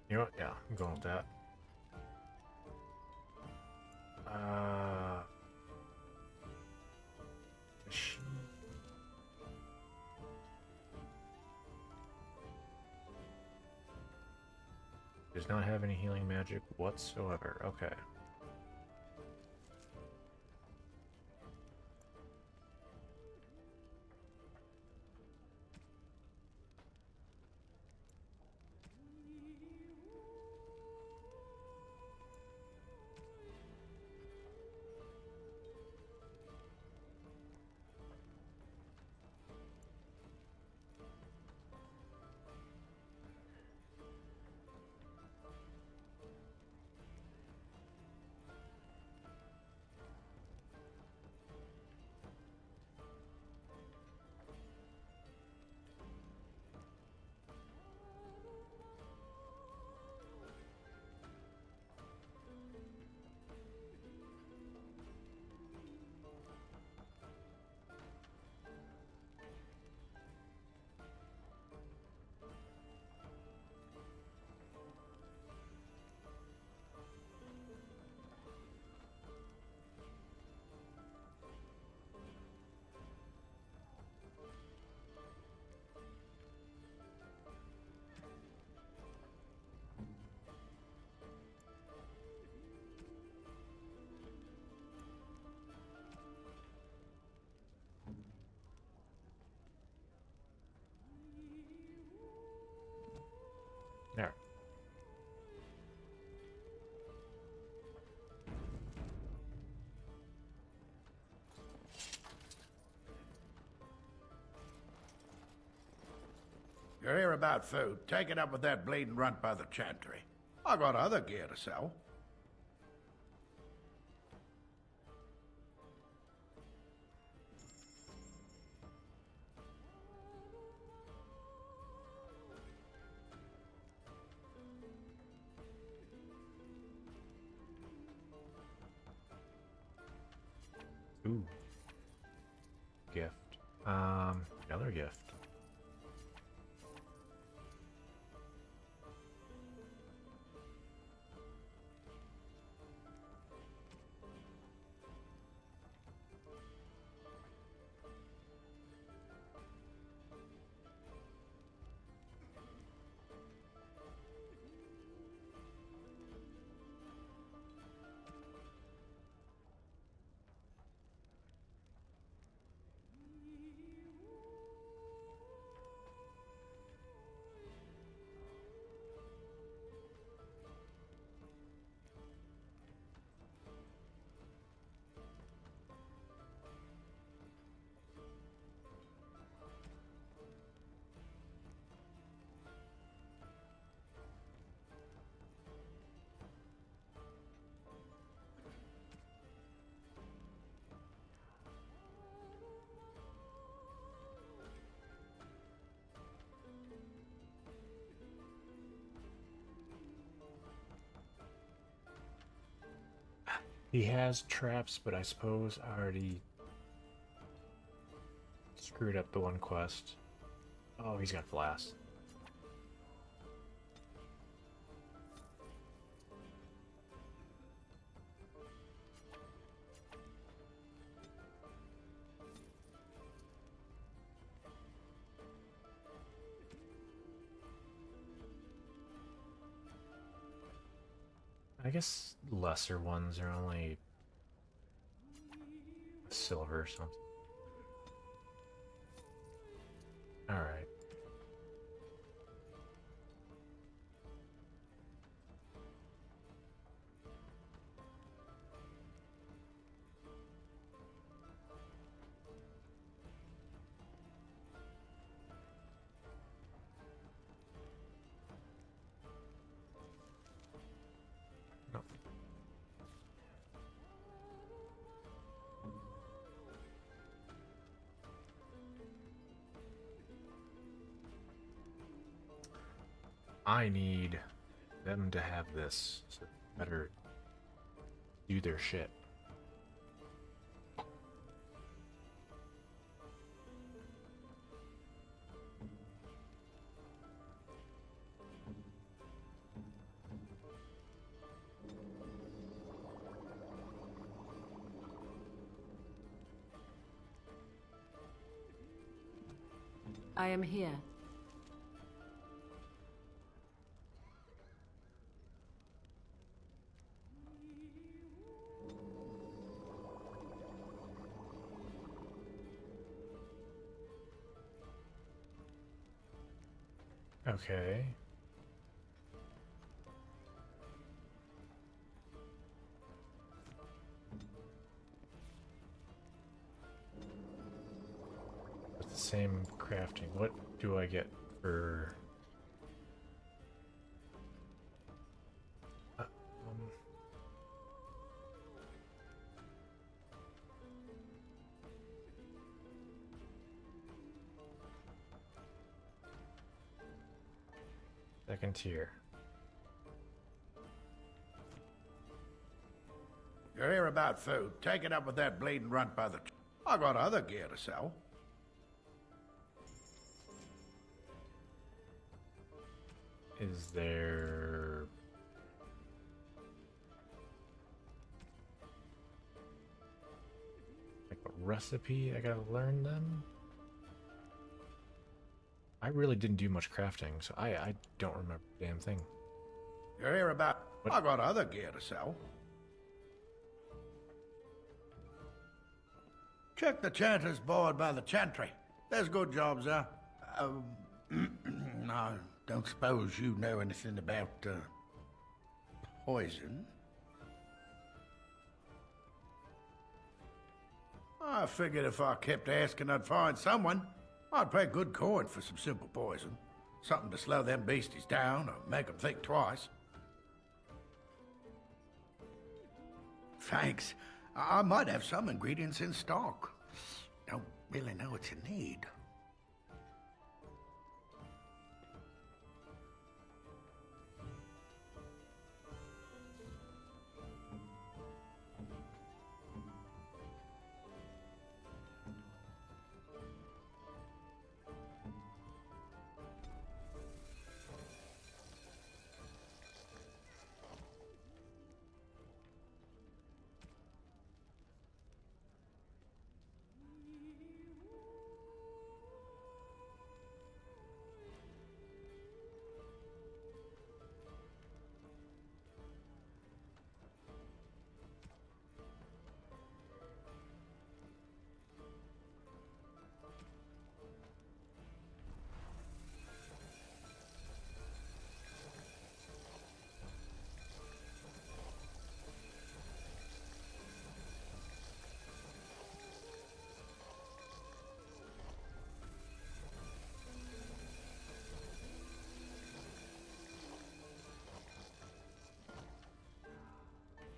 You know what? Yeah, I'm going with that. She... does not have any healing magic whatsoever. Okay. You're here about food. Take it up with that bleeding runt by the chantry. I got other gear to sell. Ooh. Gift. Another gift. He has traps, but I suppose I already screwed up the one quest. Oh, he's got glass. I guess lesser ones are only silver or something. Alright. I need them to have this, so they better do their shit. I am here. Okay. With the same crafting, what do I get for... Second tier. You're here about food. Take it up with that bleeding runt by the... I got other gear to sell. Is there... like a recipe I gotta learn then? I really didn't do much crafting, so I don't remember a damn thing. You're here about... What? I got other gear to sell. Check the chanter's board by the chantry. There's good jobs there. I don't suppose you know anything about, poison? I figured if I kept asking, I'd find someone. I'd pay good coin for some simple poison. Something to slow them beasties down or make them think twice. Thanks. I might have some ingredients in stock. Don't really know what you need.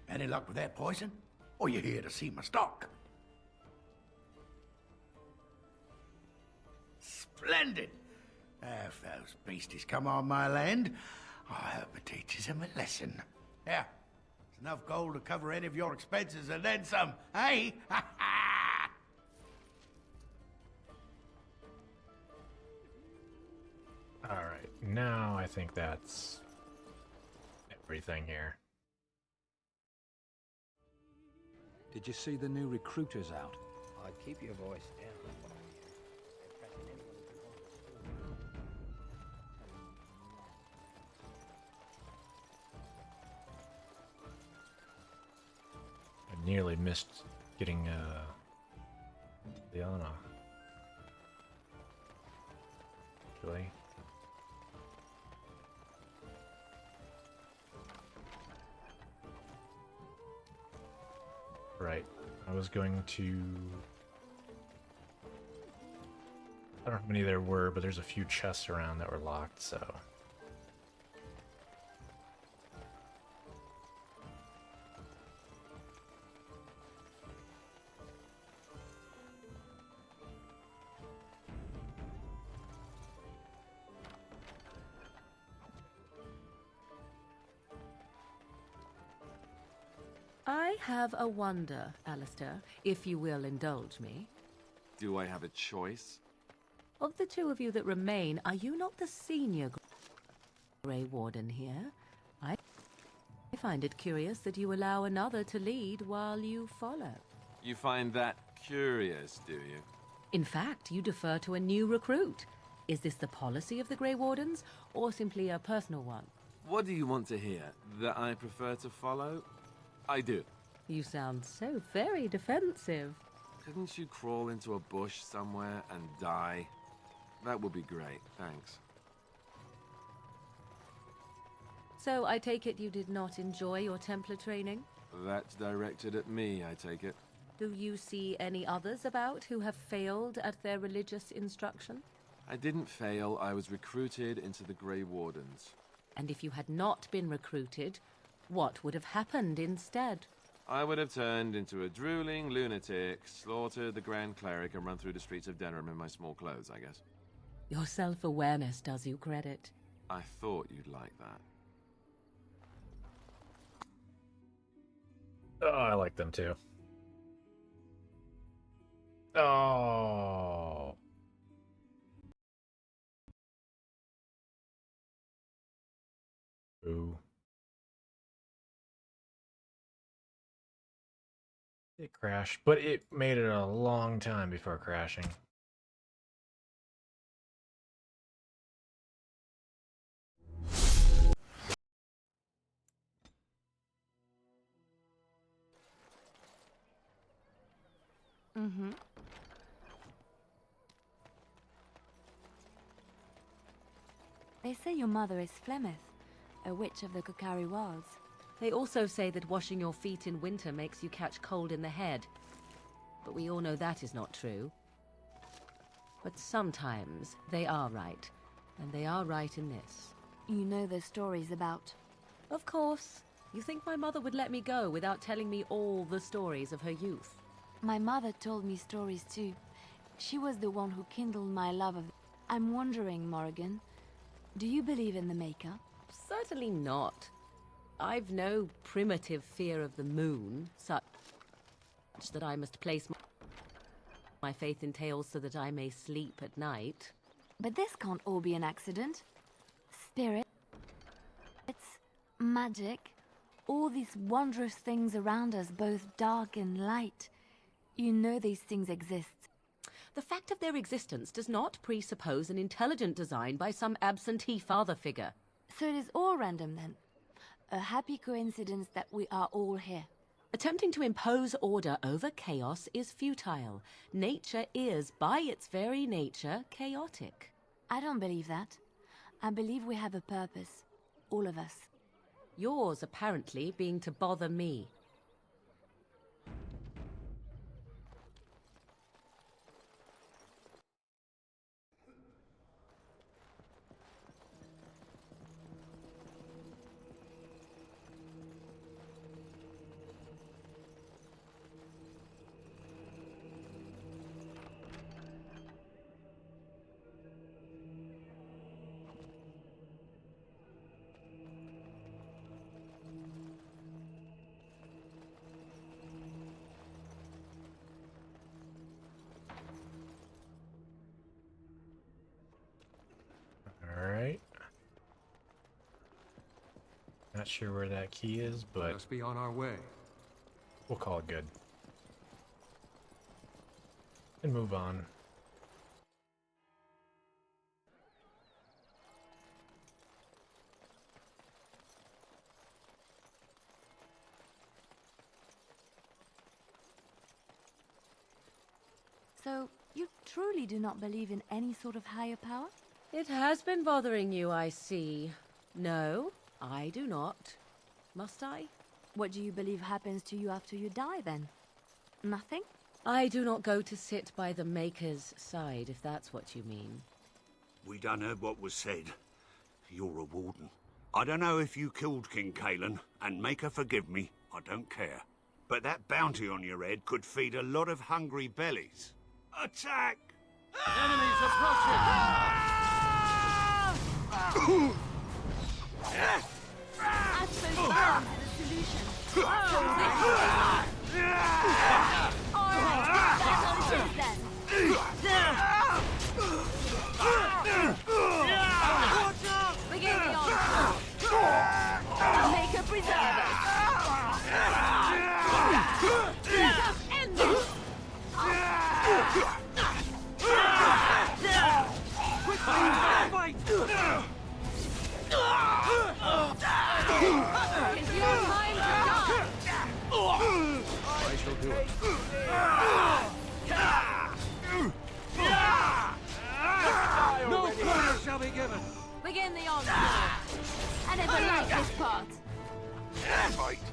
Any luck with that poison? Or you here to see my stock? Splendid! If those beasties come on my land, I hope it teaches them a lesson. Yeah, it's enough gold to cover any of your expenses and then some, hey? Alright, now I think that's everything here. Did you see the new recruiters out? I'd keep your voice down. I nearly missed getting Liana. Actually. Right. I was going to... I don't know how many there were, but there's a few chests around that were locked, so... I have a wonder, Alistair, if you will indulge me. Do I have a choice? Of the two of you that remain, are you not the senior Grey Warden here? I find it curious that you allow another to lead while you follow. You find that curious, do you? In fact, you defer to a new recruit. Is this the policy of the Grey Wardens, or simply a personal one? What do you want to hear? That I prefer to follow? I do. You sound so very defensive. Couldn't you crawl into a bush somewhere and die? That would be great, thanks. So I take it you did not enjoy your Templar training? That's directed at me, I take it. Do you see any others about who have failed at their religious instruction? I didn't fail, I was recruited into the Grey Wardens. And if you had not been recruited, what would have happened instead? I would have turned into a drooling lunatic, slaughtered the Grand Cleric, and run through the streets of Denham in my small clothes, I guess. Your self-awareness does you credit. I thought you'd like that. Oh, I like them too. Oh. Ooh. It crashed, but it made it a long time before crashing. Mm-hmm. They say your mother is Flemeth, a witch of the Kokari Wilds. They also say that washing your feet in winter makes you catch cold in the head. But we all know that is not true. But sometimes they are right. And they are right in this. You know the stories about... Of course. You think my mother would let me go without telling me all the stories of her youth? My mother told me stories too. She was the one who kindled my love of... I'm wondering, Morrigan, do you believe in the Maker? Certainly not. I've no primitive fear of the moon, such that I must place my faith in tales so that I may sleep at night. But this can't all be an accident. Spirits, magic, all these wondrous things around us, both dark and light. You know these things exist. The fact of their existence does not presuppose an intelligent design by some absentee father figure. So it is all random then. A happy coincidence that we are all here. Attempting to impose order over chaos is futile. Nature is, by its very nature, chaotic. I don't believe that. I believe we have a purpose. All of us. Yours, apparently, being to bother me. Alright. Not sure where that key is, but Must be on our way. we'll call it good. And move on. So, you truly do not believe in any sort of higher power? It has been bothering you, I see. No, I do not. Must I? What do you believe happens to you after you die, then? Nothing? I do not go to sit by the Maker's side, if that's what you mean. We done heard what was said. You're a warden. I don't know if you killed King Kalen, and Maker forgive me, I don't care. But that bounty on your head could feed a lot of hungry bellies. Attack! Enemies approaching! I suppose bombs are the solution. Alright, that's all it is then. Begin the onslaught. Make a preserver. Just end this. Quickly, fight! Is your time to die? I shall do it. No quarter shall be given! Begin the onslaught. I never liked this part. Fight!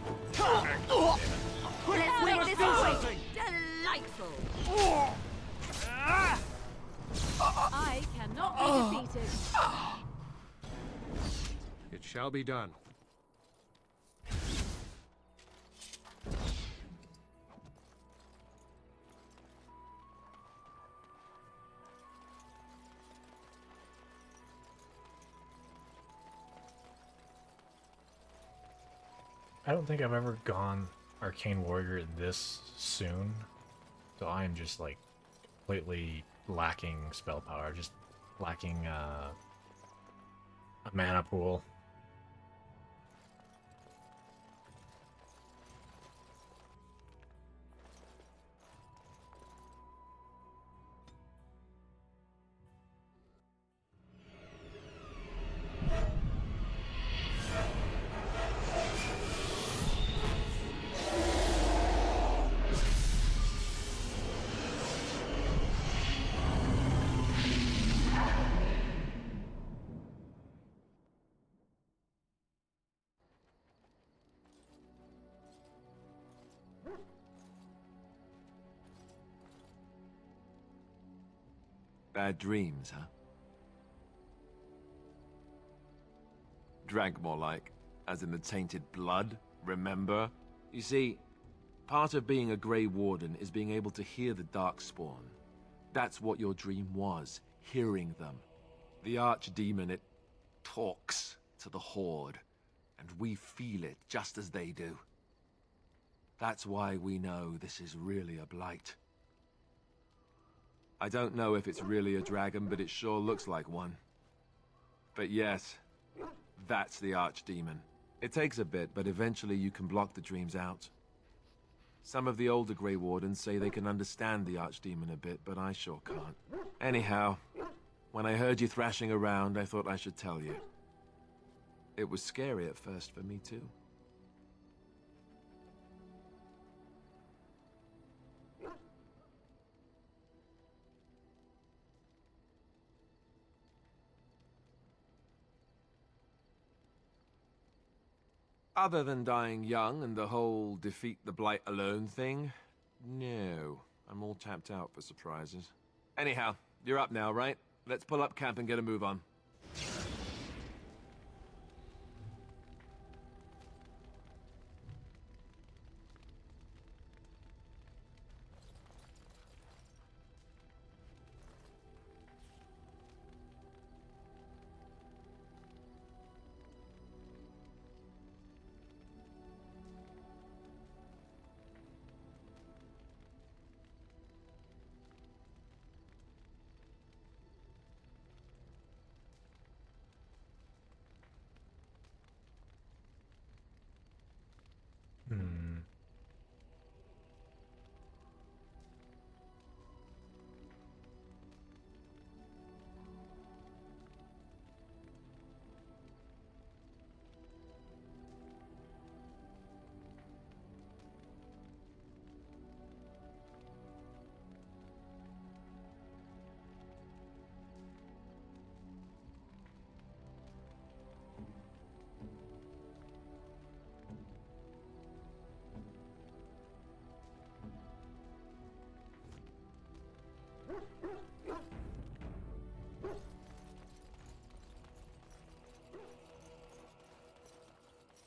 Let's make this quick. Delightful. I cannot be defeated. It shall be done. I don't think I've ever gone Arcane Warrior this soon, so I am just like completely lacking spell power, just lacking a mana pool. Bad dreams, huh? Drank more like, as in the tainted blood, remember? You see, part of being a Grey Warden is being able to hear the Darkspawn. That's what your dream was, hearing them. The Archdemon, it talks to the Horde, and we feel it just as they do. That's why we know this is really a blight. I don't know if it's really a dragon, but it sure looks like one. But yes, that's the Archdemon. It takes a bit, but eventually you can block the dreams out. Some of the older Grey Wardens say they can understand the Archdemon a bit, but I sure can't. Anyhow, when I heard you thrashing around, I thought I should tell you. It was scary at first for me, too. Other than dying young and the whole defeat the Blight alone thing, no. I'm all tapped out for surprises. Anyhow, you're up now, right? Let's pull up camp and get a move on.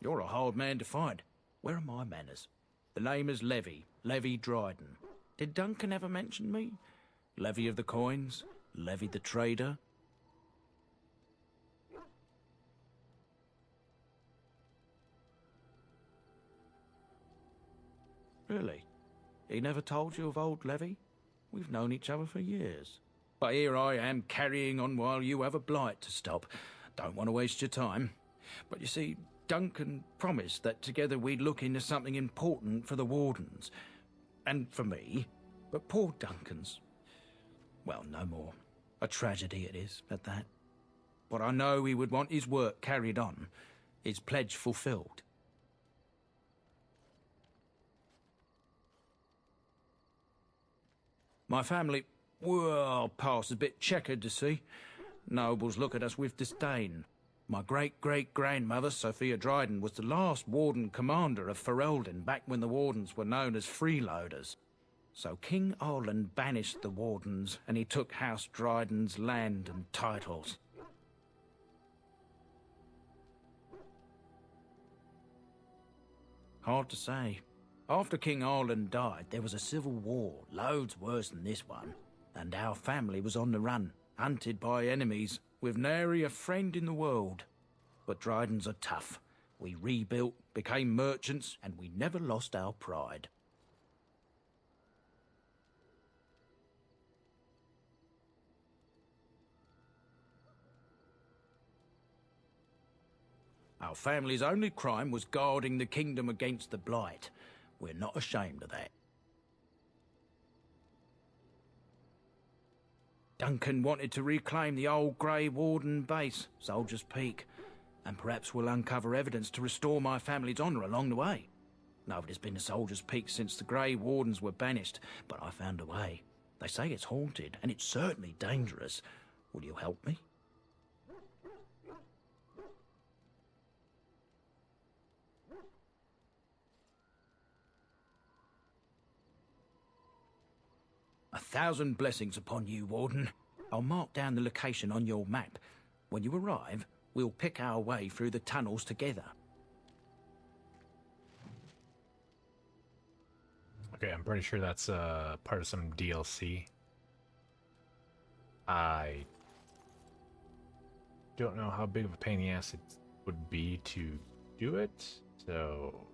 You're a hard man to find. Where are my manners? The name is Levy, Levy Dryden. Did Duncan ever mention me? Levy of the coins? Levy the trader? Really? He never told you of old Levy? We've known each other for years. But here I am carrying on while you have a blight to stop. Don't want to waste your time. But you see, Duncan promised that together we'd look into something important for the Wardens. And for me. But poor Duncan's... well, no more. A tragedy it is, at that. But I know he would want his work carried on. His pledge fulfilled. My family, well, past a bit checkered to see. Nobles look at us with disdain. My great-great-grandmother, Sophia Dryden, was the last Warden Commander of Ferelden back when the Wardens were known as freeloaders. So King Arlen banished the Wardens, and he took House Dryden's land and titles. Hard to say. After King Arlen died, there was a civil war, loads worse than this one. And our family was on the run, hunted by enemies, with nary a friend in the world. But Drydens are tough. We rebuilt, became merchants, and we never lost our pride. Our family's only crime was guarding the kingdom against the Blight. We're not ashamed of that. Duncan wanted to reclaim the old Grey Warden base, Soldier's Peak, and perhaps we'll uncover evidence to restore my family's honour along the way. Nobody's been to Soldier's Peak since the Grey Wardens were banished, but I found a way. They say it's haunted, and it's certainly dangerous. Will you help me? A thousand blessings upon you, Warden. I'll mark down the location on your map. When you arrive, We'll pick our way through the tunnels together. Okay, I'm pretty sure that's part of some DLC. I don't know how big of a pain in the ass it would be to do it, so...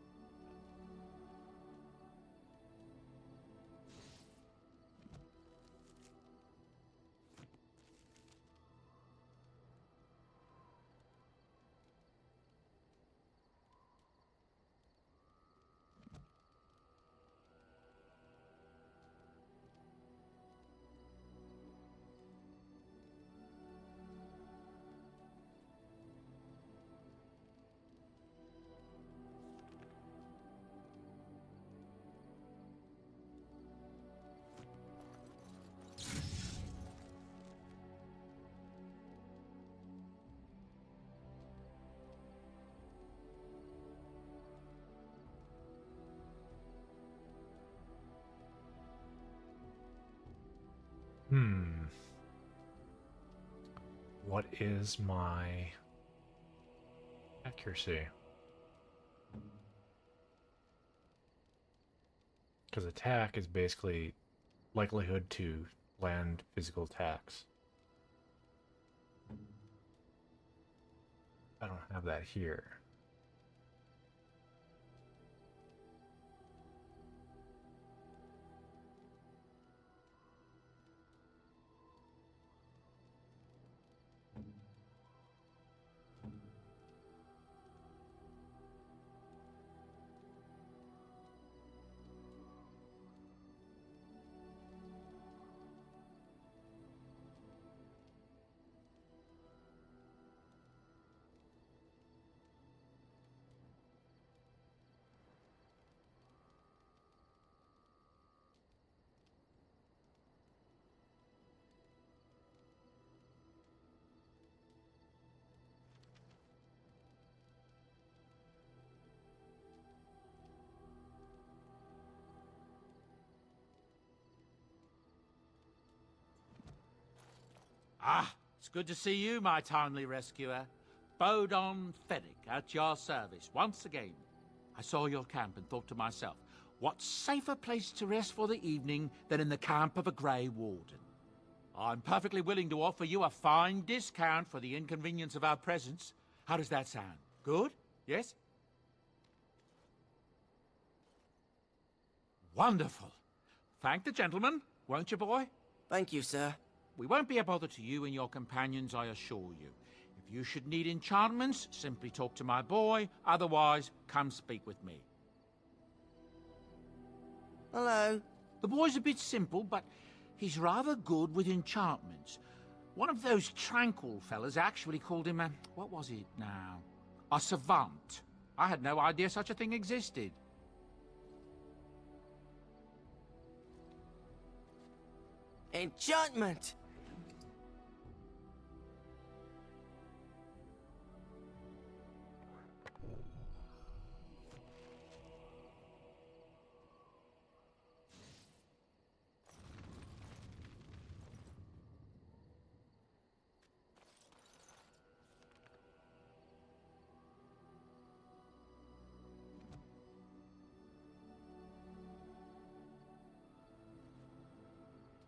What is my accuracy? Because attack is basically likelihood to land physical attacks. I don't have that here. Ah, it's good to see you, my timely rescuer. Bodon Fennick, at your service, once again. I saw your camp and thought to myself, what safer place to rest for the evening than in the camp of a Grey Warden? I'm perfectly willing to offer you a fine discount for the inconvenience of our presence. How does that sound? Good? Yes? Wonderful. Thank the gentleman, won't you, boy? Thank you, sir. We won't be a bother to you and your companions, I assure you. If you should need enchantments, simply talk to my boy. Otherwise, come speak with me. Hello. The boy's a bit simple, but he's rather good with enchantments. One of those tranquil fellas actually called him a... what was it now? A savant. I had no idea such a thing existed. Enchantment!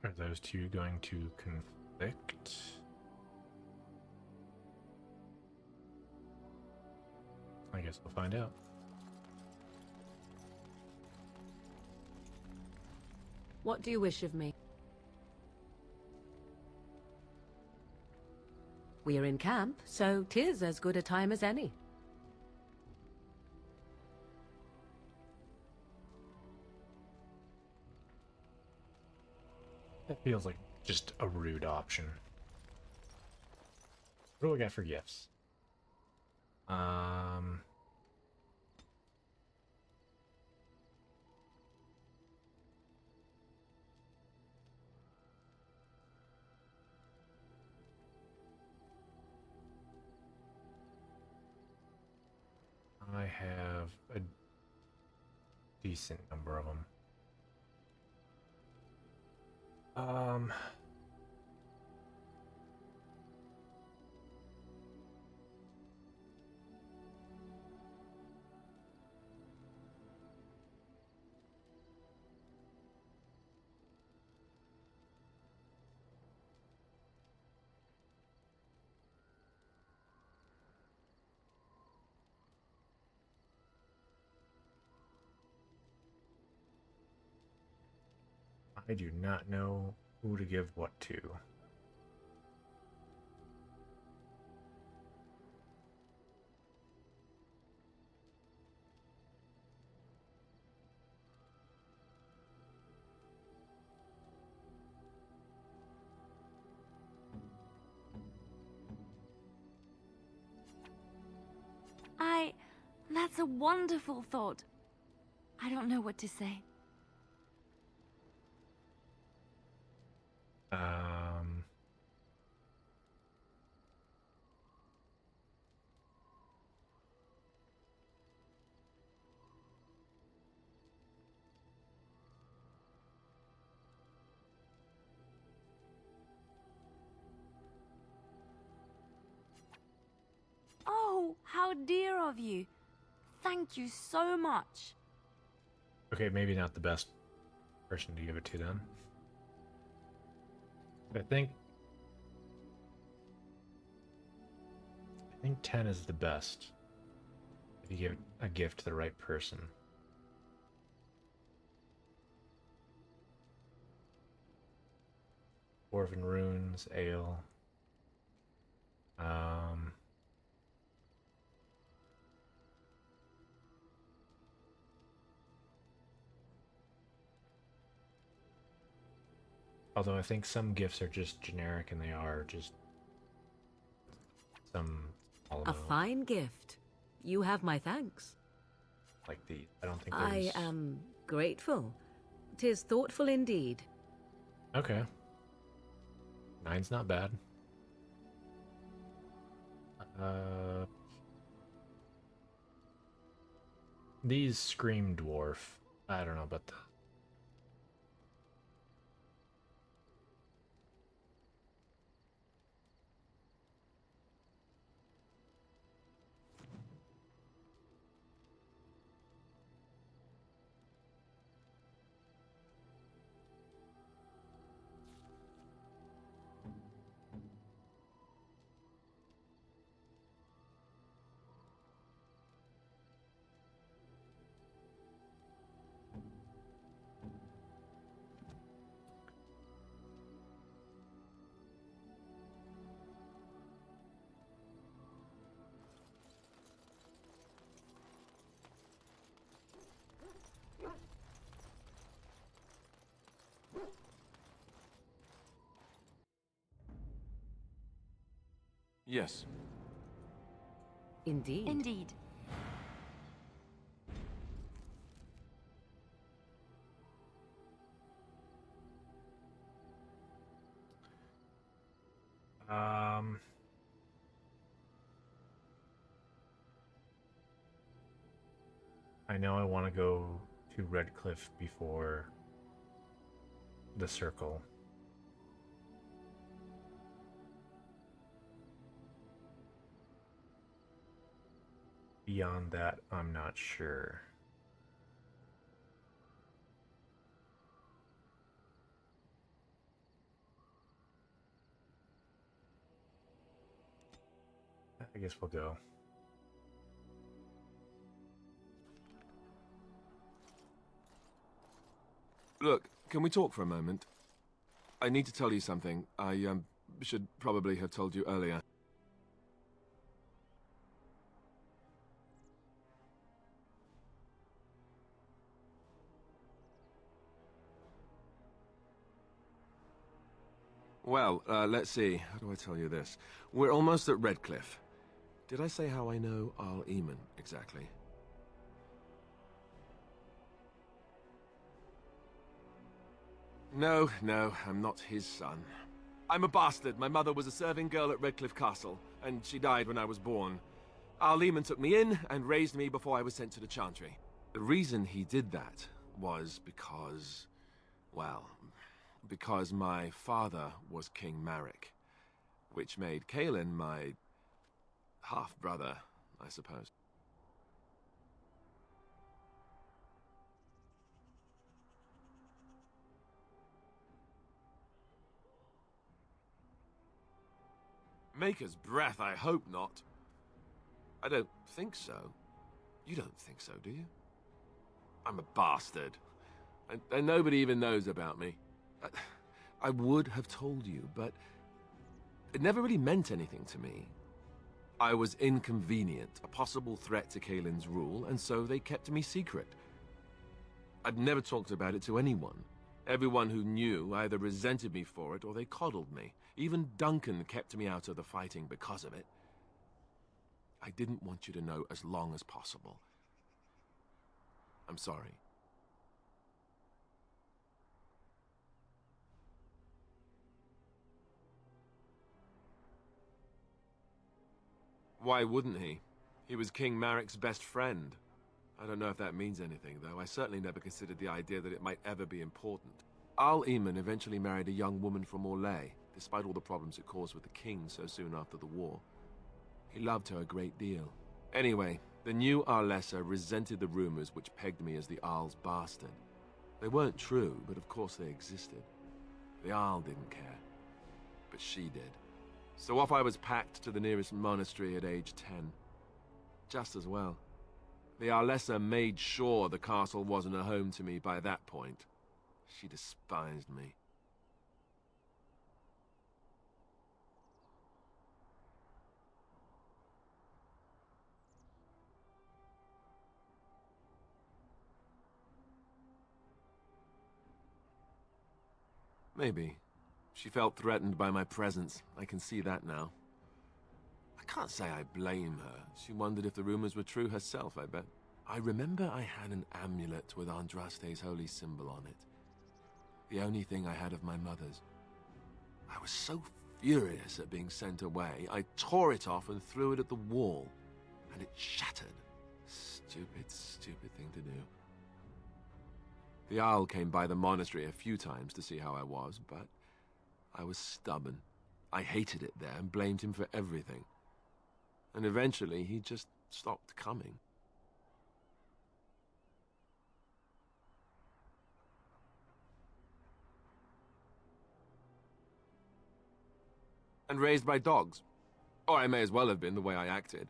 Are those two going to conflict? I guess we'll find out. What do you wish of me? We are in camp, so 'tis as good a time as any. That feels like just a rude option. What do we got for gifts? I have a decent number of them. I do not know who to give what to. That's a wonderful thought. I don't know what to say. Oh, how dear of you. Thank you so much. Okay, maybe not the best person to give it to then. I think 10 is the best if you give a gift to the right person. Dwarven runes, ale. Although I think some gifts are just generic and they are just some A fine gift. You have my thanks. like these. I don't think I there's... am grateful. 'Tis thoughtful indeed. Okay. 9's not bad. These scream dwarf. I don't know about that. Yes. Indeed. Indeed. I know I want to go to Redcliffe before the circle. Beyond that, I'm not sure. I guess we'll go. Look, can we talk for a moment? I need to tell you something. I should probably have told you earlier. Well, let's see. How do I tell you this? We're almost at Redcliffe. Did I say how I know Arl Eamon exactly? No, I'm not his son. I'm a bastard. My mother was a serving girl at Redcliffe Castle, and she died when I was born. Arl Eamon took me in and raised me before I was sent to the Chantry. The reason he did that was because, well, because my father was King Marek, which made Kaelin my half-brother, I suppose. Maker's breath, I hope not. I don't think so. You don't think so, do you? I'm a bastard. And nobody even knows about me. I would have told you, but it never really meant anything to me. I was inconvenient, a possible threat to Kaelin's rule, and so they kept me secret. I'd never talked about it to anyone. Everyone who knew either resented me for it or they coddled me. Even Duncan kept me out of the fighting because of it. I didn't want you to know as long as possible. I'm sorry. Why wouldn't he? He was King Marek's best friend. I don't know if that means anything, though. I certainly never considered the idea that it might ever be important. Al Eamon eventually married a young woman from Orlais, despite all the problems it caused with the king so soon after the war. He loved her a great deal. Anyway, the new Arlessa resented the rumors which pegged me as the Arl's bastard. They weren't true, but of course they existed. The Arl didn't care, but she did. So off I was packed to the nearest monastery at age 10. Just as well. The Arlessa made sure the castle wasn't a home to me by that point. She despised me. Maybe. She felt threatened by my presence. I can see that now. I can't say I blame her. She wondered if the rumors were true herself, I bet. I remember I had an amulet with Andraste's holy symbol on it. The only thing I had of my mother's. I was so furious at being sent away, I tore it off and threw it at the wall, and it shattered. Stupid, stupid thing to do. The Owl came by the monastery a few times to see how I was, but I was stubborn. I hated it there and blamed him for everything. And eventually, he just stopped coming. And raised by dogs. Or I may as well have been, the way I acted.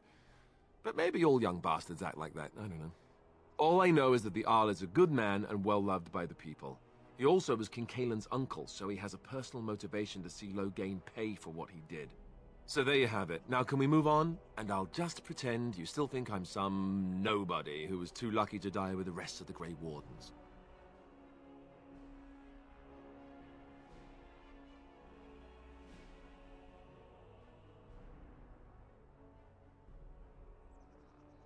But maybe all young bastards act like that, I don't know. All I know is that the Arl is a good man and well-loved by the people. He also was King Kaelin's uncle, so he has a personal motivation to see Loghain pay for what he did. So there you have it. Now can we move on? And I'll just pretend you still think I'm some nobody who was too lucky to die with the rest of the Grey Wardens.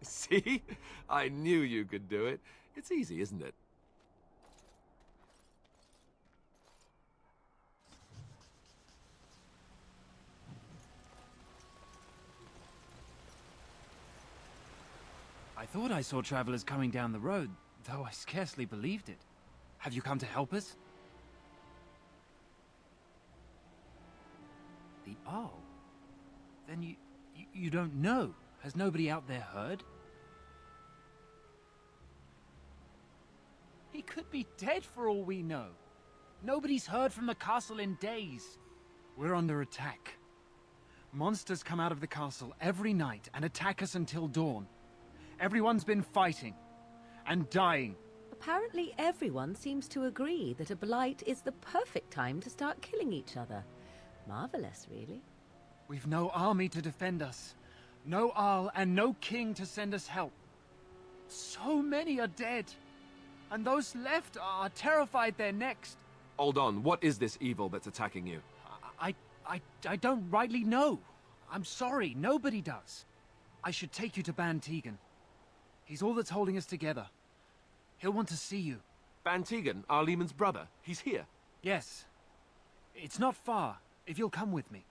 See? I knew you could do it. It's easy, isn't it? I thought I saw travelers coming down the road, though I scarcely believed it. Have you come to help us? The Arl? Then you don't know? Has nobody out there heard? He could be dead for all we know. Nobody's heard from the castle in days. We're under attack. Monsters come out of the castle every night and attack us until dawn. Everyone's been fighting and dying. Apparently everyone seems to agree that a blight is the perfect time to start killing each other. Marvelous, really. We've no army to defend us. No Arl and no king to send us help. So many are dead. And those left are terrified they're next. Hold on, what is this evil that's attacking you? I don't rightly know. I'm sorry, nobody does. I should take you to Ban Tegan. He's all that's holding us together. He'll want to see you. Ban Tegan, Arl Eamon's brother. He's here. Yes. It's not far, if you'll come with me.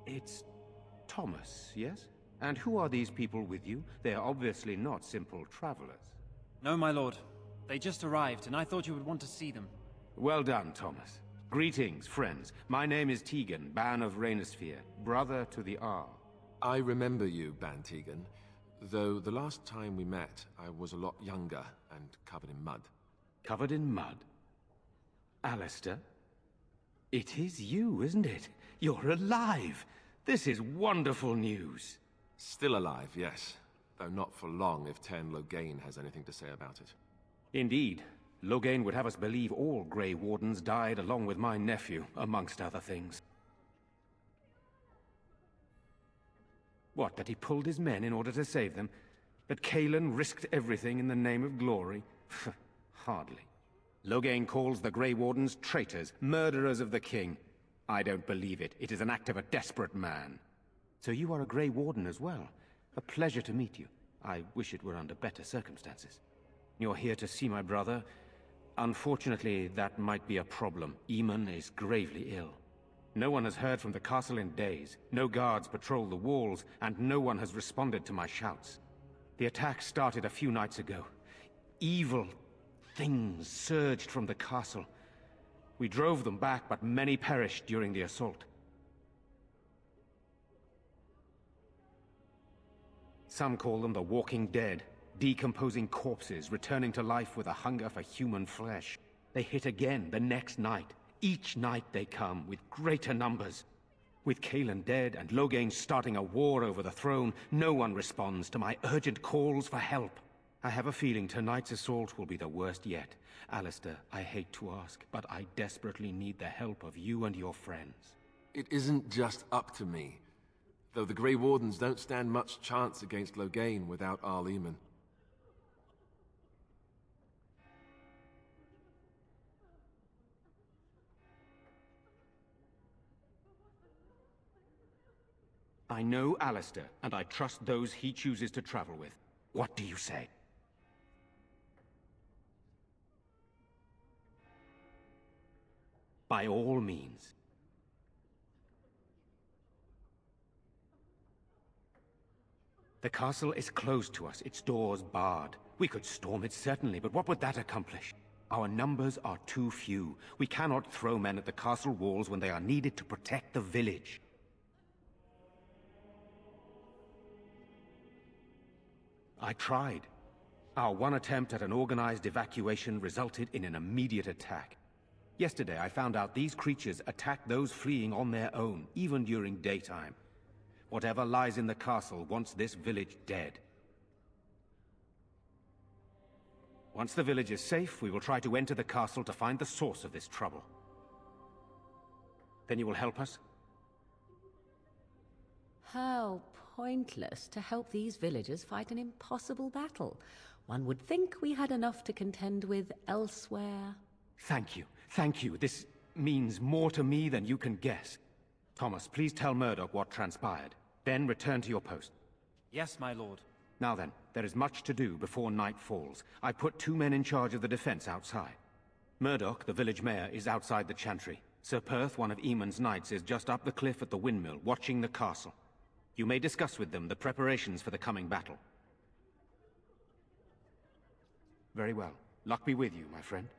It's Thomas, yes? And who are these people with you? They are obviously not simple travelers. No, my lord. They just arrived, and I thought you would want to see them. Well done, Thomas. Greetings, friends. My name is Tegan, Ban of Rainersphere, brother to the Arl. I remember you, Ban Tegan, though the last time we met, I was a lot younger and covered in mud. Covered in mud? Alistair? It is you, isn't it? You're alive! This is wonderful news! Still alive, yes. Though not for long if Tern Loghain has anything to say about it. Indeed. Loghain would have us believe all Grey Wardens died along with my nephew, amongst other things. What, that he pulled his men in order to save them? That Cailan risked everything in the name of glory? Hardly. Loghain calls the Grey Wardens traitors, murderers of the king. I don't believe it. It is an act of a desperate man. So you are a Grey Warden as well. A pleasure to meet you. I wish it were under better circumstances. You're here to see my brother. Unfortunately, that might be a problem. Eamon is gravely ill. No one has heard from the castle in days. No guards patrol the walls, and no one has responded to my shouts. The attack started a few nights ago. Evil things surged from the castle. We drove them back, but many perished during the assault. Some call them the Walking Dead, decomposing corpses, returning to life with a hunger for human flesh. They hit again the next night. Each night they come, with greater numbers. With Cailan dead and Loghain starting a war over the throne, no one responds to my urgent calls for help. I have a feeling tonight's assault will be the worst yet. Alistair, I hate to ask, but I desperately need the help of you and your friends. It isn't just up to me. Though the Grey Wardens don't stand much chance against Loghain without Arl Eamon. I know Alistair, and I trust those he chooses to travel with. What do you say? By all means. The castle is closed to us, its doors barred. We could storm it certainly, but what would that accomplish? Our numbers are too few. We cannot throw men at the castle walls when they are needed to protect the village. I tried. Our one attempt at an organized evacuation resulted in an immediate attack. Yesterday I found out these creatures attack those fleeing on their own, even during daytime. Whatever lies in the castle wants this village dead. Once the village is safe, we will try to enter the castle to find the source of this trouble. Then you will help us? How pointless to help these villagers fight an impossible battle. One would think we had enough to contend with elsewhere. Thank you. Thank you. This means more to me than you can guess. Thomas, please tell Murdoch what transpired. Then return to your post. Yes, my lord. Now then, there is much to do before night falls. I put 2 men in charge of the defense outside. Murdoch, the village mayor, is outside the chantry. Sir Perth, one of Eamon's knights, is just up the cliff at the windmill, watching the castle. You may discuss with them the preparations for the coming battle. Very well. Luck be with you, my friend.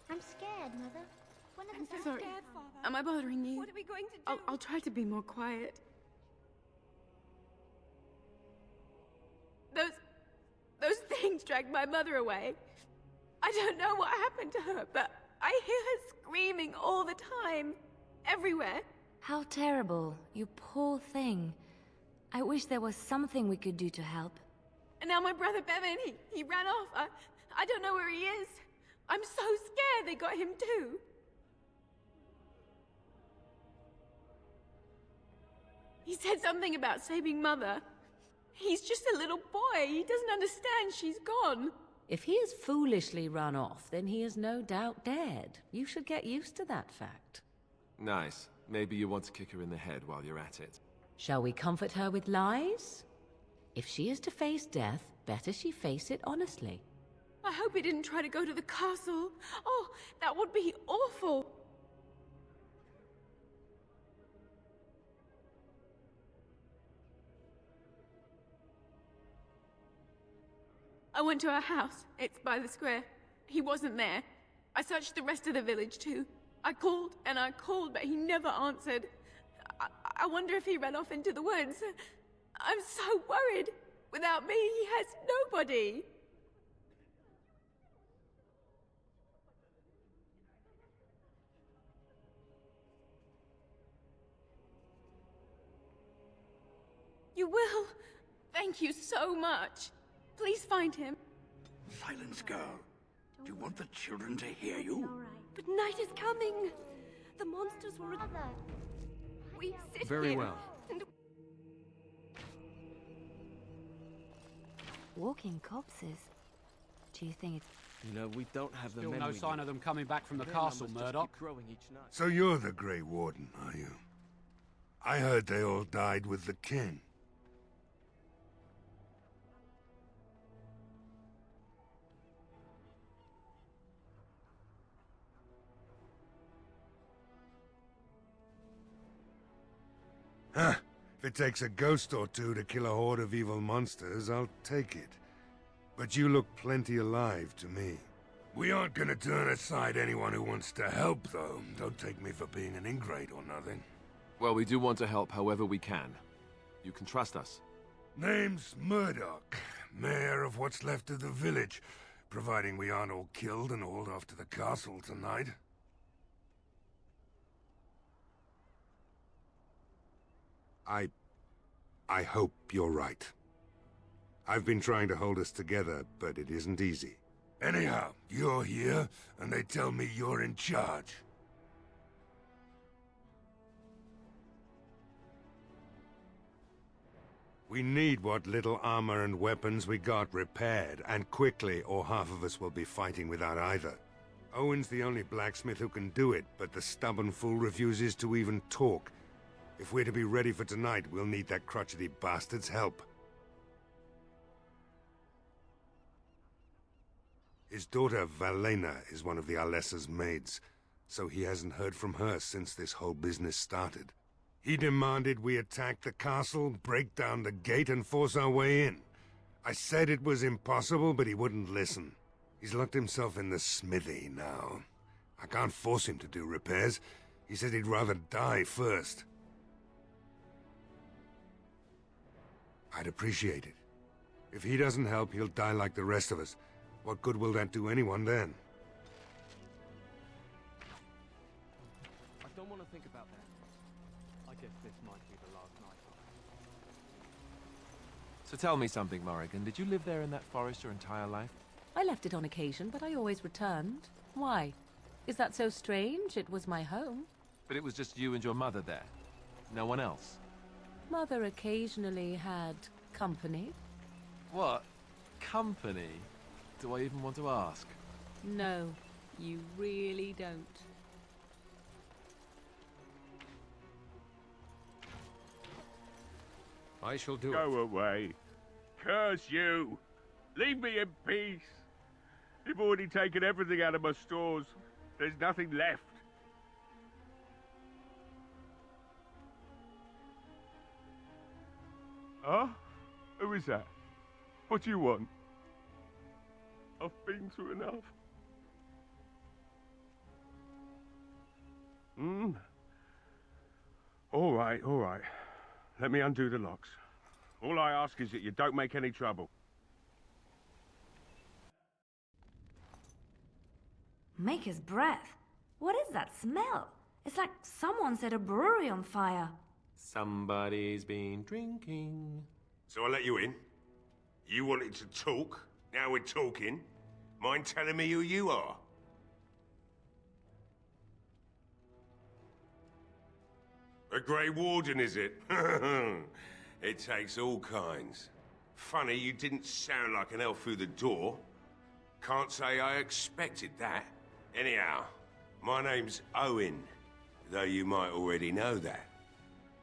I'm scared, Mother. I'm sorry. Am I bothering you? What are we going to do? I'll try to be more quiet. Those things dragged my mother away. I don't know what happened to her, but I hear her screaming all the time. Everywhere. How terrible. You poor thing. I wish there was something we could do to help. And now my brother Bevan, he ran off. I don't know where he is. I'm so scared they got him too. He said something about saving Mother. He's just a little boy. He doesn't understand she's gone. If he is foolishly run off, then he is no doubt dead. You should get used to that fact. Nice. Maybe you want to kick her in the head while you're at it. Shall we comfort her with lies? If she is to face death, better she face it honestly. I hope he didn't try to go to the castle. Oh, that would be awful. I went to our house. It's by the square. He wasn't there. I searched the rest of the village too. I called and I called, but he never answered. I wonder if he ran off into the woods. I'm so worried. Without me, he has nobody. You will? Thank you so much. Please find him. Silence, girl. Do you want the children to hear you? But night is coming. The monsters were... We sit Very here well. and... Walking corpses? Do you think it's... You know, we don't have the Still men no we sign need. of them coming back from the Their castle, numbers just Murdoch. keep growing each night. So you're the Grey Warden, are you? I heard they all died with the king. Huh. If it takes a ghost or two to kill a horde of evil monsters, I'll take it. But you look plenty alive to me. We aren't gonna turn aside anyone who wants to help, though. Don't take me for being an ingrate or nothing. Well, we do want to help however we can. You can trust us. Name's Murdoch, mayor of what's left of the village, providing we aren't all killed and hauled off to the castle tonight. I hope you're right. I've been trying to hold us together, but it isn't easy. Anyhow, you're here, and they tell me you're in charge. We need what little armor and weapons we got repaired, and quickly, or half of us will be fighting without either. Owen's the only blacksmith who can do it, but the stubborn fool refuses to even talk. If we're to be ready for tonight, we'll need that crotchety bastard's help. His daughter, Valena, is one of the Alessa's maids, so he hasn't heard from her since this whole business started. He demanded we attack the castle, break down the gate, and force our way in. I said it was impossible, but he wouldn't listen. He's locked himself in the smithy now. I can't force him to do repairs. He said he'd rather die first. I'd appreciate it. If he doesn't help, he'll die like the rest of us. What good will that do anyone then? I don't want to think about that. I guess this might be the last night. So tell me something, Morrigan. Did you live there in that forest your entire life? I left it on occasion, but I always returned. Why? Is that so strange? It was my home. But it was just you and your mother there. No one else. Mother occasionally had company. What? Company? Do I even want to ask? No, you really don't. I shall do it. Go away. Curse you. Leave me in peace. You've already taken everything out of my stores. There's nothing left. Huh? Who is that? What do you want? I've been through enough. All right, all right. Let me undo the locks. All I ask is that you don't make any trouble. Maker's breath? What is that smell? It's like someone set a brewery on fire. Somebody's been drinking. So I let you in. You wanted to talk. Now we're talking. Mind telling me who you are? A Grey Warden, is it? It takes all kinds. Funny, you didn't sound like an elf through the door. Can't say I expected that. Anyhow, my name's Owen, though you might already know that.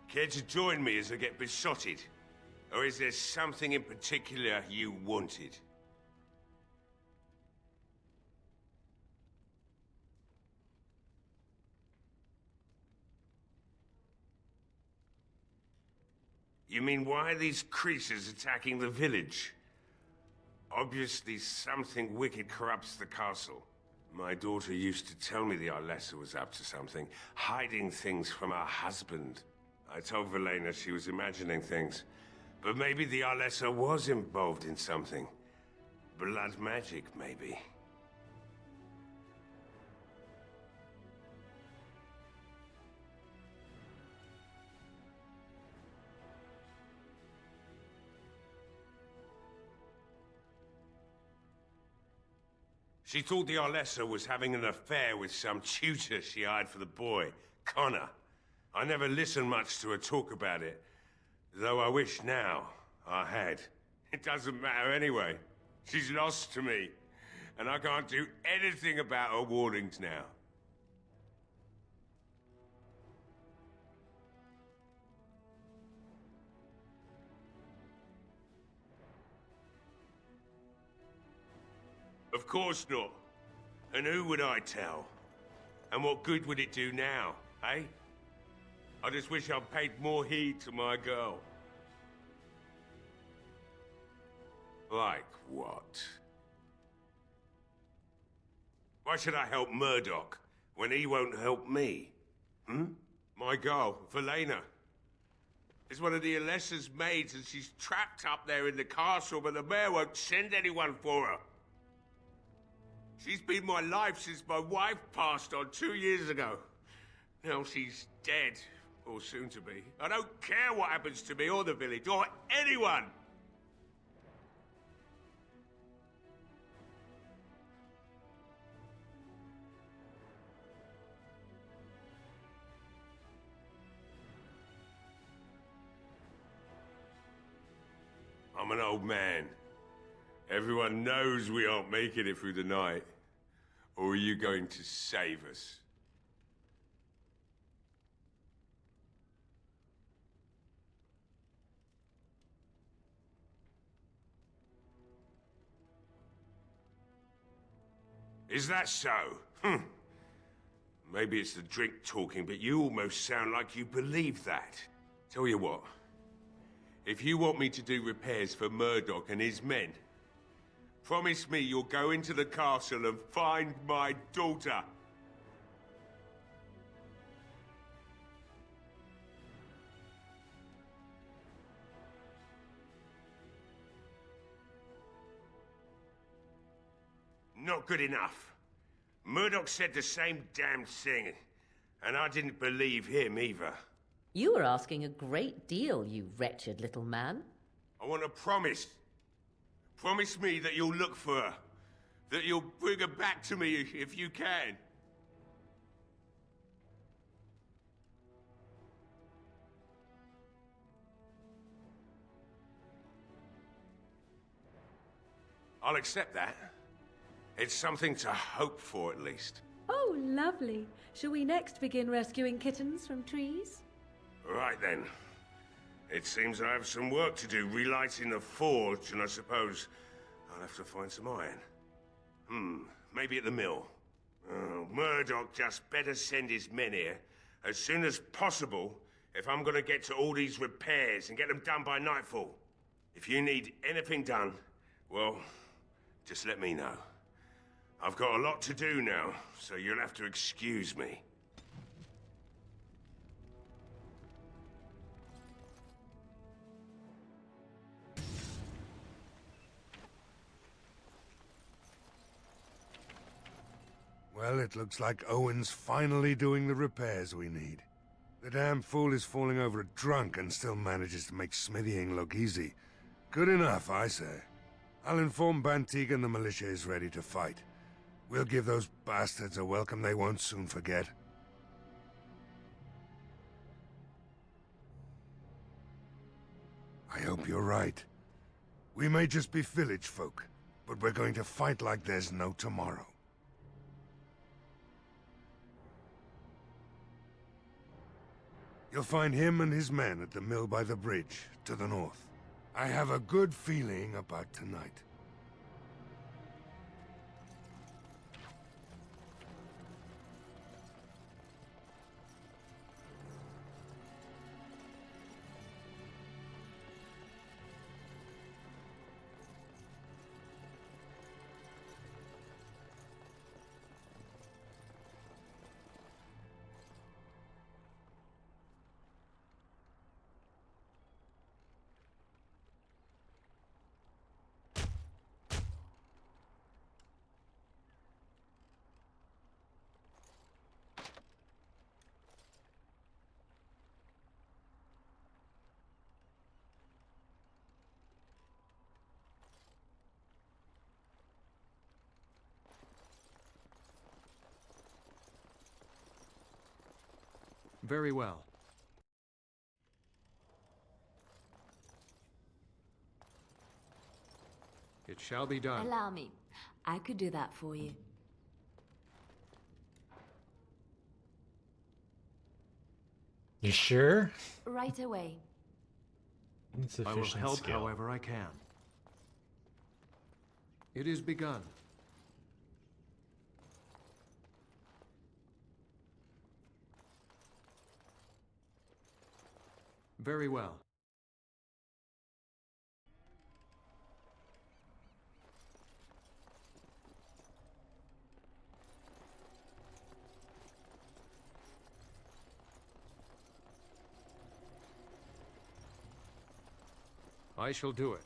Care to join me as I get besotted? Or is there something in particular you wanted? You mean why are these creatures attacking the village? Obviously, something wicked corrupts the castle. My daughter used to tell me the Arlessa was up to something, hiding things from her husband. I told Velena she was imagining things. But maybe the Arlessa was involved in something. Blood magic, maybe. She thought the Arlessa was having an affair with some tutor she hired for the boy, Connor. I never listened much to her talk about it, though I wish now I had. It doesn't matter anyway. She's lost to me, and I can't do anything about her warnings now. Of course not. And who would I tell? And what good would it do now, eh? I just wish I'd paid more heed to my girl. Like what? Why should I help Murdoch when he won't help me? My girl, Velena, is one of the Alessa's maids and she's trapped up there in the castle, but the mayor won't send anyone for her. She's been my life since my wife passed on 2 years ago. Now she's dead, or soon to be. I don't care what happens to me or the village, or anyone! I'm an old man. Everyone knows we aren't making it through the night. Or are you going to save us? Is that so? Maybe it's the drink talking, but you almost sound like you believe that. Tell you what, if you want me to do repairs for Murdoch and his men, promise me you'll go into the castle and find my daughter. Not good enough. Murdoch said the same damn thing, and I didn't believe him either. You were asking a great deal, you wretched little man. I want a promise. Promise me that you'll look for her. That you'll bring her back to me if you can. I'll accept that. It's something to hope for, at least. Oh, lovely. Shall we next begin rescuing kittens from trees? Right then. It seems I have some work to do relighting the forge, and I suppose I'll have to find some iron. Maybe at the mill. Oh, Murdoch just better send his men here as soon as possible if I'm gonna get to all these repairs and get them done by nightfall. If you need anything done, well, just let me know. I've got a lot to do now, so you'll have to excuse me. Well, it looks like Owen's finally doing the repairs we need. The damn fool is falling over drunk and still manages to make smithying look easy. Good enough, I say. I'll inform Bantig and the militia is ready to fight. We'll give those bastards a welcome they won't soon forget. I hope you're right. We may just be village folk, but we're going to fight like there's no tomorrow. You'll find him and his men at the mill by the bridge, to the north. I have a good feeling about tonight. Very well. It shall be done. Allow me. I could do that for you. You sure? Right away. I will Insufficient help skill. however I can. It is begun. Very well. I shall do it.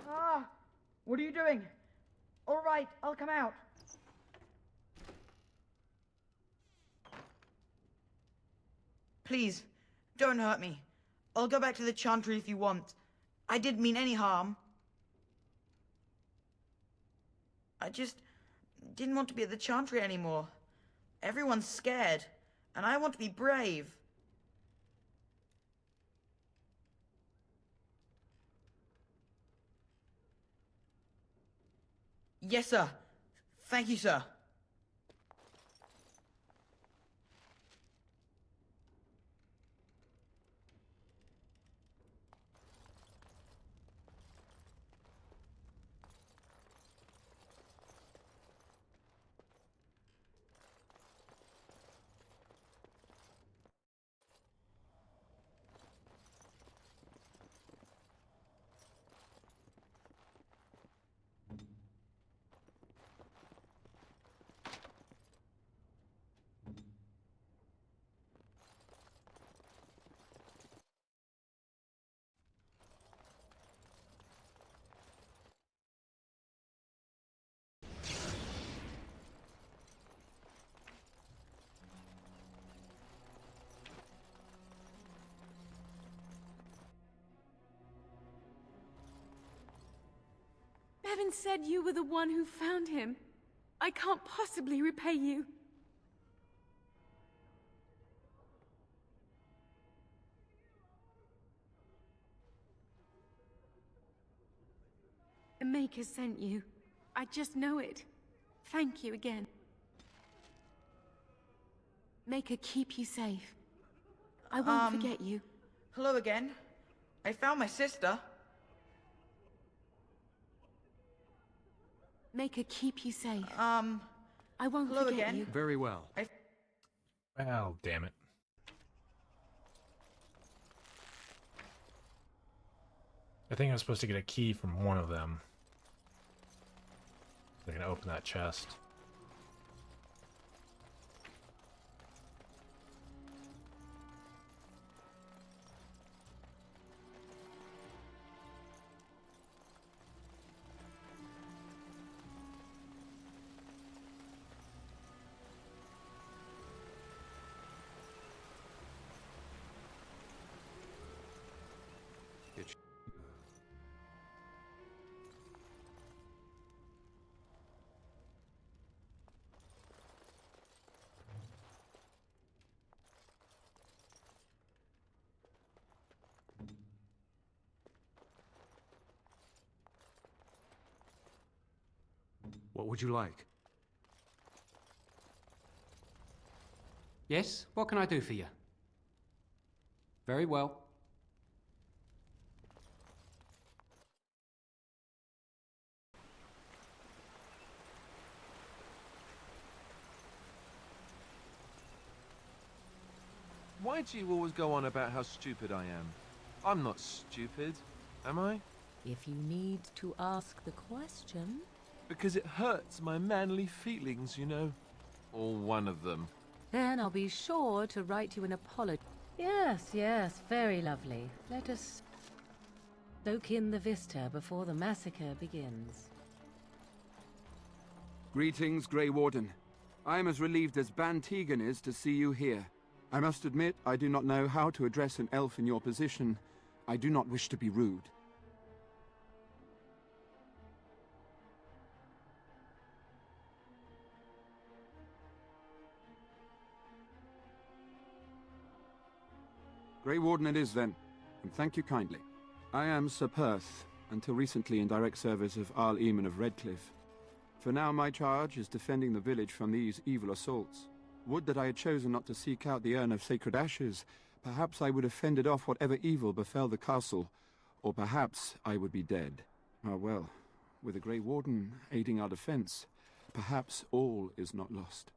Ah! What are you doing? All right, I'll come out. Please, don't hurt me. I'll go back to the Chantry if you want. I didn't mean any harm. I just didn't want to be at the Chantry anymore. Everyone's scared, and I want to be brave. Yes, sir. Thank you, sir. Bevan said you were the one who found him. I can't possibly repay you. The Maker sent you. I just know it. Thank you again. Maker keep you safe. I won't forget you. Hello again. I found my sister. Maker keep you safe. I won't hello forget again. you. Very well. Well, damn it. I think I'm supposed to get a key from one of them. They're gonna open that chest. What would you like? Yes? What can I do for you? Very well. Why do you always go on about how stupid I am? I'm not stupid, am I? If you need to ask the question... Because it hurts my manly feelings, you know. Or one of them. Then I'll be sure to write you an apology. Yes, yes, very lovely. Let us soak in the vista before the massacre begins. Greetings, Grey Warden. I am as relieved as Ban Tegan is to see you here. I must admit, I do not know how to address an elf in your position. I do not wish to be rude. Grey Warden it is, then, and thank you kindly. I am Sir Perth, until recently in direct service of Arl Eamon of Redcliffe. For now, my charge is defending the village from these evil assaults. Would that I had chosen not to seek out the urn of sacred ashes. Perhaps I would have fended off whatever evil befell the castle, or perhaps I would be dead. Ah well, with a Grey Warden aiding our defense, perhaps all is not lost.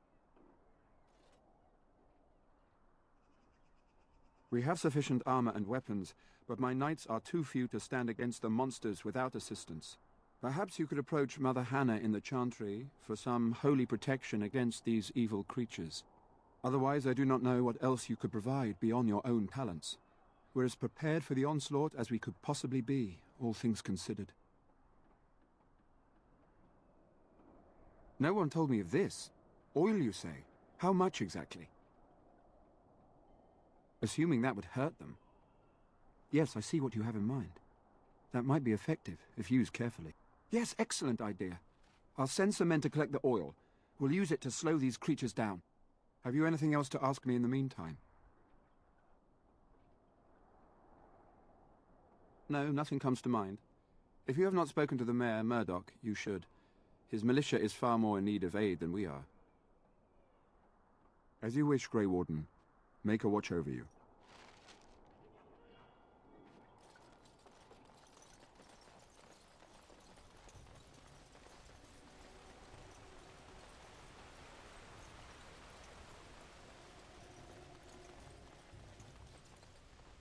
We have sufficient armor and weapons, but my knights are too few to stand against the monsters without assistance. Perhaps you could approach Mother Hannah in the Chantry for some holy protection against these evil creatures. Otherwise, I do not know what else you could provide beyond your own talents. We're as prepared for the onslaught as we could possibly be, all things considered. No one told me of this. Oil, you say? How much exactly? Assuming that would hurt them. Yes, I see what you have in mind. That might be effective, if used carefully. Yes, excellent idea. I'll send some men to collect the oil. We'll use it to slow these creatures down. Have you anything else to ask me in the meantime? No, nothing comes to mind. If you have not spoken to the Mayor, Murdoch, you should. His militia is far more in need of aid than we are. As you wish, Grey Warden. Make a watch over you.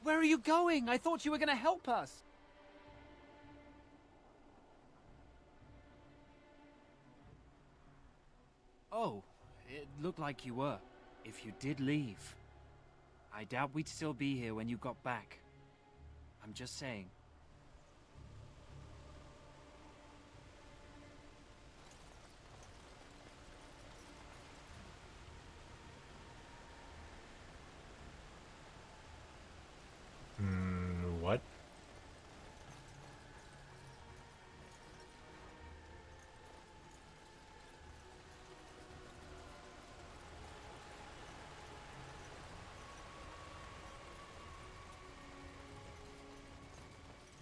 Where are you going? I thought you were going to help us. Oh, it looked like you were. If you did leave, I doubt we'd still be here when you got back. I'm just saying. What?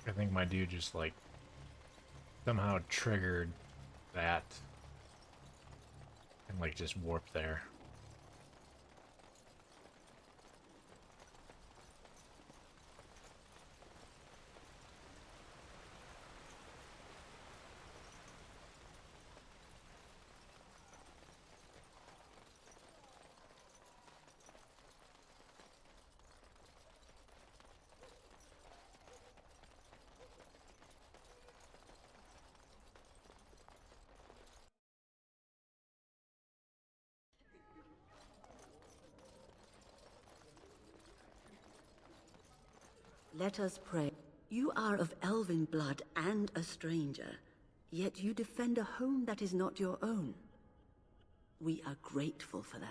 I think my dude just like somehow triggered that and like just warped there. Let us pray. You are of elven blood and a stranger, yet you defend a home that is not your own. We are grateful for that.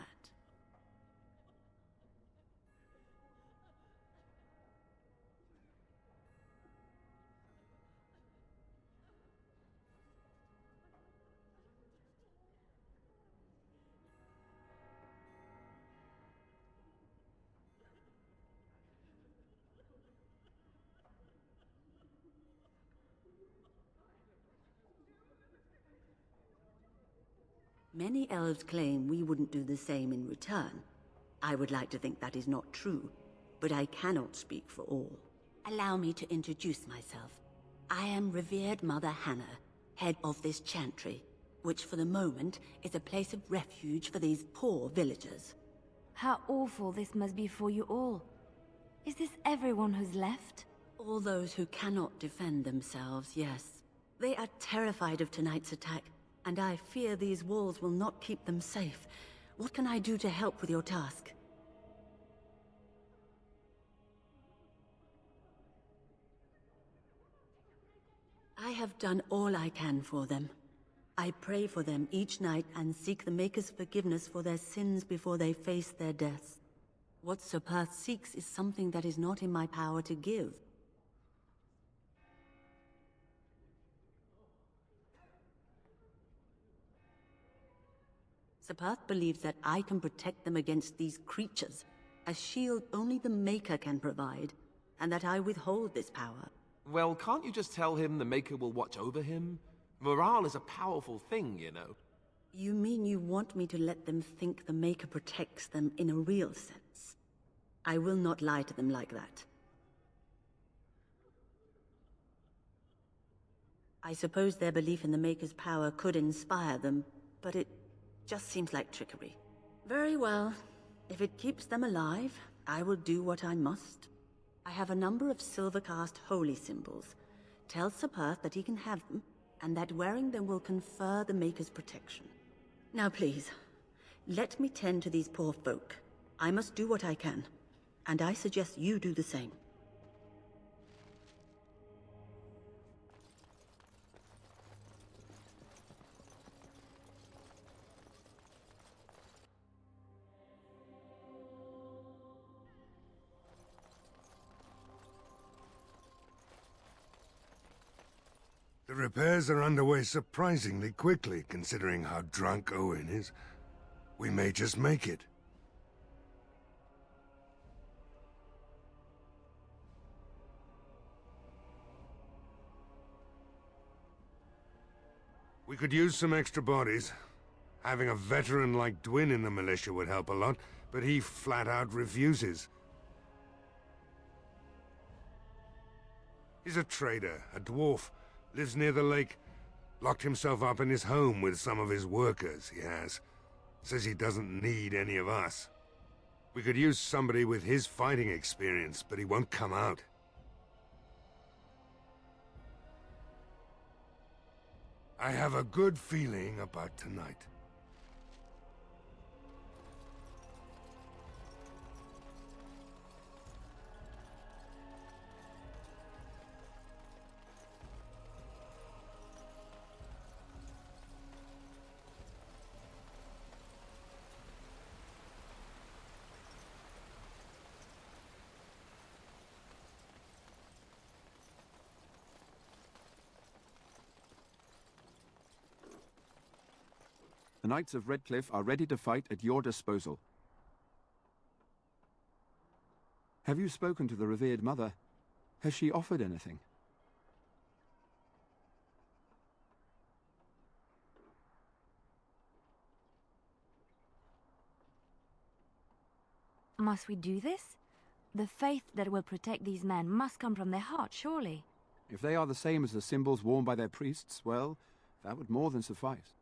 Many elves claim we wouldn't do the same in return. I would like to think that is not true, but I cannot speak for all. Allow me to introduce myself. I am revered Mother Hannah, head of this chantry, which for the moment is a place of refuge for these poor villagers. How awful this must be for you all. Is this everyone who's left? All those who cannot defend themselves, yes. They are terrified of tonight's attack, and I fear these walls will not keep them safe. What can I do to help with your task? I have done all I can for them. I pray for them each night and seek the Maker's forgiveness for their sins before they face their deaths. What Sir Perth seeks is something that is not in my power to give. Sir Perth believes that I can protect them against these creatures, a shield only the Maker can provide, and that I withhold this power. Well, can't you just tell him the Maker will watch over him? Morale is a powerful thing, you know. You mean you want me to let them think the Maker protects them in a real sense? I will not lie to them like that. I suppose their belief in the Maker's power could inspire them, but it just seems like trickery. Very well. If it keeps them alive, I will do what I must. I have a number of silver-cast holy symbols. Tell Sir Perth that he can have them, and that wearing them will confer the Maker's protection. Now please, let me tend to these poor folk. I must do what I can, and I suggest you do the same. The repairs are underway surprisingly quickly, considering how drunk Owen is. We may just make it. We could use some extra bodies. Having a veteran like Dwin in the militia would help a lot, but he flat out refuses. He's a trader, a dwarf. Lives near the lake. Locked himself up in his home with some of his workers, he has. Says he doesn't need any of us. We could use somebody with his fighting experience, but he won't come out. I have a good feeling about tonight. The Knights of Redcliffe are ready to fight at your disposal. Have you spoken to the revered mother? Has she offered anything? Must we do this? The faith that will protect these men must come from their heart, surely. If they are the same as the symbols worn by their priests, well, that would more than suffice.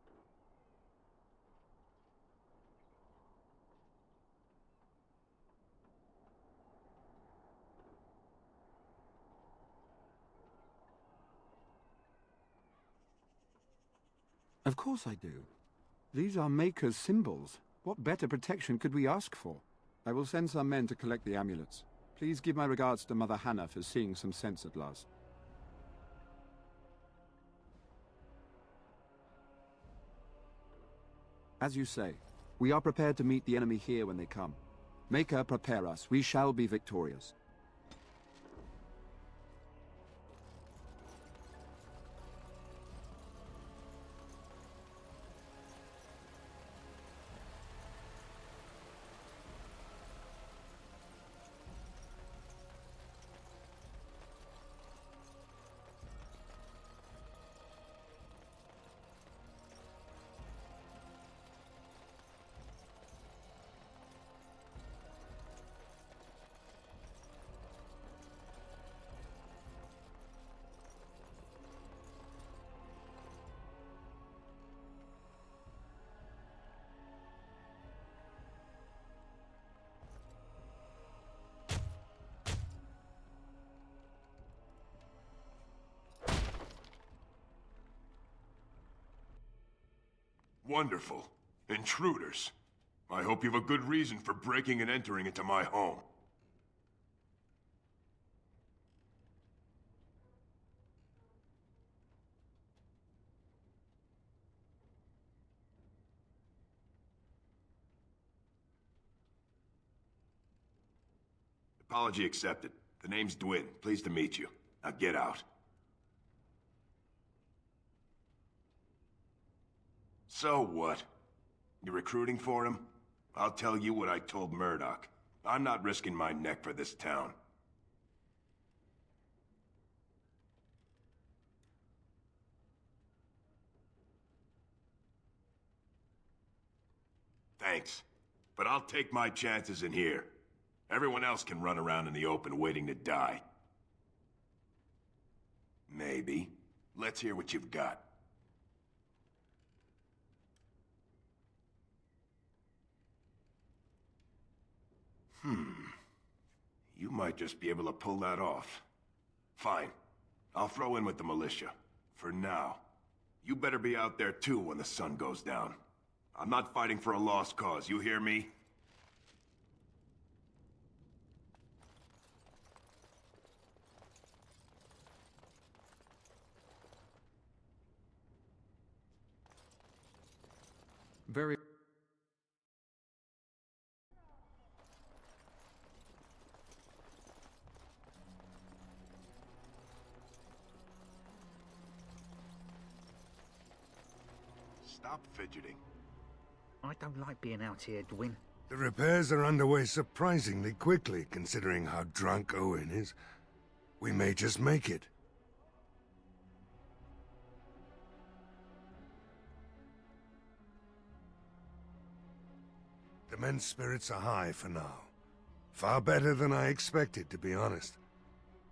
Of course I do. These are Maker's symbols. What better protection could we ask for? I will send some men to collect the amulets. Please give my regards to Mother Hannah for seeing some sense at last. As you say, we are prepared to meet the enemy here when they come. Maker, prepare us. We shall be victorious. Wonderful. Intruders. I hope you have a good reason for breaking and entering into my home. Apology accepted. The name's Dwin. Pleased to meet you. Now get out. So what? You recruiting for him? I'll tell you what I told Murdoch. I'm not risking my neck for this town. Thanks. But I'll take my chances in here. Everyone else can run around in the open waiting to die. Maybe. Let's hear what you've got. You might just be able to pull that off. Fine. I'll throw in with the militia. For now. You better be out there too when the sun goes down. I'm not fighting for a lost cause, you hear me? Very... Stop fidgeting. I don't like being out here, Dwin. The repairs are underway surprisingly quickly, considering how drunk Owen is. We may just make it. The men's spirits are high for now. Far better than I expected, to be honest.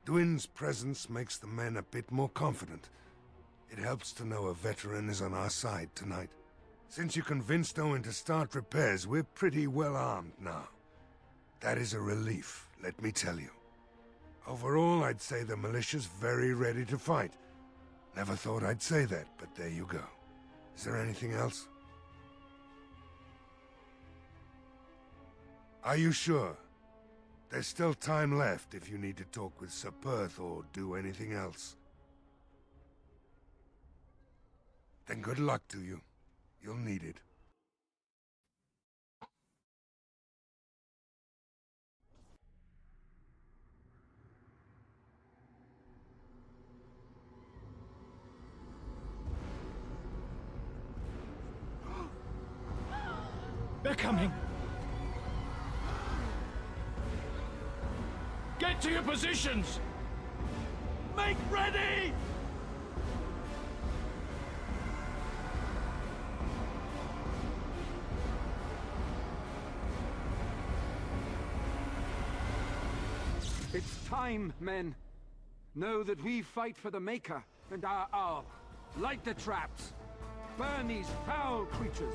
Dwin's presence makes the men a bit more confident. It helps to know a veteran is on our side tonight. Since you convinced Owen to start repairs, we're pretty well armed now. That is a relief, let me tell you. Overall, I'd say the militia's very ready to fight. Never thought I'd say that, but there you go. Is there anything else? Are you sure? There's still time left if you need to talk with Sir Perth or do anything else. Then good luck to you. You'll need it. They're coming! Get to your positions! Make ready! It's time, men. Know that we fight for the Maker and our Owl. Light the traps. Burn these foul creatures.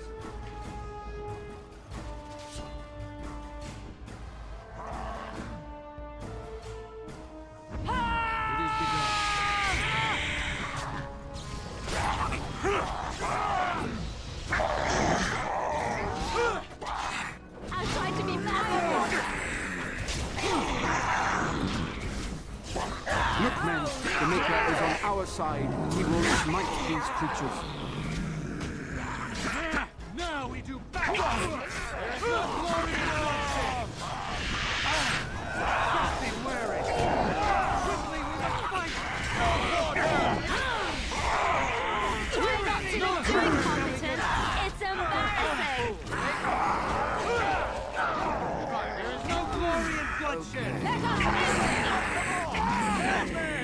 It is begun. I'll try to be fast. Look, men, the Maker is on our side. He will smite these creatures. Now we do battle! There's no glory in love! Something wearing! Quickly, we must fight! You're not too incompetent. It's embarrassing. There is no glory in bloodshed! Let us end it.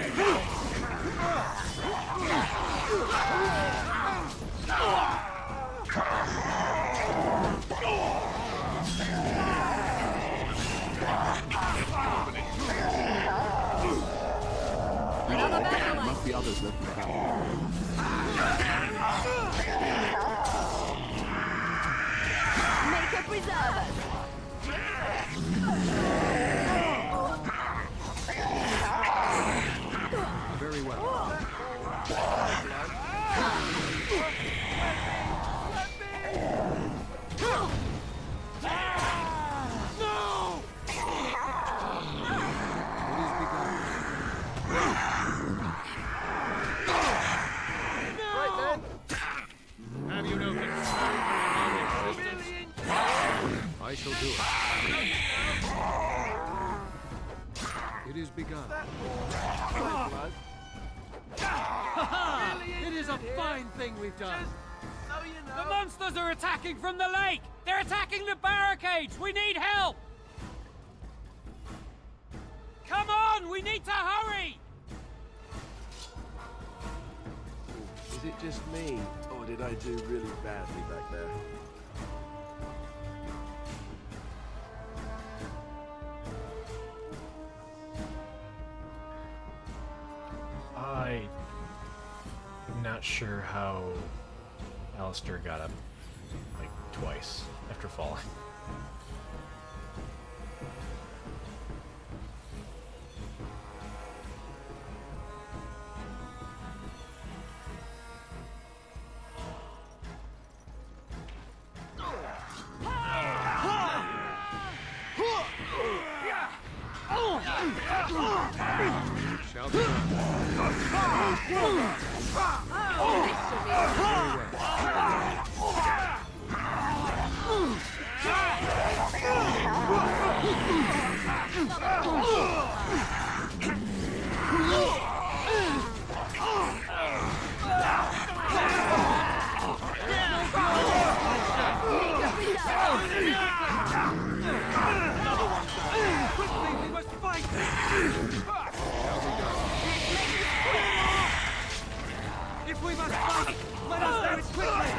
Another battle. There must be others left in the battle. Make a preserve. Very well. It is begun. It is a fine thing we've done. The monsters are attacking from the lake! They're attacking the barricades! We need help! Come on! We need to hurry! Is it just me, or did I do really badly back there? I'm not sure how Alistair got up, like, twice after falling. Shall be Quickly, we must fight! If we must fight, let us do it quickly!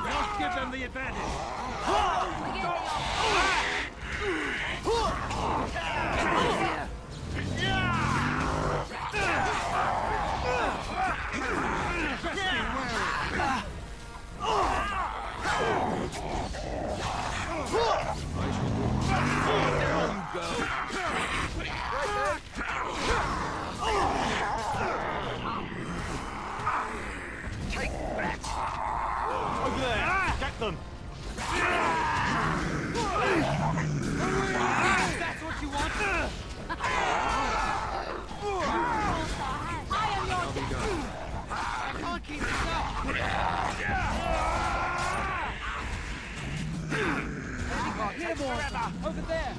Don't give them the advantage! Take that! Over there! Get them! That's what you want? I can't keep this up! Here, boy! Over there!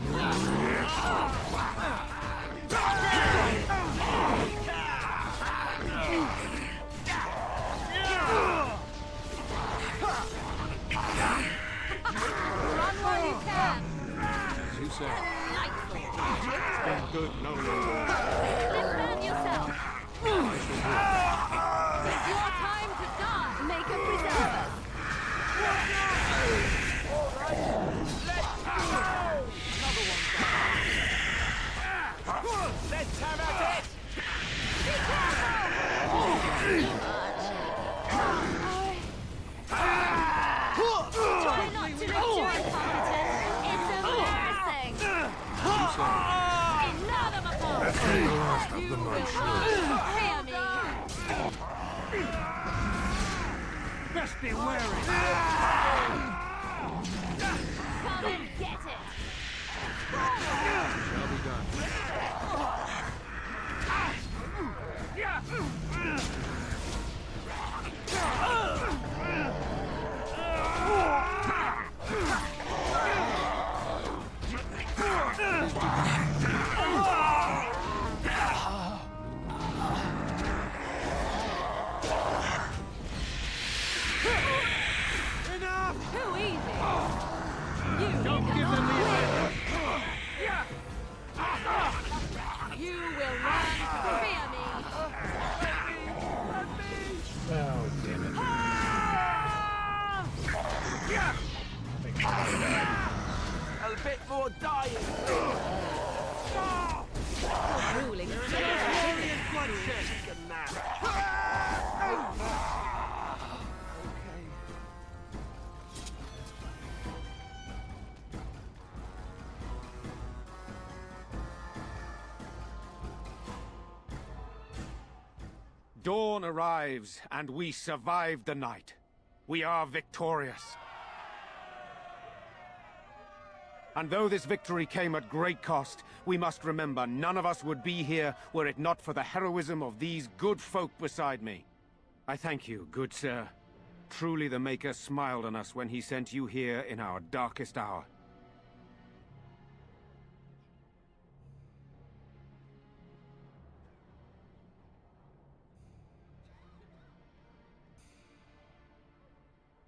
Run while you can. As you say. Delightful. It's been good no longer. Disburn yourself. It's your time to die. Make a preserve. Let's have at it! Be careful! Try not to be too incompetent. It's embarrassing. Inaudible. That's the last of the monster. Hear me. Best be wary! Come and get it. Shall be done. Enough! Too easy. You Don't give them the advantage! You will learn to fear me. Oh, damn it. A bit more dying! Ruling. Glorious bloodshed! Dawn arrives, and we survived the night. We are victorious. And though this victory came at great cost, we must remember none of us would be here were it not for the heroism of these good folk beside me. I thank you, good sir. Truly the Maker smiled on us when he sent you here in our darkest hour.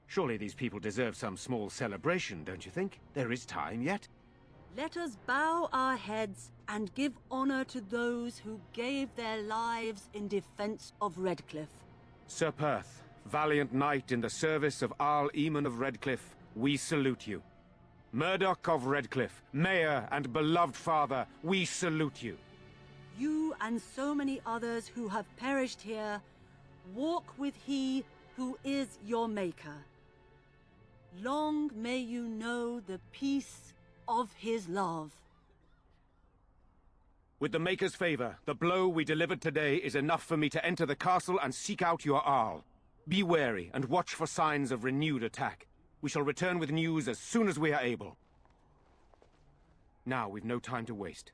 Surely these people deserve some small celebration, don't you think? There is time yet. Let us bow our heads and give honor to those who gave their lives in defense of Redcliffe. Sir Perth, valiant knight in the service of Arl Eamon of Redcliffe, we salute you. Murdoch of Redcliffe, mayor and beloved father, we salute you. You and so many others who have perished here, walk with he who is your maker. Long may you know the peace of his love. With the Maker's favor, the blow we delivered today is enough for me to enter the castle and seek out your Arl. Be wary and watch for signs of renewed attack. We shall return with news as soon as we are able. Now we've no time to waste.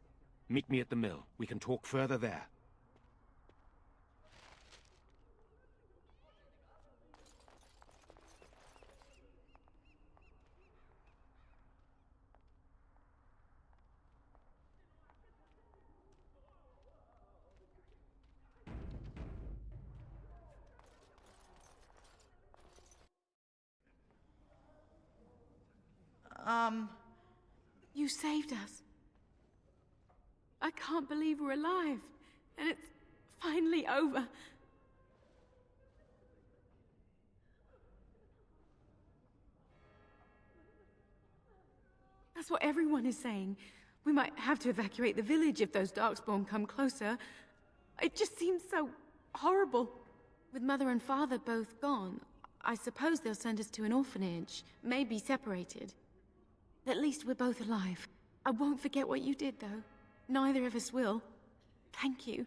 Meet me at the mill. We can talk further there. You saved us. I can't believe we're alive. And it's finally over. That's what everyone is saying. We might have to evacuate the village if those Darkspawn come closer. It just seems so horrible. With Mother and Father both gone, I suppose they'll send us to an orphanage, maybe separated. At least we're both alive. I won't forget what you did, though. Neither of us will. Thank you.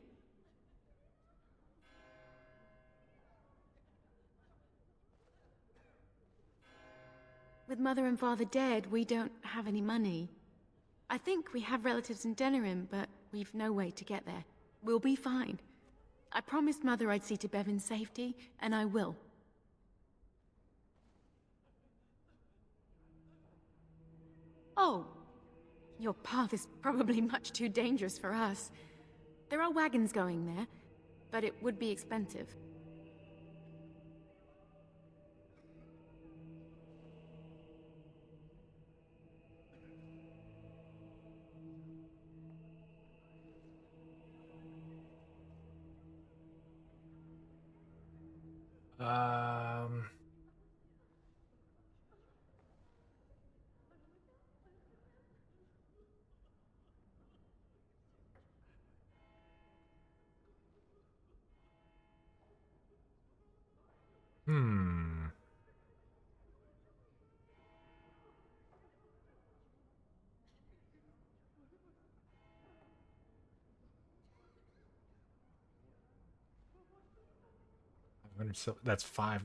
With Mother and Father dead, we don't have any money. I think we have relatives in Denerim, but we've no way to get there. We'll be fine. I promised Mother I'd see to Bevan's safety, and I will. Oh, your path is probably much too dangerous for us. There are wagons going there, but it would be expensive. Hmm. That's five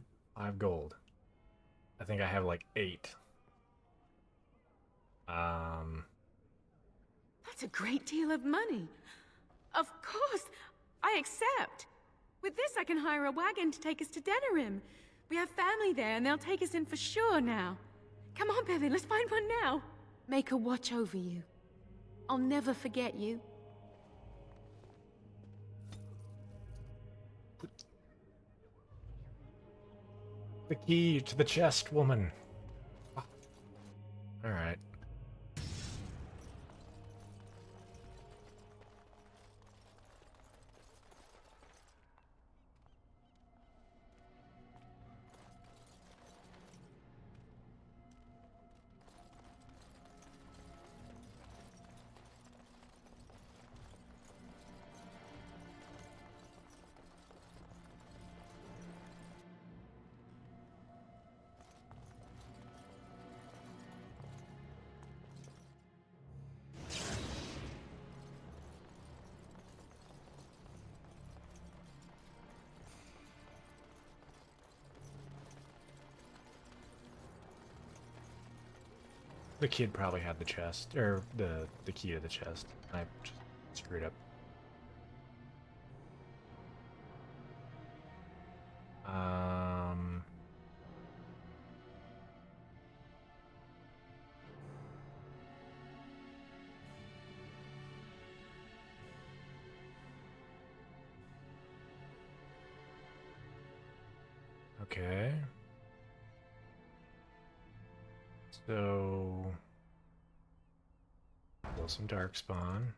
gold. I think I have like 8. That's a great deal of money. Of course, I accept. With this, I can hire a wagon to take us to Denerim. We have family there, and they'll take us in for sure now. Come on, Bevan, let's find one now. Make her watch over you. I'll never forget you. The key to the chest, woman. All right. The kid probably had the chest, or the key to the chest. I just screwed up. Okay. So... kill some darkspawn.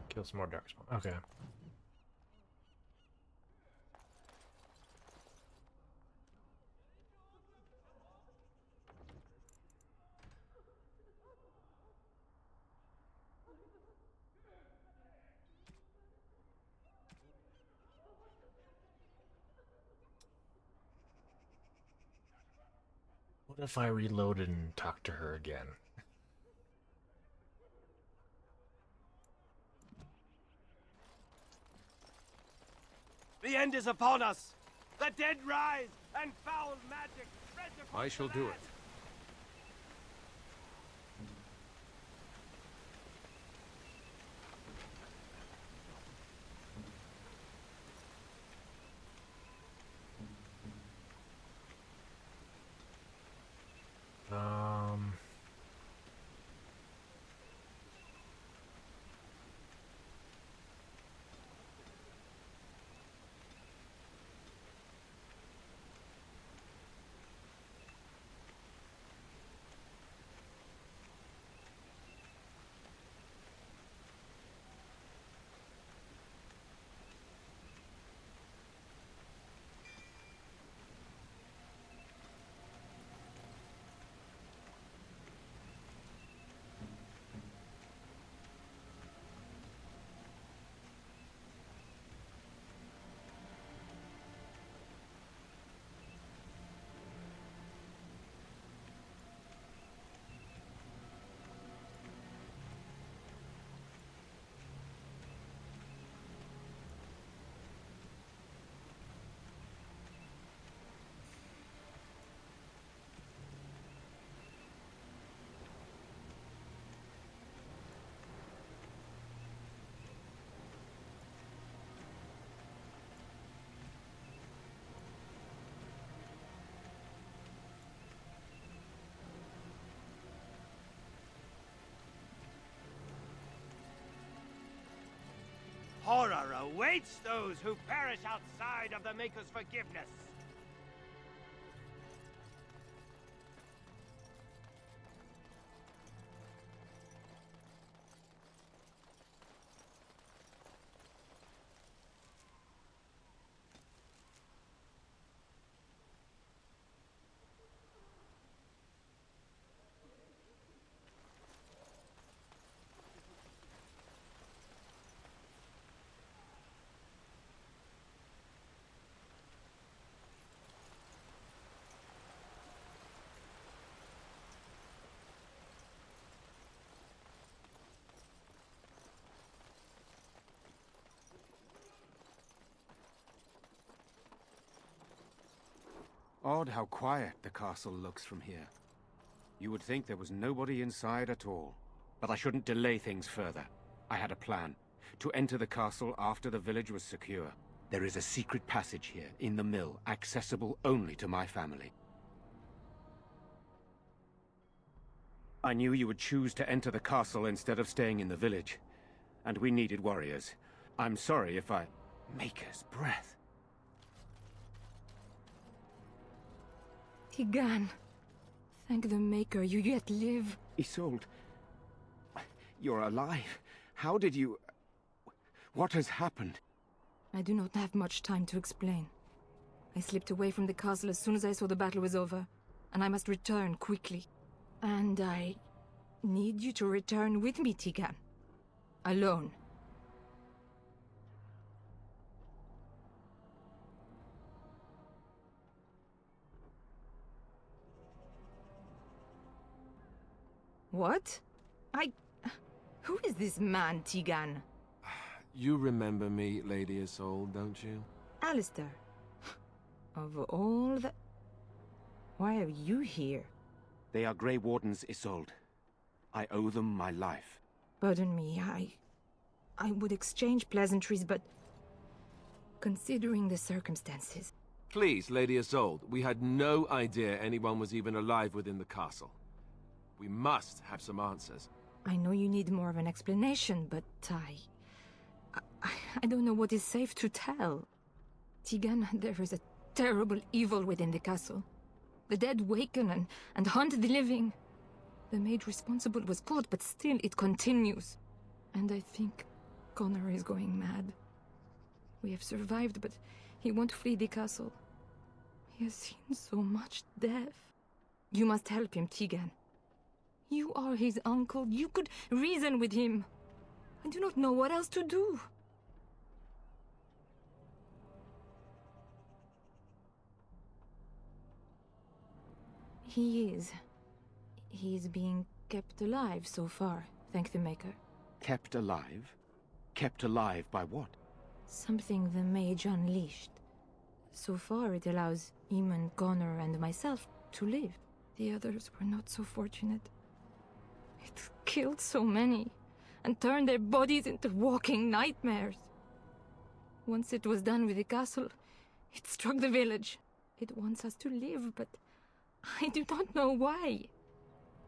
Kill some more darkspawn. Okay. What if I reloaded and talked to her again? The end is upon us! The dead rise, and foul magic spreads upon I shall do it. Horror awaits those who perish outside of the Maker's forgiveness. Odd how quiet the castle looks from here. You would think there was nobody inside at all. But I shouldn't delay things further. I had a plan. To enter the castle after the village was secure. There is a secret passage here, in the mill, accessible only to my family. I knew you would choose to enter the castle instead of staying in the village. And we needed warriors. I'm sorry if I... Maker's breath. Tigan. Thank the Maker, you yet live. Isolde, you're alive. How did you... What has happened? I do not have much time to explain. I slipped away from the castle as soon as I saw the battle was over, and I must return quickly. And I need you to return with me, Tigan. Alone. What? Who is this man, Tigan? You remember me, Lady Isolde, don't you? Alistair. Of all the... Why are you here? They are Grey Wardens, Isolde. I owe them my life. Pardon me, I would exchange pleasantries, but... Considering the circumstances... Please, Lady Isolde, we had no idea anyone was even alive within the castle. We must have some answers. I know you need more of an explanation, but I don't know what is safe to tell. Tigan, there is a terrible evil within the castle. The dead waken and hunt the living. The maid responsible was caught, but still it continues. And I think Connor is going mad. We have survived, but he won't flee the castle. He has seen so much death. You must help him, Tigan. You are his uncle. You could reason with him. I do not know what else to do. He is being kept alive so far, thank the Maker. Kept alive? Kept alive by what? Something the mage unleashed. So far it allows Eamon, Connor, and myself to live. The others were not so fortunate. It killed so many, and turned their bodies into walking nightmares. Once it was done with the castle, it struck the village. It wants us to live, but I do not know why.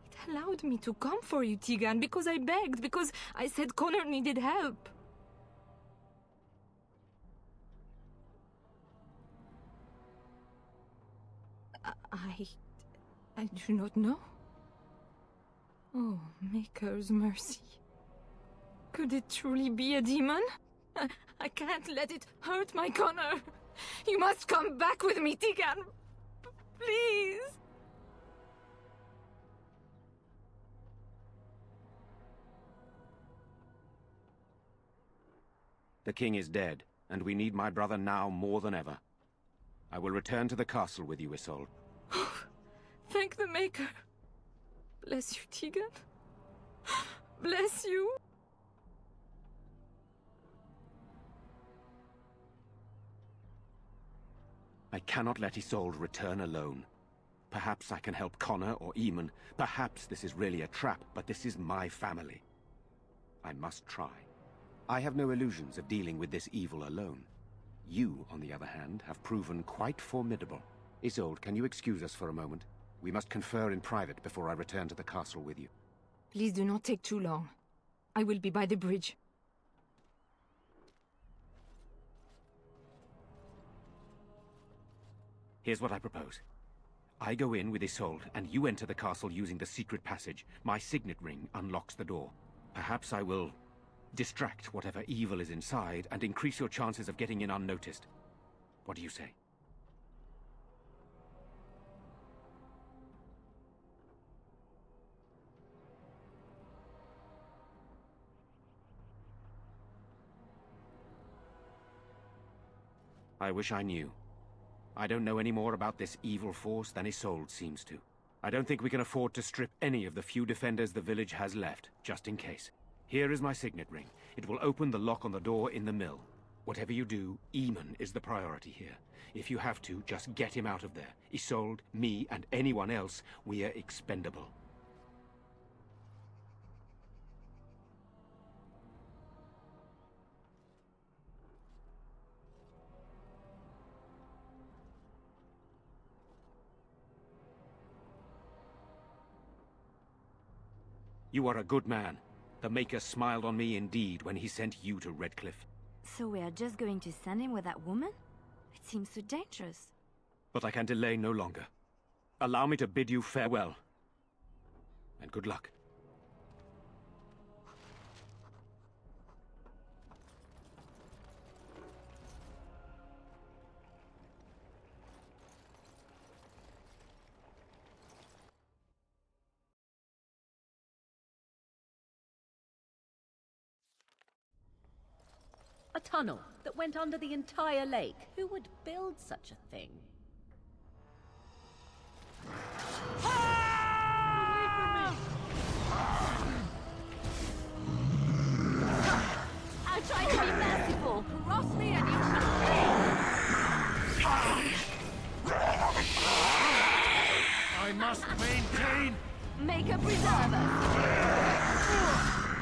It allowed me to come for you, Tigan, because I begged, because I said Connor needed help. I do not know. Oh, Maker's mercy. Could it truly be a demon? I can't let it hurt my Connor. You must come back with me, Tigan. Please. The king is dead, and we need my brother now more than ever. I will return to the castle with you, Isolde. Thank the Maker. Bless you, Tigan. Bless you. I cannot let Isolde return alone. Perhaps I can help Connor or Eamon. Perhaps this is really a trap, but this is my family. I must try. I have no illusions of dealing with this evil alone. You, on the other hand, have proven quite formidable. Isolde, can you excuse us for a moment? We must confer in private before I return to the castle with you. Please do not take too long. I will be by the bridge. Here's what I propose. I go in with Isolde, and you enter the castle using the secret passage. My signet ring unlocks the door. Perhaps I will distract whatever evil is inside and increase your chances of getting in unnoticed. What do you say? I wish I knew. I don't know any more about this evil force than Isolde seems to. I don't think we can afford to strip any of the few defenders the village has left, just in case. Here is my signet ring. It will open the lock on the door in the mill. Whatever you do, Eamon is the priority here. If you have to, just get him out of there. Isolde, me, and anyone else, we are expendable. You are a good man. The Maker smiled on me indeed when he sent you to Redcliffe. So we are just going to send him with that woman? It seems so dangerous. But I can delay no longer. Allow me to bid you farewell. And good luck. tunnel that went under the entire lake. Who would build such a thing? I'll try to be merciful. Cross me and you shall I must maintain. make a preserver.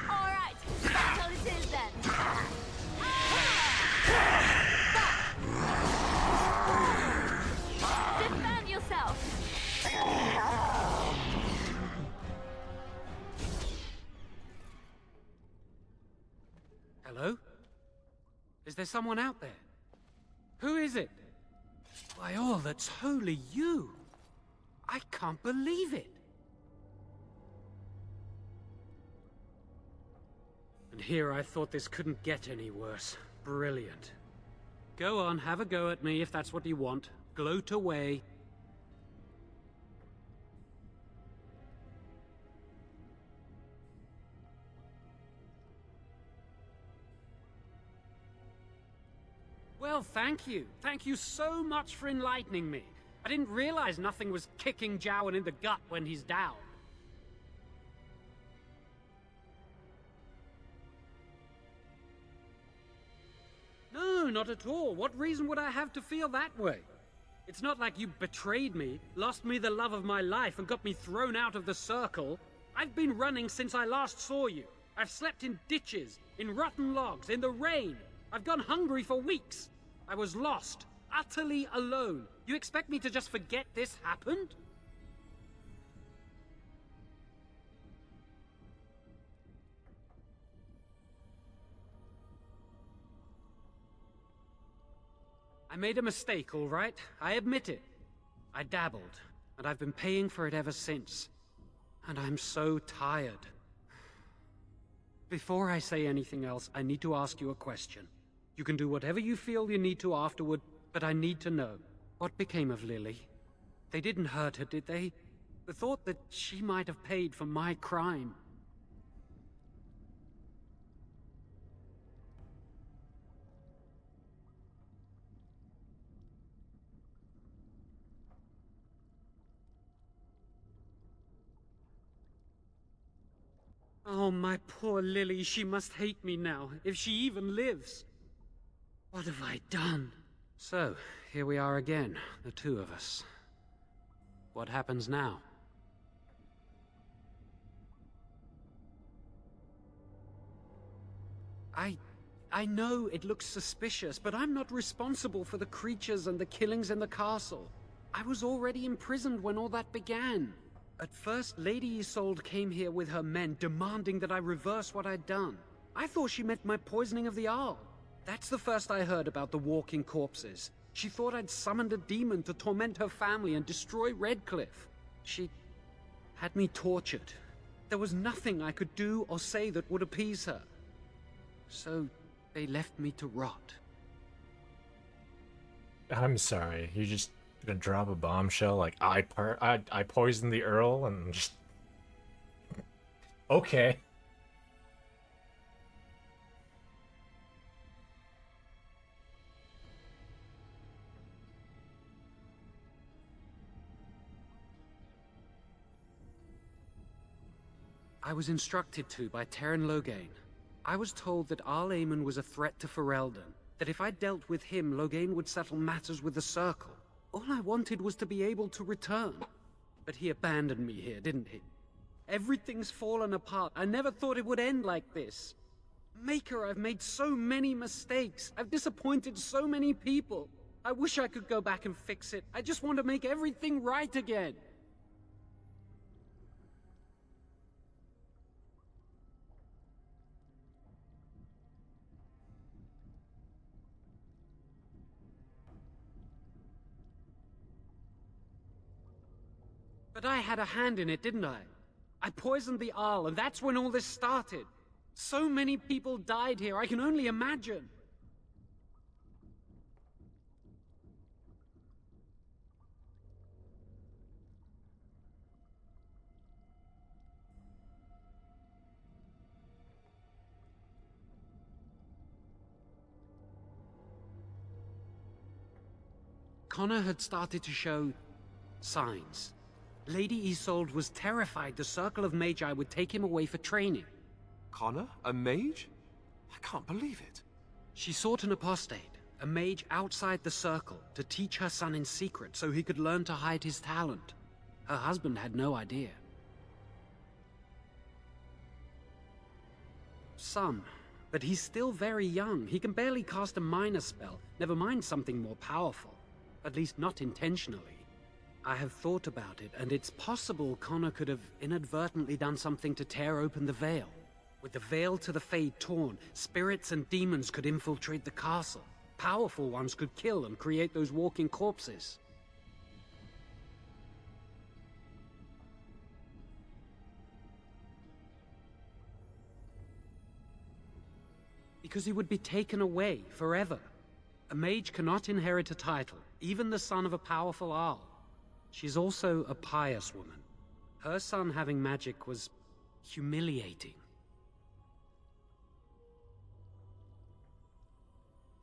All right, battle it is then. Defend yourself. Hello? Is there someone out there? Who is it? By all that's holy, you! I can't believe it! And here I thought this couldn't get any worse. Brilliant. Go on, have a go at me if that's what you want. Gloat away. Well, thank you. Thank you so much for enlightening me. I didn't realize nothing was kicking Jowan in the gut when he's down. No, not at all. What reason would I have to feel that way? It's not like you betrayed me, lost me the love of my life, and got me thrown out of the circle. I've been running since I last saw you. I've slept in ditches, in rotten logs, in the rain. I've gone hungry for weeks. I was lost, utterly alone. You expect me to just forget this happened? I made a mistake, all right? I admit it. I dabbled, and I've been paying for it ever since. And I'm so tired. Before I say anything else, I need to ask you a question. You can do whatever you feel you need to afterward, but I need to know. What became of Lily? They didn't hurt her, did they? The thought that she might have paid for my crime. Oh, my poor Lily, she must hate me now, if she even lives. What have I done? So, here we are again, the two of us. What happens now? I know it looks suspicious, but I'm not responsible for the creatures and the killings in the castle. I was already imprisoned when all that began. At first, Lady Isolde came here with her men, demanding that I reverse what I'd done. I thought she meant my poisoning of the Arl. That's the first I heard about the walking corpses. She thought I'd summoned a demon to torment her family and destroy Redcliffe. She had me tortured. There was nothing I could do or say that would appease her. So, they left me to rot. I'm sorry, you just gonna drop a bombshell like I poisoned the Earl and just... Okay. I was instructed to by Terran Loghain. I was told that Arl Aemon was a threat to Ferelden, that if I dealt with him, Loghain would settle matters with the Circle. All I wanted was to be able to return. But he abandoned me here, didn't he? Everything's fallen apart. I never thought it would end like this. Maker, I've made so many mistakes. I've disappointed so many people. I wish I could go back and fix it. I just want to make everything right again. But I had a hand in it, didn't I? I poisoned the Arl, and that's when all this started. So many people died here, I can only imagine. Connor had started to show signs. Lady Isolde was terrified the Circle of Magi would take him away for training. Connor? A mage? I can't believe it. She sought an apostate, a mage outside the Circle, to teach her son in secret so he could learn to hide his talent. Her husband had no idea. Some, but he's still very young. He can barely cast a minor spell, never mind something more powerful. At least not intentionally. I have thought about it, and it's possible Connor could have inadvertently done something to tear open the veil. With the veil to the Fade torn, spirits and demons could infiltrate the castle. Powerful ones could kill and create those walking corpses. Because he would be taken away forever. A mage cannot inherit a title, even the son of a powerful Arl. She's also a pious woman. Her son having magic was humiliating.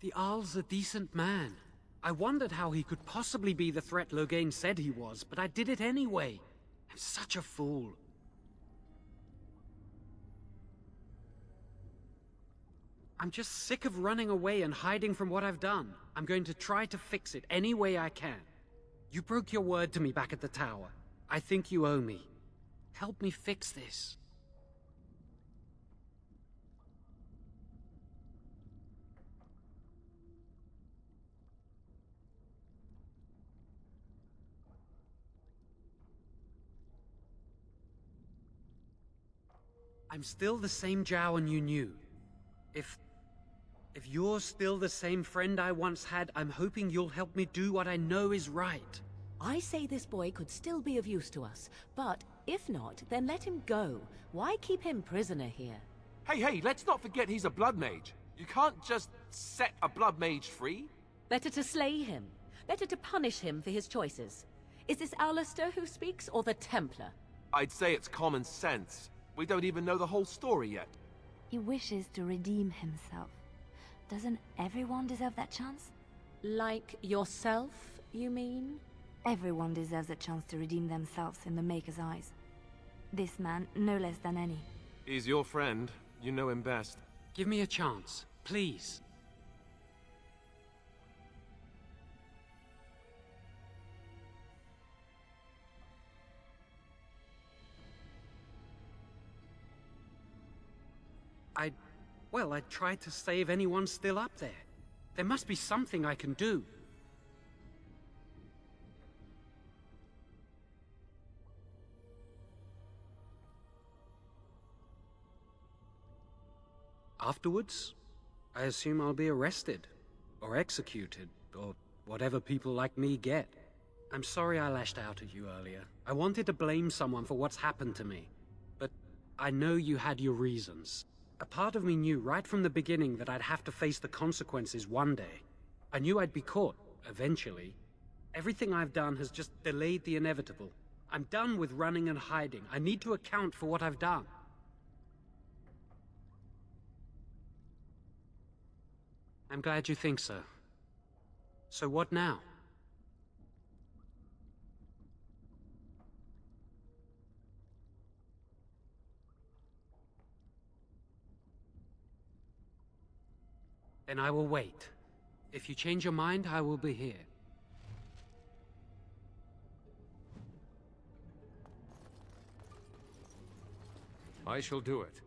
The Arl's a decent man. I wondered how he could possibly be the threat Loghain said he was, but I did it anyway. I'm such a fool. I'm just sick of running away and hiding from what I've done. I'm going to try to fix it any way I can. You broke your word to me back at the tower. I think you owe me. Help me fix this. I'm still the same Jowan you knew. If you're still the same friend I once had, I'm hoping you'll help me do what I know is right. I say this boy could still be of use to us, but if not, then let him go. Why keep him prisoner here? Hey, let's not forget he's a blood mage. You can't just set a blood mage free. Better to slay him. Better to punish him for his choices. Is this Alistair who speaks, or the Templar? I'd say it's common sense. We don't even know the whole story yet. He wishes to redeem himself. Doesn't everyone deserve that chance? Like yourself, you mean? Everyone deserves a chance to redeem themselves in the Maker's eyes. This man, no less than any. He's your friend. You know him best. Give me a chance, please. I tried to save anyone still up there. There must be something I can do. Afterwards, I assume I'll be arrested, or executed, or whatever people like me get. I'm sorry I lashed out at you earlier. I wanted to blame someone for what's happened to me, but I know you had your reasons. A part of me knew right from the beginning that I'd have to face the consequences one day. I knew I'd be caught, eventually. Everything I've done has just delayed the inevitable. I'm done with running and hiding. I need to account for what I've done. I'm glad you think so. So what now? Then I will wait. If you change your mind, I will be here. I shall do it.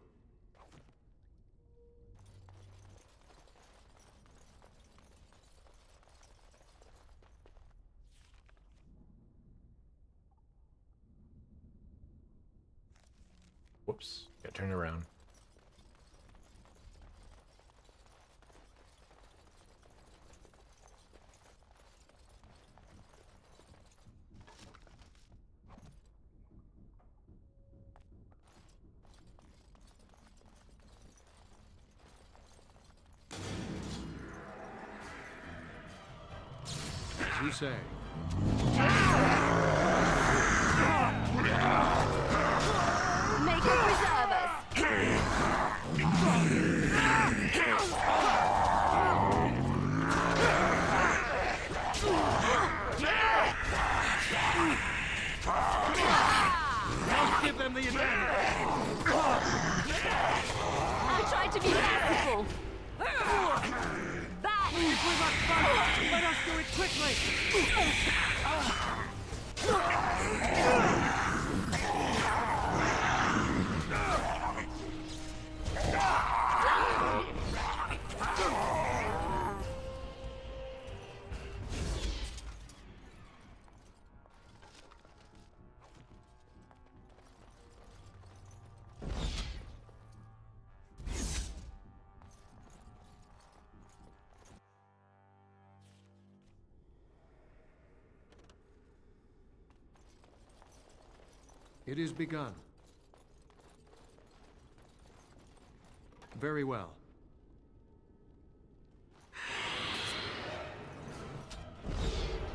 Whoops. Gotta turn around. As you say. Make it preserve us. It is begun. Very well.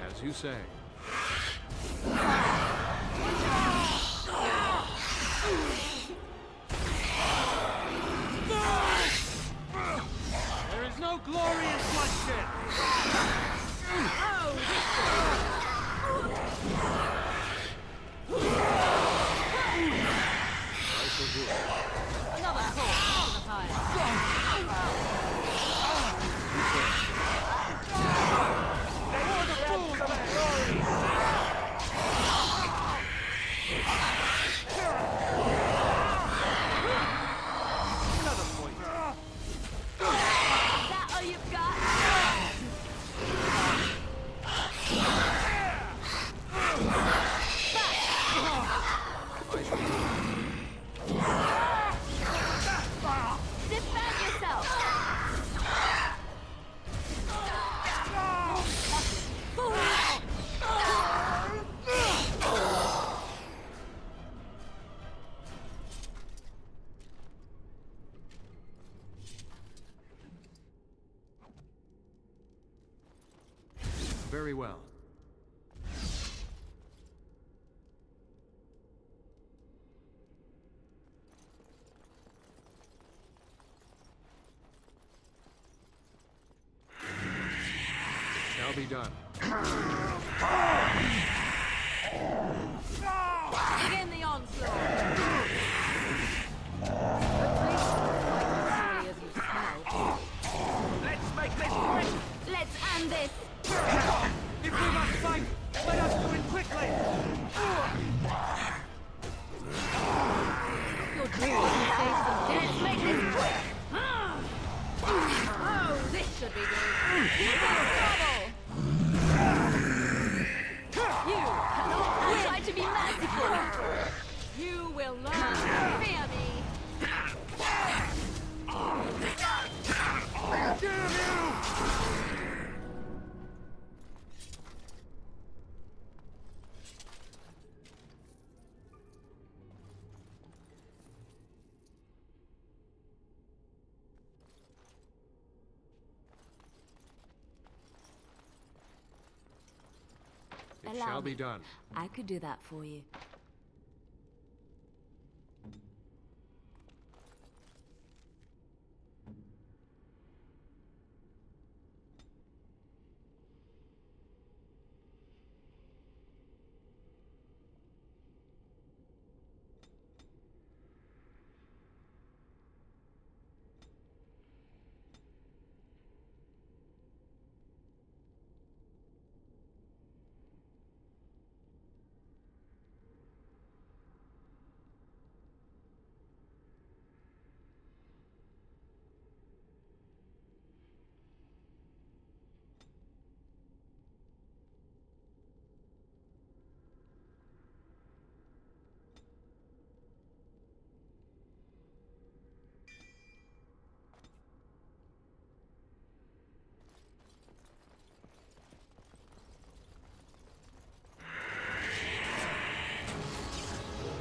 As you say. There is no glory in bloodshed! Another corpse to the fire. Is that all you've got? Defend yourself! Very well. Shall be done. Begin the onslaught. As you smell. Let's make this quick! Let's end this! If we must fight, let us do it quickly! Your dream saves them. Let's make this quick! Oh, this should be good. Trouble! You cannot I'll try to be merciful! You will learn to fear me. It Allow shall me. be done. I could do that for you.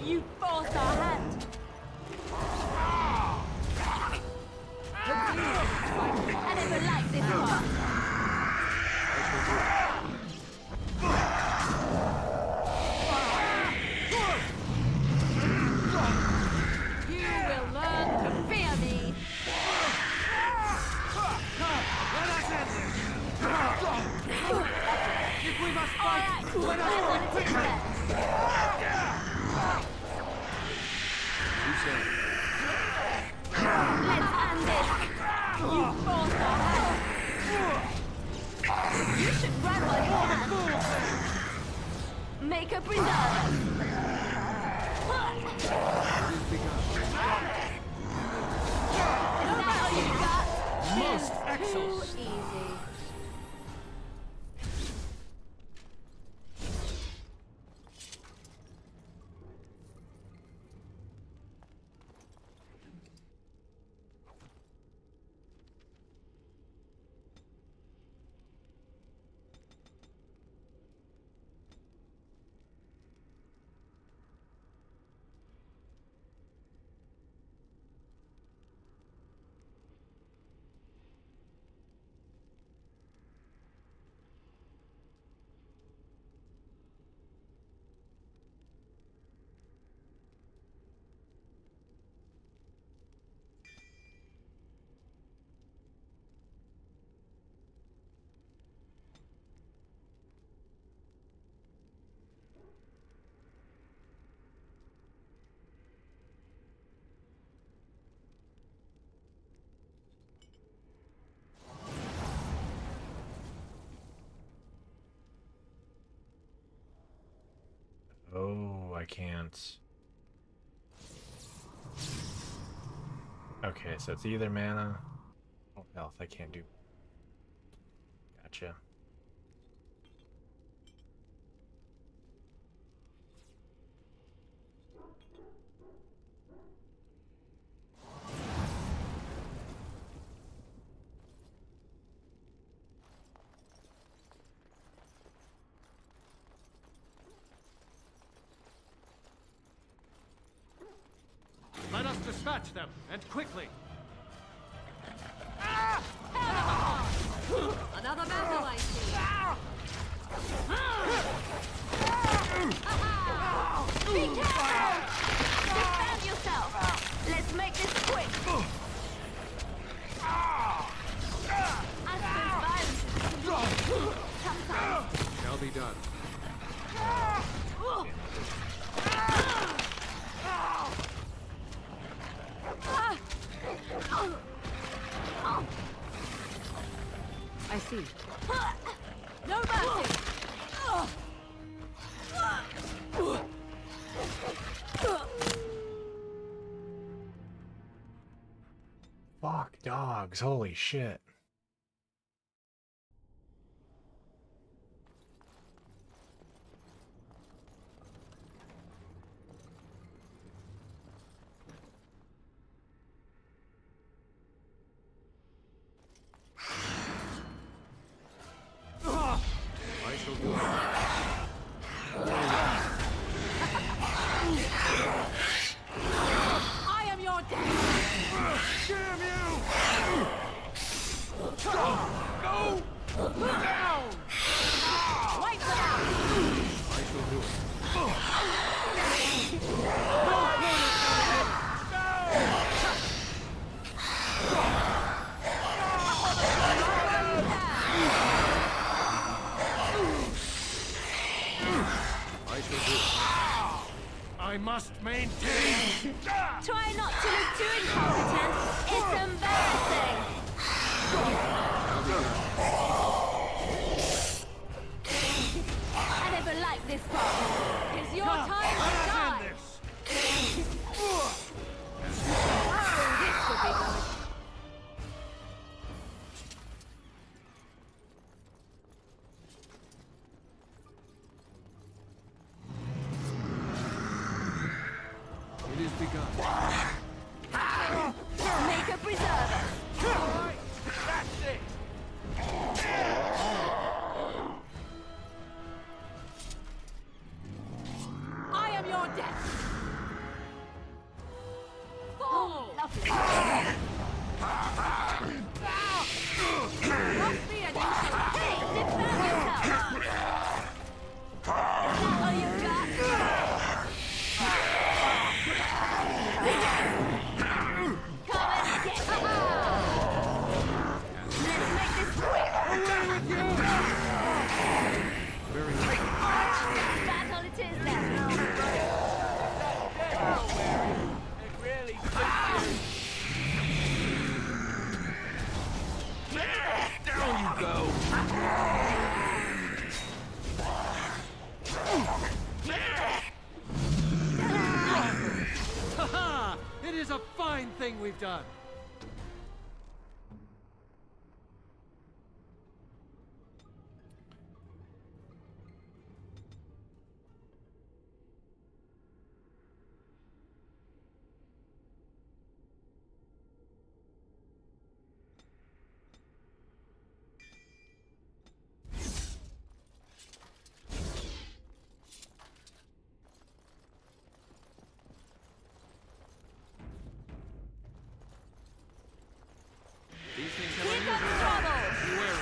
You forced our hand! I never liked this part! You will learn to fear me. Let us end this! If we must fight, let us do it quickly! You say. Let's end this! You forced our hand! You should grab my order! Make a preserve. Most Too easy. Oh, I can't. Okay, so it's either mana or health. I can't do. Gotcha. Let us dispatch them, and quickly. Another battle, I see. Be careful! Defend yourself! Let's make this quick! I suppose violence is sometimes. Shall be done. I see. No mercy. Fuck dogs, holy shit. I shall do it. I am your death. Damn you! Go! Down! Wipe them out. I shall do it. I shall do it. I must maintain. Try not to look too incompetent. It's embarrassing. I never liked this part. It's your time to die. Oh, this should be good. It is begun. Make a preserver. we've done. These things have unusual trouble. Beware.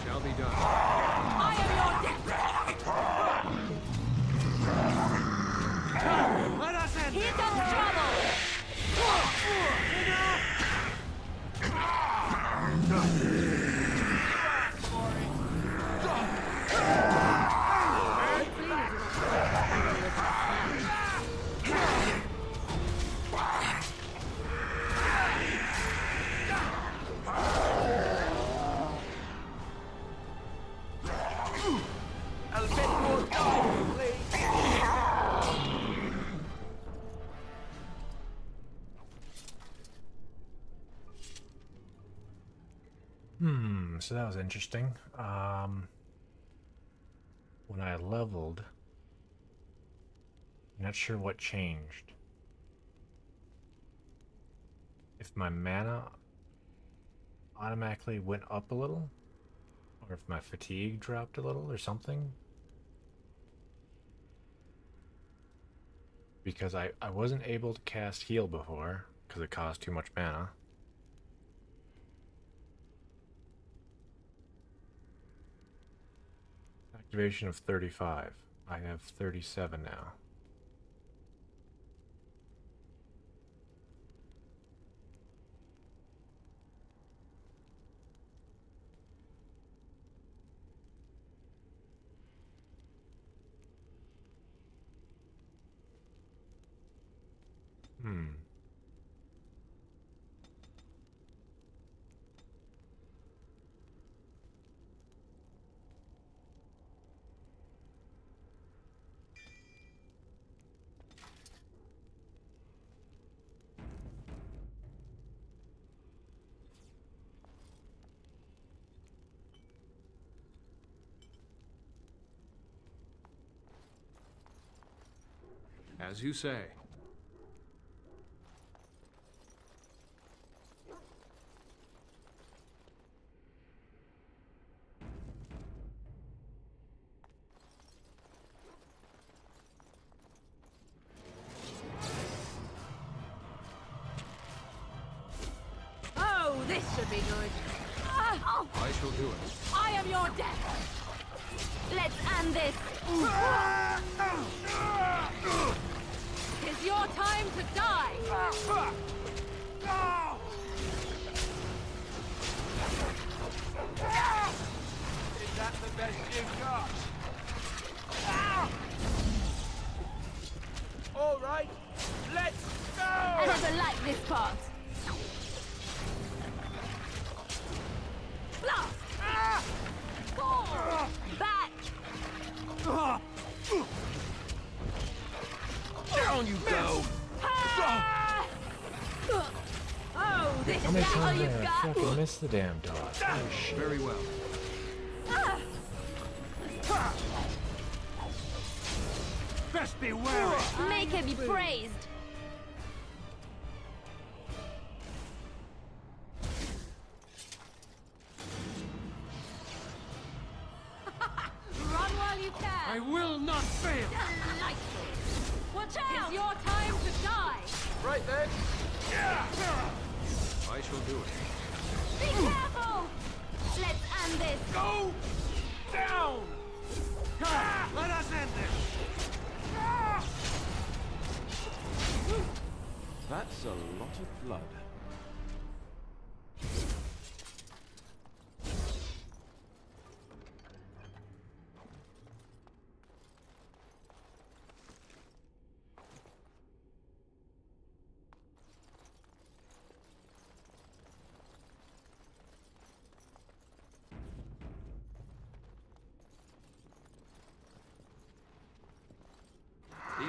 Shall be done. I am your death! Let us end Here this. comes trouble! A bit more time, please. So that was interesting. When I leveled, I'm not sure what changed. If my mana automatically went up a little, or if my fatigue dropped a little or something. Because I wasn't able to cast heal before, because it cost too much mana. Activation of 35. I have 37 now. As you say. Oh, this should be good. Ah! I shall do it. I am your death! Let's end this! It's your time to die! Is that the best you've got? All right, let's go! I never liked this part. Blast! Fall! Back! Down you go! Ah! Oh, this How is many that all times you've did I got? fucking miss the damn dog? Oh, shit. Very well. Ah! Best be wary. Make her be praised. Run while you can. I will not fail. Delightful. Watch out! It's your time to die. Right then. I shall do it. Be careful. Let's end this. Go down. Let us end this. That's a lot of blood.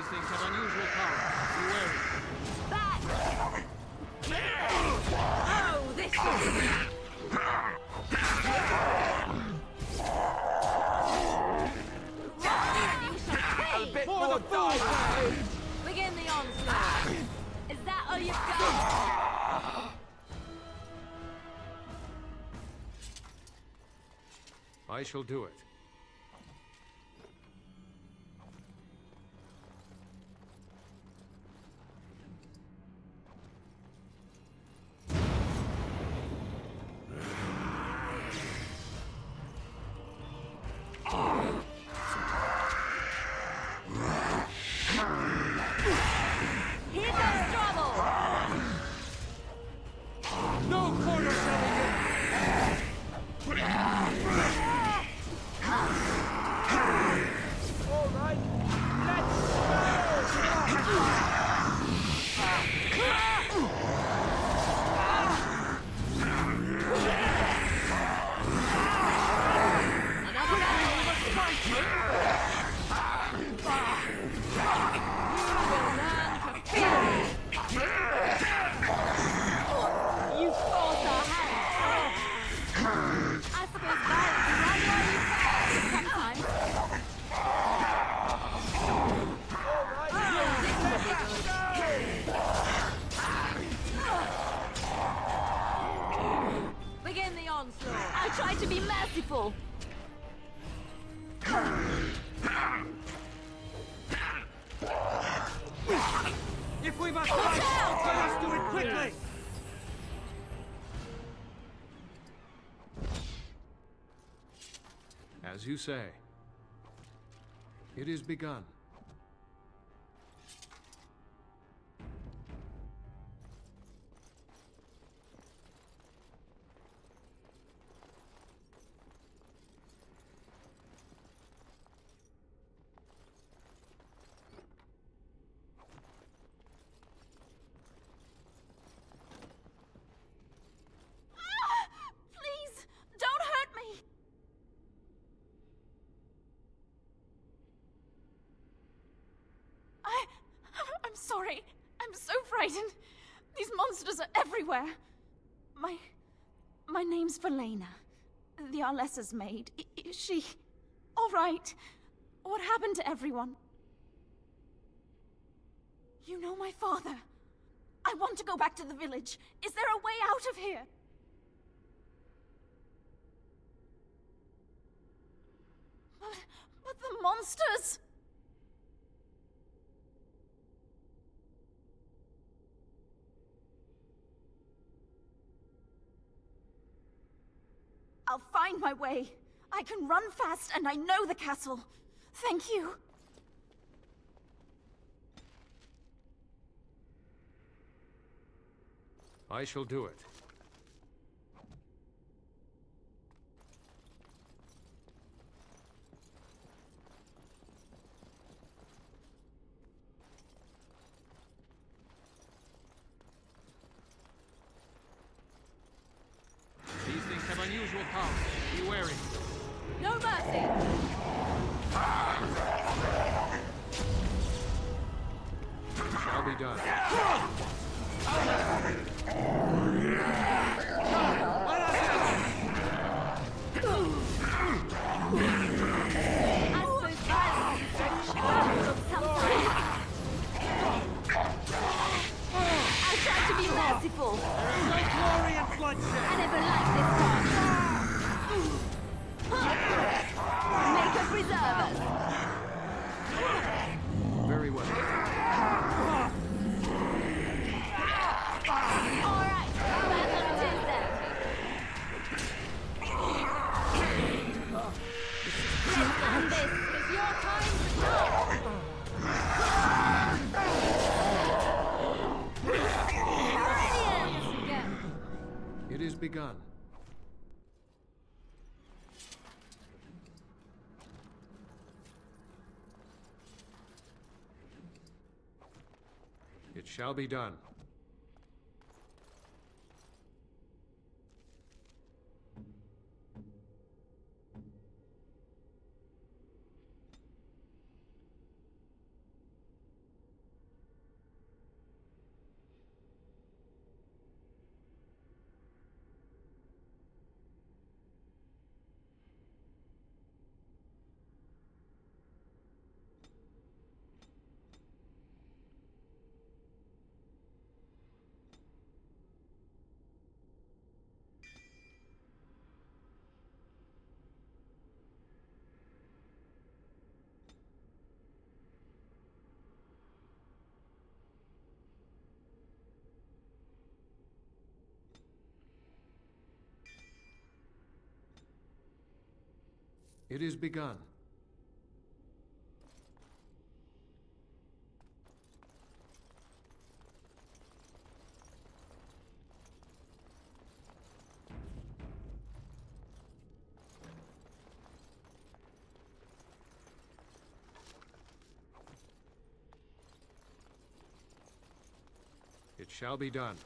things have unusual power. Be wary. Back! Oh, this is... A bit more die! Begin the onslaught. Is that all you've got? I shall do it. Here goes trouble! No corner selling All right, let's You force our hand! I suppose violence is right where you fall sometimes. Begin the onslaught. I tried to be merciful. If we must fight, let us do it quickly! As you say. It is begun. Please, don't hurt me! I'm sorry. I'm so frightened. These monsters are everywhere. My name's Valena. The Arlessa's maid. Is she... all right? What happened to everyone? You know my father. I want to go back to the village. Is there a way out of here? But the monsters... I'll find my way. I can run fast and I know the castle. Thank you. I shall do it. These things have unusual power. Be wary. No mercy. Shall be done. I tried to be merciful. There is no glory in bloodshed. I never liked this part. Make a preserve us. Very well. All right, back on it is then. And this is your time to shine. It is begun. It shall be done. It is begun. It shall be done.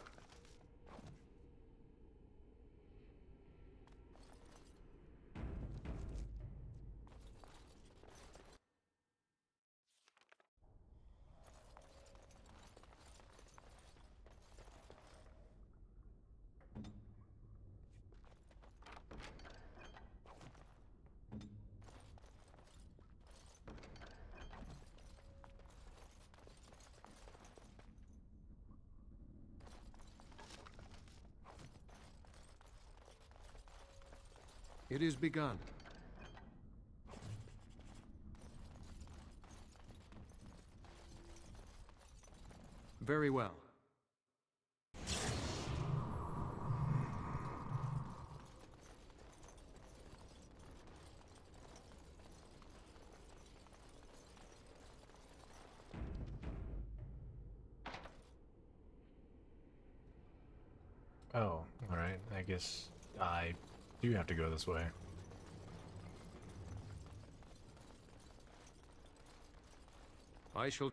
It is begun. Very well. Oh, alright. I guess I do have to go this way. I shall...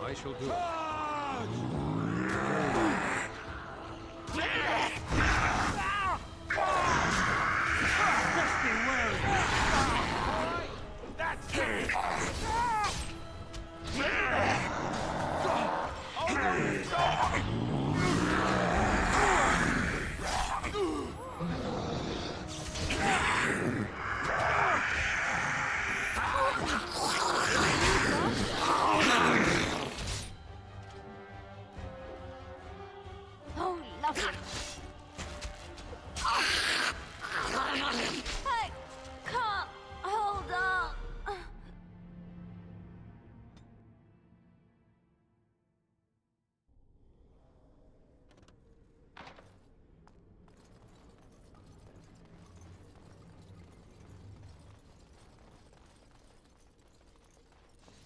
I shall do it. Oh, lovely. I can't hold on.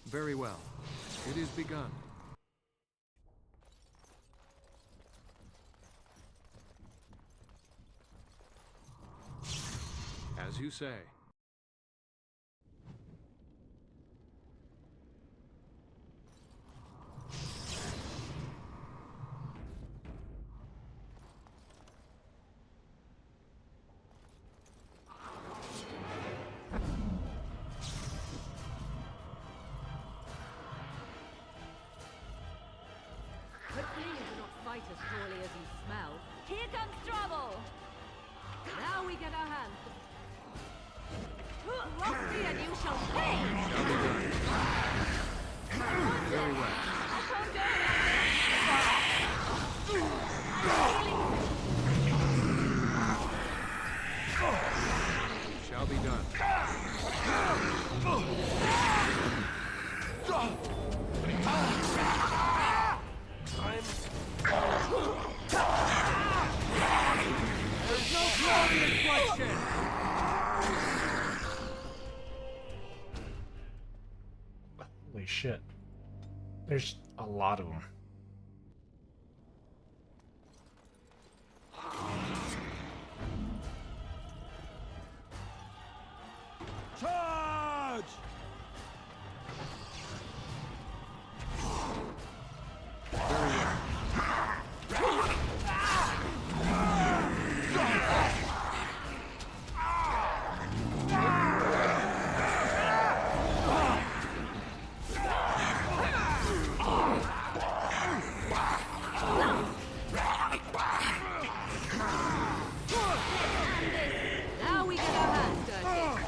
Very well. It is begun. As you say. Hopefully you do not fight as surely as you smell. Here comes trouble. Now we get our hands. Cross me and you shall pay! Shall be done. Very well. I can't go Shall be done. There's no glorious bloodshed! Holy shit. There's a lot of them. Charge! Now we get our hands dirty.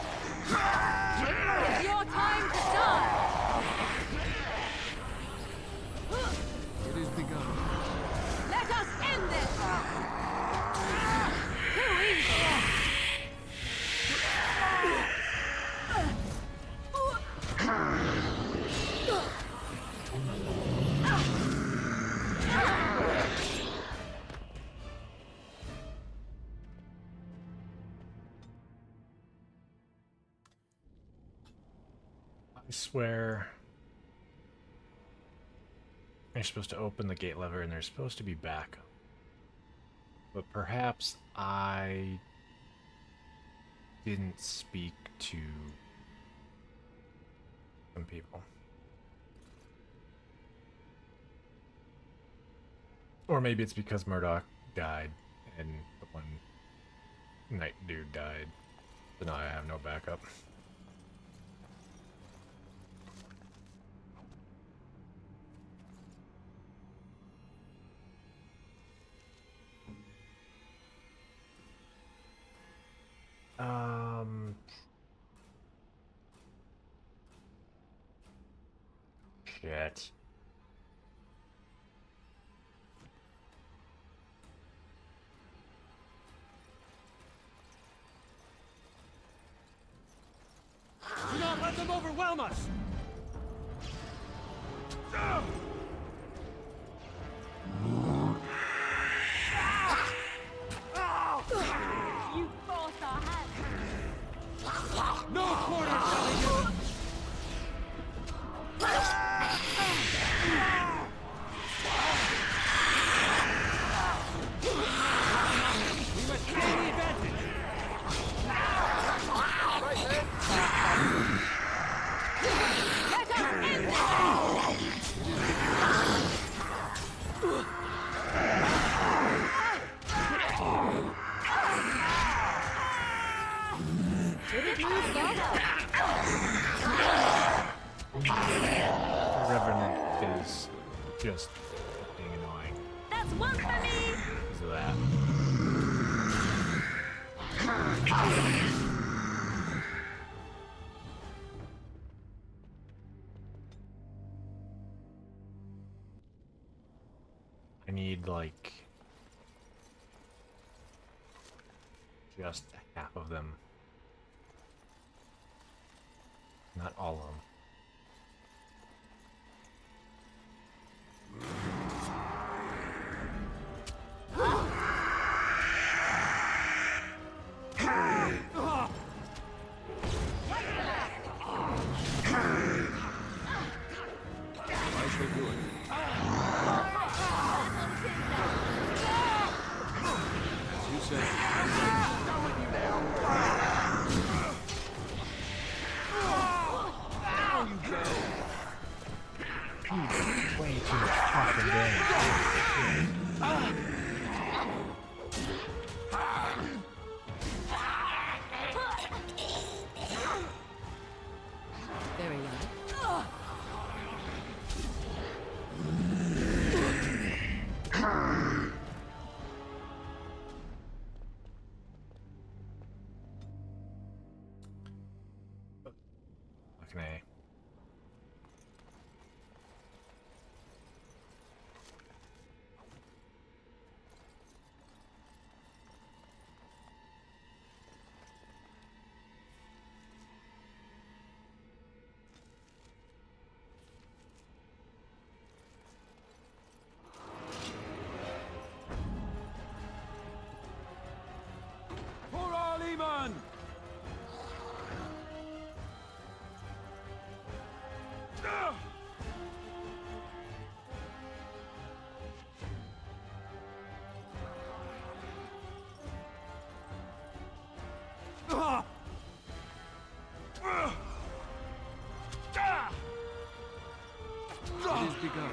I swear you're supposed to open the gate lever and there's supposed to be backup. But perhaps I didn't speak to some people. Or maybe it's because Murdoch died and the one night dude died. So now I have no backup. Shit. Do not let them overwhelm us! You forced our hand. No quarter, telling you! We must gain the advantage! Right, man! Let us end Did it move fast? The Revenant is just being annoying That's one for me! because of that. I need, like, just half of them. Not all of them. I shall do it. As you say. Done with you now. Down you go. Way too much fucking damage. Very well. Fucking A. For Ali, man! It is begun.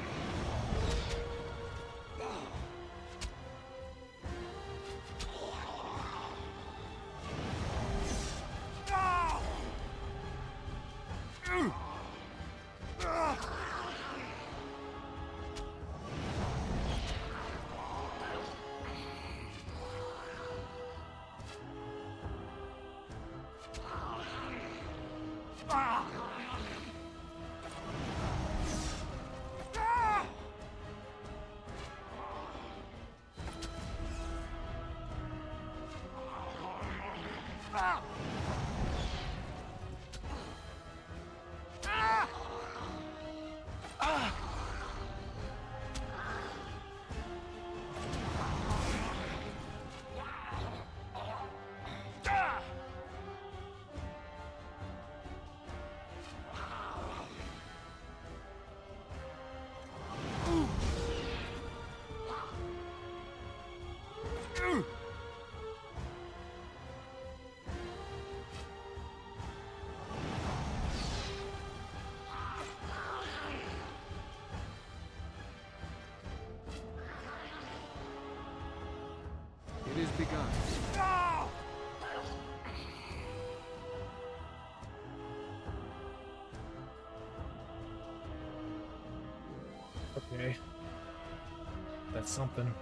It is begun. Okay. That's something.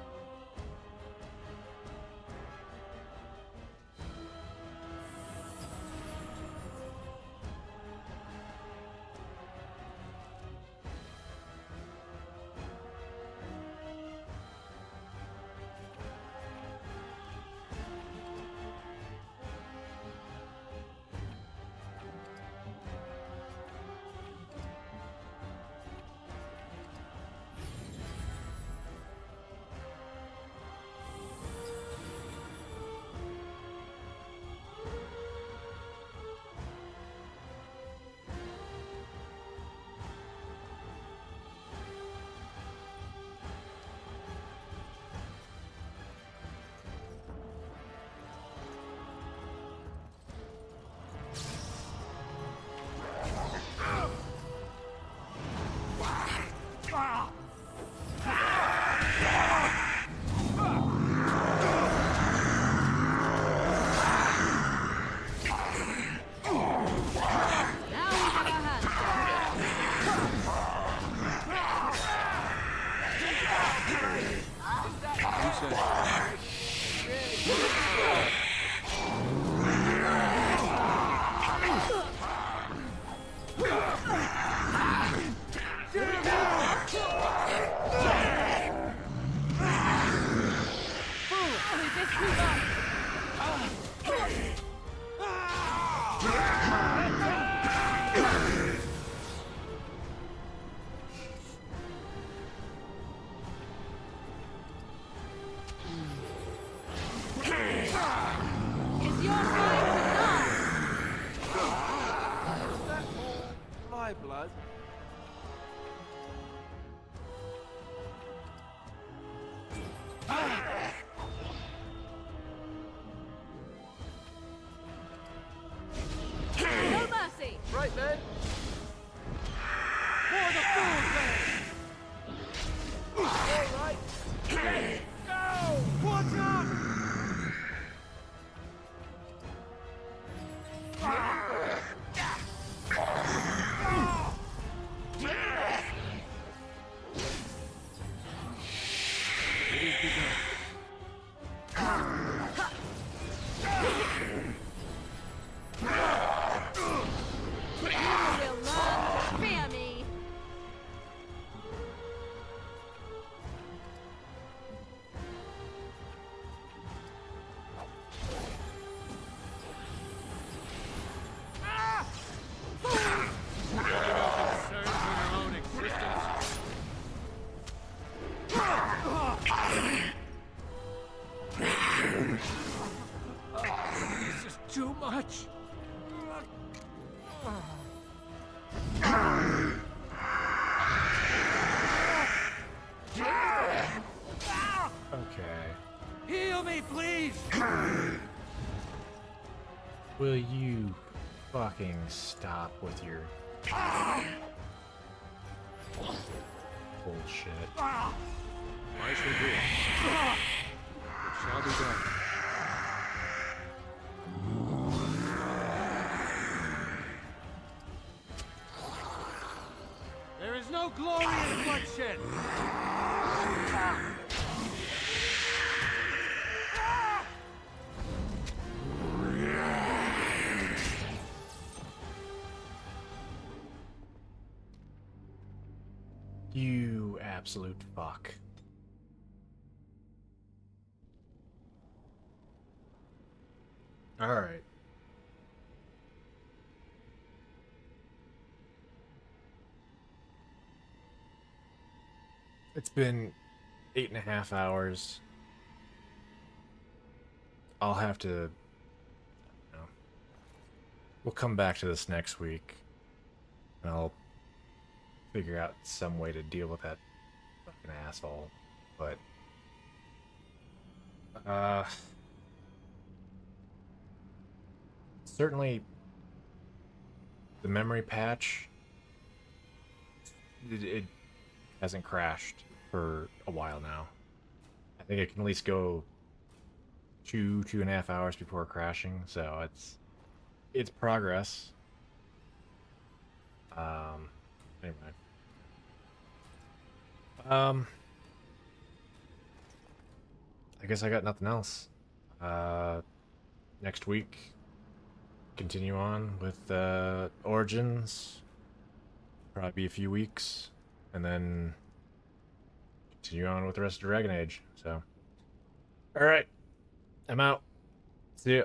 My blood. No mercy! Right then. For the fool's land! All right. Go! Watch out! This is too much. Okay. Heal me, please! Will you fucking stop with your bullshit? I shall do it. It shall be done. There is no glory in bloodshed! You absolute fuck. Alright. It's been 8.5 hours. I'll have to... you know, we'll come back to this next week. And I'll figure out some way to deal with that fucking asshole. But... certainly... the memory patch... It hasn't crashed for a while now. I think it can at least go 2 and a half hours before crashing, so it's progress. Anyway. I guess I got nothing else. Next week, continue on with Origins. Probably be a few weeks, and then continue on with the rest of Dragon Age. So, all right, I'm out. See ya.